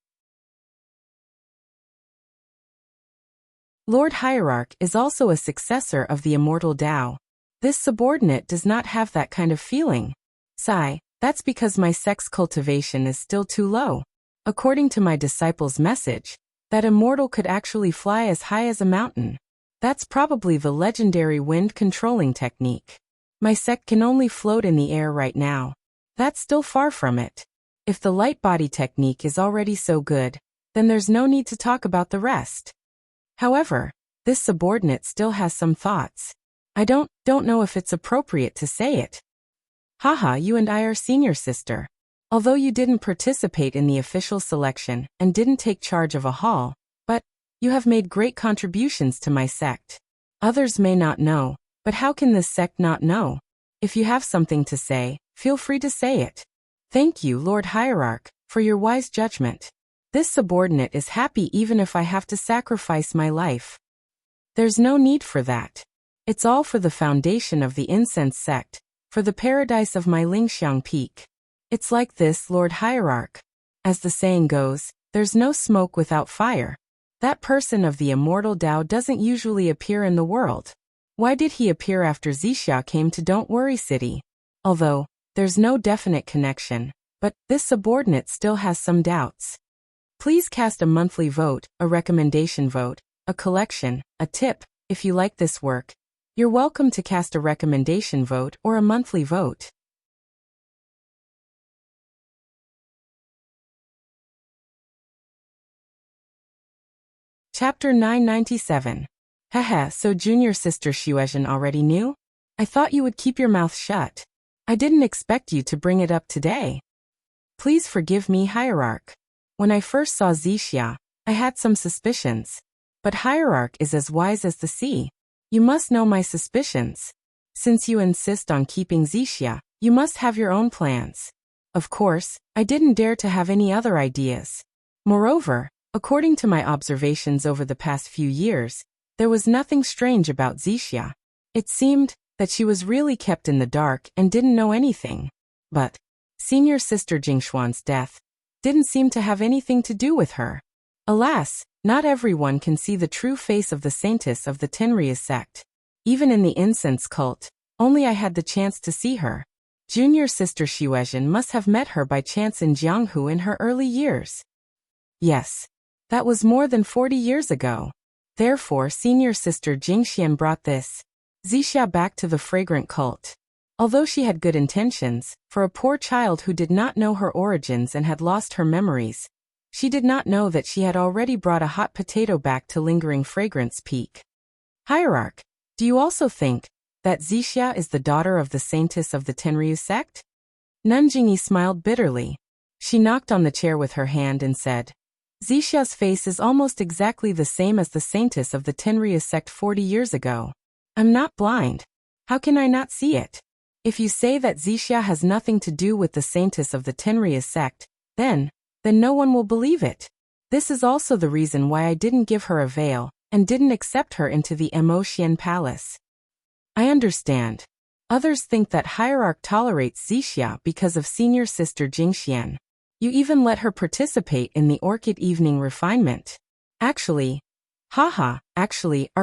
Lord Hierarch is also a successor of the immortal Tao. This subordinate does not have that kind of feeling. Sigh, that's because my sex cultivation is still too low. According to my disciple's message, that immortal could actually fly as high as a mountain. That's probably the legendary wind controlling technique. My sect can only float in the air right now. That's still far from it. If the light body technique is already so good, then there's no need to talk about the rest. However, this subordinate still has some thoughts. I don't know if it's appropriate to say it. Haha, you and I are senior sister. Although you didn't participate in the official selection and didn't take charge of a hall, but you have made great contributions to my sect. Others may not know, but how can this sect not know? If you have something to say, feel free to say it. Thank you, Lord Hierarch, for your wise judgment. This subordinate is happy even if I have to sacrifice my life. There's no need for that. It's all for the foundation of the incense sect, for the paradise of my Lingxiang peak. It's like this, Lord Hierarch. As the saying goes, there's no smoke without fire. That person of the immortal Tao doesn't usually appear in the world. Why did he appear after Zixia came to Don't Worry City? Although, there's no definite connection, but this subordinate still has some doubts. Please cast a monthly vote, a recommendation vote, a collection, a tip, if you like this work. You're welcome to cast a recommendation vote or a monthly vote. Chapter 997. Haha, so junior sister Xuezhen already knew? I thought you would keep your mouth shut. I didn't expect you to bring it up today. Please forgive me, Hierarch. When I first saw Zixia, I had some suspicions. But Hierarch is as wise as the sea. You must know my suspicions. Since you insist on keeping Zixia, you must have your own plans. Of course, I didn't dare to have any other ideas. Moreover, according to my observations over the past few years, there was nothing strange about Zixia. It seemed that she was really kept in the dark and didn't know anything. But senior sister Jingshuan's death didn't seem to have anything to do with her. Alas, not everyone can see the true face of the saintess of the Tenryus sect. Even in the incense cult, only I had the chance to see her. Junior sister Xuezhen must have met her by chance in Jianghu in her early years. Yes. That was more than 40 years ago. Therefore, senior sister Jingxian brought this Zixia back to the fragrant cult. Although she had good intentions, for a poor child who did not know her origins and had lost her memories, she did not know that she had already brought a hot potato back to lingering fragrance peak. Hierarch, do you also think that Zixia is the daughter of the saintess of the Tenryu sect? Nanjingyi smiled bitterly. She knocked on the chair with her hand and said, Zixia's face is almost exactly the same as the saintess of the Tenryu sect 40 years ago. I'm not blind. How can I not see it? If you say that Zixia has nothing to do with the saintess of the Tenryu sect, then no one will believe it. This is also the reason why I didn't give her a veil and didn't accept her into the Emotian palace. I understand. Others think that Hierarch tolerates Zixia because of senior sister Jingxian. You even let her participate in the Orchid Evening refinement. Actually, our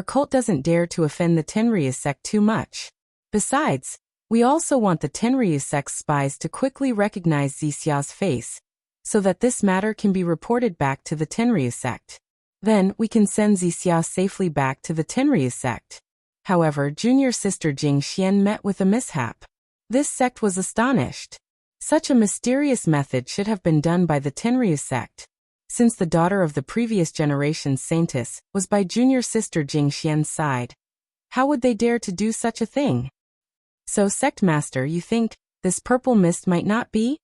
cult doesn't dare to offend the Tenryu sect too much. Besides, we also want the Tenryu sect's spies to quickly recognize Zixia's face, so that this matter can be reported back to the Tenryu sect. Then we can send Zixia safely back to the Tenryu sect. However, junior sister Jingxian met with a mishap. This sect was astonished. Such a mysterious method should have been done by the Tenryu sect. since the daughter of the previous generation's saintess was by junior sister Jing Xian's side. How would they dare to do such a thing? So, sect master, you think this purple mist might not be?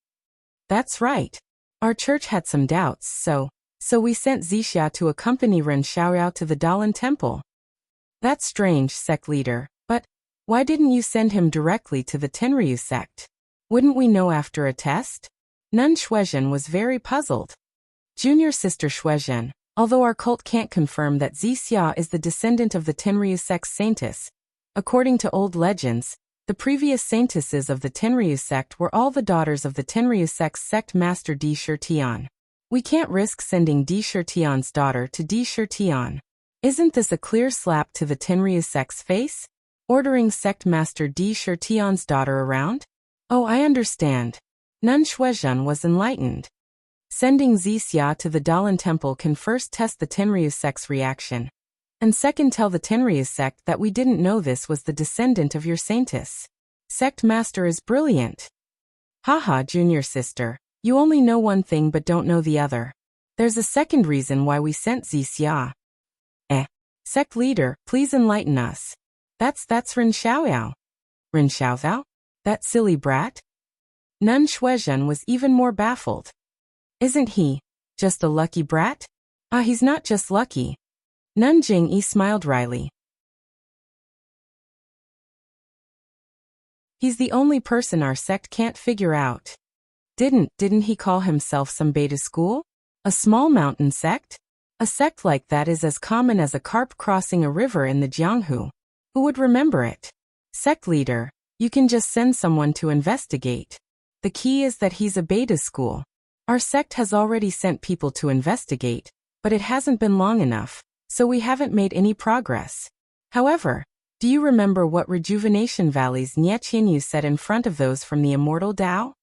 That's right. Our church had some doubts, so we sent Zixia to accompany Ren Xiaoyao to the Dalan temple. That's strange, sect leader, but why didn't you send him directly to the Tenryu sect? Wouldn't we know after a test? Nun Shuizhen was very puzzled. Junior sister Shuizhen, although our cult can't confirm that Zixia is the descendant of the Tenryu sect's saintess, according to old legends, the previous saintesses of the Tenryu sect were all the daughters of the Tenryu sect's sect master Di Shirtian. We can't risk sending Di Shirtian's daughter to Di Shirtian. Isn't this a clear slap to the Tenryu sect's face? Ordering sect master Di Shirtian's daughter around? Oh, I understand. Nun Shuizhen was enlightened. Sending Zixia to the Dalan temple can first test the Tenryu sect's reaction, and second tell the Tenryu sect that we didn't know this was the descendant of your saintess. Sect master is brilliant. Haha, junior sister, you only know one thing but don't know the other. There's a second reason why we sent Zixia. Sect leader, please enlighten us. That's Ren Xiaoyao. Ren Xiaoyao? That silly brat? Nun Shuizhen was even more baffled. Isn't he just a lucky brat? He's not just lucky. Nun Jingyi smiled wryly. He's the only person our sect can't figure out. Didn't he call himself some beta school? A small mountain sect? A sect like that is as common as a carp crossing a river in the Jianghu. Who would remember it? Sect leader, you can just send someone to investigate. The key is that he's a beta school. Our sect has already sent people to investigate, but it hasn't been long enough, so we haven't made any progress. However, do you remember what Rejuvenation Valley's Nie Qianyu said in front of those from the Immortal Tao?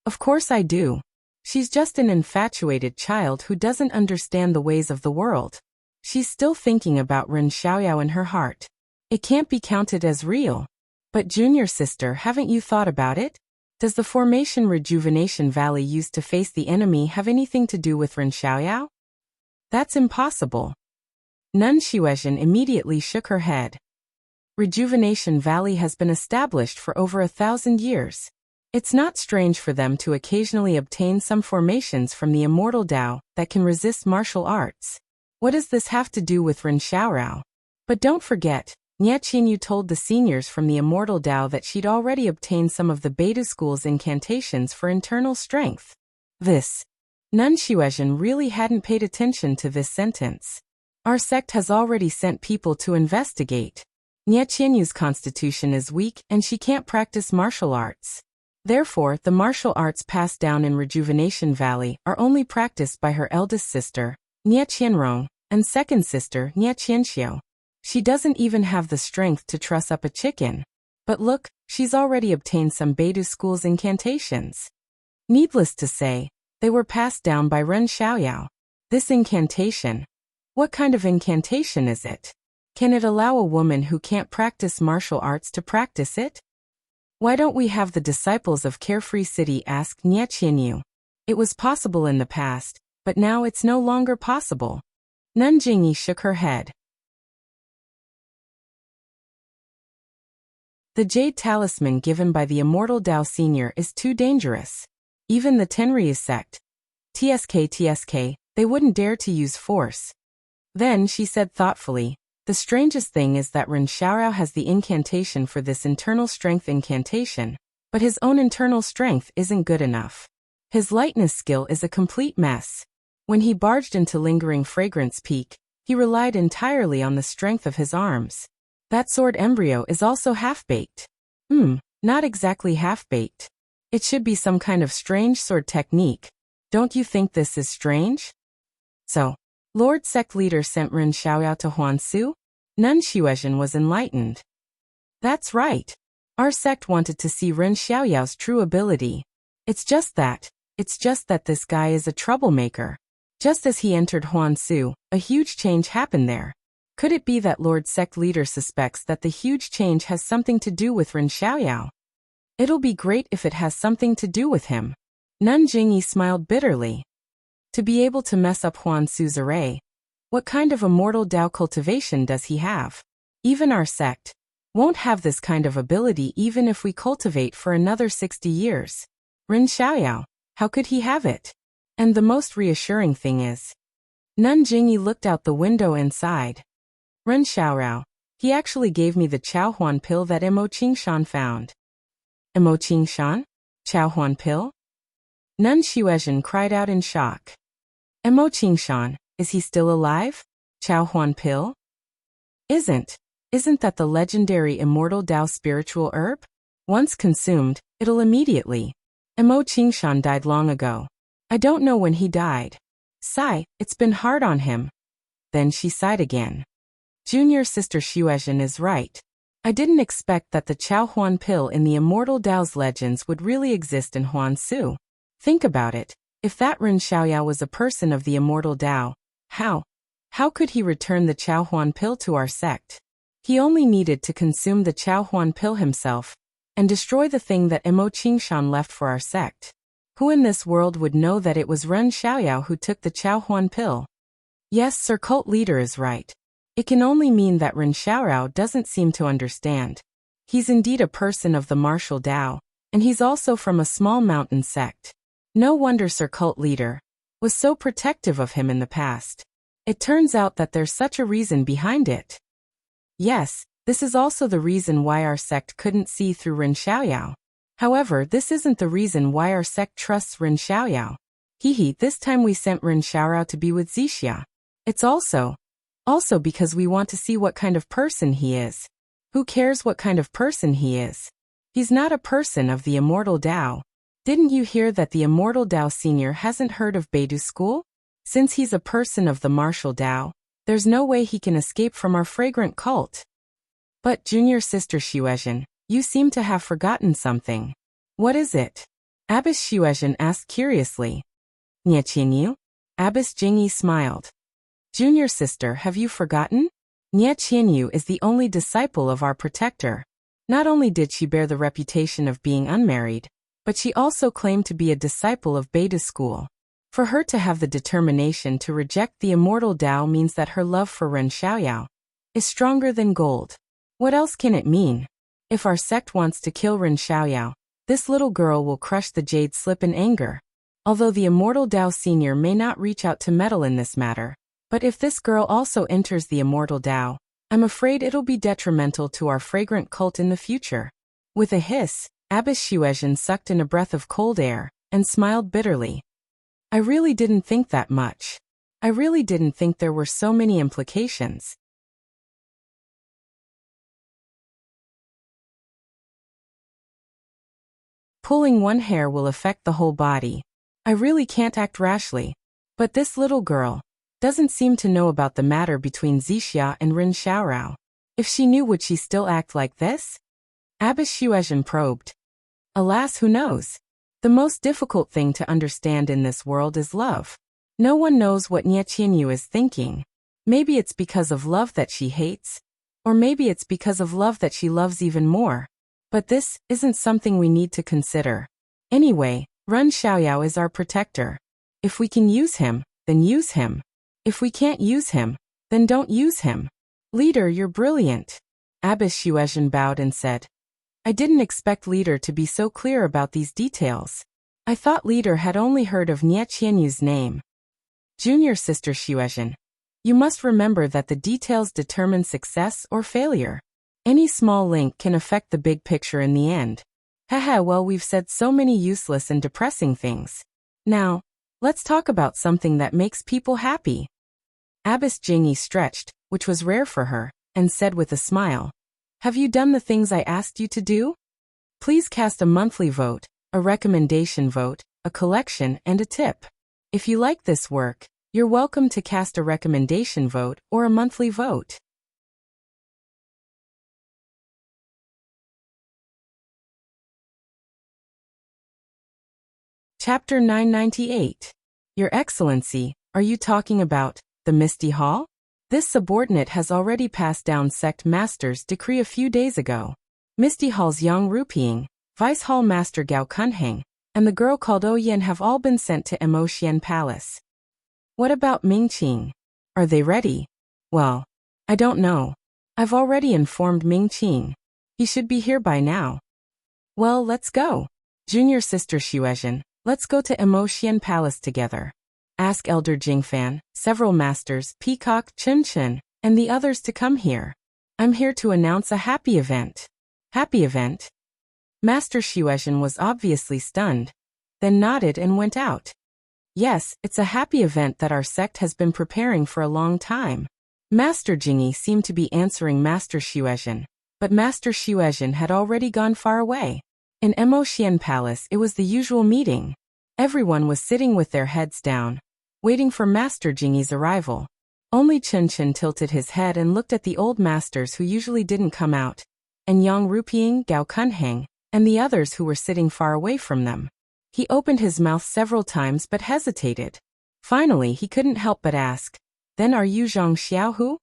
Of course I do. She's just an infatuated child who doesn't understand the ways of the world. She's still thinking about Ren Xiaoyao in her heart. It can't be counted as real. But junior sister, haven't you thought about it? Does the formation Rejuvenation Valley used to face the enemy have anything to do with Ren Xiaoyao? That's impossible. Nun Shuizhen immediately shook her head. Rejuvenation Valley has been established for over 1,000 years. It's not strange for them to occasionally obtain some formations from the Immortal Tao that can resist martial arts. What does this have to do with Ren Xiaoyao? But don't forget, Nie Qianyu told the seniors from the Immortal Tao that she'd already obtained some of the Beta School's incantations for internal strength. Nun Shuizhen really hadn't paid attention to this sentence. Our sect has already sent people to investigate. Nie Qianyu's constitution is weak and she can't practice martial arts. Therefore, the martial arts passed down in Rejuvenation Valley are only practiced by her eldest sister, Nie Qianrong, and second sister, Nie Qianxiu. She doesn't even have the strength to truss up a chicken. But look, she's already obtained some Beidu School's incantations. Needless to say, they were passed down by Ren Xiaoyao. This incantation. What kind of incantation is it? Can it allow a woman who can't practice martial arts to practice it? Why don't we have the disciples of Carefree City ask Nie Qianyu? It was possible in the past, but now it's no longer possible. Nun Jingyi shook her head. The jade talisman given by the Immortal Tao Senior is too dangerous. Even the Tenryu sect, TSK, they wouldn't dare to use force. Then she said thoughtfully, the strangest thing is that Ren Xiaoyao has the incantation for this internal strength incantation, but his own internal strength isn't good enough. His lightness skill is a complete mess. When he barged into Lingering Fragrance Peak, he relied entirely on the strength of his arms. That sword embryo is also half-baked. Not exactly half-baked. It should be some kind of strange sword technique. Don't you think this is strange? So, Lord Sect Leader sent Ren Xiaoyao to Huansu? Nun Shuizhen was enlightened. That's right. Our sect wanted to see Ren Xiaoyao's true ability. It's just that this guy is a troublemaker. Just as he entered Huansu, a huge change happened there. Could it be that Lord Sect Leader suspects that the huge change has something to do with Ren Xiaoyao? It'll be great if it has something to do with him. Nun Jingyi smiled bitterly. To be able to mess up Huan Su's array. What kind of immortal Dao cultivation does he have? Even our sect won't have this kind of ability even if we cultivate for another 60 years. Ren Xiaoyao, how could he have it? And the most reassuring thing is, Nun Jingyi looked out the window and sighed. Ren Xiaorao, he actually gave me the Chao Huan pill that Imo Qingshan found. Imo Qingshan? Chao Huan pill? Nun Xuezhen cried out in shock. Imo Qingshan, is he still alive? Chao Huan pill? Isn't that the legendary immortal Dao spiritual herb? Once consumed, it'll immediately. Imo Qingshan died long ago. I don't know when he died. Sigh, it's been hard on him. Then she sighed again. Junior sister Xuezhen is right. I didn't expect that the Chao Huan pill in the immortal Dao's legends would really exist in Huan Su. Think about it. If that Ren Xiaoyao was a person of the immortal Dao, how could he return the Chao Huan pill to our sect? He only needed to consume the Chao Huan pill himself and destroy the thing that Imo Qingshan left for our sect. Who in this world would know that it was Ren Xiaoyao who took the Chao Huan pill? Yes, Sir Cult Leader is right. It can only mean that Ren Xiaorao doesn't seem to understand. He's indeed a person of the martial Dao, and he's also from a small mountain sect. No wonder Sir Cult Leader was so protective of him in the past. It turns out that there's such a reason behind it. Yes, this is also the reason why our sect couldn't see through Ren Xiaoyao. However, this isn't the reason why our sect trusts Ren Xiaoyao. This time we sent Ren Xiaorao to be with Zixia. It's also because we want to see what kind of person he is. Who cares what kind of person he is? He's not a person of the immortal Dao. Didn't you hear that the immortal Dao senior hasn't heard of Beidou school? Since he's a person of the martial Dao, there's no way he can escape from our fragrant cult. But junior sister Xuezhen, you seem to have forgotten something. What is it? Abbess Xuezhen asked curiously. Nie Qianyu? Abbess Jingyi smiled. Junior sister, have you forgotten? Nie Qianyu is the only disciple of our protector. Not only did she bear the reputation of being unmarried, but she also claimed to be a disciple of Beidou school. For her to have the determination to reject the immortal Dao means that her love for Ren Xiaoyao is stronger than gold. What else can it mean? If our sect wants to kill Ren Xiaoyao, this little girl will crush the jade slip in anger. Although the immortal Dao senior may not reach out to meddle in this matter, but if this girl also enters the immortal Dao, I'm afraid it'll be detrimental to our fragrant cult in the future. With a hiss, Abbess Xuezhen sucked in a breath of cold air and smiled bitterly. I really didn't think that much. I really didn't think there were so many implications. Pulling one hair will affect the whole body. I really can't act rashly. But this little girl doesn't seem to know about the matter between Zixia and Ren Xiaorao. If she knew, would she still act like this? Abbess Xuezhen probed. Alas, who knows? The most difficult thing to understand in this world is love. No one knows what Nie Qianyu is thinking. Maybe it's because of love that she hates, or maybe it's because of love that she loves even more. But this isn't something we need to consider. Anyway, Ren Xiaoyao is our protector. If we can use him, then use him. If we can't use him, then don't use him. Leader, you're brilliant. Abbess Xuezhen bowed and said. I didn't expect Leader to be so clear about these details. I thought Leader had only heard of Nie Qianyu's name. Junior sister Xuezhen, you must remember that the details determine success or failure. Any small link can affect the big picture in the end. Haha, well, we've said so many useless and depressing things. Now, let's talk about something that makes people happy. Abbess Jingyi stretched, which was rare for her, and said with a smile, have you done the things I asked you to do? Please cast a monthly vote, a recommendation vote, a collection, and a tip. If you like this work, you're welcome to cast a recommendation vote or a monthly vote. Chapter 998. Your Excellency, are you talking about the Misty Hall? This subordinate has already passed down Sect Master's decree a few days ago. Misty Hall's Yang Ruping, Vice Hall Master Gao Kunheng, and the girl called Oyen have all been sent to Emotian Palace. What about Mingqing? Are they ready? Well, I don't know. I've already informed Mingqing. He should be here by now. Well, let's go. Junior sister Xuezhen, let's go to Emotian Palace together. Ask Elder Jingfan, several masters, Peacock, Chun, and the others to come here. I'm here to announce a happy event. Happy event? Master Xuezhen was obviously stunned, then nodded and went out. Yes, it's a happy event that our sect has been preparing for a long time. Master Jingyi seemed to be answering Master Xuezhen, but Master Xuezhen had already gone far away. In Emotian Palace it was the usual meeting. Everyone was sitting with their heads down, waiting for Master Jingyi's arrival. Only Chun tilted his head and looked at the old masters who usually didn't come out, and Yang Ruping, Gao Kunheng, and the others who were sitting far away from them. He opened his mouth several times but hesitated. Finally he couldn't help but ask, "Then are you Zhang Xiaohu?"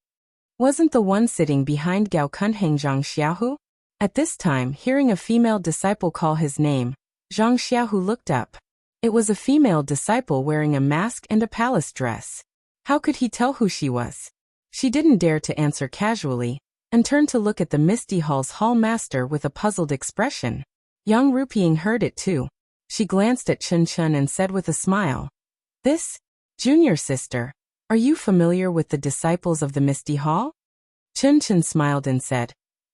Wasn't the one sitting behind Gao Kunheng Zhang Xiaohu? At this time, hearing a female disciple call his name, Zhang Xiaohu looked up. It was a female disciple wearing a mask and a palace dress. How could he tell who she was? She didn't dare to answer casually, and turned to look at the Misty Hall's hall master with a puzzled expression. Yang Ruping heard it too. She glanced at Chun and said with a smile, "This? Junior sister, are you familiar with the disciples of the Misty Hall?" Chun smiled and said,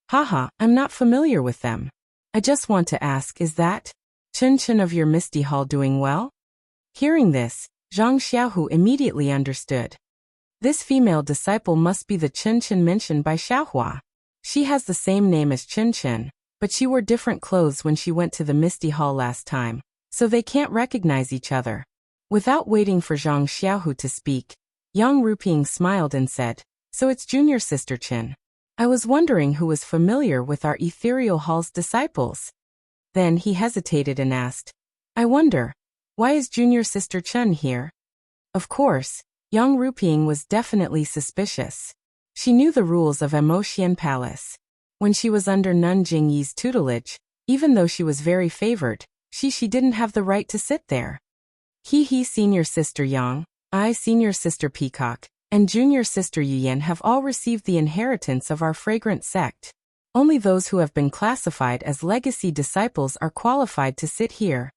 "Haha, I'm not familiar with them. I just want to ask, is that Chun of your Misty Hall doing well?" Hearing this, Zhang Xiaohu immediately understood. This female disciple must be the Chun mentioned by Xiaohua. She has the same name as Chun, but she wore different clothes when she went to the Misty Hall last time, so they can't recognize each other. Without waiting for Zhang Xiaohu to speak, Yang Ruping smiled and said, "So it's junior sister Chen. I was wondering who was familiar with our ethereal hall's disciples." Then he hesitated and asked, "I wonder, why is junior sister Chen here?" Of course, Yang Ruping was definitely suspicious. She knew the rules of Emotian Palace. When she was under Nun Jingyi's tutelage, even though she was very favored, she didn't have the right to sit there. He senior sister Yang, I senior sister Peacock, and junior sister Yuyan have all received the inheritance of our fragrant sect. Only those who have been classified as legacy disciples are qualified to sit here.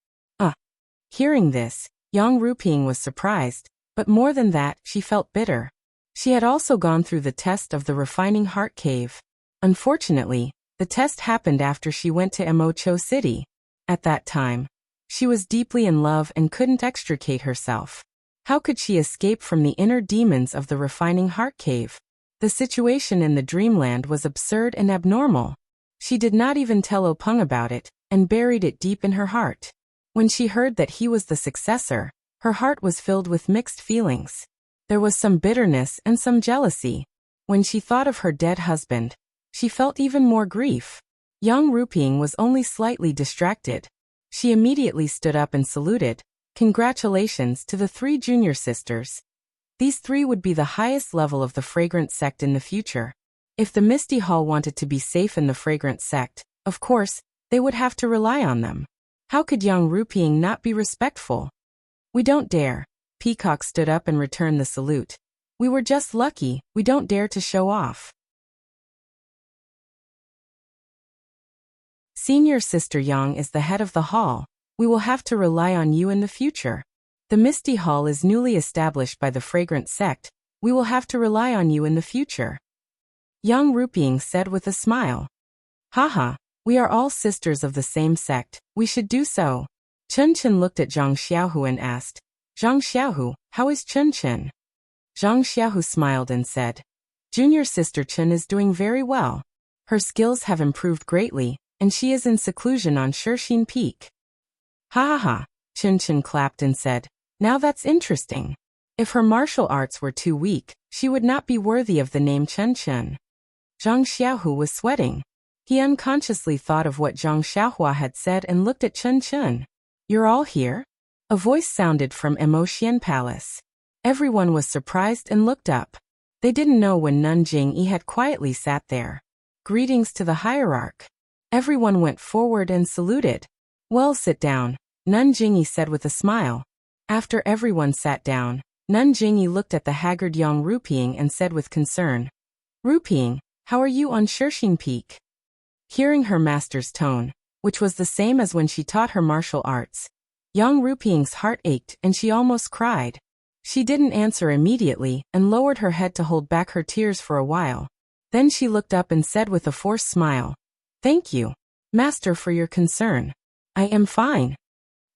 Hearing this, Yang Ruping was surprised, but more than that, she felt bitter. She had also gone through the test of the refining heart cave. Unfortunately, the test happened after she went to Emocho City. At that time, she was deeply in love and couldn't extricate herself. How could she escape from the inner demons of the refining heart cave? The situation in the dreamland was absurd and abnormal. She did not even tell Openg about it, and buried it deep in her heart. When she heard that he was the successor, her heart was filled with mixed feelings. There was some bitterness and some jealousy. When she thought of her dead husband, she felt even more grief. Yang Ruping was only slightly distracted. She immediately stood up and saluted. Congratulations to the 3 junior sisters. These 3 would be the highest level of the fragrant sect in the future. If the Misty Hall wanted to be safe in the fragrant sect, of course, they would have to rely on them. How could Yang Ruping not be respectful? "We don't dare." Peacock stood up and returned the salute. "We were just lucky, we don't dare to show off." Senior sister Yang is the head of the hall. We will have to rely on you in the future. The Misty Hall is newly established by the fragrant sect. We will have to rely on you in the future. Yang Ruping said with a smile. "Haha, we are all sisters of the same sect, we should do so." Chun looked at Zhang Xiaohu and asked, "Zhang Xiaohu, how is Chun?" Zhang Xiaohu smiled and said, "Junior sister Chun is doing very well. Her skills have improved greatly, and she is in seclusion on Shixin Peak." "Ha ha ha," Chun clapped and said, "Now that's interesting. If her martial arts were too weak, she would not be worthy of the name Chun." Zhang Xiaohu was sweating. He unconsciously thought of what Zhang Xiaohua had said and looked at Chun. "You're all here?" A voice sounded from Emotian Palace. Everyone was surprised and looked up. They didn't know when Nun Jingyi had quietly sat there. "Greetings to the hierarch." Everyone went forward and saluted. "Well, sit down," Nun Jingyi said with a smile. After everyone sat down, Nun Jingyi looked at the haggard young Ruping and said with concern, Ruping, how are you on Shirxing Peak? Hearing her master's tone, which was the same as when she taught her martial arts, young Ruping's heart ached and she almost cried. She didn't answer immediately and lowered her head to hold back her tears for a while. Then she looked up and said with a forced smile, Thank you, Master, for your concern. I am fine.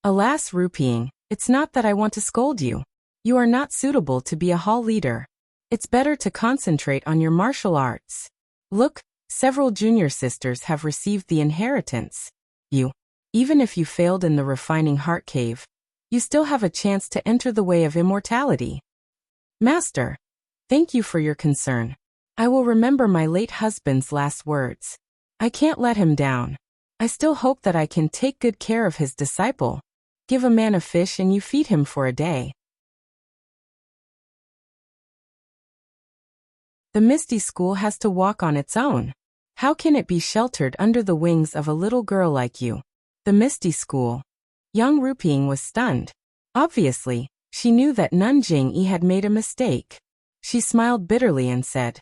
Alas, Ruping, it's not that I want to scold you. You are not suitable to be a hall leader. It's better to concentrate on your martial arts. Look, several junior sisters have received the inheritance. You, even if you failed in the refining heart cave, you still have a chance to enter the way of immortality. Master, thank you for your concern. I will remember my late husband's last words. I can't let him down. I still hope that I can take good care of his disciple. Give a man a fish and you feed him for a day. The Misty School has to walk on its own. How can it be sheltered under the wings of a little girl like you? The Misty School. Young Ruping was stunned. Obviously, she knew that Nun Jingyi had made a mistake. She smiled bitterly and said,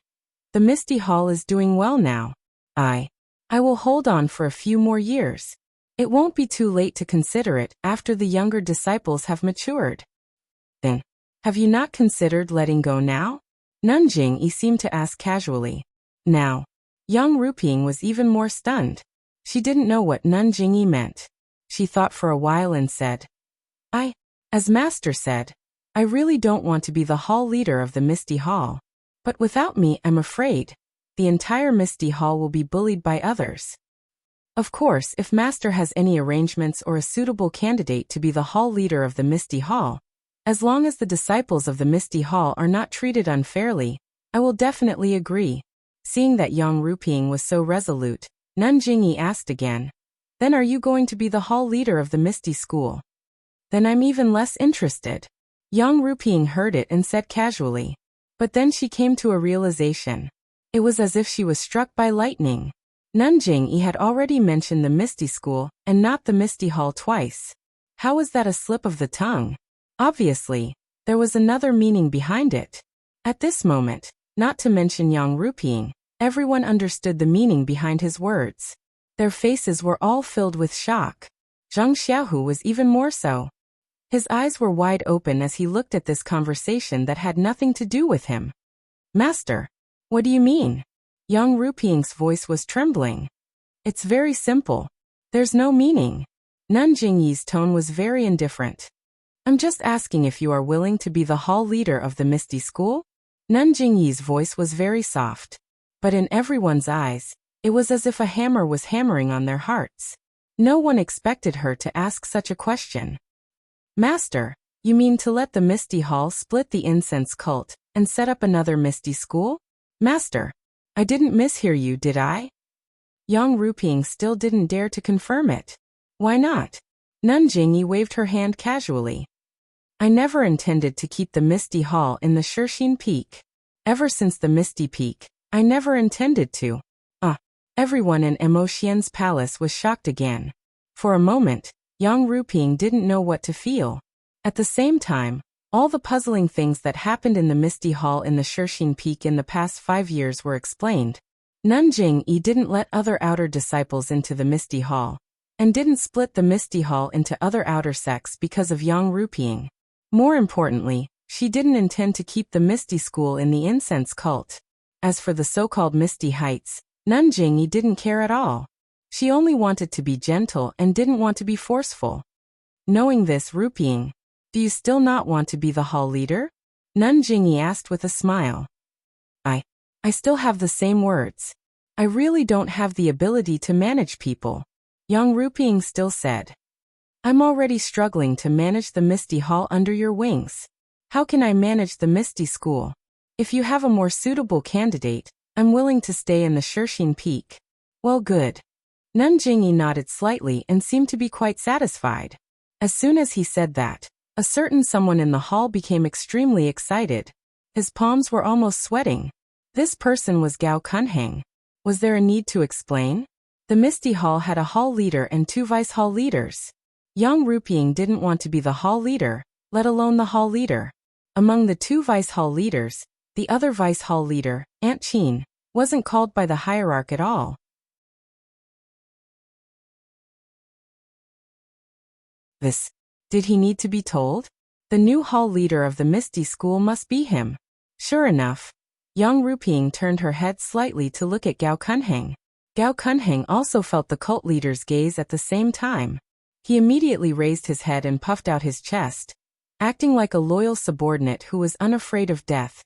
The Misty Hall is doing well now. I will hold on for a few more years. It won't be too late to consider it after the younger disciples have matured. Then, have you not considered letting go now? Nun Jingyi seemed to ask casually. Now, young Ruping was even more stunned. She didn't know what Nun Jingyi meant. She thought for a while and said, As Master said, I really don't want to be the hall leader of the Misty Hall. But without me, I'm afraid, the entire Misty Hall will be bullied by others. Of course, if Master has any arrangements or a suitable candidate to be the hall leader of the Misty Hall, as long as the disciples of the Misty Hall are not treated unfairly, I will definitely agree. Seeing that young Ruping was so resolute, Nun Jingyi asked again, Then are you going to be the hall leader of the Misty School? Then I'm even less interested. Young Ruping heard it and said casually. But then she came to a realization. It was as if she was struck by lightning. Nun Jingyi had already mentioned the Misty School and not the Misty Hall twice. How was that a slip of the tongue? Obviously, there was another meaning behind it. At this moment, not to mention young Ruping, everyone understood the meaning behind his words. Their faces were all filled with shock. Zhang Xiaohu was even more so. His eyes were wide open as he looked at this conversation that had nothing to do with him. Master, what do you mean? Young Ruping's voice was trembling. It's very simple. There's no meaning. Nun Jingyi's tone was very indifferent. I'm just asking if you are willing to be the hall leader of the Misty School? Nun Jingyi's voice was very soft. But in everyone's eyes, it was as if a hammer was hammering on their hearts. No one expected her to ask such a question. Master, you mean to let the Misty Hall split the incense cult and set up another Misty School? Master, I didn't mishear you, did I? Young Ruping still didn't dare to confirm it. Why not? Nun Jingyi waved her hand casually. I never intended to keep the Misty Hall in the Shirxing Peak. Ever since the Misty Peak, I never intended to. Everyone in Emotien's palace was shocked again. For a moment, young Ruping didn't know what to feel. At the same time, all the puzzling things that happened in the Misty Hall in the Shirxing Peak in the past 5 years were explained. Nun Jingyi didn't let other outer disciples into the Misty Hall, and didn't split the Misty Hall into other outer sects because of young Ruping. More importantly, she didn't intend to keep the Misty School in the incense cult. As for the so-called Misty Heights, Nun Jingyi didn't care at all. She only wanted to be gentle and didn't want to be forceful. Knowing this, Ruping, do you still not want to be the hall leader? Nun Jingyi asked with a smile. I still have the same words. I really don't have the ability to manage people. Young Ruping still said. I'm already struggling to manage the Misty Hall under your wings. How can I manage the Misty School? If you have a more suitable candidate, I'm willing to stay in the Shirxing Peak. Well, good. Nun Jingyi nodded slightly and seemed to be quite satisfied. As soon as he said that, a certain someone in the hall became extremely excited. His palms were almost sweating. This person was Gao Kunheng. Was there a need to explain? The Misty Hall had a hall leader and 2 vice hall leaders. Young Ruping didn't want to be the hall leader, let alone the hall leader. Among the two vice hall leaders, the other vice hall leader, Aunt Chin, wasn't called by the hierarch at all. Did he need to be told? The new hall leader of the Misty School must be him. Sure enough, Yang Ruping turned her head slightly to look at Gao Kunheng. Gao Kunheng also felt the cult leader's gaze at the same time. He immediately raised his head and puffed out his chest, acting like a loyal subordinate who was unafraid of death,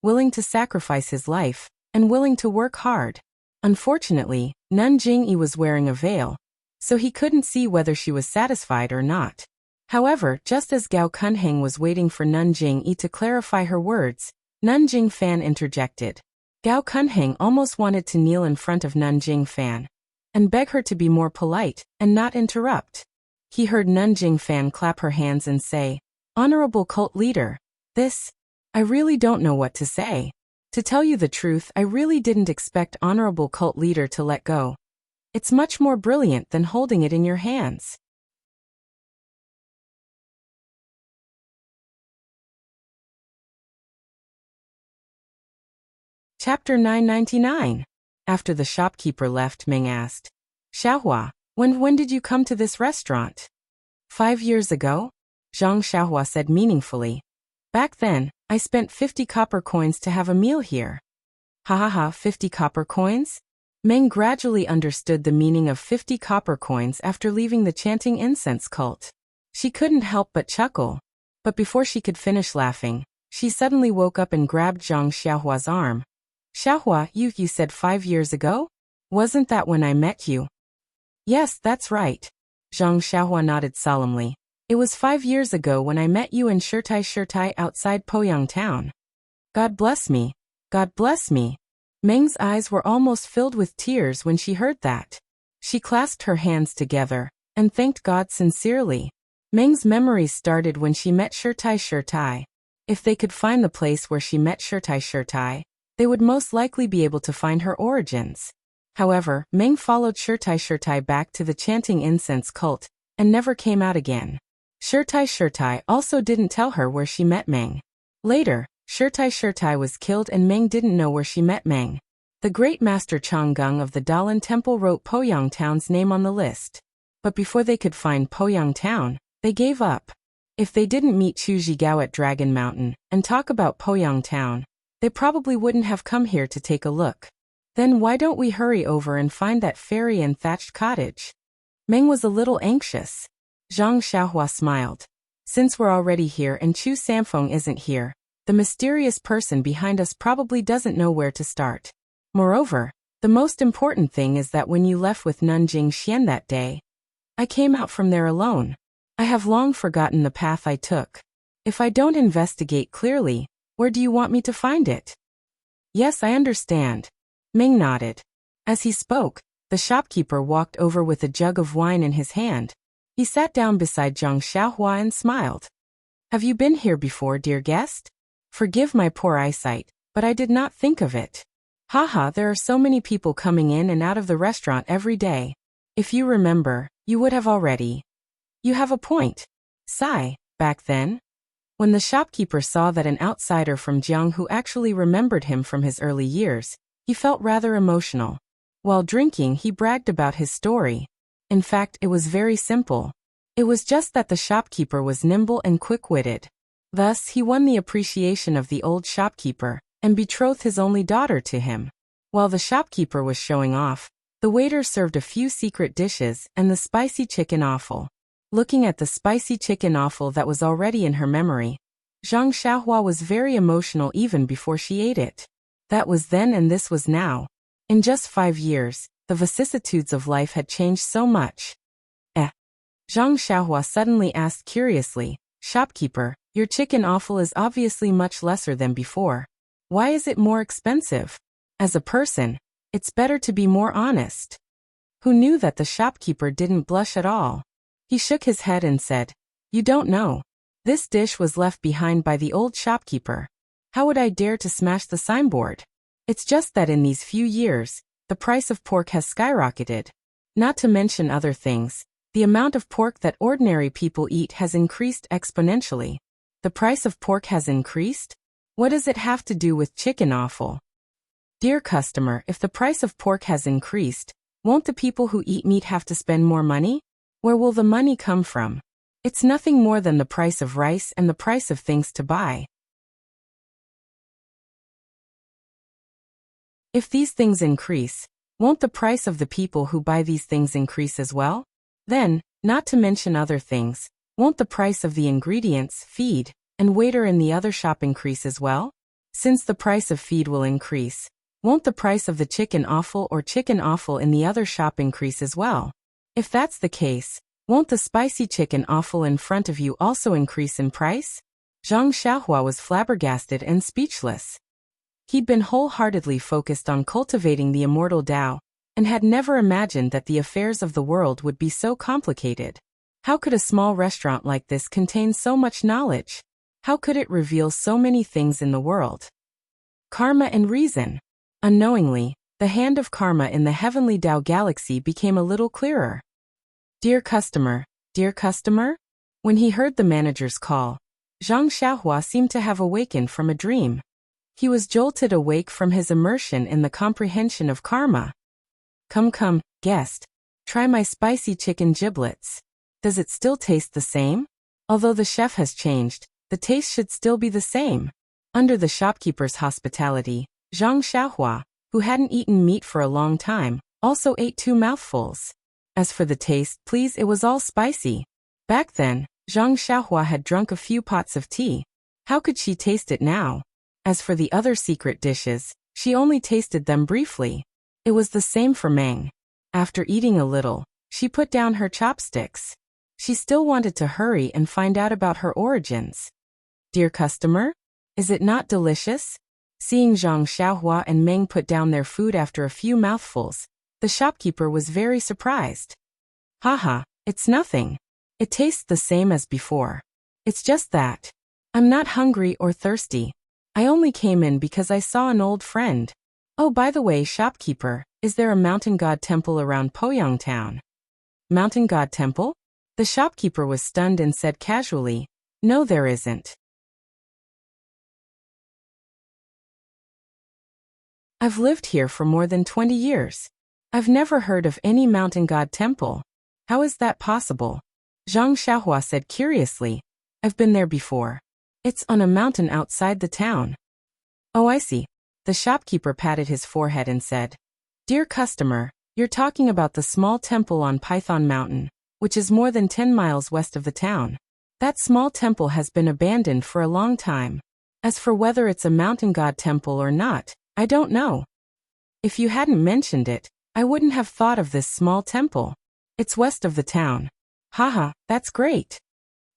willing to sacrifice his life, and willing to work hard. Unfortunately, Nun Jingyi was wearing a veil, so he couldn't see whether she was satisfied or not. However, just as Gao Kunheng was waiting for Nun Jingyi to clarify her words, Nun Jingfan interjected. Gao Kunheng almost wanted to kneel in front of Nun Jingfan and beg her to be more polite and not interrupt. He heard Nun Jingfan clap her hands and say, "Honorable cult leader, I really don't know what to say. To tell you the truth, I really didn't expect honorable cult leader to let go. It's much more brilliant than holding it in your hands." Chapter 999. After the shopkeeper left, Ming asked, "Xiaohua, when did you come to this restaurant?" 5 years ago, Zhang Xiaohua said meaningfully. "Back then, I spent 50 copper coins to have a meal here." Ha ha ha, 50 copper coins? Ming gradually understood the meaning of 50 copper coins after leaving the chanting incense cult. She couldn't help but chuckle. But before she could finish laughing, she suddenly woke up and grabbed Zhang Xiaohua's arm. "Xiaohua, you said 5 years ago? Wasn't that when I met you?" "Yes, that's right." Zhang Xiaohua nodded solemnly. "It was 5 years ago when I met you in Shirtai outside Poyang town." God bless me. God bless me. Meng's eyes were almost filled with tears when she heard that. She clasped her hands together and thanked God sincerely. Meng's memories started when she met Shirtai. If they could find the place where she met Shirtai, they would most likely be able to find her origins. However, Meng followed Shirtai back to the chanting incense cult and never came out again. Shirtai also didn't tell her where she met Meng. Later, Shirtai was killed and Meng didn't know where she met Meng. The great master Changgung of the Dalan Temple wrote Poyang Town's name on the list. But before they could find Poyang Town, they gave up. If they didn't meet Chu Zhigao at Dragon Mountain and talk about Poyang Town, they probably wouldn't have come here to take a look. Then why don't we hurry over and find that fairy and thatched cottage? Meng was a little anxious. Zhang Xiaohua smiled. Since we're already here and Chu Samfeng isn't here, the mysterious person behind us probably doesn't know where to start. Moreover, the most important thing is that when you left with Nun Jingxian that day, I came out from there alone. I have long forgotten the path I took. If I don't investigate clearly, where do you want me to find it? Yes, I understand. Ming nodded. As he spoke, the shopkeeper walked over with a jug of wine in his hand. He sat down beside Zhang Xiaohua and smiled. "Have you been here before, dear guest? Forgive my poor eyesight, but I did not think of it. Haha, there are so many people coming in and out of the restaurant every day. If you remember, you would have already." "You have a point. Sigh, back then?" When the shopkeeper saw that an outsider from Jiang who actually remembered him from his early years, he felt rather emotional. While drinking, he bragged about his story. In fact, it was very simple. It was just that the shopkeeper was nimble and quick-witted. Thus, he won the appreciation of the old shopkeeper and betrothed his only daughter to him. While the shopkeeper was showing off, the waiter served a few secret dishes and the spicy chicken offal. Looking at the spicy chicken offal that was already in her memory, Zhang Xiaohua was very emotional even before she ate it. That was then and this was now. In just 5 years, the vicissitudes of life had changed so much. Zhang Xiaohua suddenly asked curiously, "Shopkeeper, your chicken offal is obviously much lesser than before. Why is it more expensive? As a person, it's better to be more honest." Who knew that the shopkeeper didn't blush at all? He shook his head and said, "You don't know. This dish was left behind by the old shopkeeper. How would I dare to smash the signboard? It's just that in these few years, the price of pork has skyrocketed. Not to mention other things, the amount of pork that ordinary people eat has increased exponentially. The price of pork has increased? What does it have to do with chicken offal? Dear customer, if the price of pork has increased, won't the people who eat meat have to spend more money? Where will the money come from? It's nothing more than the price of rice and the price of things to buy. If these things increase, won't the price of the people who buy these things increase as well? Then, not to mention other things, won't the price of the ingredients, feed, and waiter in the other shop increase as well? Since the price of feed will increase, won't the price of the chicken offal or chicken offal in the other shop increase as well? If that's the case, won't the spicy chicken offal in front of you also increase in price? Zhang Xiaohua was flabbergasted and speechless. He'd been wholeheartedly focused on cultivating the immortal Tao, and had never imagined that the affairs of the world would be so complicated. How could a small restaurant like this contain so much knowledge? How could it reveal so many things in the world? Karma and reason. Unknowingly, the hand of karma in the heavenly Tao galaxy became a little clearer. Dear customer, dear customer? When he heard the manager's call, Zhang Xiaohua seemed to have awakened from a dream. He was jolted awake from his immersion in the comprehension of karma. Come, guest. Try my spicy chicken giblets. Does it still taste the same? Although the chef has changed, the taste should still be the same. Under the shopkeeper's hospitality, Zhang Xiaohua, who hadn't eaten meat for a long time, also ate 2 mouthfuls. As for the taste, please, it was all spicy. Back then, Zhang Xiaohua had drunk a few pots of tea. How could she taste it now? As for the other secret dishes, she only tasted them briefly. It was the same for Meng. After eating a little, she put down her chopsticks. She still wanted to hurry and find out about her origins. Dear customer, is it not delicious? Seeing Zhang Xiaohua and Meng put down their food after a few mouthfuls, the shopkeeper was very surprised. Haha, it's nothing. It tastes the same as before. It's just that. I'm not hungry or thirsty. I only came in because I saw an old friend. Oh, by the way, shopkeeper, is there a mountain god temple around Poyang town? Mountain god temple? The shopkeeper was stunned and said casually, no, there isn't. I've lived here for more than 20 years. I've never heard of any mountain god temple. How is that possible? Zhang Xiaohua said curiously, I've been there before. It's on a mountain outside the town. Oh, I see. The shopkeeper patted his forehead and said, Dear customer, you're talking about the small temple on Python Mountain, which is more than 10 miles west of the town. That small temple has been abandoned for a long time. As for whether it's a mountain god temple or not, I don't know. If you hadn't mentioned it, I wouldn't have thought of this small temple. It's west of the town. Haha, that's great.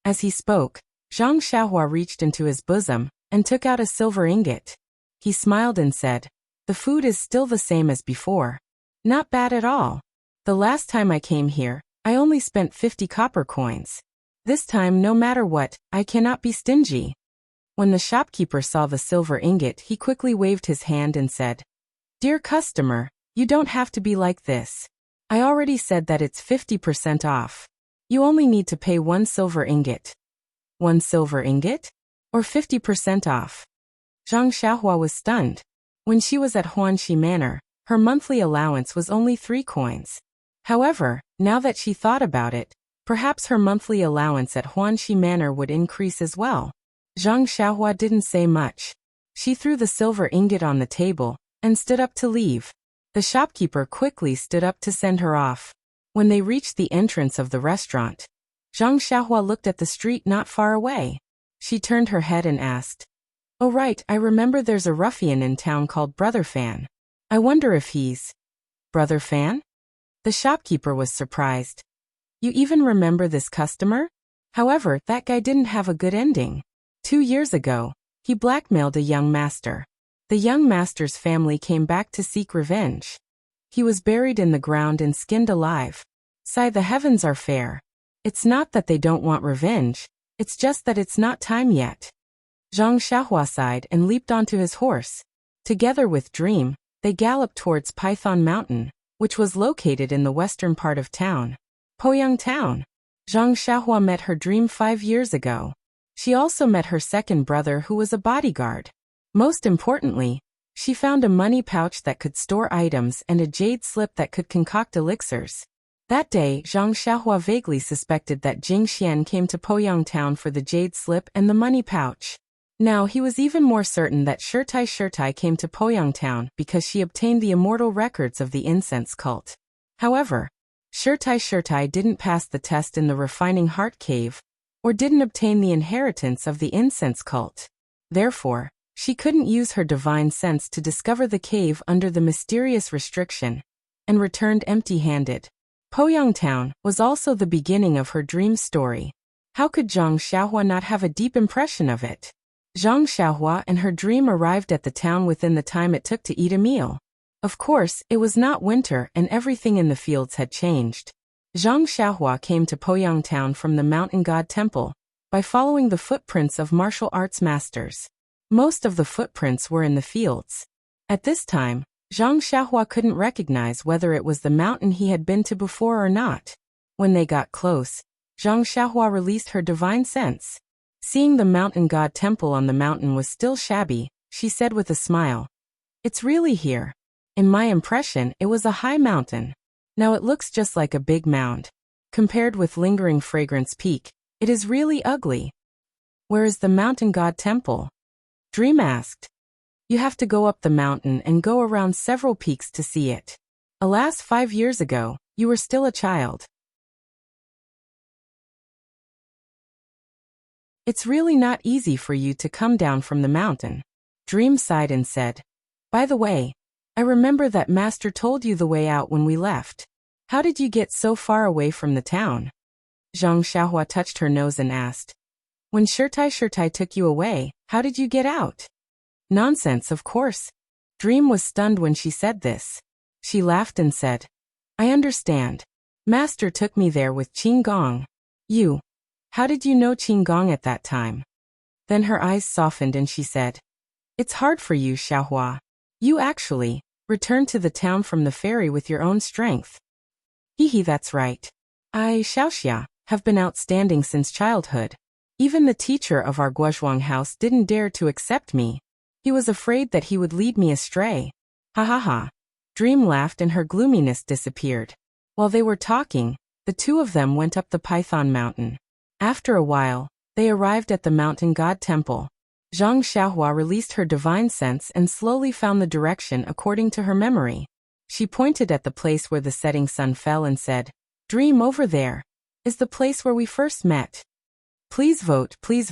As he spoke, Zhang Xiaohua reached into his bosom and took out a silver ingot. He smiled and said, the food is still the same as before. Not bad at all. The last time I came here, I only spent 50 copper coins. This time, no matter what, I cannot be stingy. When the shopkeeper saw the silver ingot, he quickly waved his hand and said, Dear customer, you don't have to be like this. I already said that it's 50% off. You only need to pay 1 silver ingot. 1 silver ingot? Or 50% off? Zhang Xiaohua was stunned. When she was at Huanxi Manor, her monthly allowance was only 3 coins. However, now that she thought about it, perhaps her monthly allowance at Huanxi Manor would increase as well. Zhang Xiaohua didn't say much. She threw the silver ingot on the table and stood up to leave. The shopkeeper quickly stood up to send her off. When they reached the entrance of the restaurant, Zhang Xiaohua looked at the street not far away. She turned her head and asked, Oh right, I remember there's a ruffian in town called Brother Fan. I wonder if he's... Brother Fan? The shopkeeper was surprised. You even remember this customer? However, that guy didn't have a good ending. 2 years ago, he blackmailed a young master. The young master's family came back to seek revenge. He was buried in the ground and skinned alive. Sigh, the heavens are fair. It's not that they don't want revenge, it's just that it's not time yet. Zhang Xiaohua sighed and leaped onto his horse. Together with Dream, they galloped towards Python Mountain, which was located in the western part of town. Poyang Town. Zhang Xiaohua met her Dream 5 years ago. She also met her second brother who was a bodyguard. Most importantly, she found a money pouch that could store items and a jade slip that could concoct elixirs. That day, Zhang Xiaohua vaguely suspected that Jing Xian came to Poyang town for the jade slip and the money pouch. Now he was even more certain that Shirtai came to Poyang town because she obtained the immortal records of the incense cult. However, Shirtai didn't pass the test in the refining heart cave, or didn't obtain the inheritance of the incense cult. Therefore, she couldn't use her divine sense to discover the cave under the mysterious restriction, and returned empty-handed. Poyang town was also the beginning of her dream story. How could Zhang Xiaohua not have a deep impression of it? Zhang Xiaohua and her dream arrived at the town within the time it took to eat a meal. Of course, it was not winter and everything in the fields had changed. Zhang Xiaohua came to Poyang town from the mountain god temple, by following the footprints of martial arts masters. Most of the footprints were in the fields. At this time, Zhang Xiaohua couldn't recognize whether it was the mountain he had been to before or not. When they got close, Zhang Xiaohua released her divine sense. Seeing the mountain god temple on the mountain was still shabby, she said with a smile, "It's really here. In my impression, it was a high mountain. Now it looks just like a big mound. Compared with lingering Fragrance Peak, it is really ugly." "Where is the mountain god temple?" Dream asked. "You have to go up the mountain and go around several peaks to see it. Alas, 5 years ago, you were still a child. It's really not easy for you to come down from the mountain." Dream sighed and said, "By the way, I remember that Master told you the way out when we left. How did you get so far away from the town?" Zhang Xiaohua touched her nose and asked, "When Shirtai took you away, how did you get out?" "Nonsense, of course." Dream was stunned when she said this. She laughed and said, "I understand. Master took me there with Qin Gong. You. How did you know Qin Gong at that time?" Then her eyes softened and she said, "It's hard for you, Xiaohua. You actually returned to the town from the ferry with your own strength." "Hehe, that's right. I, Xiaoxia, have been outstanding since childhood. Even the teacher of our Guozhuang house didn't dare to accept me. He was afraid that he would lead me astray." Ha ha ha. Dream laughed and her gloominess disappeared. While they were talking, the two of them went up the Python Mountain. After a while, they arrived at the mountain god temple. Zhang Xiaohua released her divine sense and slowly found the direction according to her memory. She pointed at the place where the setting sun fell and said, "Dream, over there is the place where we first met. Please vote, please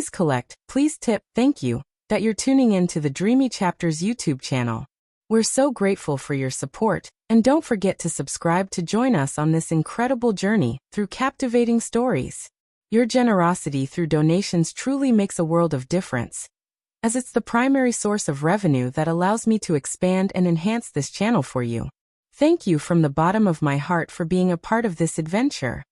collect, please tip, thank you, that you're tuning in to the Dreamy Chapters YouTube channel. We're so grateful for your support, and don't forget to subscribe to join us on this incredible journey through captivating stories. Your generosity through donations truly makes a world of difference, as it's the primary source of revenue that allows me to expand and enhance this channel for you. Thank you from the bottom of my heart for being a part of this adventure."